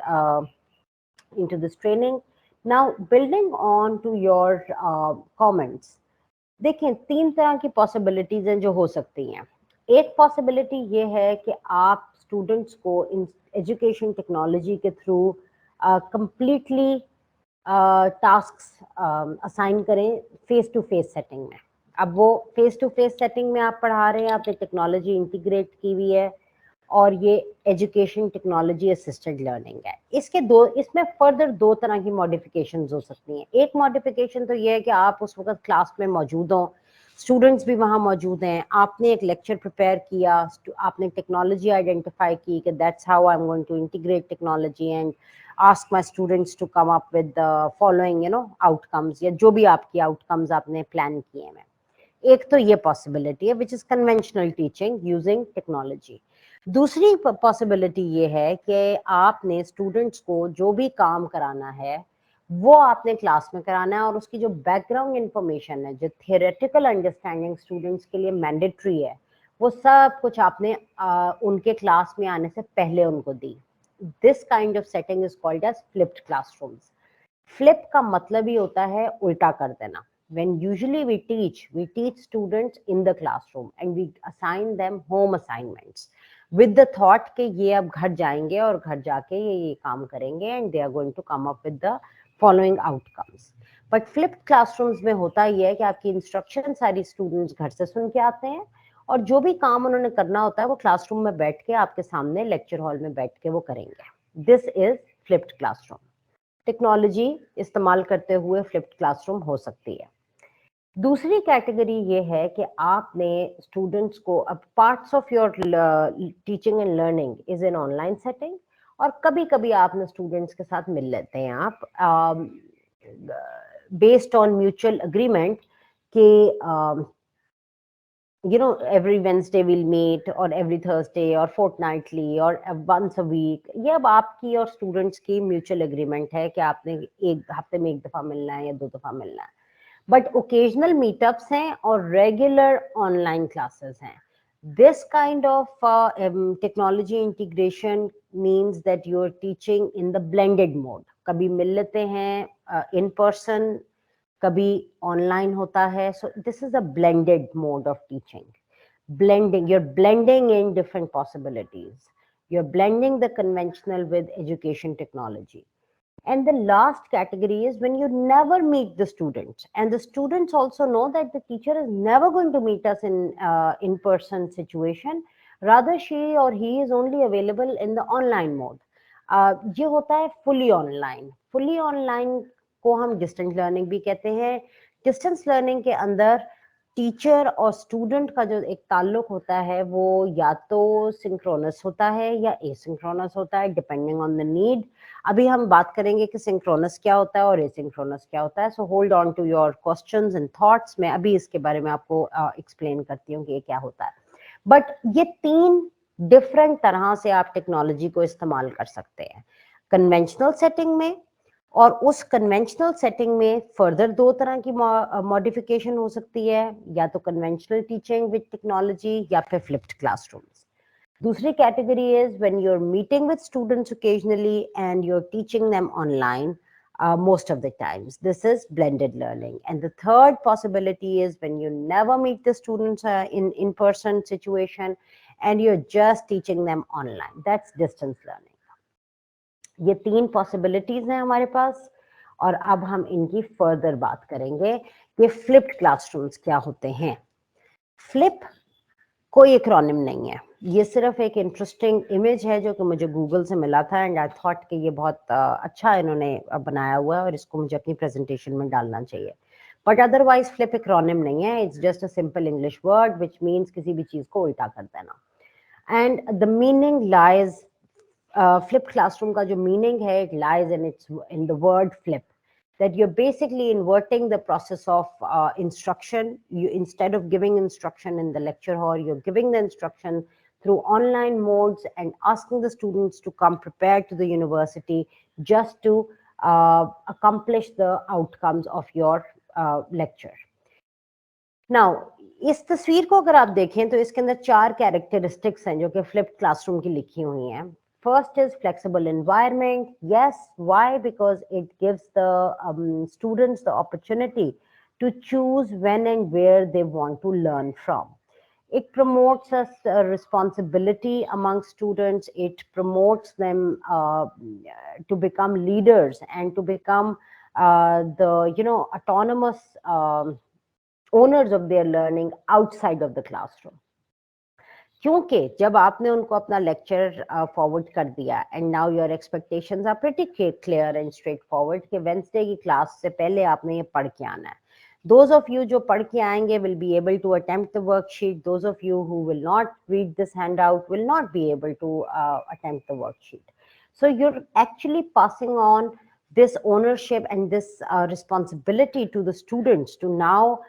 into this training. Now, building on to your comments, देखें 3 तरह की possibilities हैं जो हो सकती हैं. एक possibility ये है कि आप स्टूडेंट्स को इन एजुकेशन टेक्नोलॉजी के थ्रू कंप्लीटली टास्क्स असाइन करें फेस टू फेस सेटिंग में। अब वो फेस टू फेस सेटिंग में आप पढ़ा रहे हैं, आपने टेक्नोलॉजी इंटीग्रेट की हुई है और ये एजुकेशन टेक्नोलॉजी असिस्टेड लर्निंग है। इसमें फर्दर दो तरह की मॉडिफिकेशंस हो सकती हैं। एक मॉडिफिकेशन तो ये है कि आप उस वक्त क्लास में मौजूद हों, स्टूडेंट्स भी वहाँ मौजूद हैं, आपने एक लेक्चर प्रिपेयर किया, आपने टेक्नोलॉजी आइडेंटिफाई की कि that's how I am going to integrate technology and ask my students to come up with the following outcomes, या जो भी आपकी आउटकम्स आपने प्लान किए हैं। एक तो ये पॉसिबिलिटी है which is conventional teaching using technology. दूसरी पॉसिबिलिटी ये है कि आपने स्टूडेंट्स को जो भी काम कराना है वो आपने क्लास में कराना है और उसकी जो बैकग्राउंड इंफॉर्मेशन है, जो थियोरेटिकल अंडरस्टैंडिंग स्टूडेंट्स के लिए मैंडेटरी है, वो सब कुछ आपने उनके क्लास में आने से पहले उनको दी। This kind of setting is called as flipped classrooms. Flip का मतलब ही होता है उल्टा कर देना। When usually we teach students in the classroom and we assign them home assignments with the thought कि ये अब घर जाएंगे और घर जाके ये काम करेंगे and they are going to come up with the following outcomes. But flipped classrooms में होता ये है कि आपकी instruction सारी students घर से सुन के आते हैं और जो भी काम उन्होंने करना होता है वो क्लासरूम में बैठ के आपके सामने लेक्चर हॉल में बैठ के वो करेंगे। This is flipped classroom. Technology इस्तेमाल करते हुए फ्लिप्ड क्लासरूम हो सकती है। दूसरी कैटेगरी ये है कि आपने स्टूडेंट्स को, अब parts of your teaching and learning is in online setting और कभी कभी आपने स्टूडेंट्स के साथ मिल लेते हैं आप बेस्ड ऑन म्यूचुअल अग्रीमेंट कि every Wednesday we'll meet or every Thursday or fortnightly or once a week। ये अब आपकी और स्टूडेंट्स की म्यूचुअल एग्रीमेंट है कि आपने एक हफ्ते में एक दफा मिलना है या 2 दफा मिलना है। बट ओकेजनल मीटअप्स हैं और रेगुलर ऑनलाइन क्लासेस हैं। This kind of technology integration means that you are teaching in the blended mode. कभी मिल लेते हैं इन पर्सन, कभी ऑनलाइन होता है। सो this is a blended mode of teaching. Blending, you're blending in different possibilities. You're blending the conventional with education technology. And the last category is when you never meet the students, and the students also know that the teacher is never going to meet us in person situation, rather she or he is only available in the online mode। ये होता है fully online को हम distance learning भी कहते हैं। Distance learning के अंदर टीचर और स्टूडेंट का जो एक ताल्लुक होता है वो या तो सिंक्रोनस होता है या एसिंक्रोनस होता है, डिपेंडिंग ऑन द नीड। अभी हम बात करेंगे कि सिंक्रोनस क्या होता है और एसिंक्रोनस क्या होता है। So hold on to your questions and thoughts. मैं अभी इसके बारे में आपको एक्सप्लेन करती हूँ कि ये क्या होता है। बट ये 3 डिफरेंट तरह से आप टेक्नोलॉजी को इस्तेमाल कर सकते हैं। कन्वेंशनल सेटिंग में, और उस कन्वेंशनल सेटिंग में फर्दर 2 तरह की मॉडिफिकेशन हो सकती है, या तो कन्वेंशनल टीचिंग विद टेक्नोलॉजी या फिर फ्लिप्ड क्लासरूम्स। दूसरी category is when you are meeting with students occasionally and you're teaching them online most of the times. This is blended learning. And the third possibility is when you never meet the students in person situation and you're just teaching them online. That's distance learning. ये 3 possibilities हैं हमारे पास और अब हम इनकी further बात करेंगे कि फ्लिप्ड क्लासरूम्स क्या होते हैं। फ्लिप कोई एक्रोनिम नहीं है, ये सिर्फ एक इंटरेस्टिंग इमेज है जो कि मुझे गूगल से मिला था एंड आई थॉट कि ये बहुत अच्छा इन्होंने बनाया हुआ है और इसको मुझे अपनी प्रेजेंटेशन में डालना चाहिए। बट अदरवाइज फ्लिप एक्रोनिम नहीं है, it's just a simple English word which means किसी भी चीज को उल्टा कर देना। And the meaning lies, flipped classroom का जो meaning है, it lies in the word flip, that you're basically inverting the process of instruction. You, instead of giving instruction in the lecture hall, you're giving the instruction through online modes and asking the students to come prepared to the university just to accomplish the outcomes of your lecture. Now, इस तस्वीर को अगर आप देखें तो इसके अंदर 4 characteristics हैं जो कि फ्लिप्ड क्लासरूम की लिखी हुई हैं। First is flexible environment. Yes, why? Because it gives the students the opportunity to choose when and where they want to learn from. It promotes a responsibility among students. It promotes them to become leaders and to become the autonomous owners of their learning outside of the classroom. क्योंकि जब आपने उनको अपना lecture forward कर दिया and now your expectations are pretty clear and straightforward कि Wednesday की class से पहले आपने ये पढ़ के आना है. Those of you जो पढ़ के आएंगे will be able to attempt the worksheet. Those of you who will not read this handout will not be able to attempt the worksheet. So you're actually passing on this ownership and this responsibility to the students to now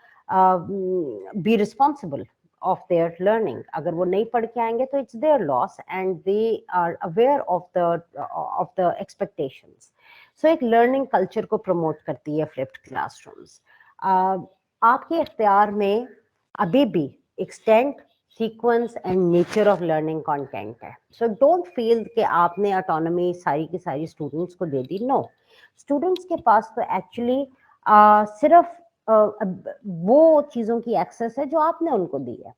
be responsible of their learning. अगर वो नहीं पढ़ के आएंगे तो it's their loss and they are aware of the expectations. So एक learning culture को promote करती है flipped classrooms. आपके इख्तियार में अभी भी extent, sequence and nature of learning content है. So don't feel कि आपने autonomy सारी की सारी students को दे दी. No, students के पास तो actually सिर्फ वो चीज़ों की एक्सेस है जो आपने उनको दी है.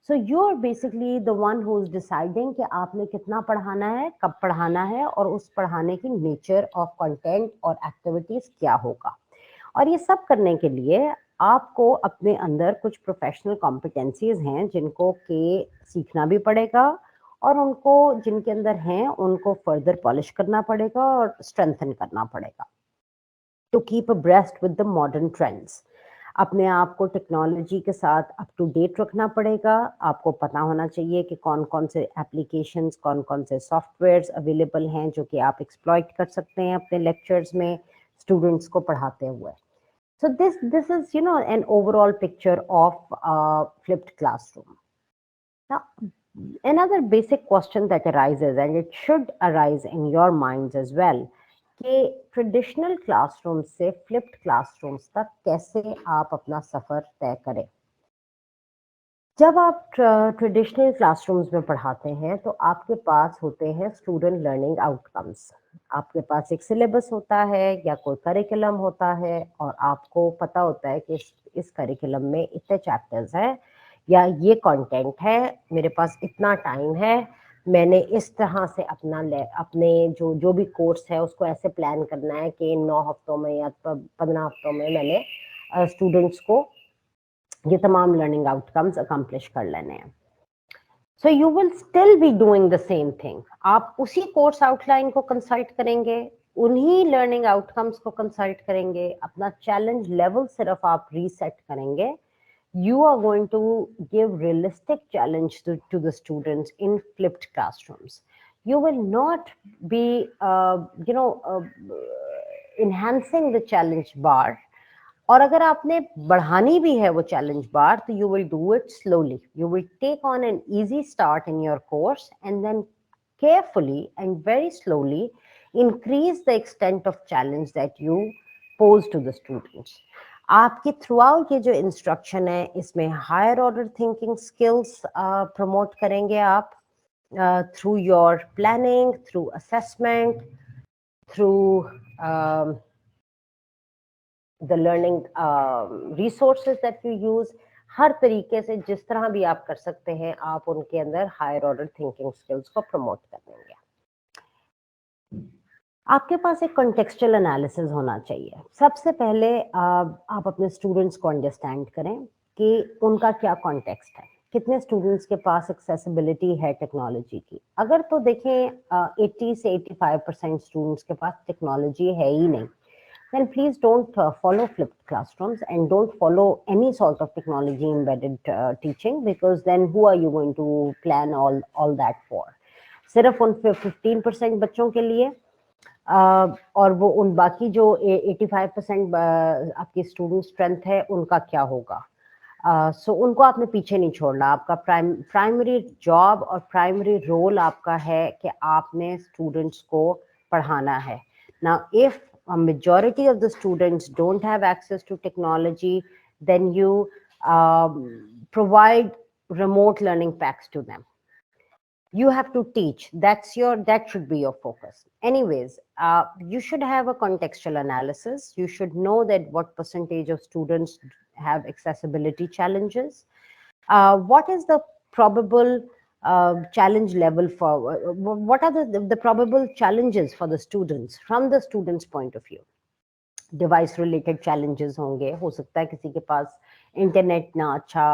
So you're basically the one who's deciding कि आपने कितना पढ़ाना है, कब पढ़ाना है और उस पढ़ाने की nature of content और activities क्या होगा. और ये सब करने के लिए आपको अपने अंदर कुछ प्रोफेशनल कॉम्पिटेंसीज हैं जिनको के सीखना भी पड़ेगा और उनको जिनके अंदर हैं उनको फर्दर पॉलिश करना पड़ेगा और स्ट्रेंथन करना पड़ेगा to keep abreast with the modern trends. अपने आप को टेक्नोलॉजी के साथ अप टू डेट रखना पड़ेगा. आपको पता होना चाहिए कि कौन कौन से एप्लीकेशंस, कौन कौन से सॉफ्टवेयर्स अवेलेबल हैं जो कि आप एक्सप्लॉइट कर सकते हैं अपने लेक्चर्स में स्टूडेंट्स को पढ़ाते हुए. So this is an overall picture of flipped classroom. Now another basic question that arises, and it should arise in your minds as well, कि ट्रेडिशनल क्लासरूम से फ्लिप्ड क्लासरूम्स तक कैसे आप अपना सफर तय करें. जब आप ट्रेडिशनल क्लासरूम्स में पढ़ाते हैं तो आपके पास होते हैं स्टूडेंट लर्निंग आउटकम्स. आपके पास एक सिलेबस होता है या कोई करिकुलम होता है और आपको पता होता है कि इस करिकुलम में इतने चैप्टर्स हैं या ये कंटेंट है, मेरे पास इतना टाइम है, मैंने इस तरह से अपने जो भी कोर्स है उसको ऐसे प्लान करना है कि 9 हफ्तों में या 15 हफ्तों में मैंने स्टूडेंट्स को ये तमाम लर्निंग आउटकम्स अकम्प्लिश कर लेने हैं. So you will still be doing the same thing. आप उसी कोर्स आउटलाइन को कंसल्ट करेंगे, उन्हीं लर्निंग आउटकम्स को कंसल्ट करेंगे, अपना चैलेंज लेवल सिर्फ आप रीसेट करेंगे. You are going to give realistic challenge to the students in flipped classrooms. You will not be enhancing the challenge bar. और अगर आपने बढ़ानी भी है वो चैलेंज बार तो you will do it slowly. You will take on an easy start in your course and then carefully and very slowly increase the extent of challenge that you pose to the students. आपकी throughout ये जो instruction है इसमें higher order thinking skills promote करेंगे आप through your planning, through assessment, through the learning resources that you use. हर तरीके से जिस तरह भी आप कर सकते हैं आप उनके अंदर हायर ऑर्डर थिंकिंग स्किल्स को प्रमोट करेंगे. आपके पास एक कॉन्टेक्सचुअल एनालिसिस होना चाहिए. सबसे पहले आप अपने स्टूडेंट्स को अंडरस्टैंड करें कि उनका क्या कॉन्टेक्स्ट है, कितने स्टूडेंट्स के पास एक्सेसिबिलिटी है टेक्नोलॉजी की. अगर तो देखें 80 से 85% स्टूडेंट्स के पास टेक्नोलॉजी है ही नहीं, then please don't follow flipped classrooms and don't follow any sort of technology embedded teaching, because then who are you going to plan all that for? सिर्फ उन 15% बच्चों के लिए और वो उन बाकी जो 85% आपकी स्टूडेंट स्ट्रेंथ है उनका क्या होगा. सो उनको आपने पीछे नहीं छोड़ना. आपका प्राइमरी जॉब और प्राइमरी रोल आपका है कि आपने स्टूडेंट्स को पढ़ाना है. Now if a majority of the students don't have access to technology, then you provide remote learning packs to them. You have to teach. That should be your focus. Anyways, you should have a contextual analysis. You should know that what percentage of students have accessibility challenges. What is the probable challenge level for, what are the probable challenges for the students from the students point of view? Device related challenges होंगे, हो सकता है किसी के पास internet ना अच्छा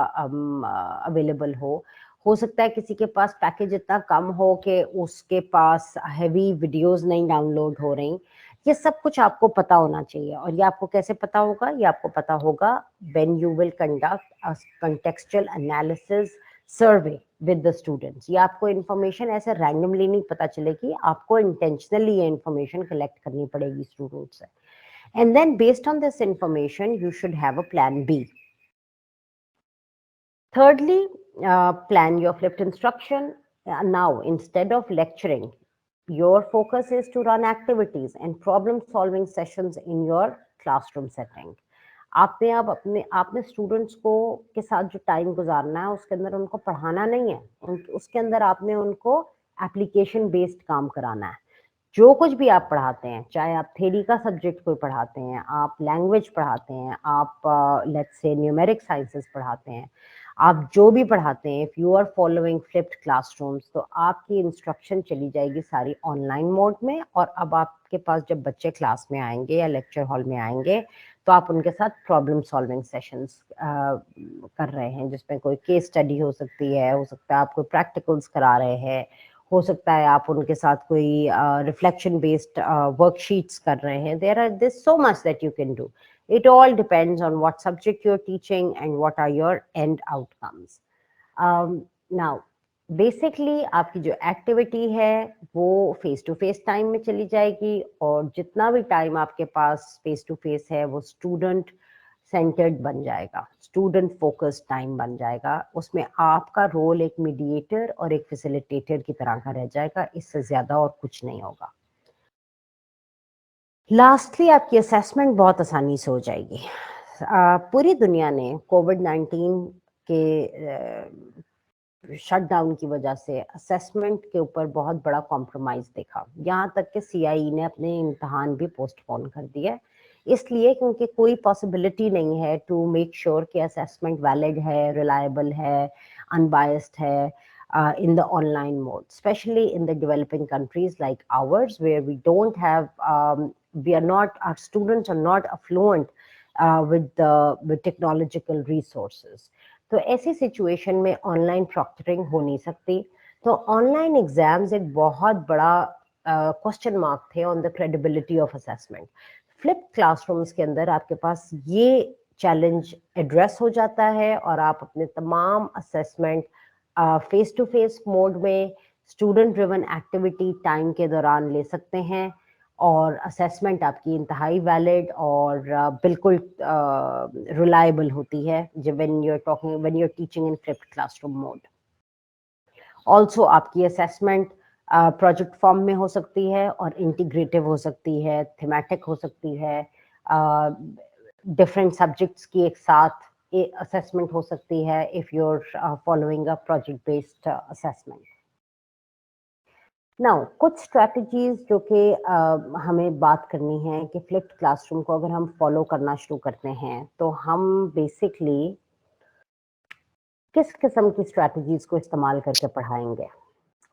available हो सकता है किसी के पास पैकेज इतना कम हो कि उसके पास हैवी वीडियोस नहीं डाउनलोड हो रही। ये सब कुछ आपको पता होना चाहिए। और ये आपको कैसे पता होगा? ये आपको पता होगा when you will conduct a contextual analysis survey with the students. ये आपको इन्फॉर्मेशन ऐसे रैंडमली नहीं पता चलेगी, आपको इंटेंशनली ये इन्फॉर्मेशन कलेक्ट करनी पड़ेगी स्टूडेंट्स से। And then based on this information, you should have a plan B. Thirdly, plan your flipped instruction. Now, instead of lecturing, your focus is to run activities and problem solving sessions in your classroom setting. आपने students को के साथ जो time गुजारना है उसके अंदर उनको पढ़ाना नहीं है, उसके अंदर आपने उनको एप्लीकेशन बेस्ड काम कराना है। जो कुछ भी आप पढ़ाते हैं, चाहे आप थ्योरी का सब्जेक्ट कोई पढ़ाते हैं, आप लैंग्वेज पढ़ाते हैं, आप लेट्स से न्यूमेरिक साइंसेस पढ़ाते हैं, आप जो भी पढ़ाते हैं, if you are following flipped classrooms, तो आपकी इंस्ट्रक्शन चली जाएगी सारी ऑनलाइन मोड में। और अब आपके पास जब बच्चे क्लास में आएंगे या लेक्चर हॉल में आएंगे तो आप उनके साथ प्रॉब्लम सॉल्विंग सेशंस कर रहे हैं, जिसमें कोई केस स्टडी हो सकती है, हो सकता है आप कोई प्रैक्टिकल्स करा रहे हैं, हो सकता है आप उनके साथ कोई रिफ्लेक्शन बेस्ड वर्कशीट्स कर रहे हैं। there's so much that you can do. It all depends on what subject you're teaching and what are your end outcomes. Now basically आपकी जो एक्टिविटी है वो फेस टू फेस टाइम में चली जाएगी, और जितना भी टाइम आपके पास फेस टू फेस है वो स्टूडेंट सेंटर्ड बन जाएगा, स्टूडेंट फोकस्ड टाइम बन जाएगा। उसमें आपका रोल एक मीडिएटर और एक फैसिलिटेटर की तरह का रह जाएगा, इससे ज्यादा और कुछ नहीं होगा। लास्टली आपकी असेसमेंट बहुत आसानी से हो जाएगी। पूरी दुनिया ने कोविड-19 के शटडाउन की वजह से असेसमेंट के ऊपर बहुत बड़ा कॉम्प्रोमाइज देखा, यहाँ तक कि CIE ने अपने इम्तहान भी पोस्टपोन कर दिए, इसलिए क्योंकि कोई पॉसिबिलिटी नहीं है टू मेक श्योर कि असेसमेंट वैलिड है, रिलायबल है, अनबायस्ड है in the online mode, especially in the developing countries like ours, where we don't have, our students are not affluent with technological resources. तो ऐसी situation में online proctoring हो नहीं सकती। तो ऑनलाइन एग्जाम्स एक बहुत बड़ा क्वेश्चन मार्क थे on the credibility of assessment. Flip classrooms के अंदर आपके पास ये चैलेंज एड्रेस हो जाता है और आप अपने तमाम assessment face to face mode में स्टूडेंट ड्रिवन एक्टिविटी टाइम के दौरान ले सकते हैं, और असेसमेंट आपकी इंतहाई वैलिड और बिल्कुल रिलायबल होती है जब when you are teaching in flipped classroom mode. Also आपकी असेसमेंट प्रोजेक्ट फॉर्म में हो सकती है और इंटीग्रेटिव हो सकती है, थीमेटिक हो सकती है, डिफरेंट सब्जेक्ट्स की एक साथ असेसमेंट हो सकती है if you are following a project based assessment. Now कुछ स्ट्रेटजीज जो कि हमें बात करनी है कि फ्लिप्ड क्लासरूम को अगर हम फॉलो करना शुरू करते हैं तो हम बेसिकली किस किस्म की स्ट्रेटजीज को इस्तेमाल करके पढ़ाएंगे।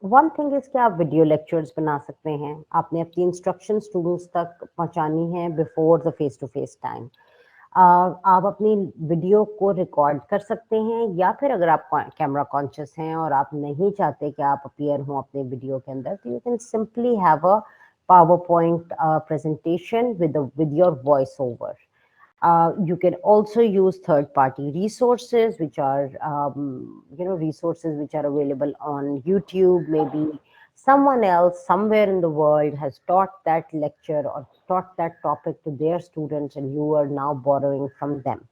वन थिंग इज कि आप वीडियो लेक्चर्स बना सकते हैं, आपने अपनी इंस्ट्रक्शन स्टूडेंट्स तक पहुंचानी है before the face to face time. आप अपनी वीडियो को रिकॉर्ड कर सकते हैं, या फिर अगर आप कैमरा कॉन्शियस हैं और आप नहीं चाहते कि आप अपीयर हों अपने वीडियो के अंदर, तो you can simply have a PowerPoint presentation with your voiceover. You can also use third-party resources, which are resources which are available on YouTube. Maybe someone else somewhere in the world has taught that lecture or taught that topic to their students, and you are now borrowing from them.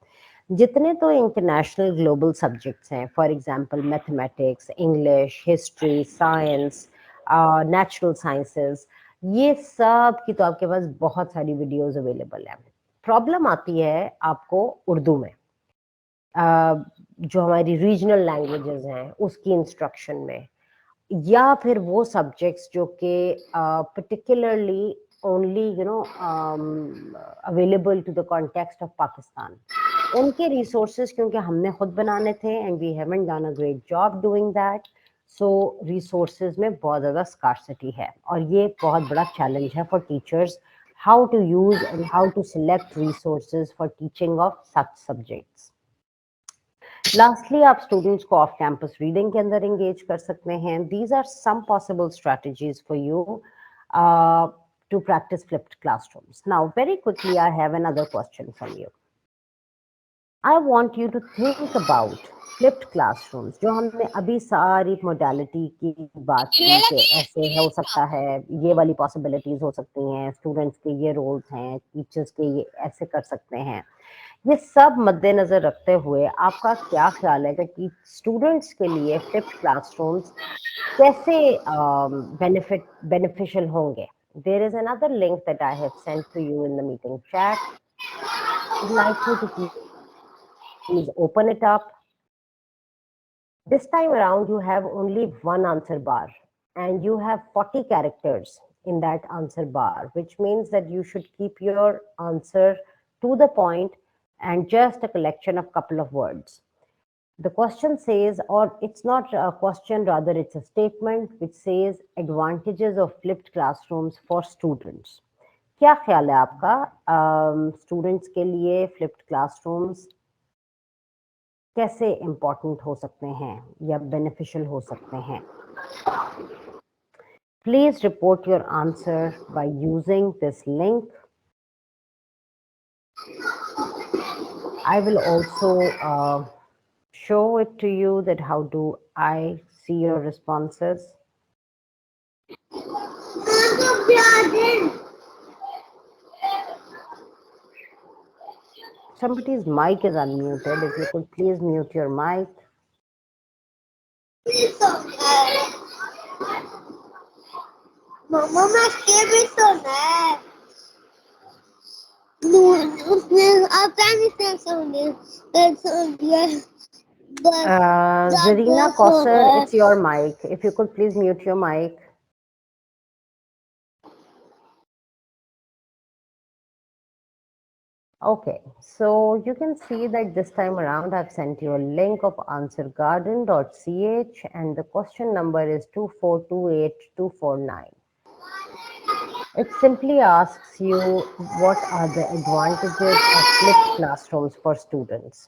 जितने तो international global subjects हैं, for example mathematics, English, history, science, natural sciences, ये सब की तो आपके पास बहुत सारी वीडियोस अवेलेबल हैं। प्रॉब्लम आती है आपको उर्दू में, जो हमारी रीजनल लैंग्वेजेस हैं उसकी इंस्ट्रक्शन में, या फिर वो सब्जेक्ट्स जो कि particularly only available to the context of Pakistan. उनके resources क्योंकि हमने खुद बनाने थे and we haven't done a great job doing that, so resources में बहुत ज़्यादा scarcity है और ये एक बहुत बड़ा challenge है for teachers how to use and how to select resources for teaching of such subjects. Lastly, आप students को off campus reading के अंदर engage कर सकते हैं. These are some possible strategies for you to practice flipped classrooms. Now, very quickly, I have another question from you. I want you to think about flipped classrooms. जो हमने अभी सारी modality की बात की कि ऐसे हो सकता है, ये वाली possibilities हो सकती हैं, students के ये roles हैं, teachers के ये ऐसे कर सकते हैं. ये सब मद्देनजर रखते हुए आपका क्या ख्याल है कि स्टूडेंट्स के लिए फ्लिप्ड क्लासरूम्स कैसे beneficial होंगे? There is another link that I have sent to you in the meeting chat. I'd like you to please open it up. This time around, you have only one answer bar and you have 40 characters in that answer bar, which means that you should keep your answer to the point and just a collection of couple of words. The question says, or it's not a question, rather it's a statement which says advantages of flipped classrooms for students. क्या ख्याल है आपका students के लिए flipped classrooms कैसे important हो सकते हैं या बेनिफिशियल हो सकते हैं? Please report your answer by using this link. I will also show it to you that how do I see your responses. Somebody's mic is unmuted. If you could please mute your mic. Mama, मैं भी सुना है। उसने Zarina Kosser, it's your mic. If you could please mute your mic. Okay, so you can see that this time around I've sent you a link of answergarden.ch and the question number is 2428249. It simply asks you what are the advantages of flipped classrooms for students.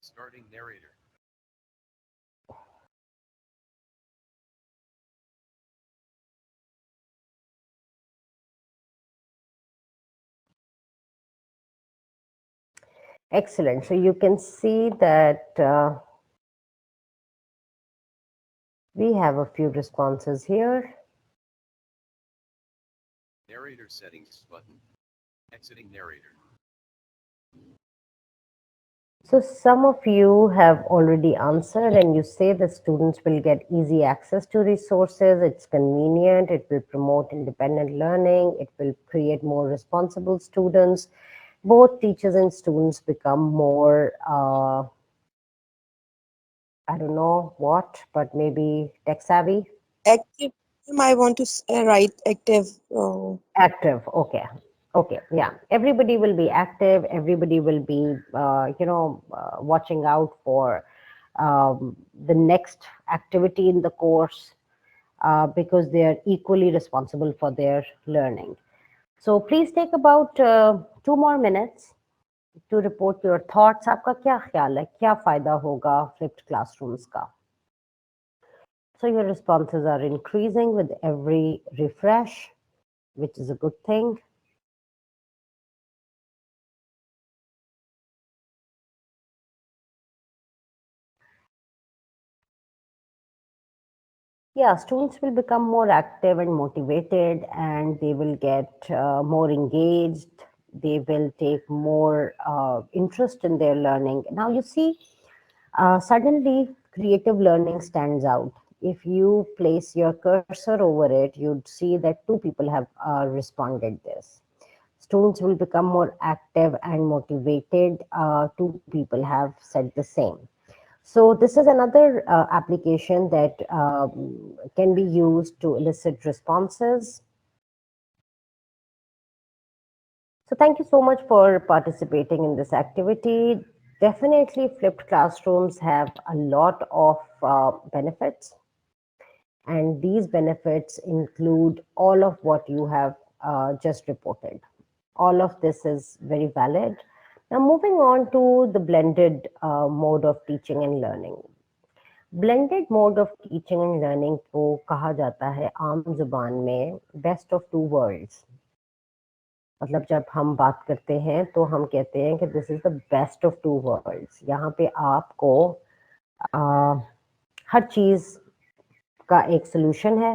Starting narrator. Excellent. So you can see that we have a few responses here. Narrator settings button. Exiting narrator. So some of you have already answered and you say that students will get easy access to resources, it's convenient, it will promote independent learning, it will create more responsible students. Both teachers and students become more, I don't know what, but maybe tech savvy. Active. I want to write active. Active, okay. Okay, yeah. Everybody will be active. Everybody will be, watching out for the next activity in the course because they are equally responsible for their learning. So please take about 2 more minutes to report your thoughts. आपका क्या ख्याल है? क्या फायदा होगा flipped classrooms का? So your responses are increasing with every refresh, which is a good thing. Yeah, students will become more active and motivated and they will get more engaged. They will take more interest in their learning. Now you see, suddenly creative learning stands out. If you place your cursor over it, you'd see that 2 people have responded this. Students will become more active and motivated. 2 people have said the same. So this is another application that can be used to elicit responses. So thank you so much for participating in this activity. Definitely flipped classrooms have a lot of benefits, and these benefits include all of what you have just reported. All of this is very valid. Now moving on to the blended mode of teaching and learning. Blended mode of teaching and learning को कहा जाता है आम जुबान में best of two worlds. मतलब जब हम बात करते हैं तो हम कहते हैं कि this is the best of two worlds. यहाँ पे आपको हर चीज का एक सोल्यूशन है,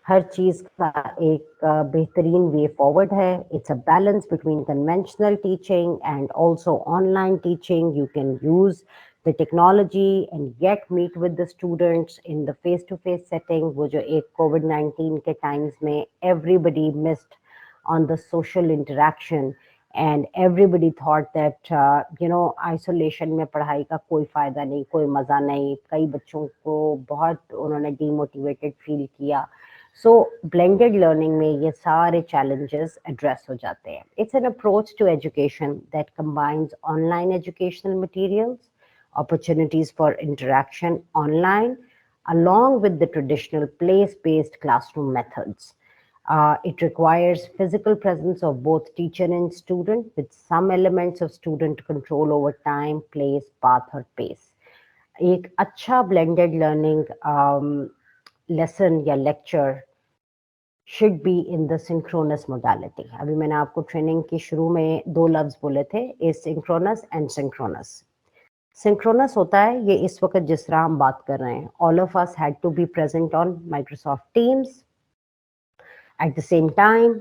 हर चीज का एक बेहतरीन वे फॉरवर्ड है. It's a balance between conventional teaching and also online teaching. You can use the technology and get meet with the students in the face-to-face setting. वो जो एक COVID-19 के times में everybody missed on the social interaction and everybody thought that isolation में पढ़ाई का कोई फायदा नहीं, कोई मजा नहीं. कई बच्चों को बहुत उन्होंने demotivated feel किया. So blended learning में ये सारे challenges address हो जाते हैं. It's an approach to education that combines online educational materials, opportunities for interaction online, along with the traditional place-based classroom methods. It requires physical presence of both teacher and student, with some elements of student control over time, place, path or pace. एक अच्छा blended learning lesson या lecture should be in the synchronous modality. अभी मैंने आपको training की शुरू में दो लफ्ज बोले थे, asynchronous and synchronous. Synchronous होता है ये इस वक्त जिस तरह हम बात कर रहे हैं. All of us had to be present on Microsoft Teams at the same time.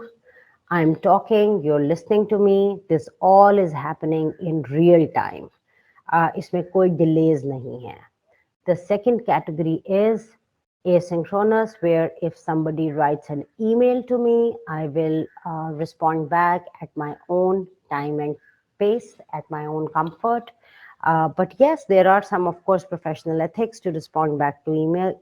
I'm talking, you're listening to me. This all is happening in real time. इसमें कोई delays नहीं है. The second category is asynchronous, where if somebody writes an email to me, I will respond back at my own time and pace, at my own comfort. But yes, there are some, of course, professional ethics to respond back to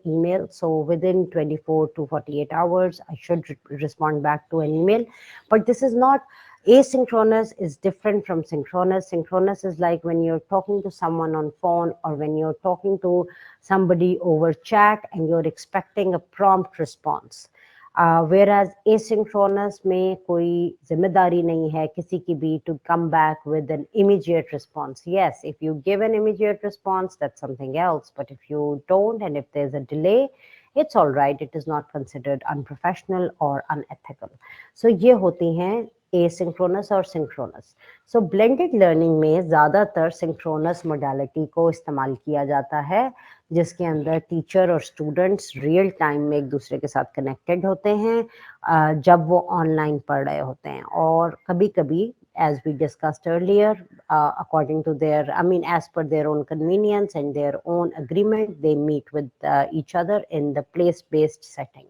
email. So within 24 to 48 hours, I should respond back to an email. But this is not, asynchronous is different from synchronous. Synchronous is like when you're talking to someone on phone or when you're talking to somebody over chat and you're expecting a prompt response. Whereas asynchronous में कोई जिम्मेदारी नहीं है किसी की भी to come back with an immediate response. Yes, if you give an immediate response, that's something else. But if you don't and if there's a delay, it's all right. It is not considered unprofessional or unethical. So ये होती हैं asynchronous और synchronous. So blended learning में ज़्यादातर synchronous modality को इस्तेमाल किया जाता है, जिसके अंदर टीचर और स्टूडेंट्स रियल टाइम में एक दूसरे के साथ कनेक्टेड होते हैं जब वो ऑनलाइन पढ़ रहे होते हैं. और कभी-कभी, as we discussed earlier, according to their, as per their own convenience and their own agreement, they meet with each other in the place-based setting,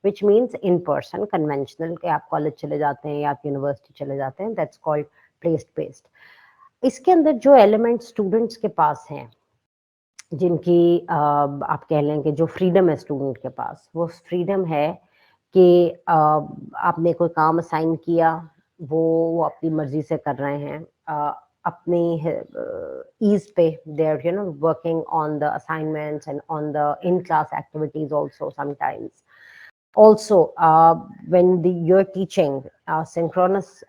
which means in person, conventional, कि आप college चले जाते हैं या आप university चले जाते हैं, that's called place-based. इसके अंदर जो एलिमेंट स्टूडेंट्स के पास हैं, जिनकी आप कह लें कि जो फ्रीडम है स्टूडेंट के पास, वो फ्रीडम है कि आपने कोई काम असाइन किया, वो अपनी मर्जी से कर रहे हैं, अपनी ईज पे they are working on the assignments and on the in class activities also sometimes. Also, when you're teaching a synchronous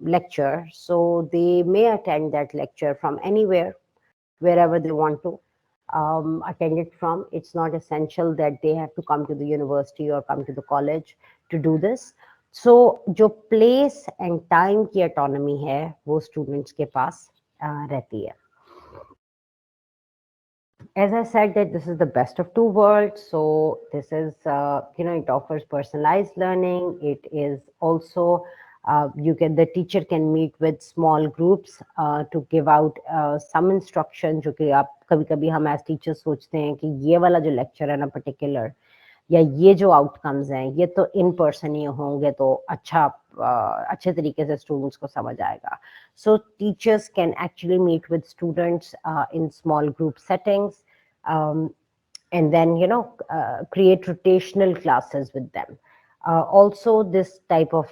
lecture, so they may attend that lecture from anywhere, wherever they want to attend it from. It's not essential that they have to come to the university or come to the college to do this. So, जो place and time की autonomy है, वो students के पास रहती है. As I said that this is the best of two worlds. So this is, it offers personalized learning. It is also, the teacher can meet with small groups to give out some instruction. जो कि आप कभी-कभी हम as teachers सोचते हैं कि ये वाला जो lecture है ना particular, या ये जो outcomes हैं, ये तो in person ही होंगे तो अच्छे तरीके से students को समझ आएगा. So teachers can actually meet with students in small group settings. And then, create rotational classes with them. Also, this type of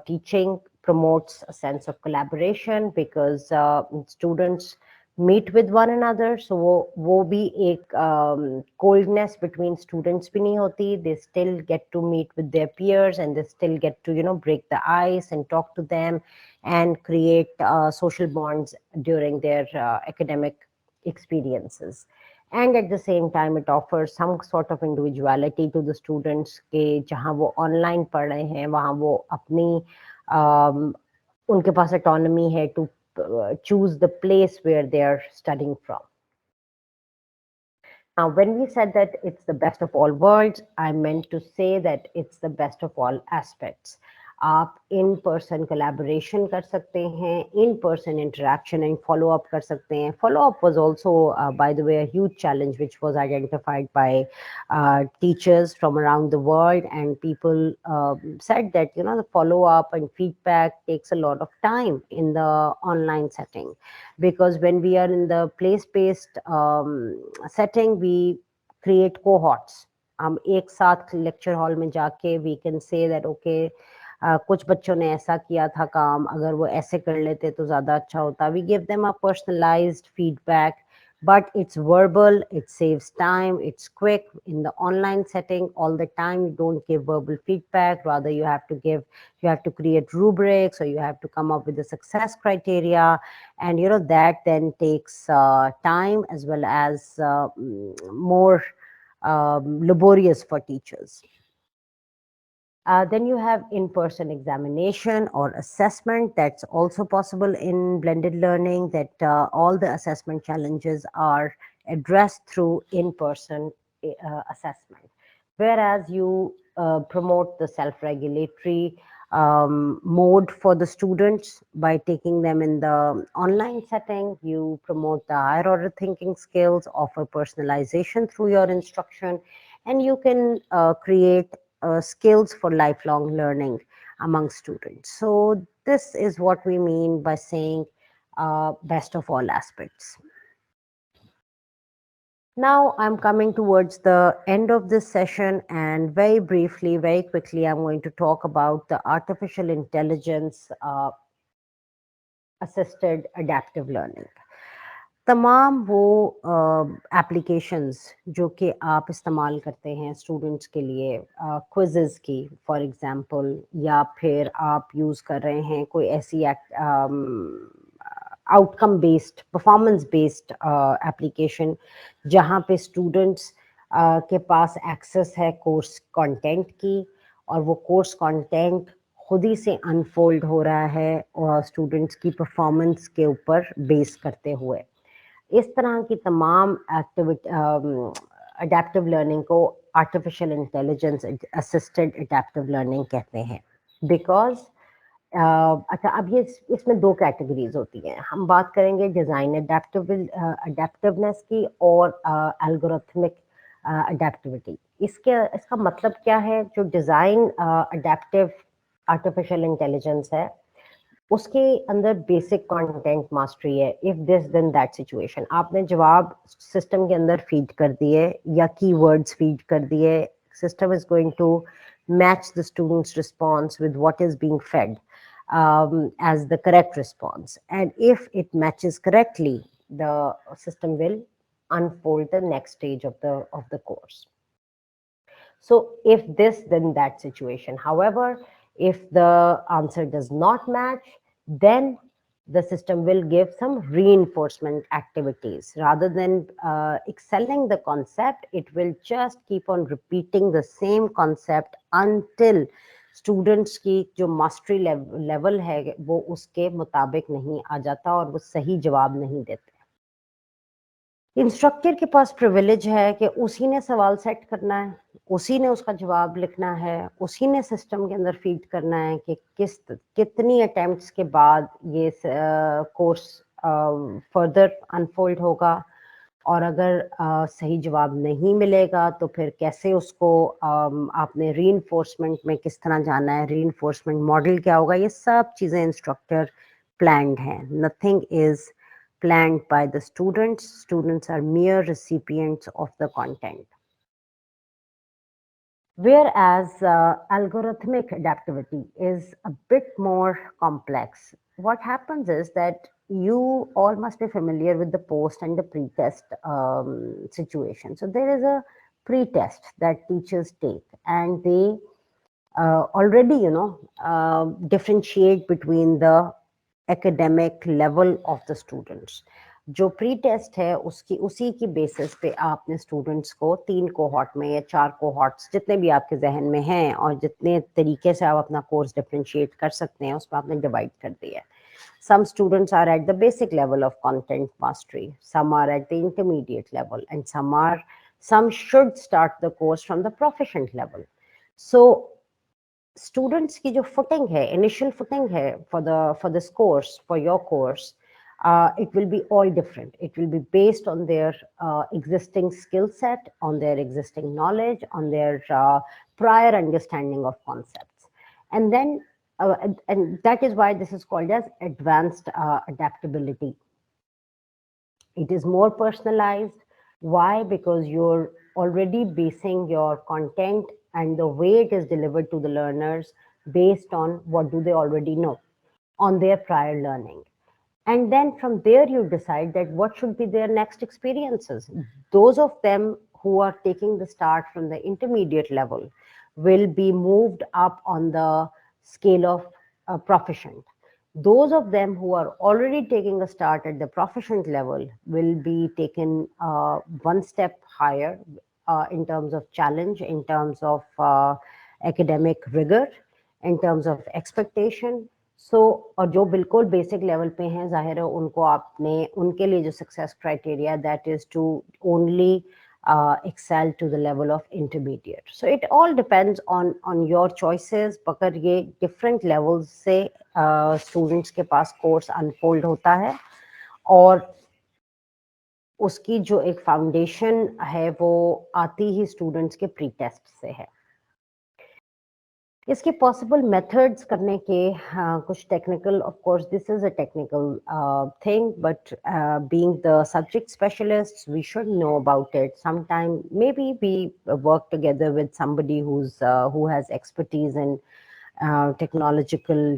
teaching promotes a sense of collaboration because students meet with one another. So वो भी एक coldness between students भी नहीं होती. They still get to meet with their peers and they still get to break the ice and talk to them and create social bonds during their academic experiences. And at the same time, it offers some sort of individuality to the students के जहाँ वो online पढ़ रहे हैं वहाँ वो अपनी उनके पास autonomy है to choose the place where they are studying from. Now, when we said that it's the best of all worlds, I meant to say that it's the best of all aspects. आप in person collaboration कर सकते हैं, in person interaction and follow up कर सकते हैं. Follow up was also, by the way, a huge challenge which was identified by teachers from around the world, and people said that the follow up and feedback takes a lot of time in the online setting, because when we are in the place-based setting, we create cohorts. हम एक साथ lecture hall में जाके we can say that okay, कुछ बच्चों ने ऐसा किया था काम, अगर वो ऐसे कर लेते तो ज़्यादा अच्छा होता. We give them a personalized feedback, but it's verbal, it saves time, it's quick. In the online setting, all the time you don't give verbal feedback, rather you have to create rubrics, or you have to come up with the success criteria, and that then takes time as well as more laborious for teachers. Then you have in-person examination or assessment. That's also possible in blended learning, that all the assessment challenges are addressed through in-person assessment. Whereas you promote the self-regulatory mode for the students by taking them in the online setting, you promote the higher order thinking skills, offer personalization through your instruction, and you can create skills for lifelong learning among students. So this is what we mean by saying best of all aspects. Now I'm coming towards the end of this session, and very briefly, very quickly, I'm going to talk about the artificial intelligence assisted adaptive learning. तमाम वो applications जो कि आप इस्तेमाल करते हैं students के लिए, क्विज़ेस की फॉर एग्जांपल, या फिर आप यूज़ कर रहे हैं कोई ऐसी outcome based, performance based application जहाँ पे स्टूडेंट्स के पास एक्सेस है कोर्स कंटेंट की, और वो कोर्स कंटेंट खुद ही से अनफोल्ड हो रहा है और स्टूडेंट्स की परफॉर्मेंस के ऊपर बेस करते हुए. इस तरह की तमाम अडेप्टिव लर्निंग को artificial intelligence assisted adaptive learning कहते हैं. बिकॉज अच्छा, अब ये इसमें दो कैटेगरीज होती हैं. हम बात करेंगे डिज़ाइन अडेप्टिवनेस की और एल्गोरिथमिक अडेप्टिविटी. इसका मतलब क्या है? जो डिज़ाइन अडेप्टिव आर्टिफिशियल इंटेलिजेंस है उसके अंदर बेसिक कंटेंट मास्टरी है. If this then that situation, आपने जवाब सिस्टम के अंदर फीड कर दिए या कीवर्ड्स फीड कर दिए, system is going to match the students response with what is being fed as the correct response, and if it matches correctly, the system will unfold the next stage of the course. So if this then that situation, however, if the answer does not match, then the system will give some reinforcement activities. Rather than excelling the concept, it will just keep on repeating the same concept until students की जो mastery level है वो उसके मुताबिक नहीं आ जाता और वो सही जवाब नहीं देते. इंस्ट्रक्टर के पास प्रिविलेज है कि उसी ने सवाल सेट करना है, उसी ने उसका जवाब लिखना है, उसी ने सिस्टम के अंदर फीड करना है कि कितनी अटेम्प्ट्स के बाद ये कोर्स फर्दर अनफोल्ड होगा, और अगर सही जवाब नहीं मिलेगा तो फिर कैसे उसको आपने रीइंफोर्समेंट में किस तरह जाना है, रीइंफोर्समेंट मॉडल क्या होगा, ये सब चीज़ें इंस्ट्रक्टर प्लान्ड हैं. Nothing is planned by the students. Students are mere recipients of the content. Whereas algorithmic adaptivity is a bit more complex. What happens is that you all must be familiar with the post and the pre-test situation. So there is a pre-test that teachers take, and they already, differentiate between the academic level of the students. जो pre test है उसकी उसी की basis पे आपने students को 3 cohort में या 4 कोहॉर्ट्स जितने भी आपके जहन में हैं और जितने तरीके से आप अपना कोर्स डिफरेंशिएट कर सकते हैं उसमें आपने डिवाइड कर दिया है. Some students are at the basic level of content mastery, some are at the intermediate level, and some should start the course from the proficient level. So students की जो footing है, initial footing है for this course, for your course, it will be all different. It will be based on their existing skill set, on their existing knowledge, on their prior understanding of concepts. And then, and that is why this is called as advanced adaptability. It is more personalized. Why? Because you're already basing your content and the way it is delivered to the learners based on what do they already know, on their prior learning. And then from there you decide that what should be their next experiences. Those of them who are taking the start from the intermediate level will be moved up on the scale of proficient. Those of them who are already taking a start at the proficient level will be taken one step higher in terms of challenge, in terms of academic rigor, in terms of expectation. So, और जो बिल्कुल basic level पे हैं जाहिर है उनको आपने उनके लिए जो success criteria that is to only excel to the level of intermediate. So it all depends on your choices. मगर ये different levels से students के पास course unfold होता है और उसकी जो एक foundation है वो आती ही students के pre-test से है. इसके पॉसिबल मेथड्स करने के कुछ technical, of course this is a technical thing, but being the subject specialist we should know about it. Sometime maybe we work together with somebody who has expertise in technological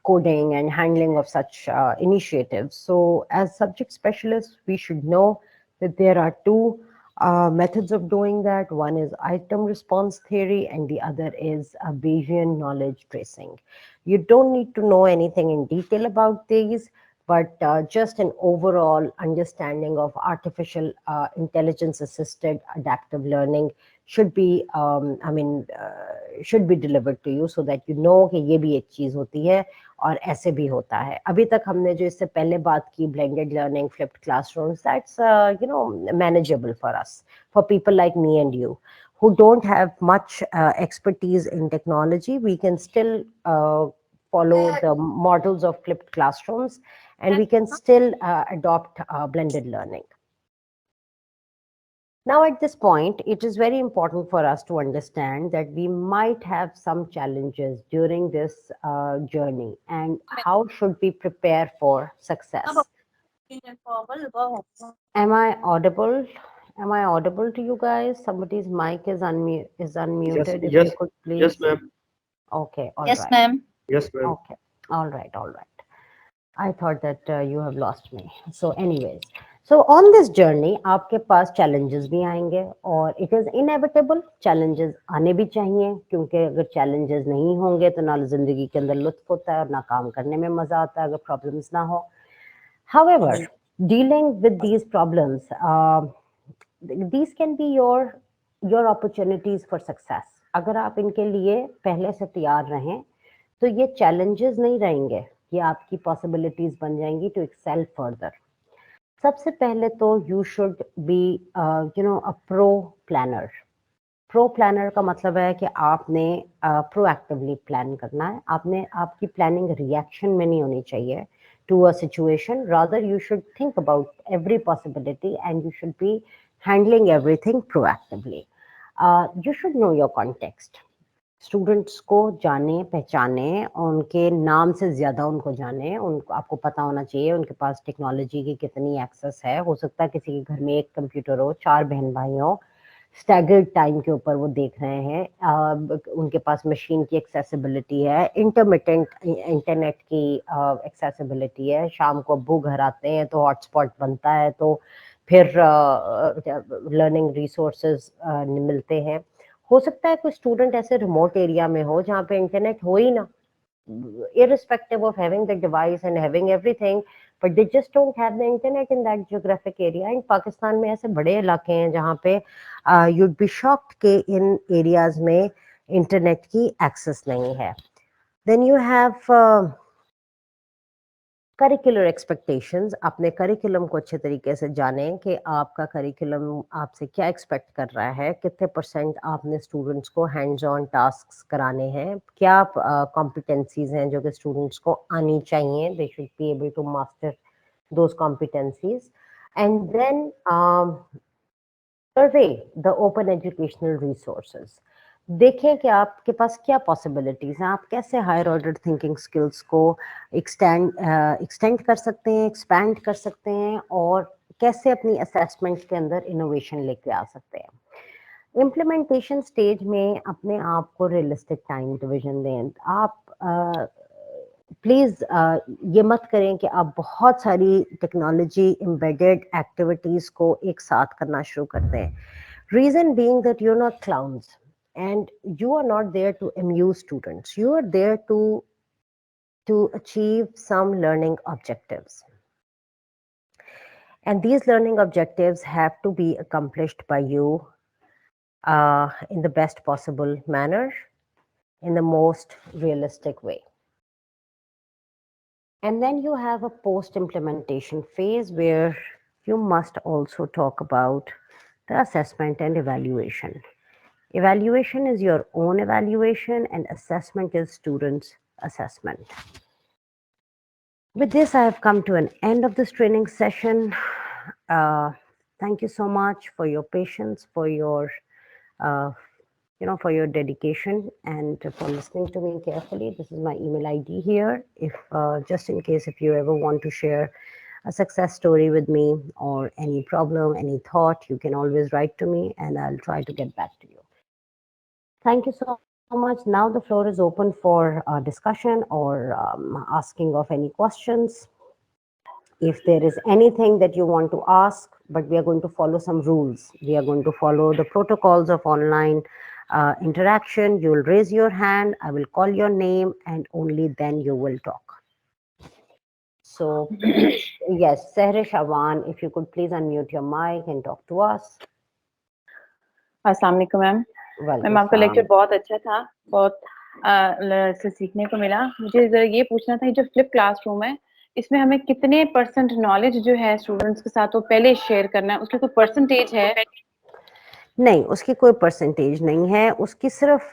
coding and handling of such initiatives. So as subject specialists we should know that there are two methods of doing that. One is item response theory and the other is Bayesian knowledge tracing. You don't need to know anything in detail about these, but just an overall understanding of artificial intelligence assisted adaptive learning should be should be delivered to you so that you know कि ये भी एक चीज होती है और ऐसे भी होता है. अभी तक हमने जो इससे पहले बात की blended learning, flipped classrooms, that's manageable for us, for people like me and you who don't have much expertise in technology. We can still follow the models of flipped classrooms and we can still adopt blended learning. Now at this point, it is very important for us to understand that we might have some challenges during this journey, and how should we prepare for success? Am I audible? Am I audible to you guys? Somebody's mic is unmuted. If you could please. Yes, ma'am. Okay, all right. Yes, ma'am. Yes, ma'am. Okay, all right, all right. I thought that you have lost me. So anyways, so on this journey आपके पास challenges भी आएंगे और it is inevitable. Challenges आने भी चाहिए क्योंकि अगर challenges नहीं होंगे तो ना जिंदगी के अंदर लुत्फ होता है और ना काम करने में मजा आता है अगर problems ना हो. However, dealing with these problems, these can be your opportunities for success. अगर आप इनके लिए पहले से तैयार रहें तो ये challenges नहीं रहेंगे, ये आपकी possibilities बन जाएंगी to excel further. सबसे पहले तो you should be a pro planner. Pro planner का मतलब है कि आपने proactively plan करना है. आपकी planning reaction में नहीं होनी चाहिए to a situation. Rather you should think about every possibility and you should be handling everything proactively. You should know your context. Students को जाने पहचाने, उनके नाम से ज़्यादा उनको जाने, उनको आपको पता होना चाहिए उनके पास टेक्नोलॉजी की कितनी एक्सेस है. हो सकता है किसी के घर में एक कंप्यूटर हो, 4 बहन भाई हो, स्टैगर्ड टाइम के ऊपर वो देख रहे हैं, उनके पास मशीन की एक्सेसिबिलिटी है, इंटरमिटेंट इंटरनेट की एक्सेसिबिलिटी है, शाम को अब्बू घर आते हैं तो हॉटस्पॉट बनता है, तो फिर लर्निंग रिसोर्सेज मिलते हैं। हो सकता है कोई स्टूडेंट ऐसे रिमोट एरिया में हो जहाँ पे इंटरनेट हो ही ना, irrespective of having the device and having everything, but they just don't have the internet in that geographic area. In Pakistan में ऐसे बड़े इलाके हैं जहाँ पे you'd be shocked कि इन areas में इंटरनेट की एक्सेस नहीं है. Then you have curricular expectations. अपने करिकुलम को अच्छे तरीके से जानें कि आपका करिकुलम आपसे क्या एक्सपेक्ट कर रहा है, कितने परसेंट आपने स्टूडेंट्स को हैंड्स ऑन टास्क्स कराने हैं, क्या कॉम्पिटेंसीज हैं जो कि स्टूडेंट्स को आनी चाहिए, they should be able to master those competencies. And then survey the open educational resources. देखें कि आपके पास क्या पॉसिबिलिटीज़ हैं, आप कैसे हायर ऑर्डर थिंकिंग स्किल्स को एक्सटेंड कर सकते हैं, एक्सपैंड कर सकते हैं, और कैसे अपनी असेसमेंट के अंदर इनोवेशन लेके आ सकते हैं. इम्प्लीमेंटेशन स्टेज में अपने आप को रियलिस्टिक टाइम डिवीजन दें. आप प्लीज़ ये मत करें कि आप बहुत सारी टेक्नोलॉजी एम्बेडेड एक्टिविटीज़ को एक साथ करना शुरू करते हैं. Reason being that you are not clowns and you are not there to amuse students. You are there to achieve some learning objectives, and these learning objectives have to be accomplished by you in the best possible manner, in the most realistic way. And then you have a post implementation phase where you must also talk about the assessment and evaluation. Evaluation is your own evaluation and assessment is students' assessment. With this, I have come to an end of this training session. Thank you so much for your patience, for your, for your dedication and for listening to me carefully. This is my email ID here. If just in case if you ever want to share a success story with me or any problem, any thought, you can always write to me and I'll try to get back to you. Thank you so much. Now the floor is open for discussion or asking of any questions. If there is anything that you want to ask, but we are going to follow some rules. We are going to follow the protocols of online interaction. You will raise your hand, I will call your name, and only then you will talk. So, yes, Sehre Shawan, if you could please unmute your mic and talk to us. अस्सलाम वालेकुम ma'am. Ma'am आपका lecture बहुत अच्छा था, बहुत से सीखने को मिला. मुझे जरा ये पूछना था, जो फ्लिप क्लासरूम है इसमें हमें कितने परसेंट नॉलेज जो है स्टूडेंट्स के साथ वो पहले शेयर करना है, उसकी कोई परसेंटेज है? नहीं, उसकी कोई परसेंटेज नहीं है. उसकी सिर्फ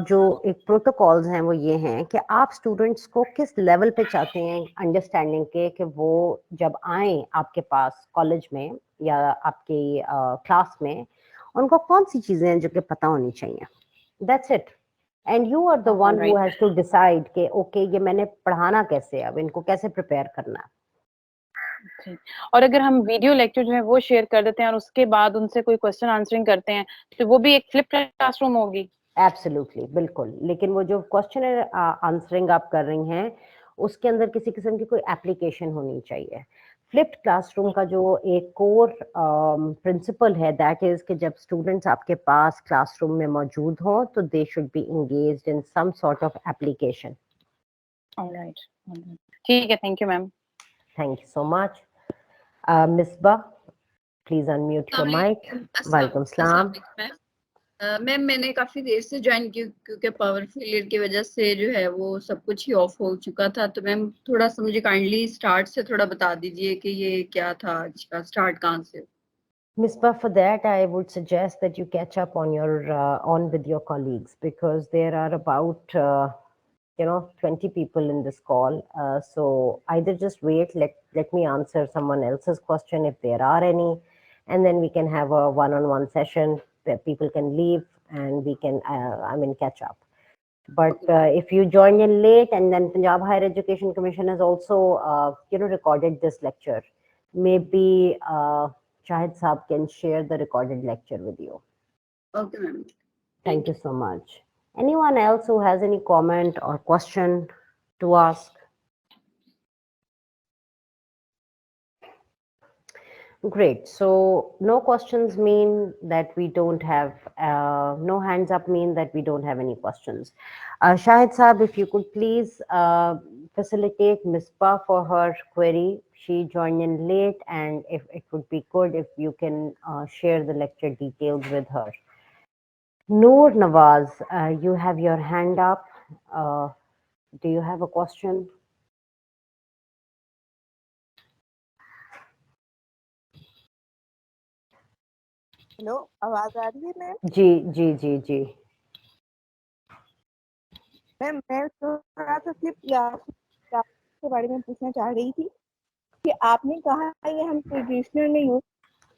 जो एक प्रोटोकॉल्स हैं वो ये हैं कि आप स्टूडेंट्स को किस लेवल पे चाहते हैं अंडरस्टैंडिंग के, कि वो जब आए आपके पास कॉलेज में या आपकी क्लास में, उनको कौन सी चीजें हैं जो कि पता होनी चाहिए. That's it. And you are the one who has to decide कि ओके ये मैंने पढ़ाना कैसे, अब इनको कैसे प्रिपेयर करना है. और अगर हम वीडियो लेक्चर जो है वो शेयर कर देते हैं और उसके बाद उनसे कोई क्वेश्चन आंसरिंग करते हैं, तो वो भी एक फ्लिप क्लासरूम होगी? एब्सोल्युटली, बिल्कुल. लेकिन वो जो क्वेश्चन आंसरिंग आप कर रही हैं उसके अंदर किसी किस्म की कोई एप्लीकेशन होनी चाहिए. फ्लिप्ड क्लासरूम का जो एक कोर प्रिंसिपल है दैट इज कि जब स्टूडेंट्स आपके पास क्लासरूम में मौजूद हों तो they should be engaged in some sort of application. Alright, ठीक है. Thank you ma'am. Thank you so much. Misbah, please unmute your mic. वालेकुम सलाम. मैम मैंने काफी देर से ज्वाइन की क्योंकि पावर फेलियर की वजह से जो है वो सब कुछ ही ऑफ हो चुका था. तो मैम थोड़ा सा मुझे काइंडली स्टार्ट से थोड़ा बता दीजिए कि ये क्या था, आज का स्टार्ट कहाँ से. Misbah, for that I would suggest that you catch up on your on with your colleagues, because there are about 20 people in this call. So either just wait, let me answer someone else's question if there are any, and then we can have a one-on-one session where people can leave and we can catch up. But if you join in late, and then Punjab Higher Education Commission has also recorded this lecture, maybe Shahid Saab can share the recorded lecture with you. Okay, ma'am. Thank you so much. Anyone else who has any comment or question to ask? Great. So no questions mean that we don't have, no hands up mean that we don't have any questions. Shahid Saab, if you could please facilitate Mispa for her query. She joined in late, and if it would be good if you can share the lecture details with her. Noor Nawaz, you have your hand up. Do you have a question? Hello, आवाज आ रही है ma'am? जी जी जी जी। Ma'am मैं थोड़ा सा flip class के बारे में पूछना चाह रही थी कि आपने कहा ये हम ट्रेडिशनल में यूज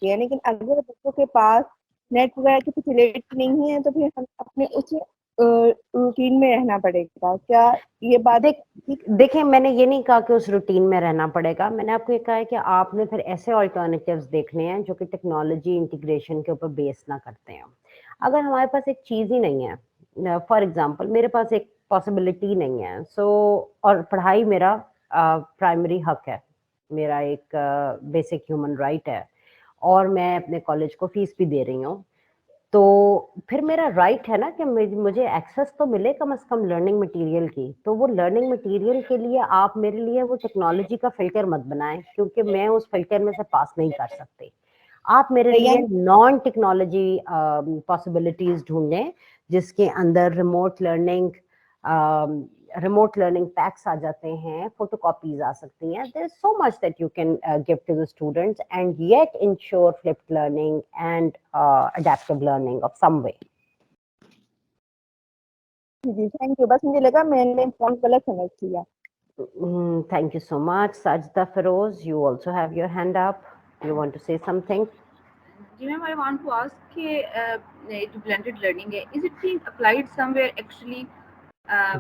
किया, लेकिन अगर बच्चों के पास नेट वगैरह की फैसिलिटी नहीं है तो फिर हम अपने उस रूटीन में रहना पड़ेगा क्या? ये बात देखें, मैंने ये नहीं कहा कि उस रूटीन में रहना पड़ेगा। मैंने आपको ये कहा है कि आपने फिर ऐसे ऑल्टरनेटिव्स देखने हैं जो कि टेक्नोलॉजी इंटीग्रेशन के ऊपर बेस ना करते हैं। अगर हमारे पास एक चीज़ ही नहीं है, फॉर एग्जांपल मेरे पास एक पॉसिबिलिटी नहीं है, और पढ़ाई मेरा प्राइमरी हक है, मेरा एक बेसिक ह्यूमन राइट है, और मैं अपने कॉलेज को फीस भी दे रही हूँ, तो फिर मेरा राइट है ना कि मुझे एक्सेस तो मिले कम से कम लर्निंग मटेरियल की। तो वो लर्निंग मटेरियल के लिए आप मेरे लिए वो टेक्नोलॉजी का फिल्टर मत बनाएं, क्योंकि मैं उस फिल्टर में से पास नहीं कर सकती। आप मेरे लिए नॉन टेक्नोलॉजी पॉसिबिलिटीज ढूंढें जिसके अंदर रिमोट लर्निंग पैक्स आ जाते हैं, फोटोकॉपीज आ सकती हैं। There is so much that you can give to the students and yet ensure flipped learning and adaptive learning of some way. जी थैंक यू, बस मुझे लगा मैंने पॉइंट गलत समझ लिया। Thank you so much. Sajida Feroz, you also have your hand up. You want to say something? जी ma'am, I want to ask कि जो blended learning है, is it being applied somewhere actually?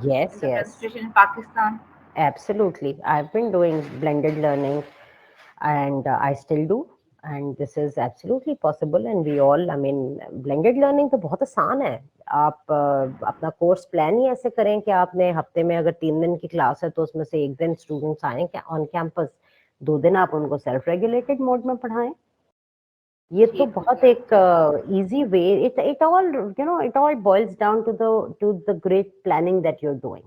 Yes, in the yes. demonstration in Pakistan? Absolutely. I've been doing blended learning and I still do. And this is absolutely possible and we all, I mean, blended learning तो बहुत आसान है। आप अपना course plan ही ऐसे करें कि आपने हफ्ते में अगर 3 दिन की क्लास है तो उसमें से 1 दिन स्टूडेंट्स आए ऑन कैंपस, 2 दिन आप उनको सेल्फ रेगुलेटेड मोड में पढ़ाएं। ये तो बहुत एक easy way. It all, you know, it all boils down to the great planning that you're doing.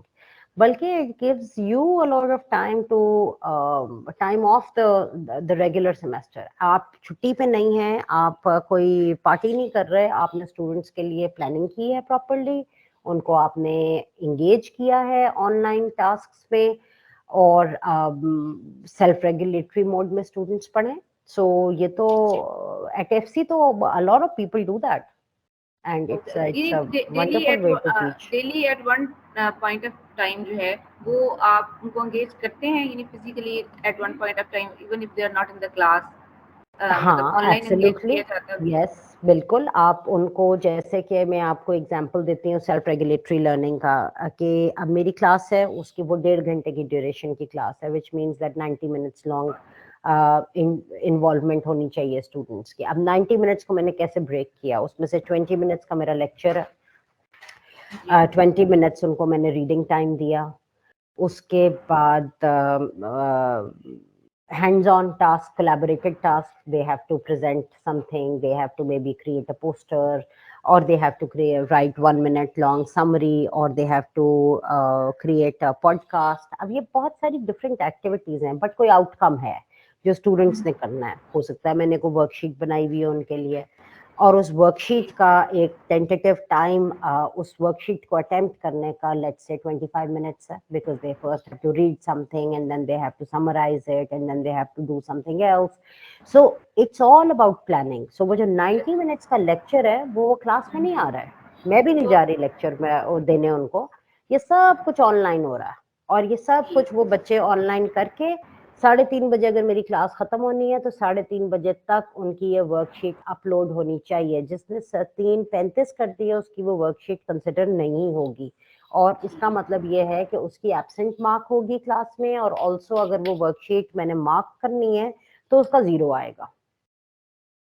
बल्कि it gives you a lot of time to time off the regular semester. आप छुट्टी पे नहीं हैं, आप कोई पार्टी नहीं कर रहे, आपने स्टूडेंट्स के लिए प्लानिंग की है प्रॉपर्ली, उनको आपने इंगेज किया है ऑनलाइन टास्क्स में, और सेल्फ रेगुलेटरी मोड में स्टूडेंट्स पढ़ें। So ये तो at FC तो a lot of people do that, and it's a wonderful way to teach. Daily at one point of time जो है वो आप उनको engage करते हैं, यानी physically at one point of time even if they are not in the class. हाँ, absolutely. Yes, बिल्कुल। आप उनको, जैसे कि मैं आपको एग्जांपल देती हूँ सेल्फ रेगुलेटरी लर्निंग का, कि अब मेरी क्लास है, उसकी वो 1.5 घंटे की ड्यूरेशन की क्लास है, which means that 90 minutes long involvement होनी चाहिए स्टूडेंट्स की। अब 90 मिनट्स को मैंने कैसे ब्रेक किया, उसमें से 20 मिनट्स का मेरा लेक्चर है, 20 मिनट्स उनको मैंने रीडिंग टाइम दिया, उसके बाद hands-on task, collaborated task, they have to present something, they have to maybe create a poster, or they have to write 1 minute long summary, or they have to create a podcast. अब ये बहुत सारी different activities हैं, but कोई outcome है जो students ने करना है। हो सकता है मैंने कोई वर्कशीट बनाई हुई है उनके लिए, और उस वर्कशीट का एक टेंटेटिव टाइम उस वर्कशीट को अटेम्प्ट करने का लेट्स से 25 मिनट्स है, because they first have to read something and then they have to summarise it and then they have to do something else. So it's all about planning. So वो जो 90 minutes का lecture है वो class में नहीं आ रहा है, मैं भी नहीं जा रही लेक्चर में देने उनको, ये सब कुछ ऑनलाइन हो रहा है, और ये सब कुछ वो बच्चे ऑनलाइन करके 3:30 बजे अगर मेरी क्लास खत्म होनी है तो 3:30 बजे तक उनकी ये वर्कशीट अपलोड होनी चाहिए। जिसने 3:35 कर दिया उसकी वो वर्कशीट कंसिडर नहीं होगी, और इसका मतलब ये है कि उसकी एब्सेंट मार्क होगी क्लास में, और ऑल्सो अगर वो वर्कशीट मैंने मार्क करनी है तो उसका 0 आएगा।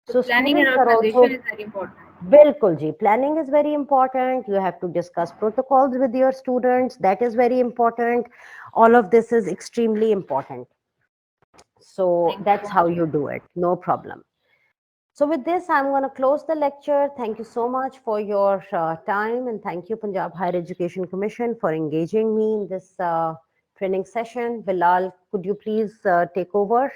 So planning and organization is very important. Bilkul ji, planning is very important. You have to discuss protocols with your students. That is very important. All of this is extremely important. So that's how you do it. No problem. So with this, I'm going to close the lecture. Thank you so much for your time, and thank you Punjab Higher Education Commission for engaging me in this training session. Bilal, could you please take over?